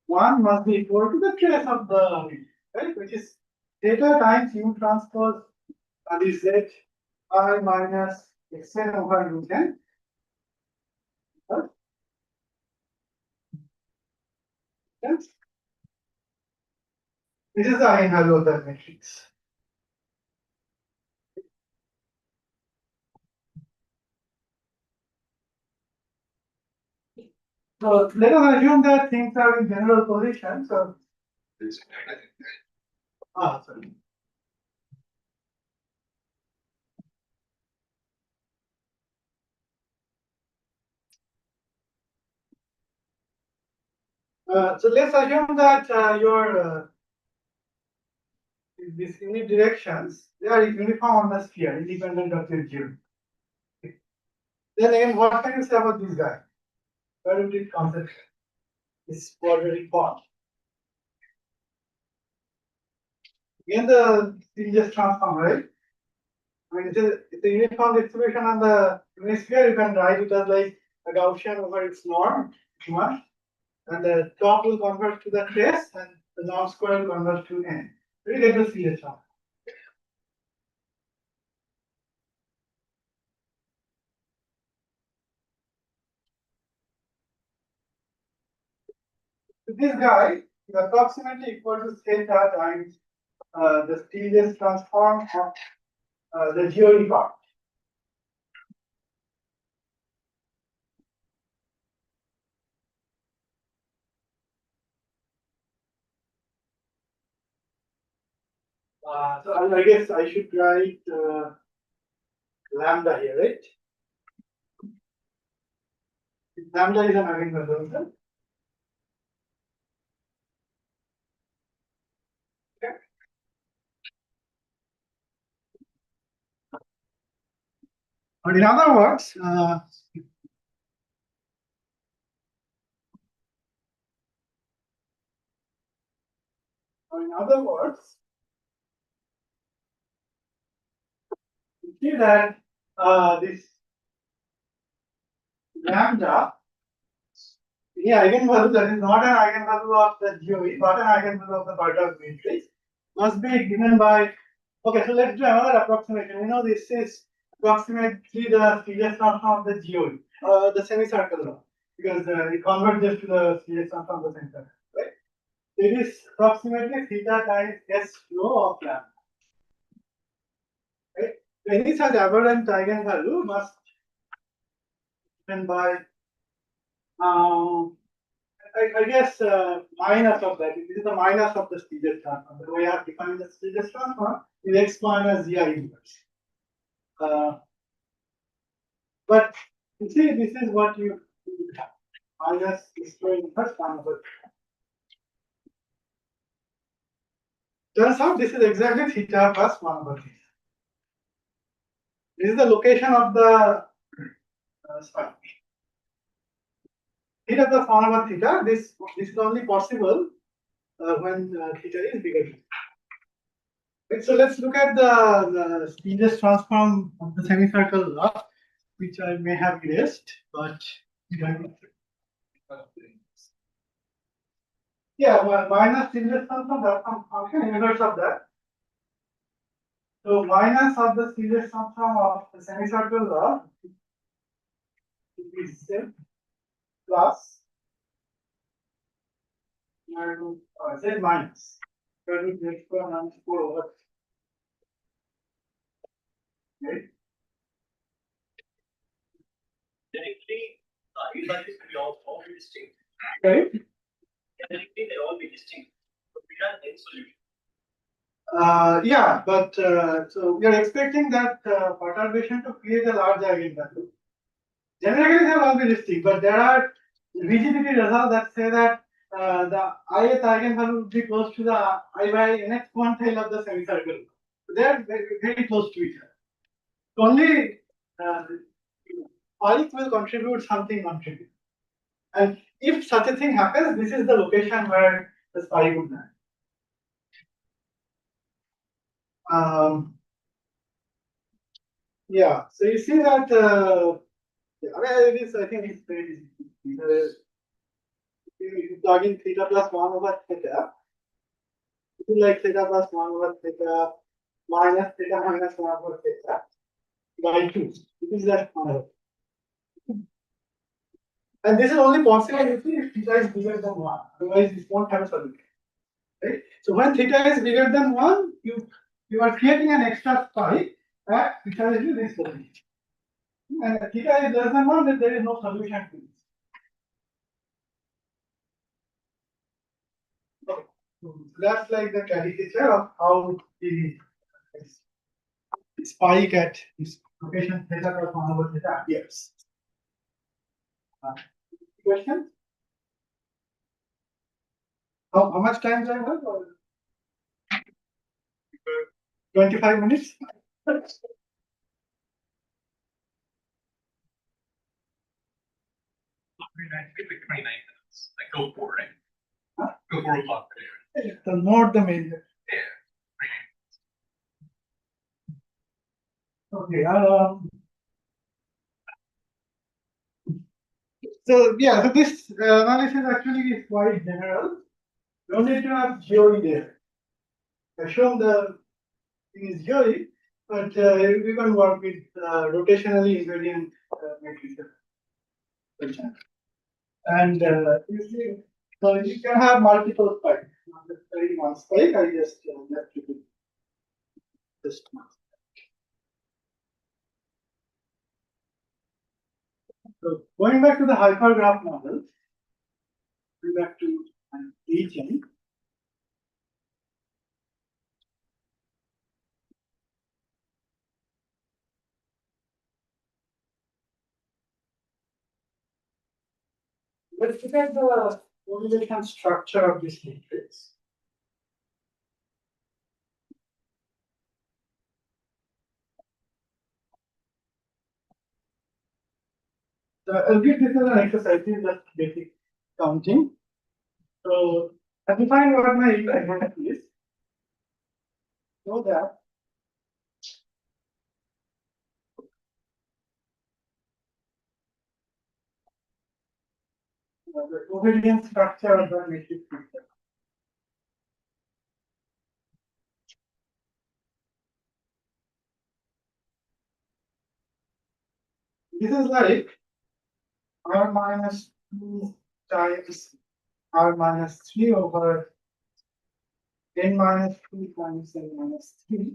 One must be equal to the trace of the matrix, right? Which is theta times u transpose is z I minus xn over u n. This is the eigenvalue of that matrix. So let us assume that things are in general position. So sorry. So let's assume that your these unit directions, they are uniform on the sphere, independent of their geometry. Then again, what can you say about this guy? Where would it concentrate? This quadratic form. Again, the series transform, right? I mean, it's a uniform distribution on the unit sphere. You can write it as like a Gaussian over its norm, much, and the top will converge to the trace, and the norm square will converge to n. We get the series transform. So this guy is approximately equal to theta times the series transform of the GOD part. So I guess I should write lambda here, right? Lambda is an eigenvalue. Okay. But in other words, you see that this lambda, the eigenvalue that is not an eigenvalue of the GOE, but an eigenvalue of the Bartok matrix, must be given by. Okay, so let's do another approximation. You know, this is approximately the series transform of the GOE, the semicircle law, because it converges to the series transform of the semicircle, right? It is approximately theta times S flow of lambda. Right? Any such aberrant eigenvalue must be given by I guess minus of that. This is the minus of the Stiegler transform. The way I have defined the Stiegler transform is x minus zi inverse. But you see, this is what you have. Minus x inverse 1 over 2. Turns out this is exactly theta plus 1 over theta. This is the location of the spike. Theta plus 1 over theta. This is only possible when theta is bigger. Right, so let's look at the Stiegler transform of the semicircle law, which I may have erased, but yeah, minus Stiegler transform, that's some function inverse of that. So minus of the Stiegler transform of the semicircle law is plus z minus. Minus 4 over. Right? Technically, you like it to be all be distinct. Right? Technically, they all be distinct. But we have n solution. Yeah, but so we are expecting that perturbation to create a large eigenvalue. Generally, they will all be distinct, but there are rigidity results that say that the ith eigenvalue would be close to the I by nth quantile of the semicircle. They are very close to each other. Only ith will contribute something contribute. And if such a thing happens, this is the location where the spy would land. Yeah, so you see that it is, I think it's very easy. If you plug in theta plus 1 over theta, it is like theta plus 1 over theta minus theta minus 1 over theta by 2. It is that one. And this is only possible if theta is bigger than 1. Otherwise, this won't have a solution. Right? So when theta is bigger than 1, you are creating an extra spike at precisely this location. And theta is less than 1, then there is no solution to this. So that's like the caricature of how the spike at this location theta or over theta appears. Question? How much time do I have? 25 minutes? 29 minutes, like go for it. Go 4 o'clock. The more the merrier. Okay. So yeah, so this analysis actually is quite general. You don't need to have GOE there. I shown the thing is GOE, but we can work with rotationally invariant matrices. And so you can have multiple spikes, not necessarily one spike. I just left it with this one. So going back to the hypergraph model, going back to an agent. Let's look at the correlation structure of this matrix. I'll give this as an exercise, this is just basic counting. So I define what my event is, so that the covariance structure of the matrix system. This is like R minus 2 times R minus 3 over n minus 2 times n minus 3.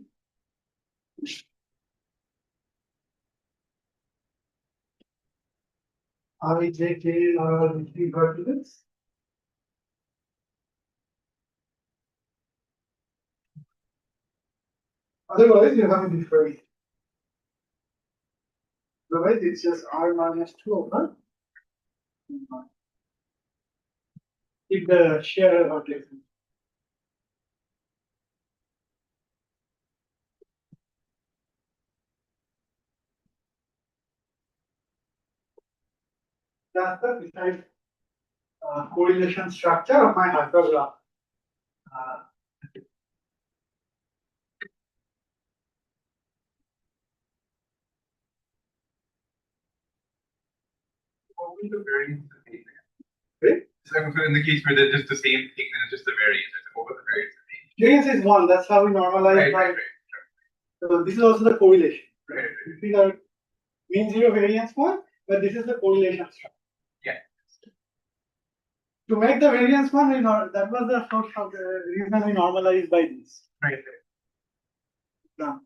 I, J, K are the three verticals. Otherwise, you have a different. Otherwise, it's just R minus 2 over. If the share vertex. That's the precise correlation structure of my hypergraph. Only the variance is the same. Right? So in the case where they're just the same thing, then it's just the variance. It's over the variance. Variance is 1. That's how we normalize. Right. So this is also the correlation. Right. You see the mean zero variance one, but this is the correlation structure. Yeah. To make the variance one, that was the first reason we normalized by this. Right. Now,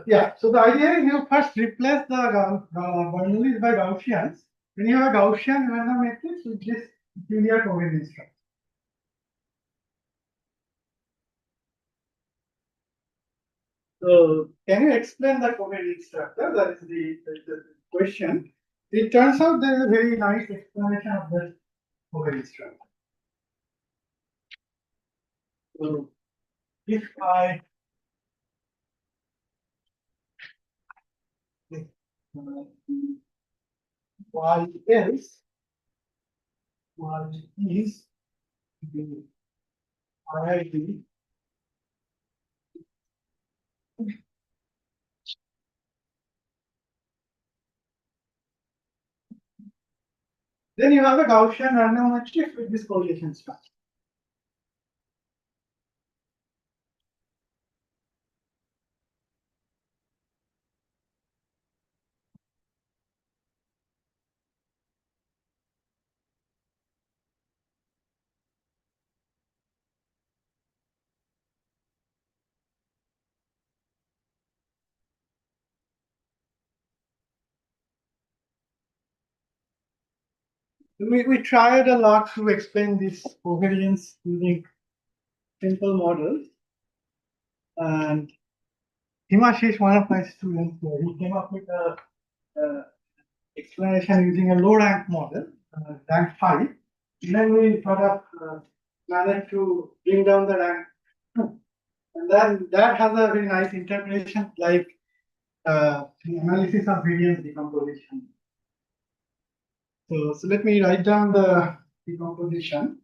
yeah, so the idea is you first replace the Bernoullis by Gaussians. When you have a Gaussian random matrix with this linear covariance structure. So, can you explain the covariance structure? That is the question. It turns out there is a very nice explanation of the covariance structure. So, if I y is the IIT then you have a Gaussian random matrix with this correlation structure. We tried a lot to explain this covariance using simple models. And Himashi, one of my students, he came up with a explanation using a low rank model, rank 5. And then we sort of managed to bring down the rank 2. And then that has a very nice interpretation, like the analysis of variance decomposition. So let me write down the decomposition.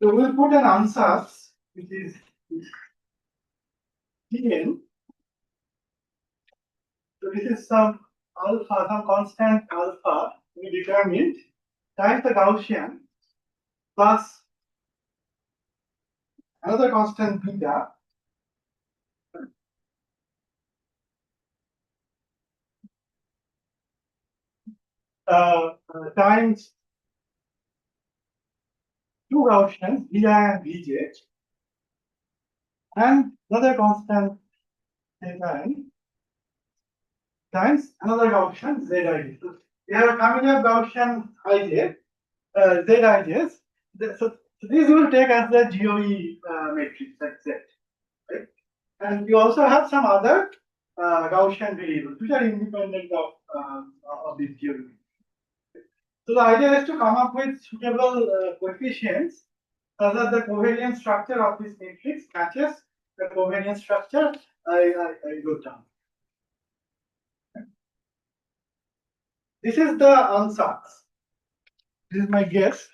So we'll put an ansatz, which is Tn. So this is some alpha, some constant alpha we determined times the Gaussian plus another constant beta times two Gaussians, Vi and Vj, and another constant theta n times another Gaussian Zij. So we have a familiar Gaussian Ij, Zij's. So these will take as the GOE matrix, that's it. Right? And you also have some other Gaussian variables which are independent of this GOE. So the idea is to come up with suitable coefficients so that the covariance structure of this matrix matches the covariance structure I wrote down. This is the ansatz. This is my guess.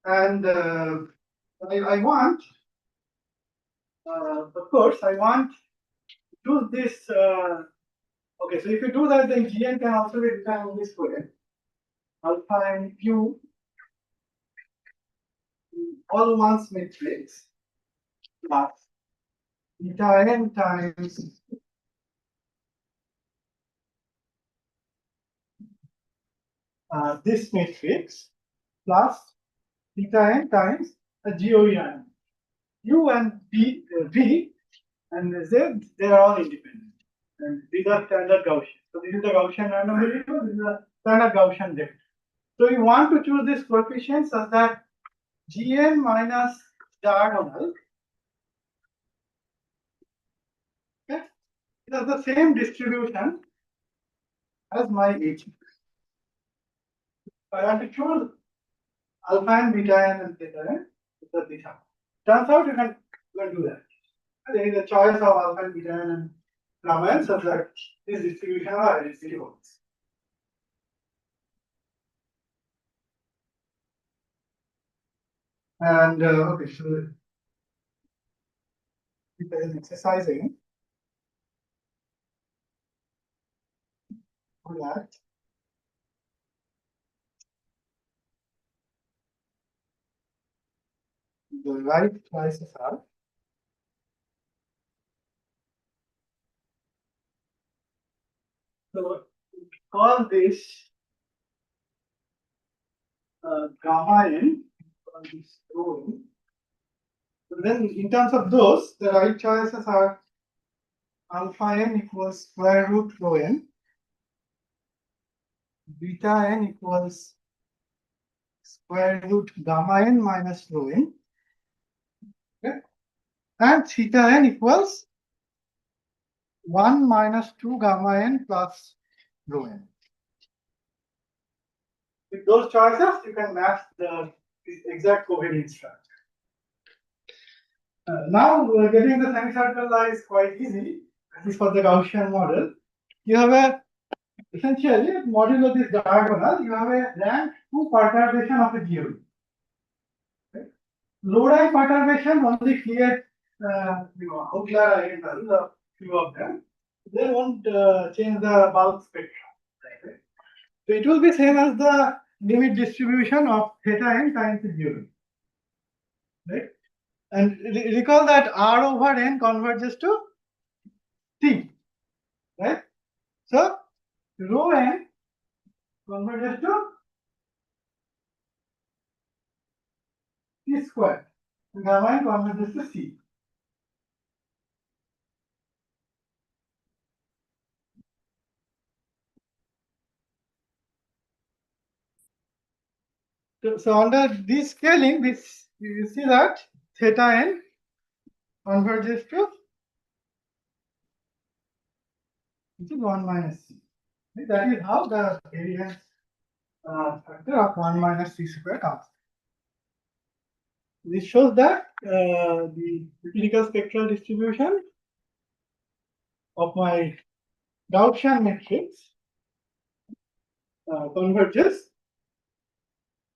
And I want, of course, I want to do this. Okay, so if you do that, then Gn can also be written in this way. Alpha and Q all ones matrix plus beta n times this matrix plus beta n times a GOE. U and V and Z, they are all independent. And these are standard Gaussian. So this is the Gaussian random variable, this is the standard Gaussian vector. So we want to choose this coefficient such that Gn minus diagonal, okay, it has the same distribution as my H. I want to choose alpha and beta n and theta n with the theta. Turns out you can do that. There is a choice of alpha and beta n and gamma n such that this distribution of identity works. And okay, so if there is exercising for that. The right choices are so call this gamma n, call this rho n. So then in terms of those, the right choices are alpha n equals square root rho n, beta n equals square root gamma n minus rho n, okay, and theta n equals 1 minus 2 gamma n plus rho n. With those choices, you can match the exact covariance structure. Now, getting the semicircle is quite easy. This is for the Gaussian model. You have essentially modulo this diagonal, you have a rank 2 perturbation of a GOE. Okay. Low rank perturbation only create outlier eigenvalues, a few of them. They won't change the bulk spectrum. Right? So it will be same as the limit distribution of theta n times the GOE. right? And recall that R over N converges to T, right? So rho N converges to T square, and gamma N converges to C. So under this scaling, this you see that theta N converges to, which is 1 minus C. That is how the variance factor of 1 minus C square comes. This shows that the empirical spectral distribution of my Gaussian matrix converges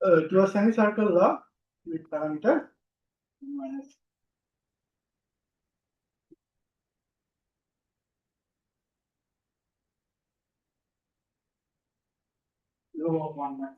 to a semicircle log with parameter minus. Rho of 1 minus.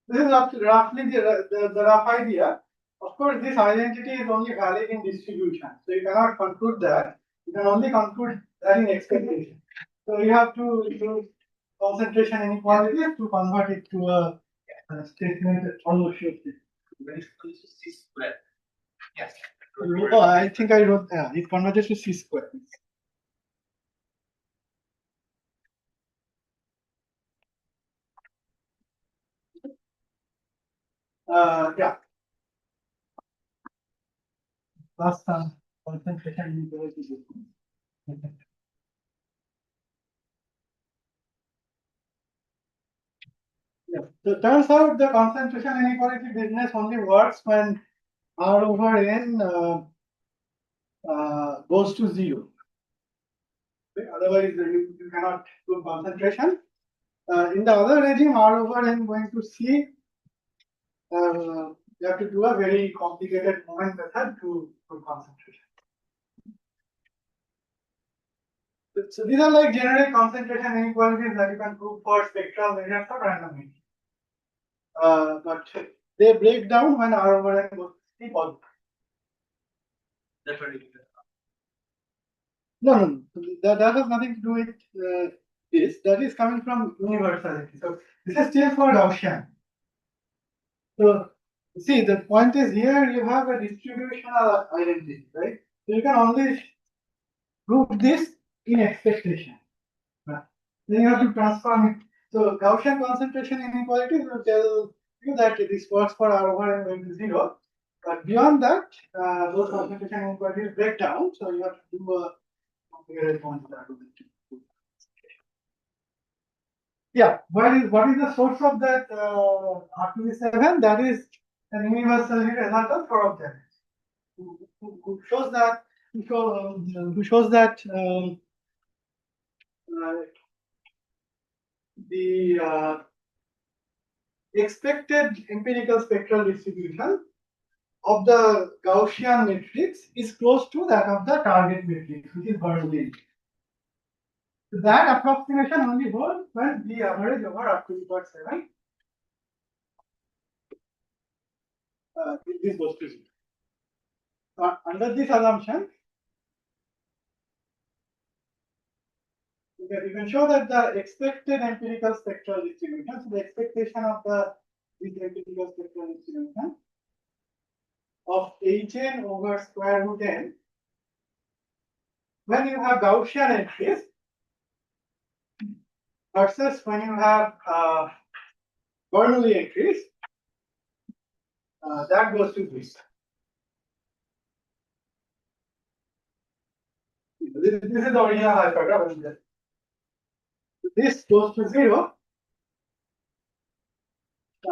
This is roughly the rough idea. Of course, this identity is only valid in distribution. So you cannot conclude that. You can only conclude that in expectation. So you have to use concentration inequalities to convert it to a statement that almost shows it. Very close to C square. Yes. Oh, I think I wrote, it converges to C square. Yeah. Last time, concentration inequality. Yeah. So it turns out the concentration inequality business only works when R over N goes to 0. Okay? Otherwise, you cannot do concentration. In the other regime, R over N going to C, you have to do a very complicated moment method to concentration. So these are like generic concentration inequalities that you can prove for spectral variants of random matrix. But they break down when R over N goes to C positive. No. That has nothing to do with this. That is coming from universality. So this is still for Gaussian. So see, the point is here you have a distributional identity, right? So you can only prove this in expectation. Then you have to transform it. So Gaussian concentration inequality will tell you that this works for R over N going to 0. But beyond that, those concentration inequalities break down. So you have to do a complicated quantitative argument. Yeah, what is the source of that R2V7? That is an universally resultant for objects. Who shows that? Who shows that the expected empirical spectral distribution of the Gaussian matrix is close to that of the target matrix, which is Bernoulli. So that approximation only holds when the average over R2V7 this goes to 0. Under this assumption, you can show that the expected empirical spectral distribution, so the expectation of this empirical spectral distribution of Hn over square root n, when you have Gaussian entries versus when you have Bernoulli entries, that goes to this. This is the original hypergraph. This goes to 0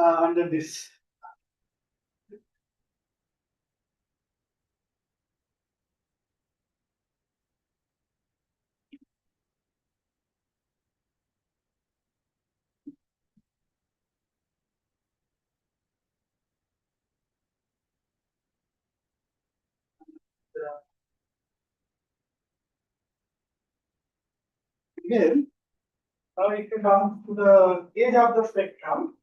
under this. again, now if you come to the edge of the spectrum,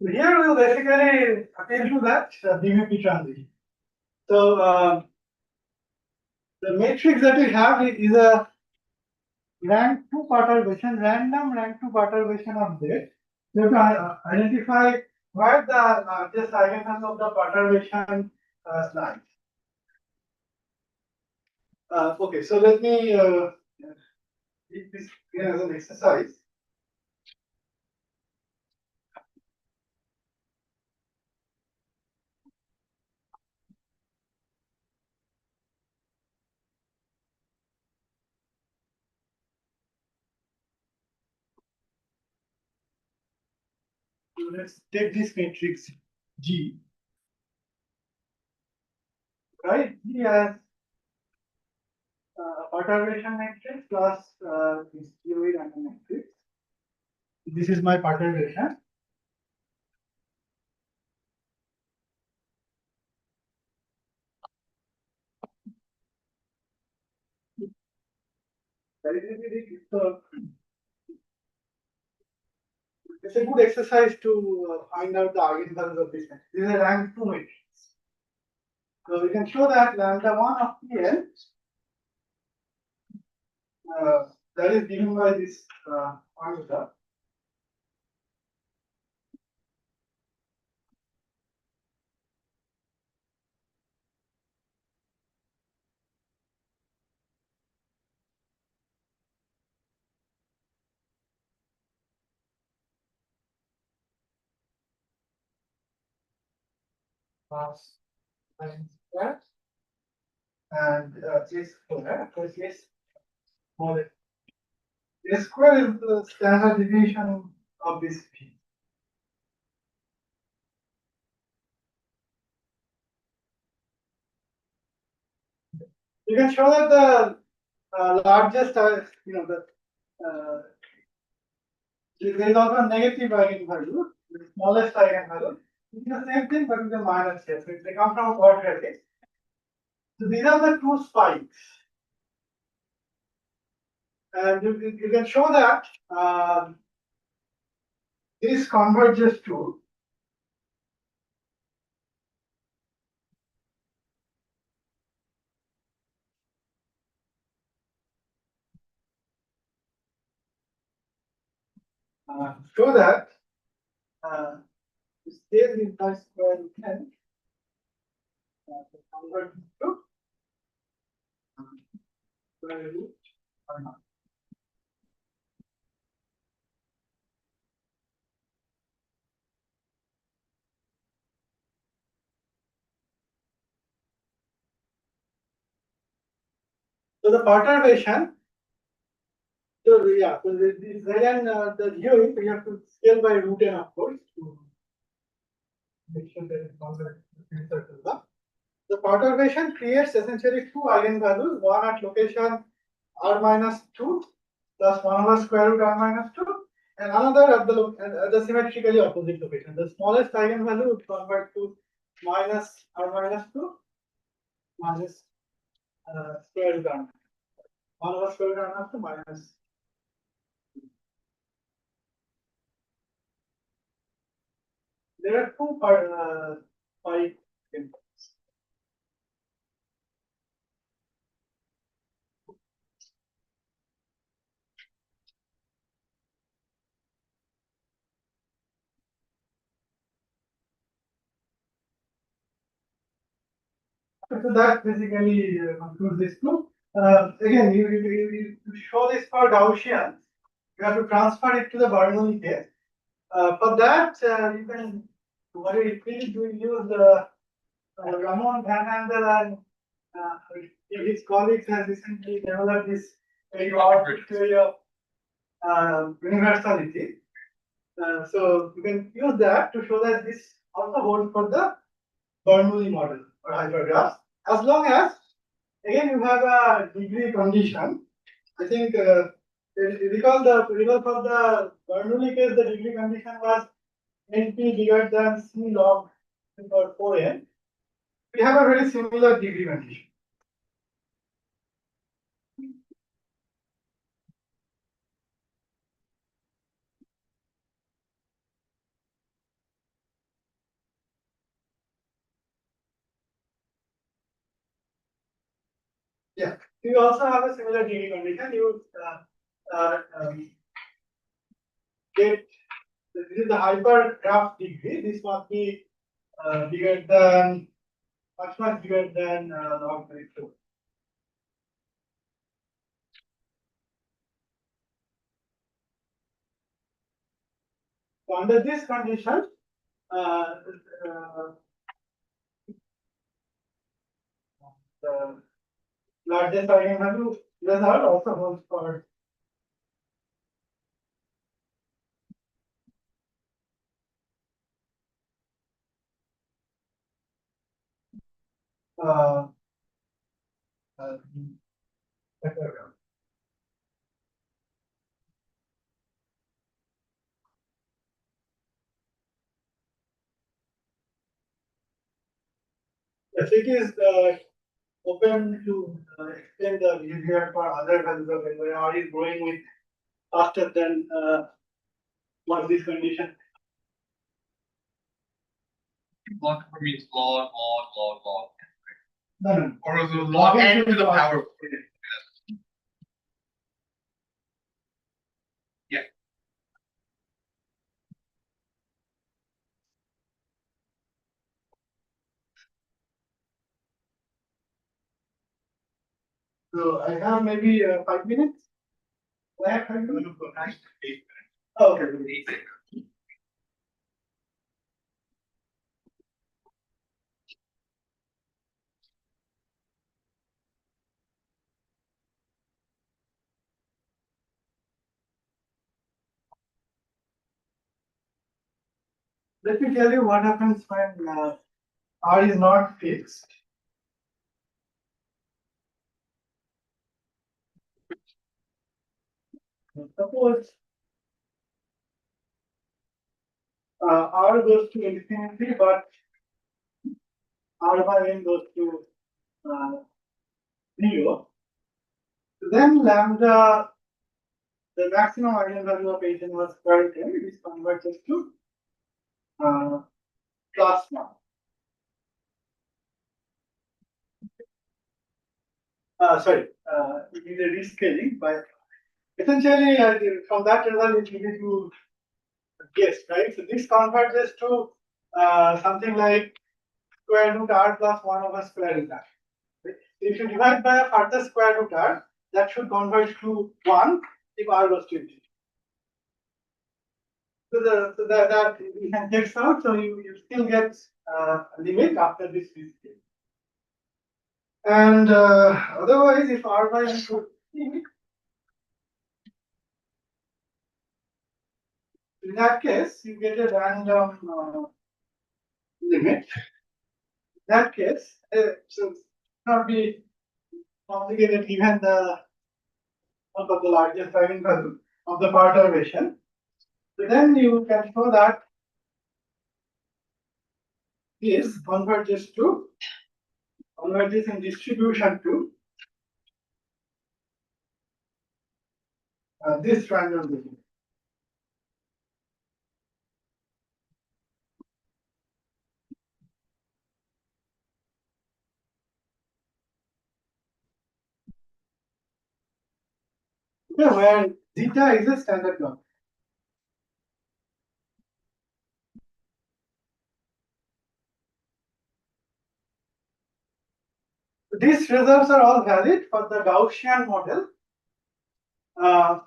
so here we will basically attend to that DVP transition. So the matrix that we have is a rank 2 perturbation, random rank 2 perturbation of Z. You have to identify where the largest eigenvalue of the perturbation lies. Okay, so let me take this again as an exercise. So let's take this matrix G. Right? G has perturbation matrix plus this fluid and matrix. This is my perturbation. So it's a good exercise to find out the eigenvalues of this matrix. This is a rank 2 matrix. So we can show that lambda 1 of PL that is given by this formula. Plus square and a square plus s small a square is the standard deviation of this p. You can show that the largest, there is also a negative eigenvalue, the smallest eigenvalue. It's the same thing, but with a minus here. So they come from a quadratic. So these are the two spikes. And you can show that this converges to show that this case is by square root 10 converges to square root or not. So the perturbation, so yeah, so this Z and the U, we have to scale by root n, of course, to make sure that it's converged in circle. The perturbation creates essentially two eigenvalues, one at location r minus 2 plus 1 over square root r minus 2, and another at the symmetrically opposite location. The smallest eigenvalue would convert to minus r minus 2 minus square root r. 1 over square root r minus 2 minus. There are two pi inputs. So that basically concludes this proof. Again, you show this for Gaussian, you have to transfer it to the Bernoulli case. For that, you can what we use Ramon Van Andel and his colleagues has recently developed this very powerful theory of universality. So you can use that to show that this also holds for the Bernoulli model or hypergraphs, as long as again you have a degree condition I think because for the Bernoulli case, the degree condition was NP bigger than C log for 4n. We have a very similar degree condition. Yeah, we also have a similar degree condition. You get this is the hypergraph degree. This must be bigger than much bigger than log 32. So under this condition, the largest eigenvalue result also holds for uh, uh, if it is open to explain the behavior for other values of n, where R is growing with faster than what this condition. Log means log. No. Or is it log n to the power? Yeah. So I have maybe 5 minutes. I have 5 minutes. Okay. Let me tell you what happens when R is not fixed. Suppose R goes to infinity, but R by n goes to 0. Then lambda, the maximum eigenvalue of Hn was square root n, it is converted to class 1. Sorry, it is a rescaling, but essentially from that result it's easy to guess, right? So this converges to something like square root r plus 1 over square root r. Right? If you divide by a further square root r, that should converge to 1 if r goes to infinity. So that you can take out, so you still get a limit after this rescaling. And otherwise, if r by n should be, in that case, you get a random limit. In that case, so it's not be complicated given the of the largest eigenvalue of the perturbation. So then you can show that this converges in distribution to this random limit. Okay, where zeta is a standard term. These results are all valid for the Gaussian model.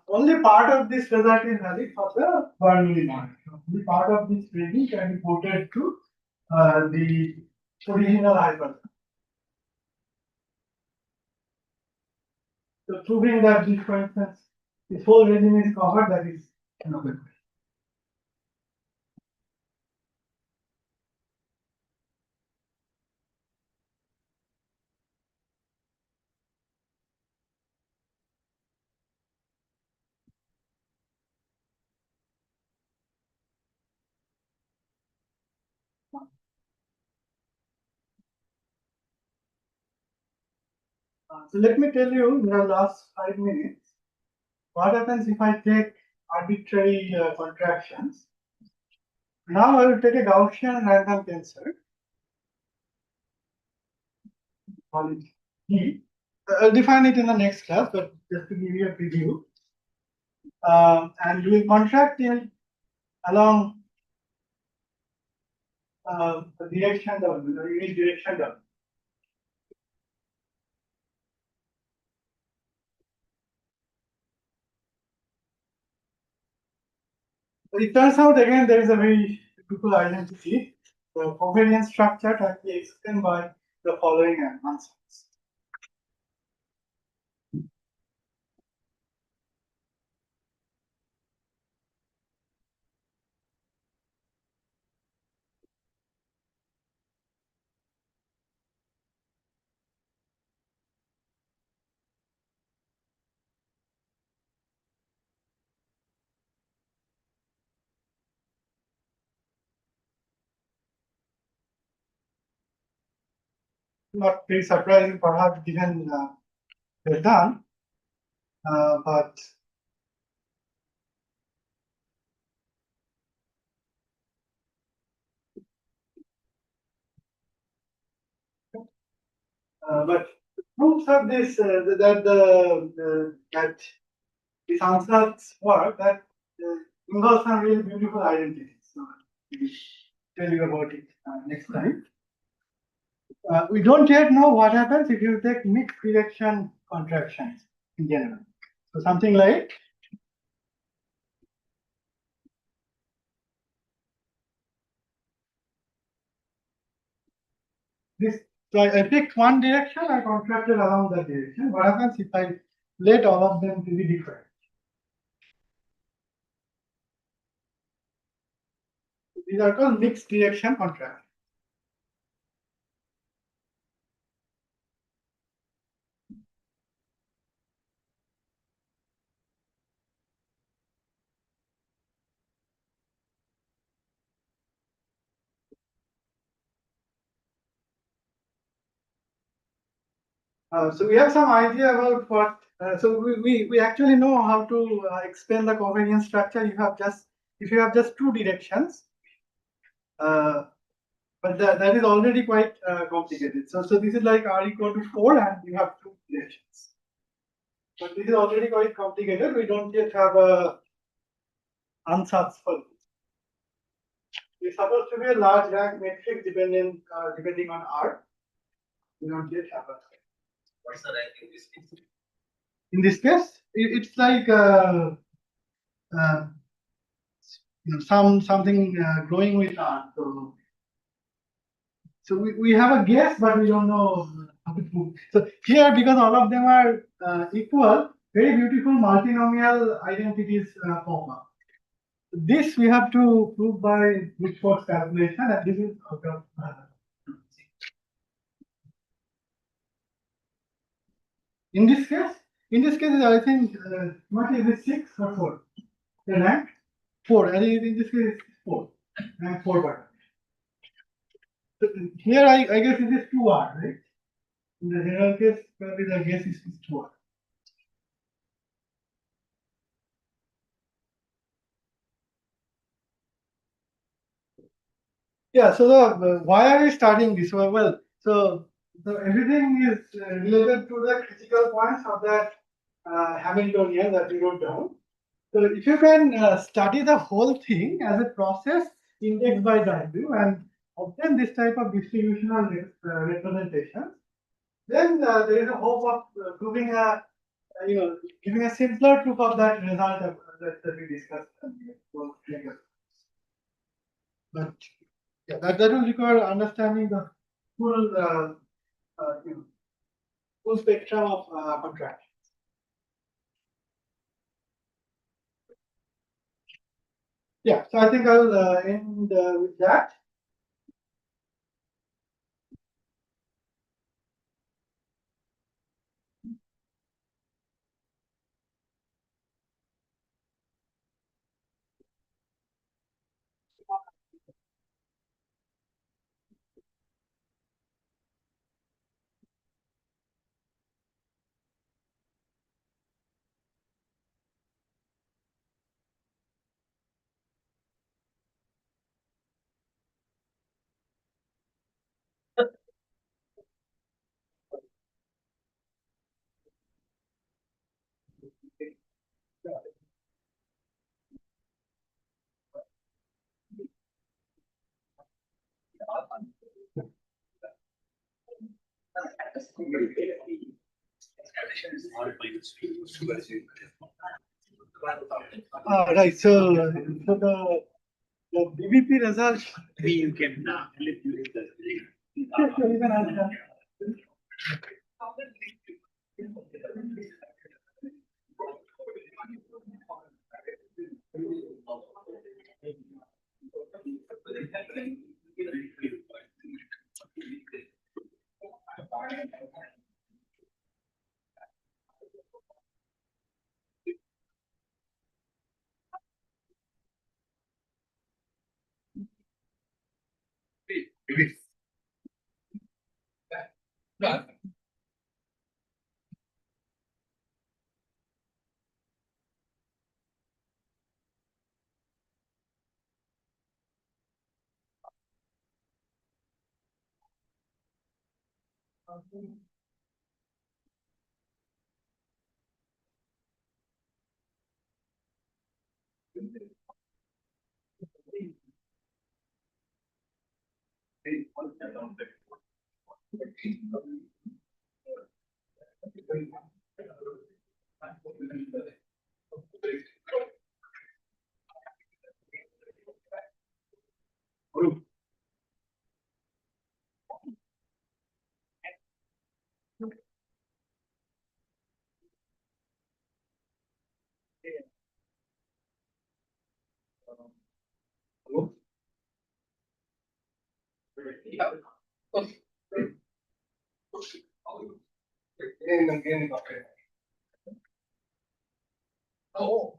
Only part of this result is valid for the Bernoulli model. Only part of this reading can be ported to the original hypergraph. So proving that this, for instance, this whole regime is covered, that is another question. So let me tell you in the last 5 minutes, what happens if I take arbitrary contractions. Now I will take a Gaussian random tensor. Call it E. I'll define it in the next class, but just to give you a preview. And we will contract it along the direction W, the unit direction W. But it turns out again there is a very beautiful identity. The covariance structure can be explained by the following answers. Not very surprising, perhaps given they're done, but proofs of this that these answers work, that involves some really beautiful identities. So we'll tell you about it next time. We don't yet know what happens if you take mixed direction contractions in general. So something like this. So I picked one direction, I contracted along that direction. What happens if I let all of them to be different? These are called mixed direction contractions. So we have some idea about what. So we actually know how to explain the covariance structure. If you have just two directions, but that is already quite complicated. So this is like R equal to 4, and you have two directions. But this is already quite complicated. We don't yet have a ansatz for this. It's supposed to be a large rank matrix depending on R. We don't yet have a. What's the rank in this case? In this case, it's like something growing with R. So we have a guess, but we don't know how to prove. So here, because all of them are equal, very beautiful multinomial identities pop up. This we have to prove by brute force calculation, and this is out of. In this case, I think what is it, 6 or 4? The rank 4, and in this case, 4, rank 4 button. So here, I guess it is 2R, right? In the general case, probably the guess is 2R. Yeah, so why are we starting this? Well, so everything is related to the critical points of that Hamiltonian that we wrote down. So if you can study the whole thing as a process indexed by W and obtain this type of distributional representation, then there is a hope of proving giving a simpler proof of that result that we discussed earlier. But yeah, that will require understanding the full full spectrum of contractions. Yeah, so I think I'll end with that. Right, so the BVP results. You can let you read that. Sure, sure, you can ask that. Oh.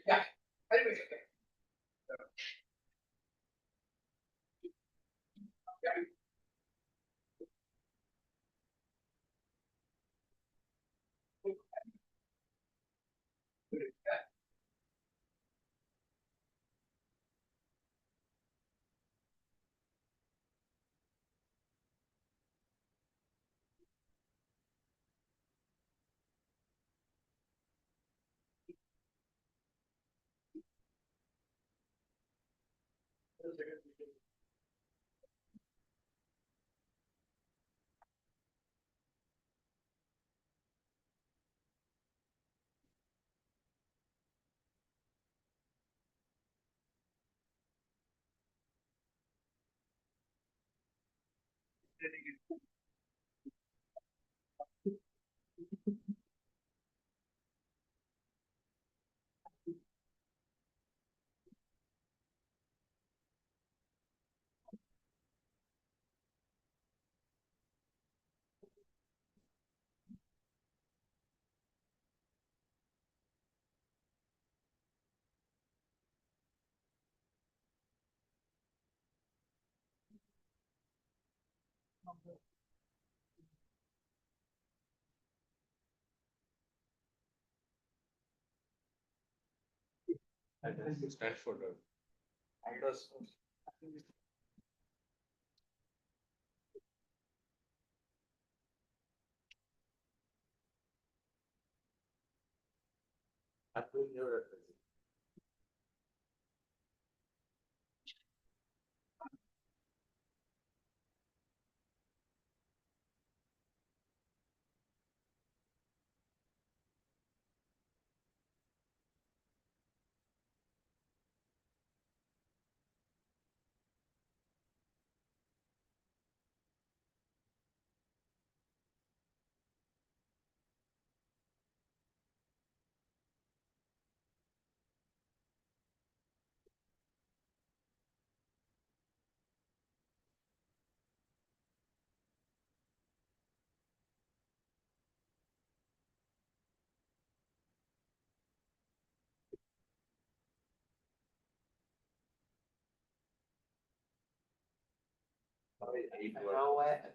Yeah.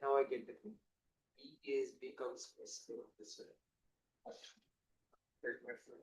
Now I get the thing. E is becomes this way. There's my friend.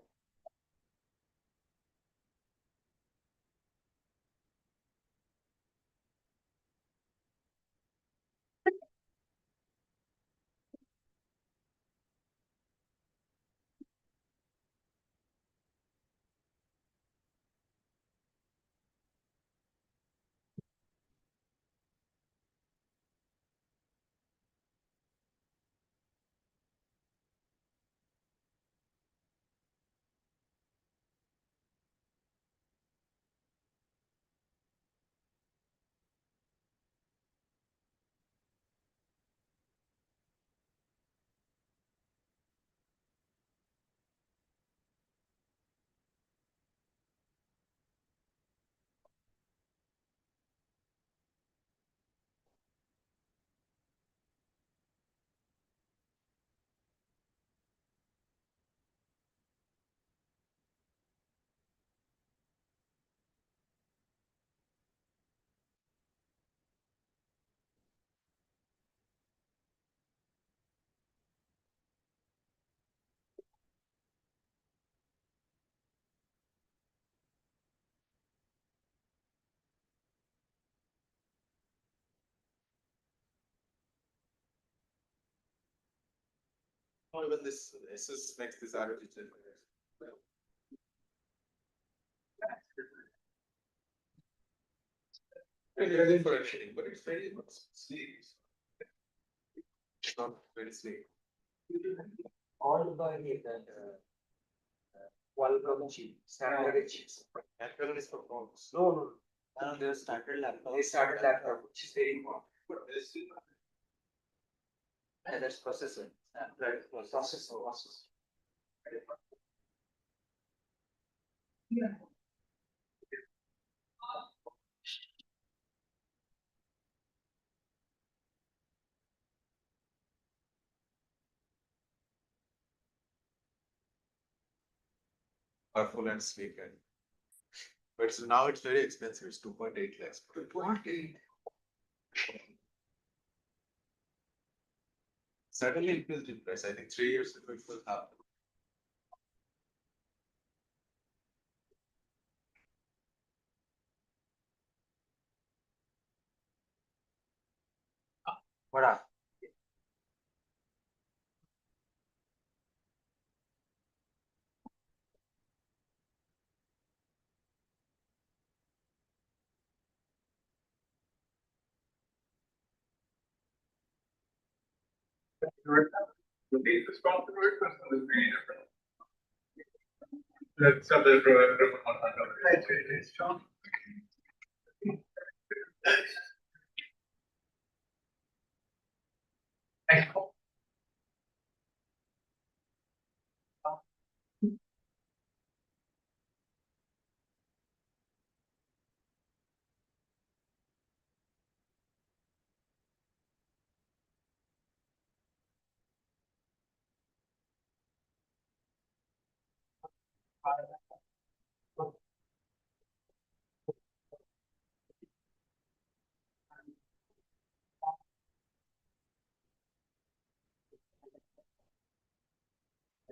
Oh, even this is next this average. Ready for anything, but it's very sleep. It's not very sleep. All by that Qualcomm chip, standard chips. Apple is for phones. No. There's standard laptop. They started laptop, which is very important. And that's processor. Right, processor. Yeah. Powerful and sleek. But so now it's very expensive. It's 2.8 lakhs. 2.8. Certainly increased in price. I think 3 years ago it was half. What up? The base response to it was really different. That's other right, John.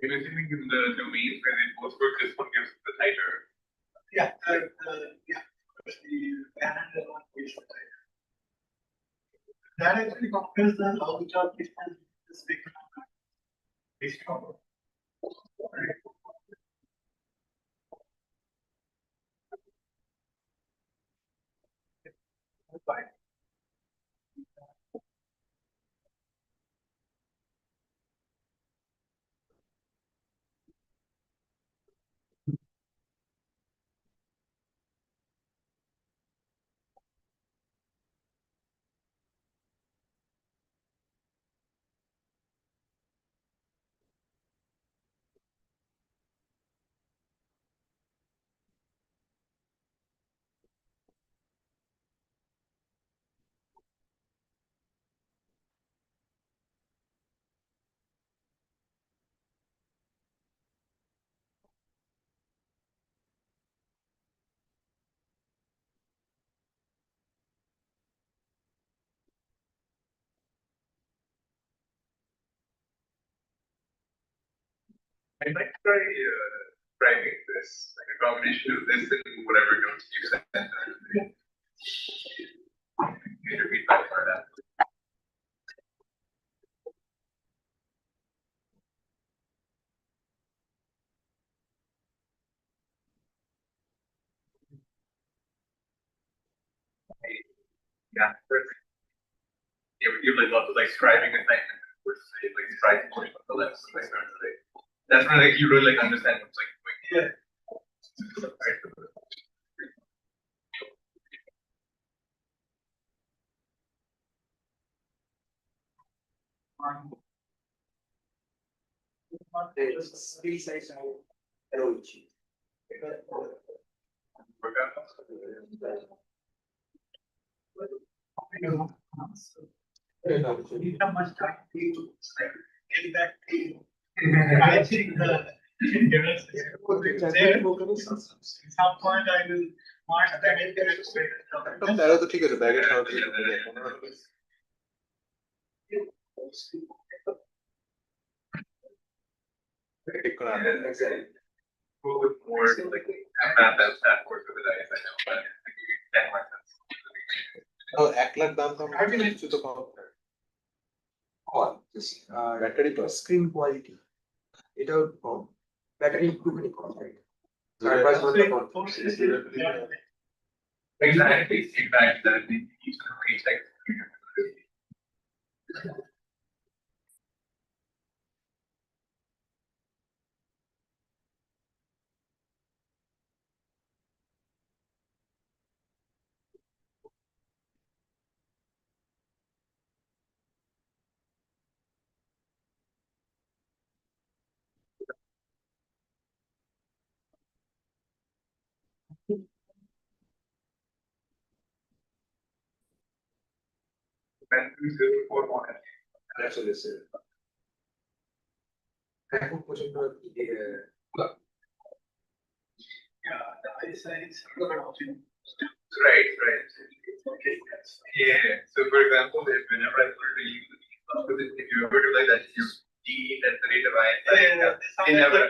Basically, in the domains where they both work, this one gives the tighter. Yeah, yeah. The and one is the tighter. That actually compares the log job distance with the spectrum. I'd like to try writing this, like a combination of this and whatever notes you sent. Can you repeat back for that? Yeah, perfect. Yeah, but you like lots of like scribing and like scribing portion of the left, so like that's when like you really like understand what's like yeah. Much time to get back to I think some point I will mark that তারা তো ঠিক আছে ব্যাগের সাহায্যে এক লাখ দাম দাম কিছু তো কম ব্যাটারি স্ক্রিন কোয়ালিটি এটাও কম ব্যাটারি একটুখানি কম Exactly, exactly. এখন পর্যন্ত Right, right. Yeah. So for example, if whenever I put to use if you ever do like that, you D at the rate of I, they never,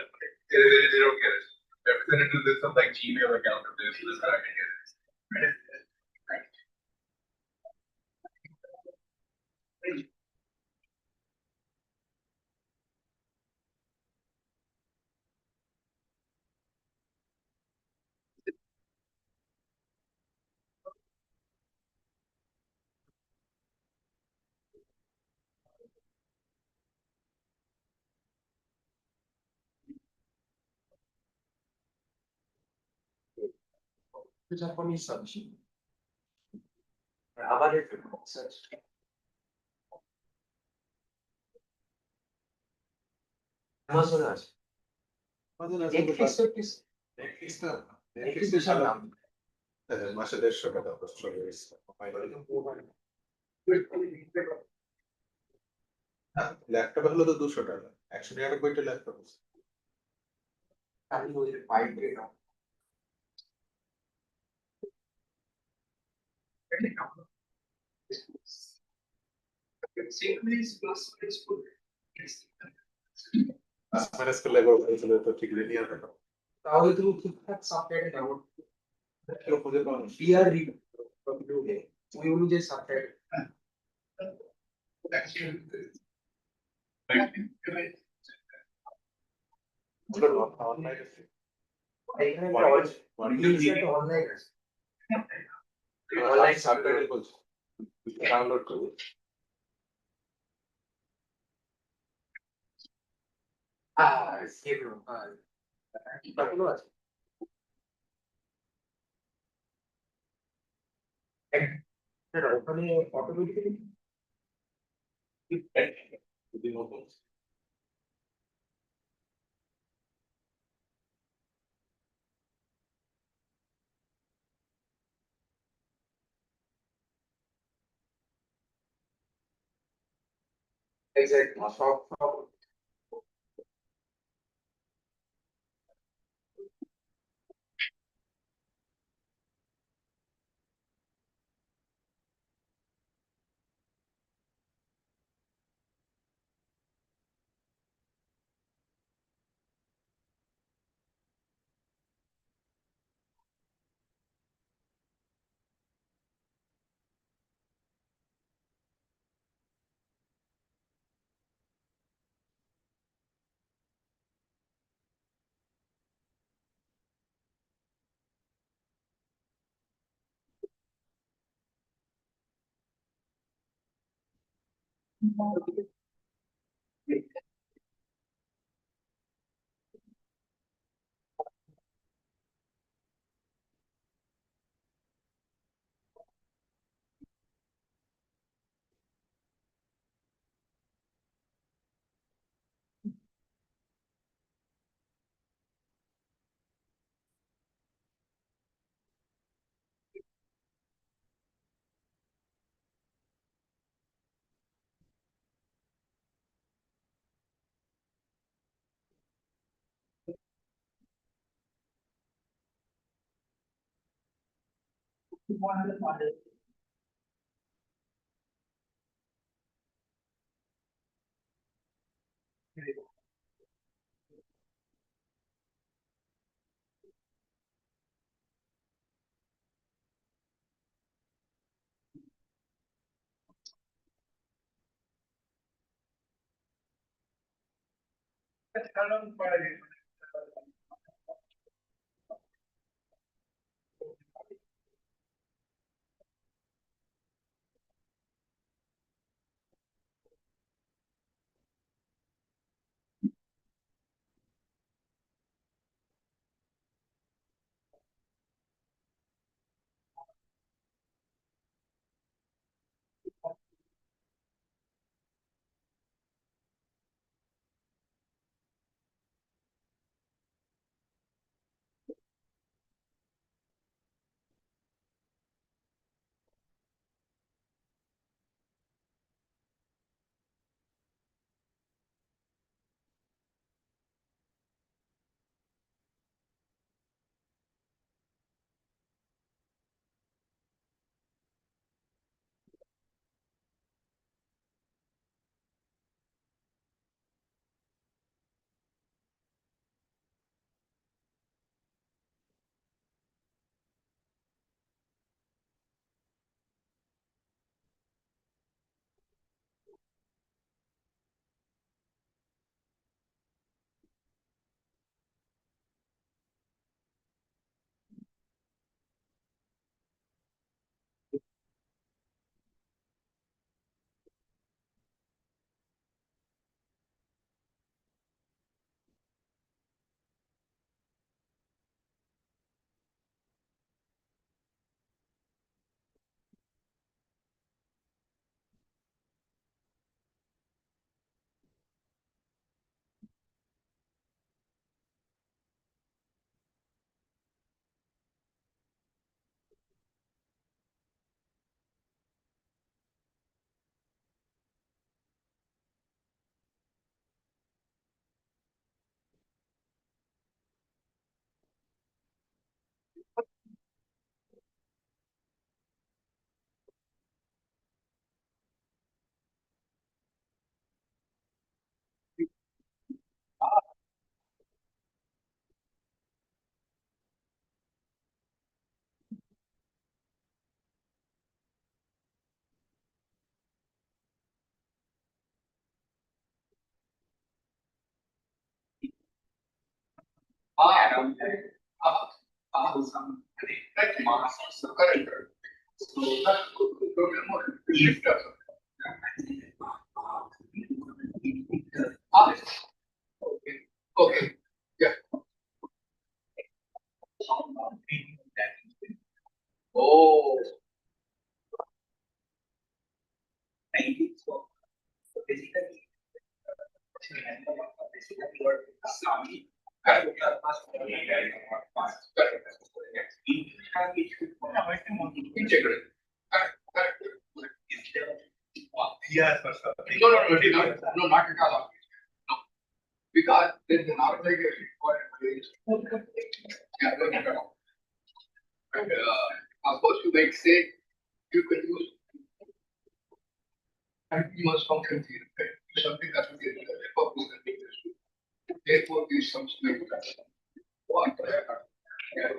they don't get it. Representative this some like Gmail account of this is not gonna get it. Japanese submission. আবার একটু search. Amazon আছে। Netflix বিশাল দাম। মাসে 150 টাকা চলে গেছে laptop হলো তো 200 টাকা 199 ল্যাপটপ আমি ওই 5 ডে নাও মাইনাস করলে গো হয়েছিল তো ঠিক লিনিয়ার হতো তাহলে তুমি ঠিকঠাক সাবটাইটেল নাও কেউ খুঁজে পাও না বিআর রিভিউ ওই অনুযায়ী subtitle online Online subtitles. You can download too. Zero. Automatically. Exactly. So that could program or lift up. Ah, okay, okay, yeah. Oh. Thank you. So basically, Yes, sir. No, not at all. No, because there's an obligation required. Yeah, no, no, no. And, of course, you might say you can use continuous function theory, right? Something that will get a purpose that we use. Therefore, these some like that. What? Yeah.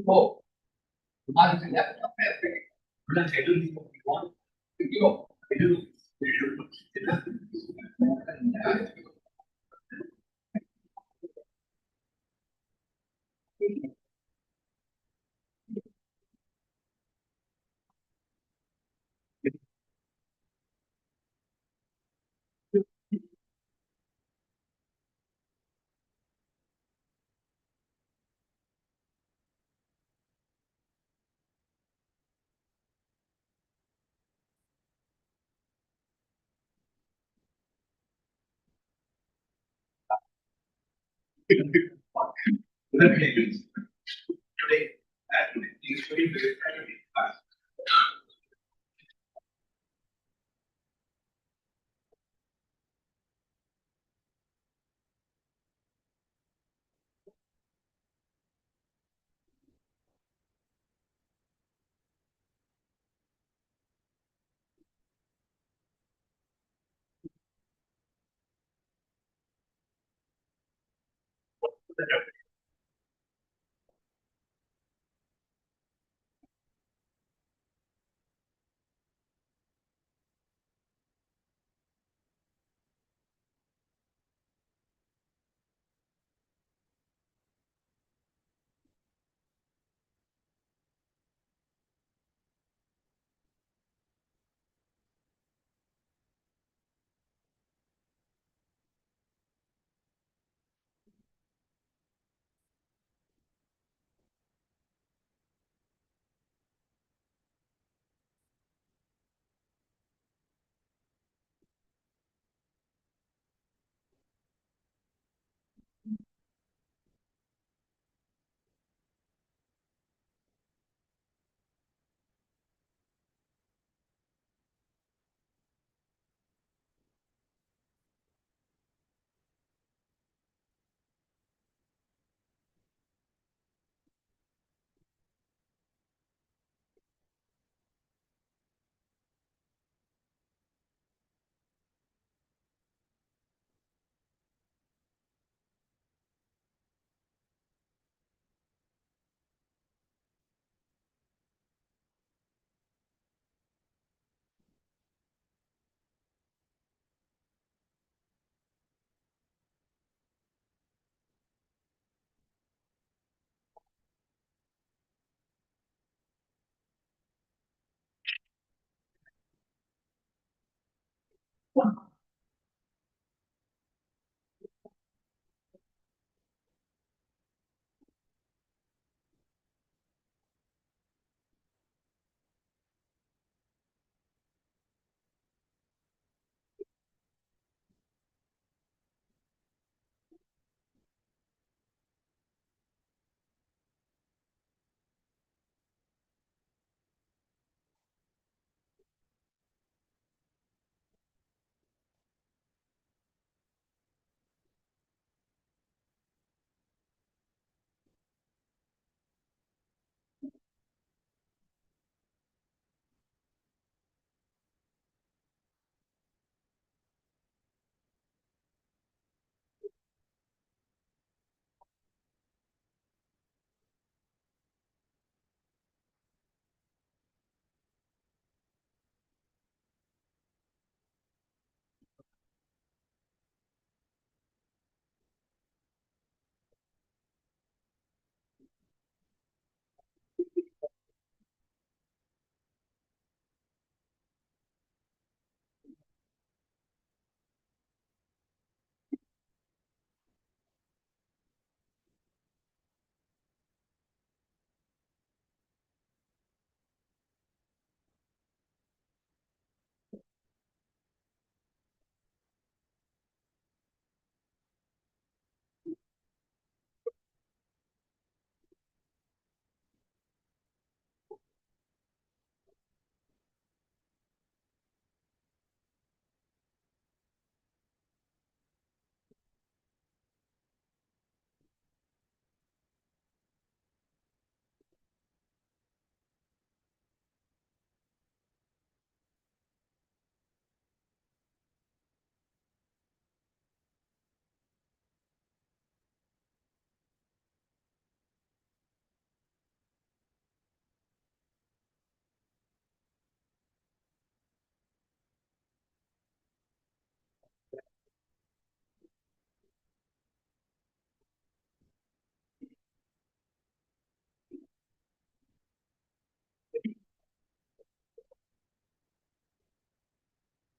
Oh, I think that let's say do what we want. You know, do. Today, these very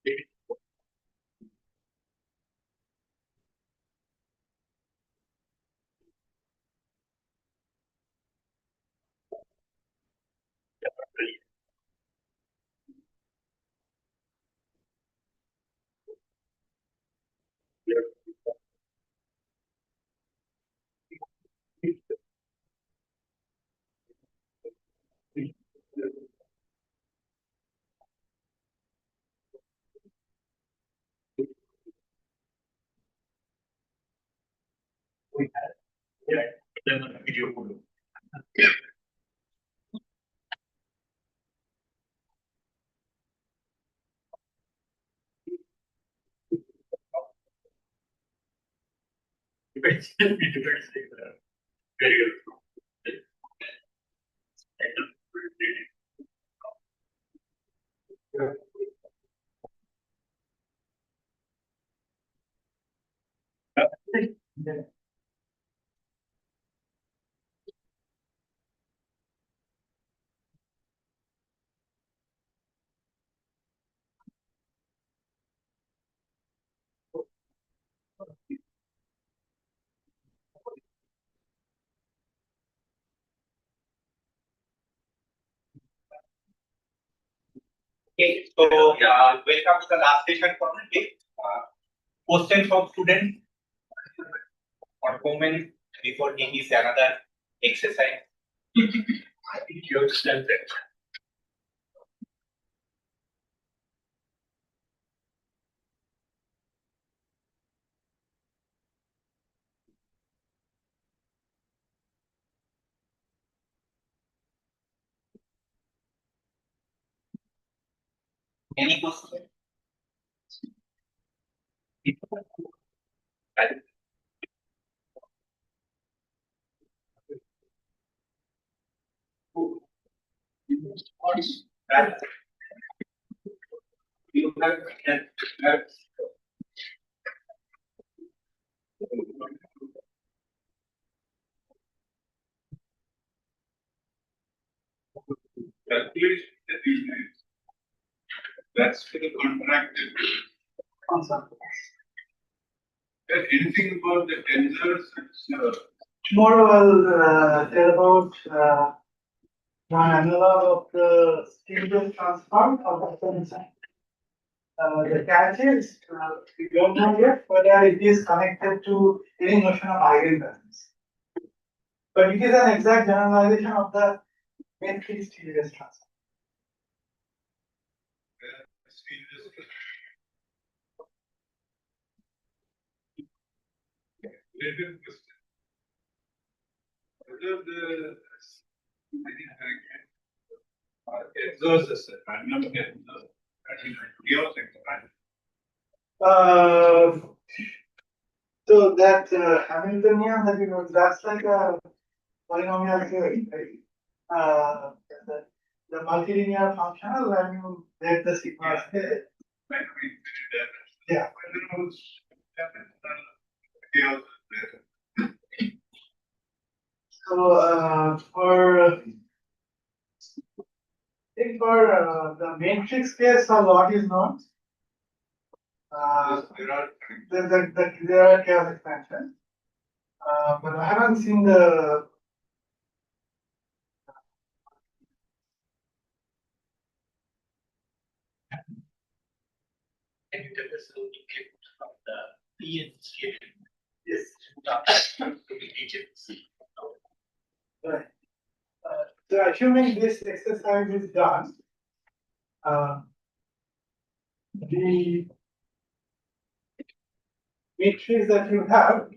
Okay, so welcome to the last session for the day. Question from students or comment before taking is another exercise. I think you understand that. Any question? You have Calculation that we made. That's for the contracted. Anything about the tensors, Tomorrow I'll tell about one analog of the stable transform of the sensor. The catch is we don't know yet whether it is connected to any notion of eigenvalues. But it is an exact generalization of the matrix TDS transform. related question. Whether the exhaust is a random exhaust, that is chaos expansion. So that Hamiltonian that you know, that's like a polynomial theory, right? The multilinear functional when you let the sigma stay. Yeah. So for the matrix case, a lot is known. There are chaos expansions, but I haven't seen the. Can you tell us how to get from the P scale? Yes. To the agents. Right. So assuming this exercise is done, the matrix that you have,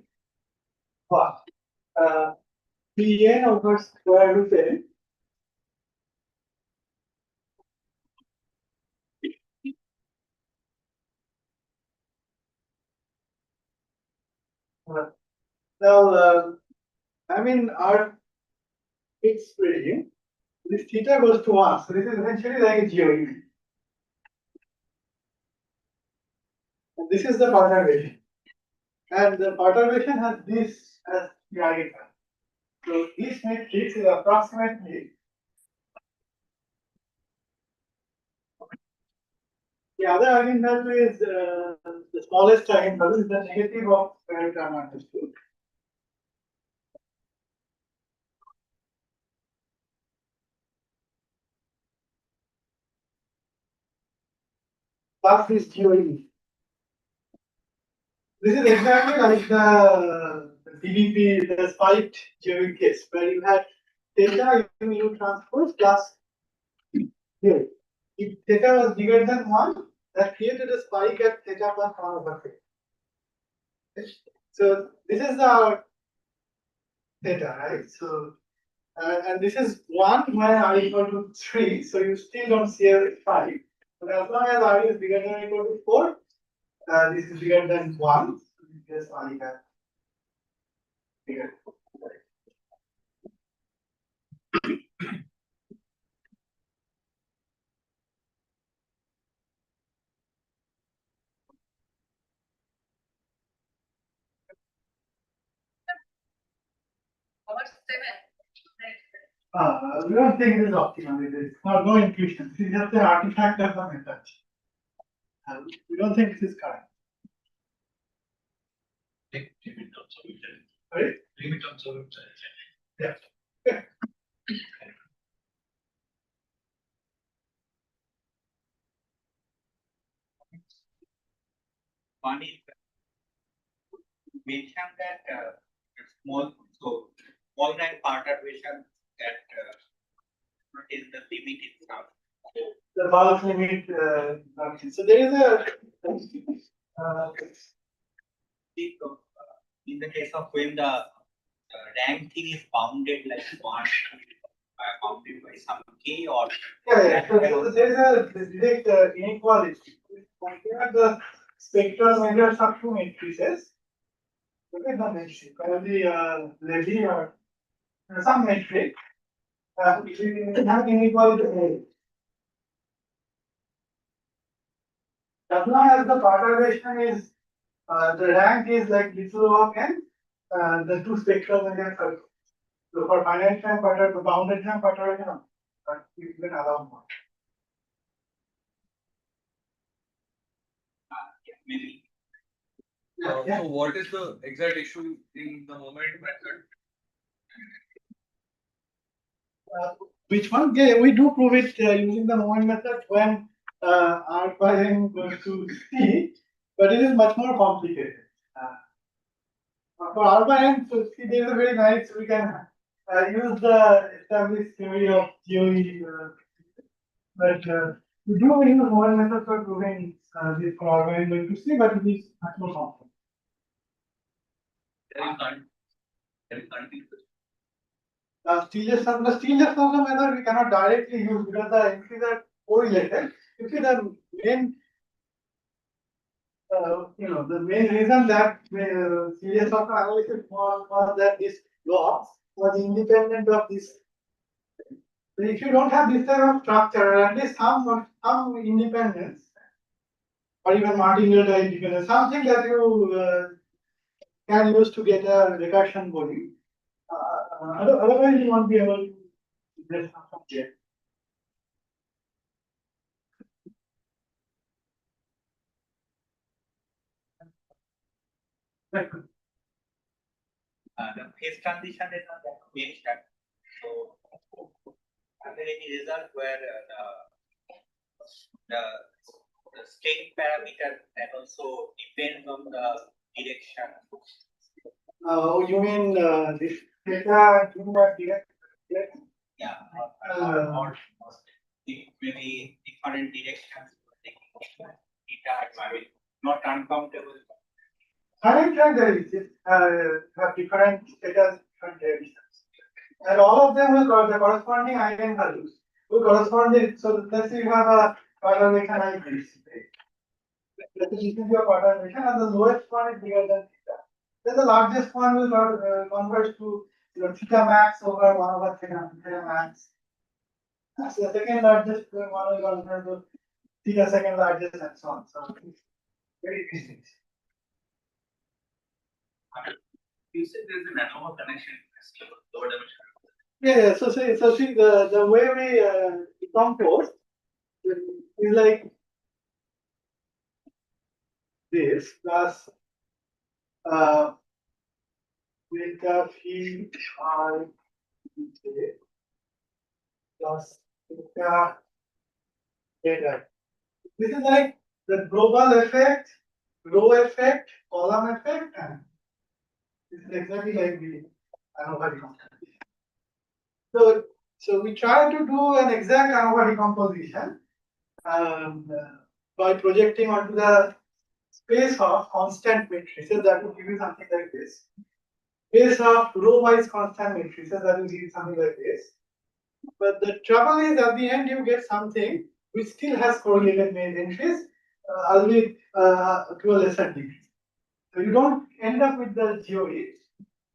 Pn over square root n. Now, I mean, our fixed gradient, this theta goes to 1. So this is essentially like a geometry. And this is the perturbation. And the perturbation has this as the eigenvalue. So this matrix is approximately The other eigenvalue is the smallest eigenvalue is the negative of square root r minus 2. Plus this GOE. This is exactly like the DVP, the spiked GOE case, where you had theta u transpose plus here. If theta was bigger than 1, that created a spike at theta plus 1 over theta. So this is the theta, right? So and this is 1 when r equal to 3, so you still don't see a spike. But as long as r is bigger than or equal to 4, this is bigger than 1, so you just r is bigger. We don't think it is optimal. It is not no intuition. This is just an artifact of the method. We don't think this is correct. Limit of solution. Right? Limit of solution. Yeah. One is mention that small rank perturbation that is the limit itself. The bulk limit. So there is a. In the case of when the rank thing is bounded like one, bounded by some k or. Yeah. So there is a direct inequality. Compare the spectral measures of two matrices. Look at the matrix, probably Levy or some metric. We have inequality. As long as the perturbation is the rank is like little of n, the two spectral measures are. So for finite time perturbation, bounded time perturbation, you can allow more. Maybe. Yeah. So what is the exact issue in the moment method? Which one? Yeah, we do prove it using the moment method when r by n goes to c, but it is much more complicated. For r by n, so see, there is a very nice, we can use the established theory of GOE, but we do use moment method for proving this for r by n going to c, but it is much more complex. Steelers method we cannot directly use because the entries are correlated. You see the main, the main reason that series of analysis was that this block was independent of this. So if you don't have this type of structure, at least some independence, or even martingale type independence, something that you can use to get a recursion body. Otherwise, you won't be able to get something here. The phase transition is not that main step. So, are there any result where the state parameter that also depends on the direction? You mean this data direct? Yeah, or maybe different directions data, not uncountable. Current trend derivatives have different status, different derivatives, and all of them will got the corresponding eigenvalues will correspond it. So let's say you have a perturbation I this. Let's say this is your perturbation, and the lowest one is bigger than theta. Then the largest one will converge to theta max over 1 over theta max. So the second largest one will converge to theta second largest, and so on. So very easy. You said there's an anomalous connection lower dimension. Yeah. So see the way we decompose is like this plus delta phi I j plus delta data. This is like the global effect, row effect, column effect, and this is exactly like the ANOVA decomposition. So we try to do an exact ANOVA decomposition by projecting onto the space of constant matrices. That will give you something like this. Space of row-wise constant matrices, that will give you something like this. But the trouble is, at the end, you get something which still has correlated entries, albeit to a lesser degree. So you don't end up with the GOE. You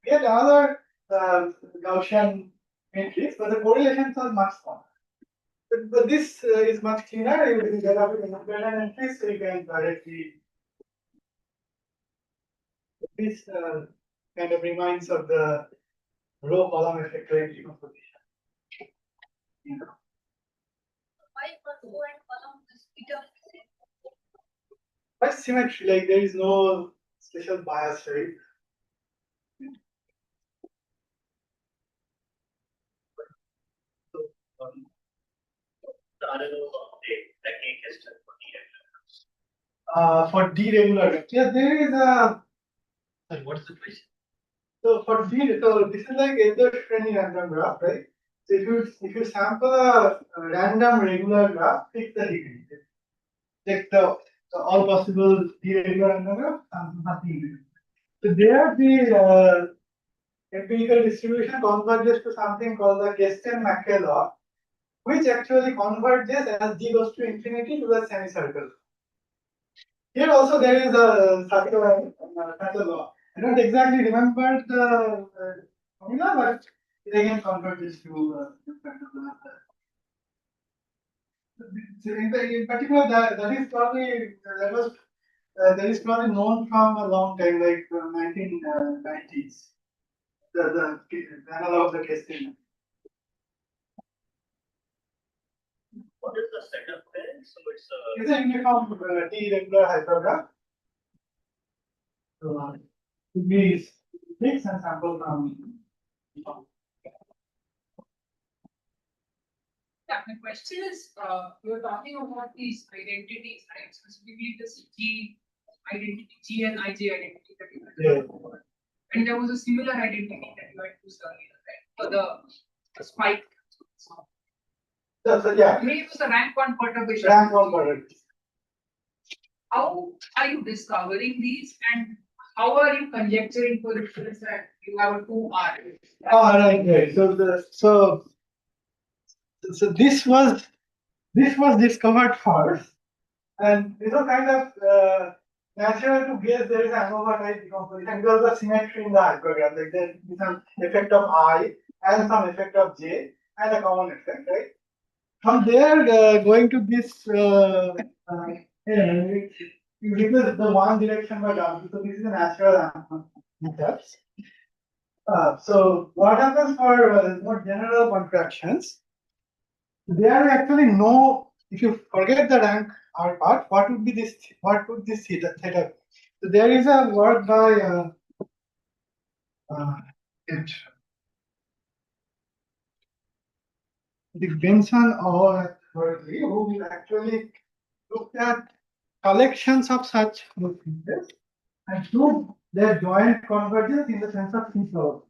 get other Gaussian entries, but the correlations are much smaller. But this is much cleaner. You get up with independent entries, so you can directly. This kind of reminds of the row column effect rate decomposition. Why for row and column the speed of But symmetry, like there is no special bias, right? For deregular, yes, there is a. And what's the question? So for so this is like Edler-Shreni random graph, right? So if you sample a random regular graph, pick the degree. Check the all possible deregular random graph, and nothing. So there the empirical distribution converges to something called the Kesten-Mackey law, which actually converges as d goes to infinity to the semicircle. Here also there is a such a law. I don't exactly remember the formula, but it again converges to in particular that is probably that is probably known from a long time, like 1990s. The analog of the Kesten. What is the setup there? So It's a uniform deregular hypergraph. So we take some sample from. Yeah, my question is, you're talking about these identities, right? Specifically this G identity, G and IJ identity that you had. Yeah. And there was a similar identity that you had used earlier, right? For the spike. So yeah. Maybe it was the rank one perturbation. Rank one perturbation. How are you discovering these, and how are you conjecturing, for instance, that you have a 2R? Right. So this was discovered first, and it was kind of natural to guess there is an ANOVA type decomposition because of the symmetry in the hypergraph. Like there is some effect of I and some effect of J and a common effect, right? From there, going to this, you replace the one direction by W. So this is a natural method. So what happens for more general contractions? There actually no. If you forget the rank R part, what would be this? What would this theta? So there is a work by Benson or Berkeley, who actually looked at collections of such features and proved their joint convergence in the sense of C-flow.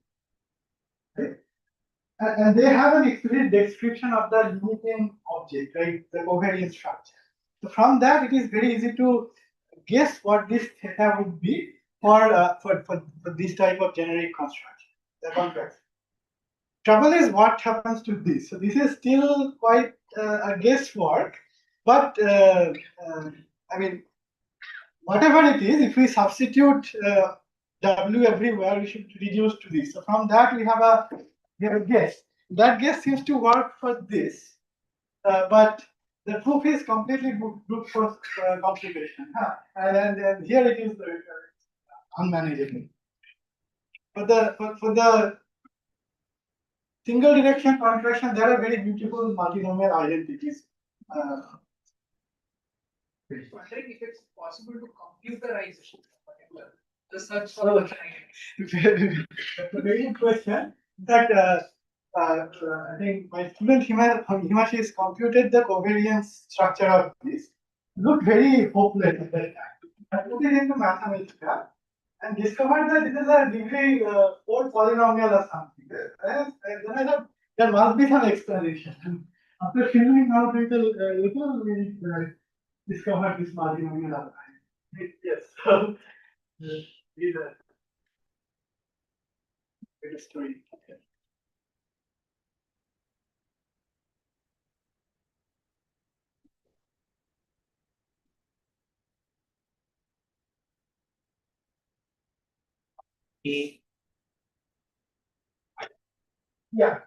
Right? And they have an explicit description of the limiting object, right? The covariance structure. So from that, it is very easy to guess what this theta would be for this type of generic construction, the contract. Trouble is what happens to this. So this is still quite a guesswork, but I mean, whatever it is, if we substitute W everywhere, we should reduce to this. So from that, we have a guess. That guess seems to work for this, but the proof is completely brute force computation, and here it is unmanageable. For the single direction contraction, there are very beautiful multinomial identities. wondering if it's possible to computerize the search for the That's a very good question. In fact, I think my student Himashi has computed the covariance structure of this. Looked very hopeless at that time. I put it into Mathematica and discovered that this is a degree 4 polynomial or something. And then I thought there must be some explanation. And after figuring out little, we discovered this polynomial. Yes. So, these are great story. Yeah,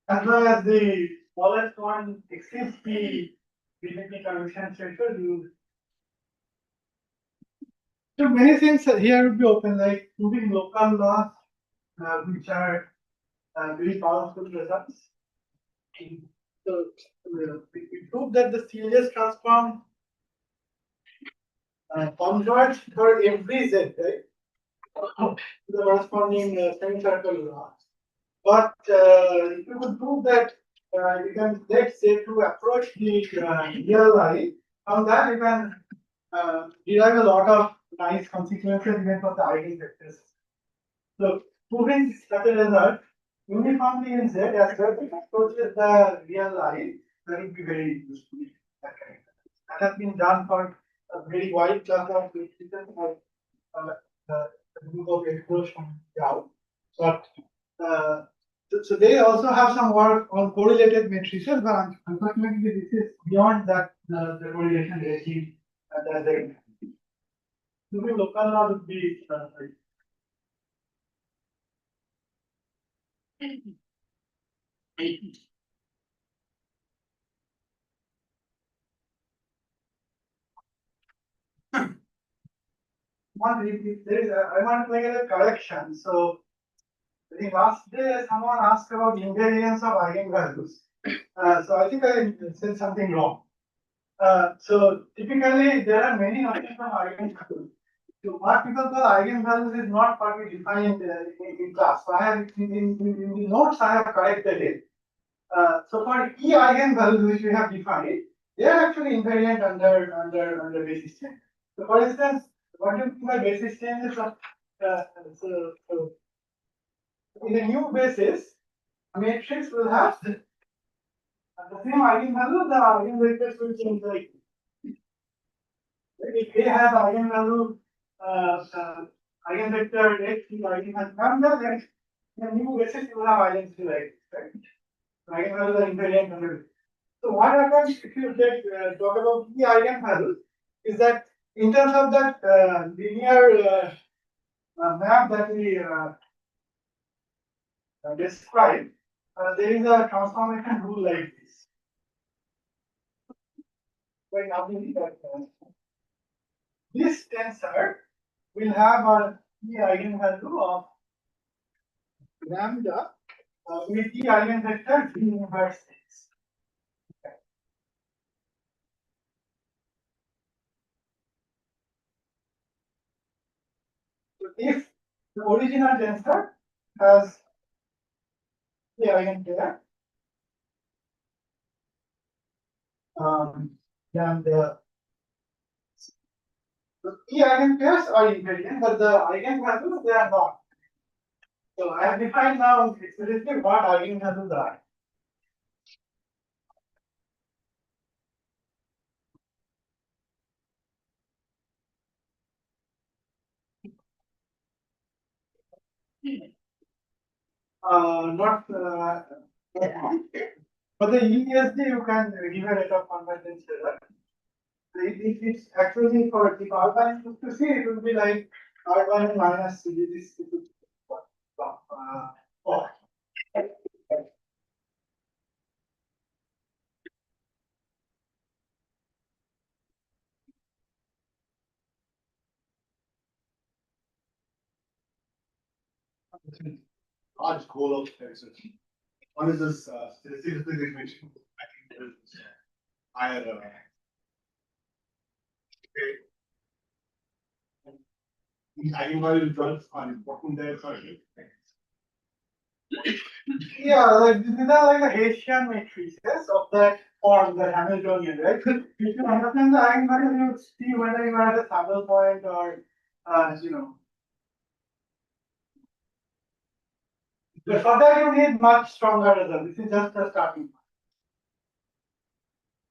as long as the smallest one exceeds the BJP condition threshold, you. So many things here would be open, like proving local laws, which are very powerful results. So we prove that the CLS transform converge for every Z, right? The corresponding semicircle law. But if you could prove that you can, let's say, to approach the real line, from that you can derive a lot of nice consequences even for the eigenvectors. So proving such a result uniformly in Z as well as approaches the real line, that would be very useful. That has been done for a very wide class of systems like the group of explorers from Yao. But so they also have some work on correlated matrices, but unfortunately this is beyond that the correlation regime that they. Maybe local law would be I want to make a correction. So I think last day someone asked about invariance of eigenvalues. So I think I said something wrong. So typically there are many notions of eigenvalues. So what people call eigenvalues is not what we defined in class. So I have in the notes I have corrected it. So for E eigenvalues which we have defined, they are actually invariant under basis change. So for instance, what do you mean by basis change is so in a new basis, a matrix will have the same eigenvalue, the eigenvectors will change like if A has eigenvalue eigenvector x, the eigenvalue then in a new basis you will have eigenvalue like right? Eigenvalues are invariant under. So what happens if you talk about the eigenvalue is that in terms of that linear map that we described, there is a transformation rule like this. Right now, this tensor will have a key eigenvalue of lambda with the eigenvector V inverse x. So if the original tensor has the eigenpair, then the eigenpairs are invariant, but the eigenvalues they are not. So I have defined now explicitly what eigenvalues are. Not for the ESD you can give a rate of convergence error. If it's actually for the R1 to see, it will be like R1 minus this. Large goal of Texas. One is this statistical equation. I think there is higher The animal results are important there for you. Yeah, like these are like the Hessian matrices of that form, the Hamiltonian, right? If you understand the eigenvalue, you see whether you are at a saddle point or, you know. But for that, you need much stronger results. This is just a starting point.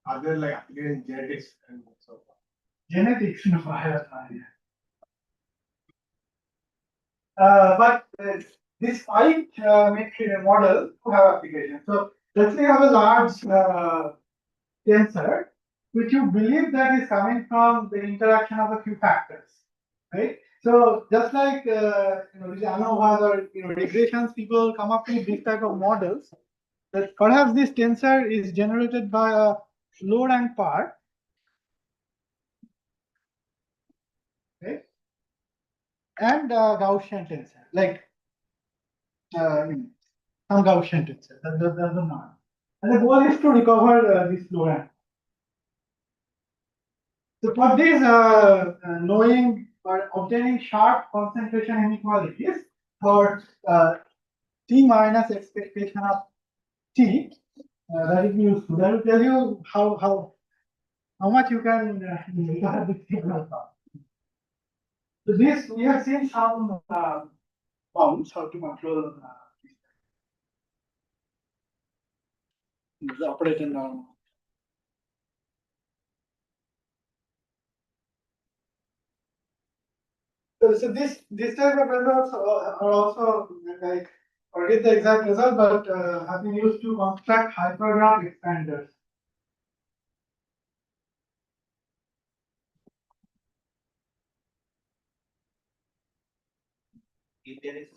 Are there like again genetics and so on? Genetics, no, I have no idea. But this five matrix model to have application. So let's say you have a large tensor, which you believe that is coming from the interaction of a few factors, right? So just like you know, the ANOVAs or regressions, people come up with this type of models. That perhaps this tensor is generated by a low rank part, right? And Gaussian tensor, like some Gaussian tensor. That's the norm. And the goal is to recover this low rank. So for this, knowing or obtaining sharp concentration inequalities for T minus expectation of T, that is useful. That will tell you how much you can recover the signal from. So this we have seen some bounds how to control the operator norm. So this type of results are also like forget the exact result, but have been used to construct hypergraph expanders. If there is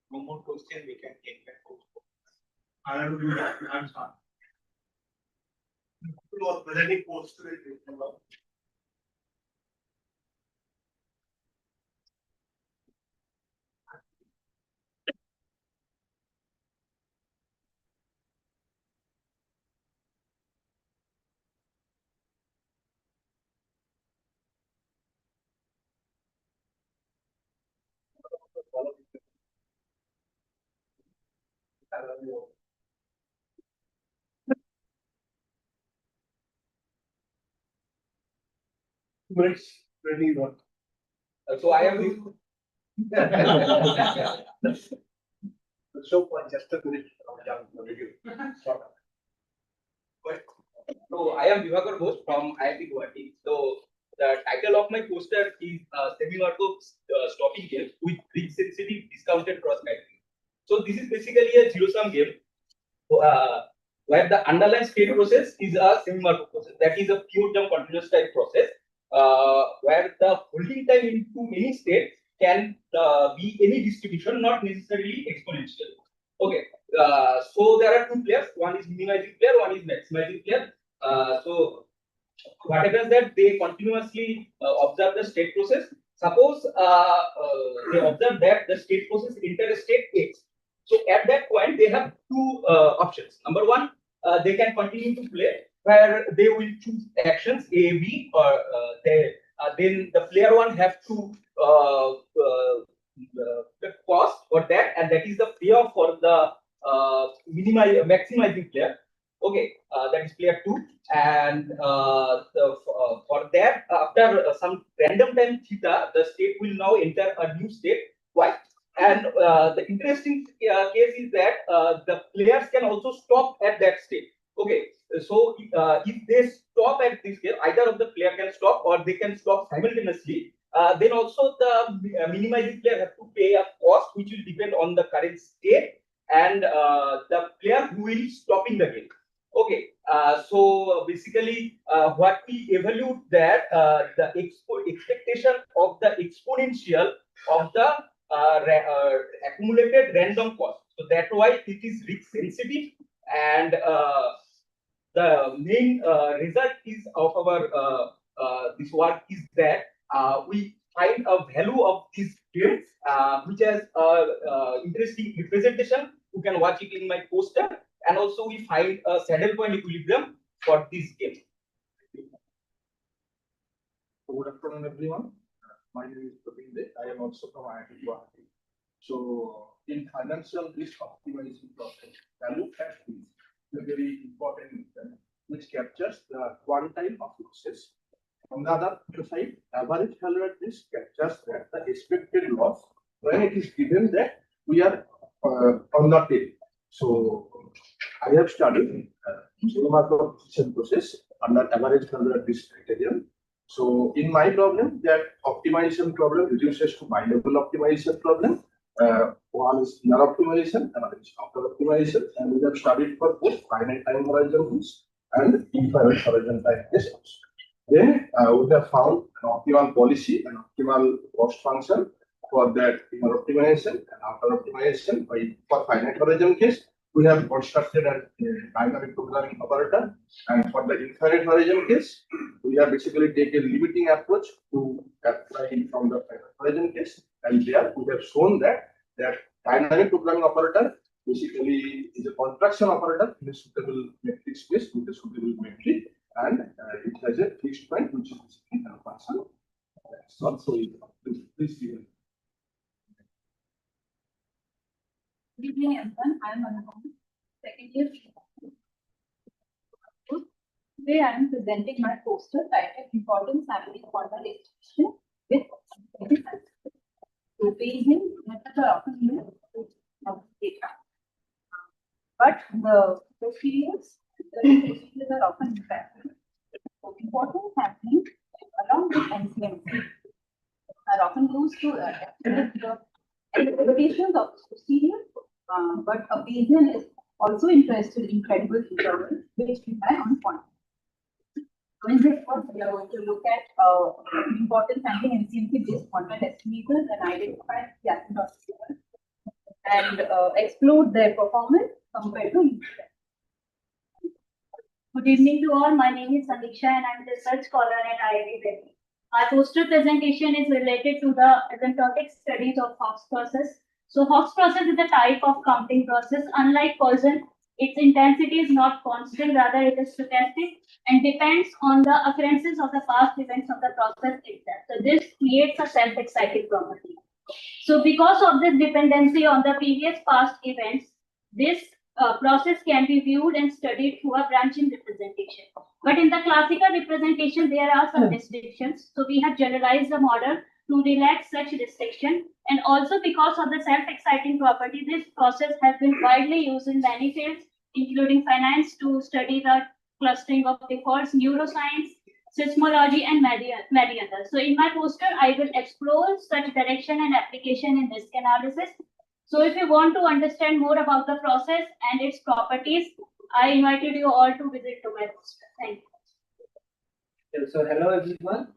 no more question, we can take that. I will do that. I'm sorry. It was presenting post to it. Really work. So I am. So for just a minute, So I am Vivakar Ghosh from IIT Guwahati. So the title of my poster is Semi-Markov Stopping Game with Rig Sensitive Discounted Cross Category. So this is basically a zero-sum game where the underlying state process is a semi-Markov process. That is a pure jump continuous type process where the holding time into any state can be any distribution, not necessarily exponential. Okay, so there are two players. One is minimizing player, one is maximizing player. So what happens that they continuously observe the state process. Suppose they observe that the state process enter state X. So at that point, they have two options. Number one, they can continue to play where they will choose actions A, B, or then the player one have to the cost for that, and that is the payoff for the maximizing player. Okay, that is player 2, and for that, after some random time theta, the state will now enter a new state Y. And the interesting case is that the players can also stop at that state. Okay, so if they stop at this state, either of the player can stop or they can stop simultaneously. Then also the minimizing player have to pay a cost which will depend on the current state and the player who will stopping the game. Okay, so basically what we evaluate that the expectation of the exponential of the accumulated random cost. So that's why it is risk sensitive, and the main result is of our this work is that we find a value of these games which has interesting representation. You can watch it in my poster, and also we find a saddle point equilibrium for this game. Good afternoon, everyone. My name is Praveen Dey. I am also from IIT Guwahati. So, in financial risk optimization process, value cash is a very important instrument which captures the quantile of losses. On the other side, average value at risk captures that the expected loss when it is given that we are on the tail. So, I have studied market optimization process under average value at risk criterion. So in my problem, that optimization problem reduces to bi-level optimization problem. One is inner optimization, another is outer optimization, and we have studied for both finite time horizon rules and infinite horizon time tests. Then we have found an optimal policy and optimal cost function for that inner optimization and outer optimization. For finite horizon case, we have constructed a dynamic programming operator, and for the infinite horizon case, we have basically taken a limiting approach to apply from the finite horizon case, and there we have shown that dynamic programming operator basically is a contraction operator in a suitable metric space with a suitable metric, and it has a fixed point which is basically a function. That's not so easy. Please see. Good evening, everyone. I am Anupam, second year. Today I am presenting my poster titled Important Family Quantum Distribution with So Bayesian methods are often used to data, but the procedures are often impacted. So important sampling along with NCMC are often used to the limitations of the procedure. But a Bayesian is also interested in credible intervals which rely on quantity. So in this course, we are going to look at important sampling NCMC based quantum estimators and identify the asymptotic and explore their performance compared to usual. Good evening to all. My name is Samiksha and I'm a research scholar at IIT Delhi. Our poster presentation is related to the asymptotic studies of Hawkes process. So Hawkes process is a type of counting process. Unlike Poisson, its intensity is not constant, rather it is stochastic and depends on the occurrences of the past events of the process itself. So this creates a self-exciting property. So because of this dependency on the previous past events, this process can be viewed and studied through a branching representation. But in the classical representation, there are some restrictions. So we have generalized the model to relax such restriction, and also because of the self-exciting property, this process has been widely used in many fields, including finance, to study the clustering of defaults, neuroscience, seismology, and many others. So in my poster, I will explore such direction and application in risk analysis. So if you want to understand more about the process and its properties, I invited you all to visit to my poster. Thank you. So hello everyone.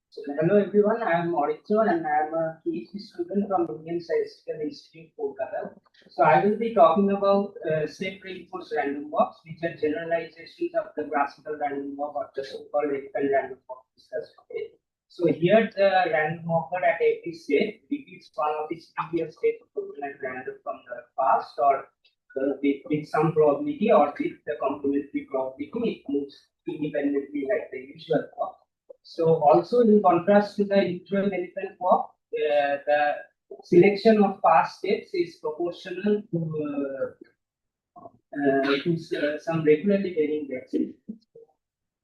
So hello everyone, I am Mauricio and I am a PhD student from Indian Statistical Institute, Kolkata. So I will be talking about step reinforced random walks, which are generalizations of the classical random walk or the so-called ethical random walk discussed today. So here the random walker at every step repeats one of its previous states at random from the past, or with some probability, or with the complementary probability, it moves independently like the usual walk. So also in contrast to the usual elephant walk, the selection of past steps is proportional to some regularly varying values.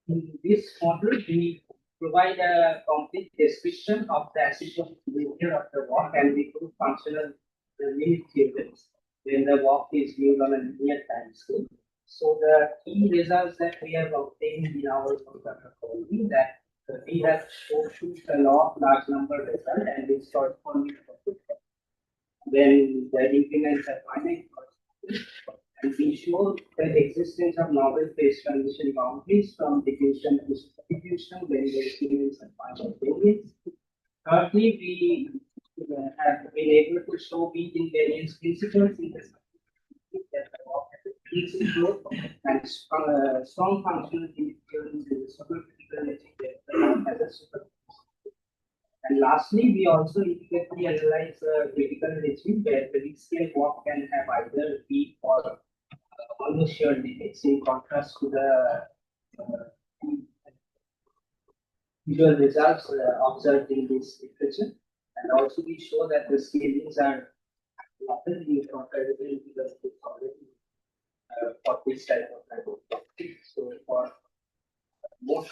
In this model, we provide a complete description of the asymptotic behavior of the walk, and we prove functional limit theorems when the walk is viewed on a linear time scale. So the key results that we have obtained in our work are that we have shown a law of large number result, and this corresponds to when the increments are finite. And we show the existence of novel phase transition boundaries from diffusion to substitution when the increments are finite variance. Thirdly, we have been able to show weak invariance principles in the that the walk has a decreasing growth and strong functional theorems in the supercritical regime that the walk has a super. And lastly, we also integrally analyze the critical regime where the weak scale walk can have either weak or almost shear limits, in contrast to the visual results observed in this equation. And also we show that the scalings are often comparable to the already for this type of type. So for more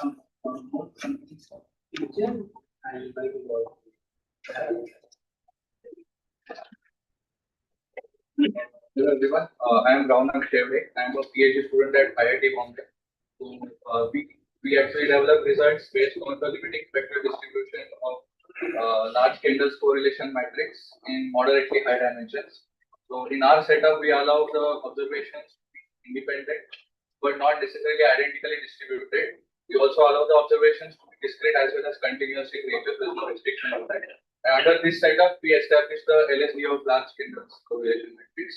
companies, I invite you all. Hello everyone, I am Raunak Shevre. I am a PhD student at IIT Bombay. So we actually develop results based on the limiting spectral distribution of large Kendall's correlation matrix in moderately high dimensions. So in our setup, we allow the observations to be independent, but not necessarily identically distributed. We also allow the observations to be discrete as well as continuous in nature. There is no restriction on that. Under this setup, we established the LSD of large Kendall's correlation matrix.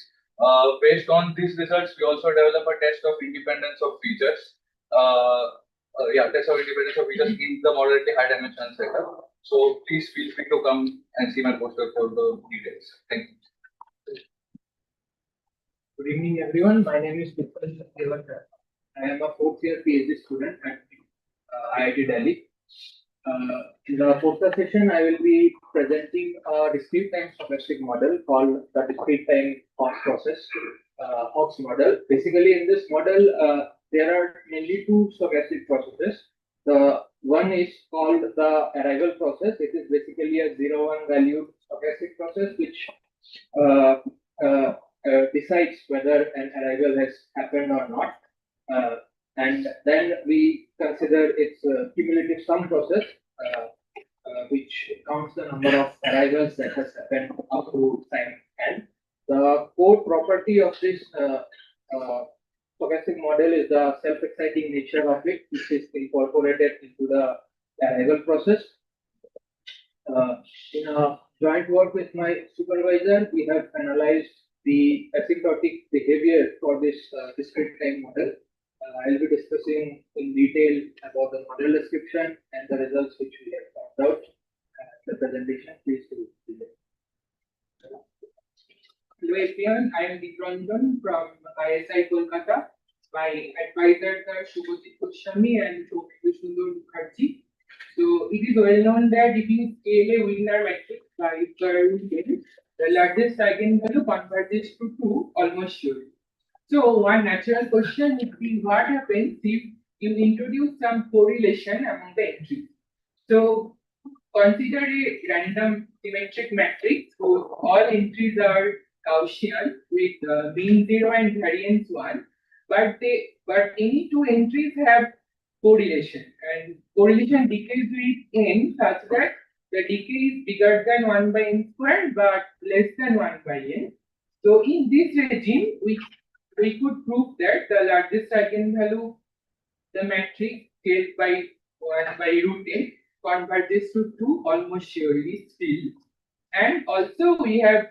Based on these results, we also develop a test of independence of features. Test of independence of features in the moderately high dimensional setup. So please feel free to come and see my poster for the details. Thank you. Good evening, everyone. My name is Vipul Devakar. I am a fourth year PhD student at IIT Delhi. In the poster session, I will be presenting a discrete time stochastic model called the discrete time Hawkes process, Hawkes model. Basically, in this model, there are mainly two stochastic processes. The one is called the arrival process. It is basically a 0-1 valued stochastic process which decides whether an arrival has happened or not. And then we consider its cumulative sum process, which counts the number of arrivals that has happened up to time n. The core property of this stochastic model is the self-exciting nature of it, which is incorporated into the arrival process. In a joint work with my supervisor, we have analyzed the asymptotic behavior for this discrete time model. I'll be discussing in detail about the model description and the results which we have found out. The presentation, please do. Hello everyone, I am Dipranjan from ISI Kolkata. My advisors are Shubhajit Goswami and Sundar Mukherjee. So it is well known that if you scale a Wigner matrix by curve n, the largest eigenvalue converges to 2 almost surely. So one natural question would be what happens if you introduce some correlation among the entries. So consider a random symmetric matrix whose all entries are Gaussian with mean 0 and variance 1, but any two entries have correlation, and correlation decays with n such that the decay is bigger than 1 by n squared but less than 1 by n. So in this regime, we could prove that the largest eigenvalue, the matrix scaled by 1 by root n, converges to 2 almost surely still. And also we have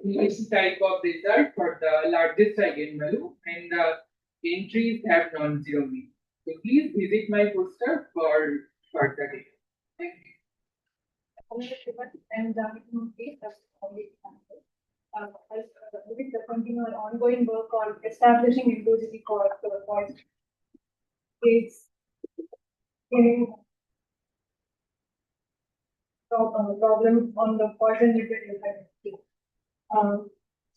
this type of result for the largest eigenvalue, and the entries have non-zero mean. So please visit my poster for further data. Thank you. And with the continual ongoing work on establishing inclusivity for is in problem on the Poisson limited effect.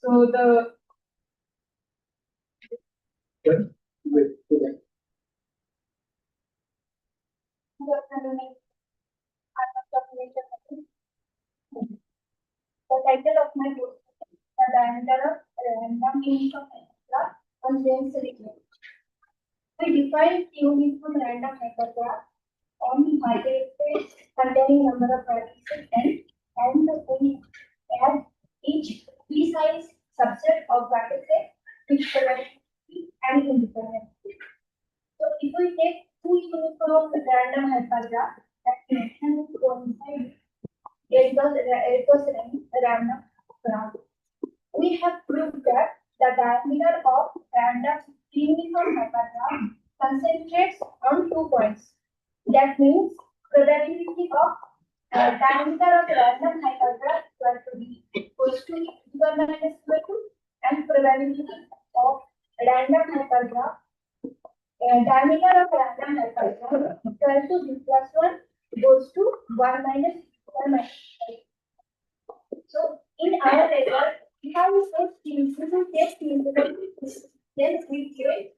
So the The title of my book is The Diameter of Random Uniform Hypergraph on James Rickman. We define uniform random hypergraph on hypergraph containing number of vertices n, and we add each precise subset of vertices which provide and independent. So if we take two uniform random hypergraph that can coincide it was random graph. We have proved that the diameter of random uniform hypergraph concentrates on 2 points. That means probability of diameter of random hypergraph to be equals to -2, and probability of random hypergraph diameter of random hypergraph equal to b plus 1 1 minus 1 minus 5. So in our result, we have first things, we will take things, then we get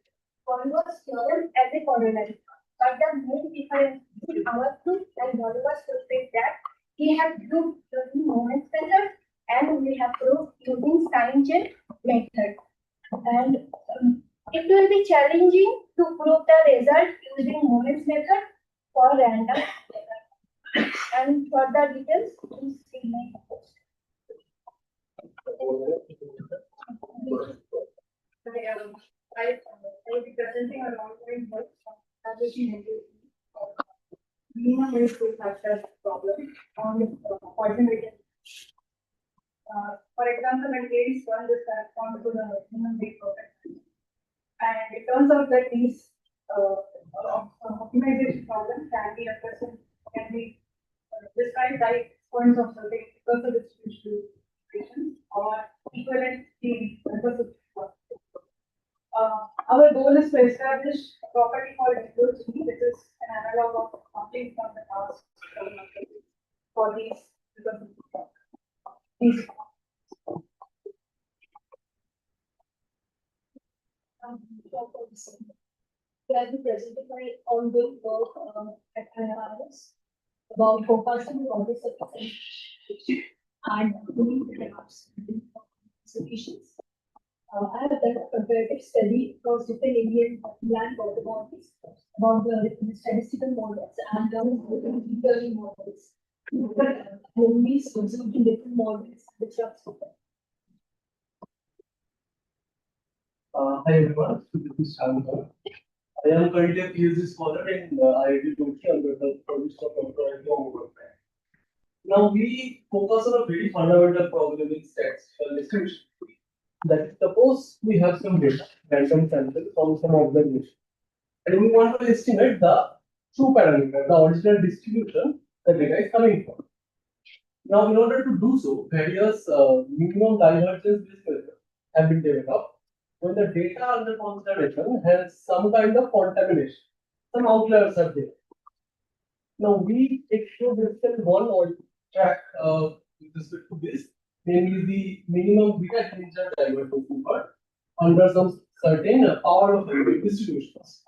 Converse theorem as a corollary. But the main difference between our proof and Converse proof is that we have proved using moments method and we have proved using sign chain method. And it will be challenging to prove the result using moments method for random method. And further details, please see my post. I will be presenting a long-term work establishing minimum wage factor problem on coordinated. For example, when ladies run this correspond to the minimum wage perfect. And it turns out that these optimization problems can be described by points of certain recursive distribution or equivalent recursive. Our goal is to establish a property called diversity, which is an analog of complete from the task for these these. I will be presenting my ongoing work at IRS about forecasting the office and doing solutions. I have done a comparative study across different Indian land water bodies about the statistical models and deep learning models. Only observed in different models which are Hi everyone, so this is Shankar. I am currently a PhD scholar in IIT Roorkee under the product of Dr. Now we focus on a very fundamental problem in statistical distribution. That is, suppose we have some data, random sample from some observation, and we want to estimate the true parameter, the original distribution the data is coming from. Now, in order to do so, various minimum divergence methods have been developed when the data under consideration has some kind of contamination, some outliers are there. Now, we explore this in one or track with respect to this, namely the minimum beta integer divergence method under some certain power of distributions.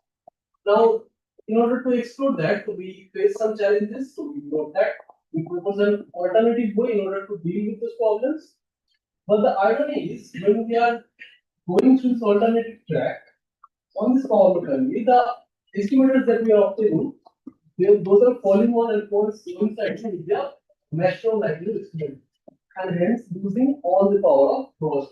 Now, in order to explore that, we face some challenges. So we know that we propose an alternative way in order to deal with those problems. But the irony is, when we are going through this alternative track on this power family, the estimators that we are obtaining, those are falling on and coinciding with their maximum likelihood estimate, and hence losing all the power of those.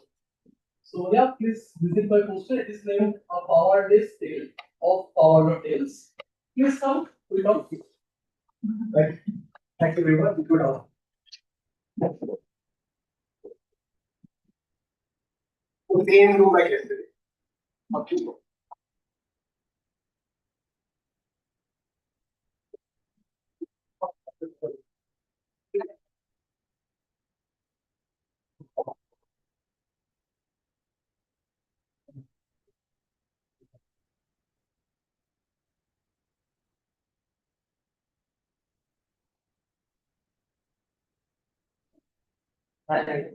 So yeah, please visit my poster. It is named a power less tale of power tails. Please come, we talk. Thank you very much. Good on. Same room like yesterday. Okay.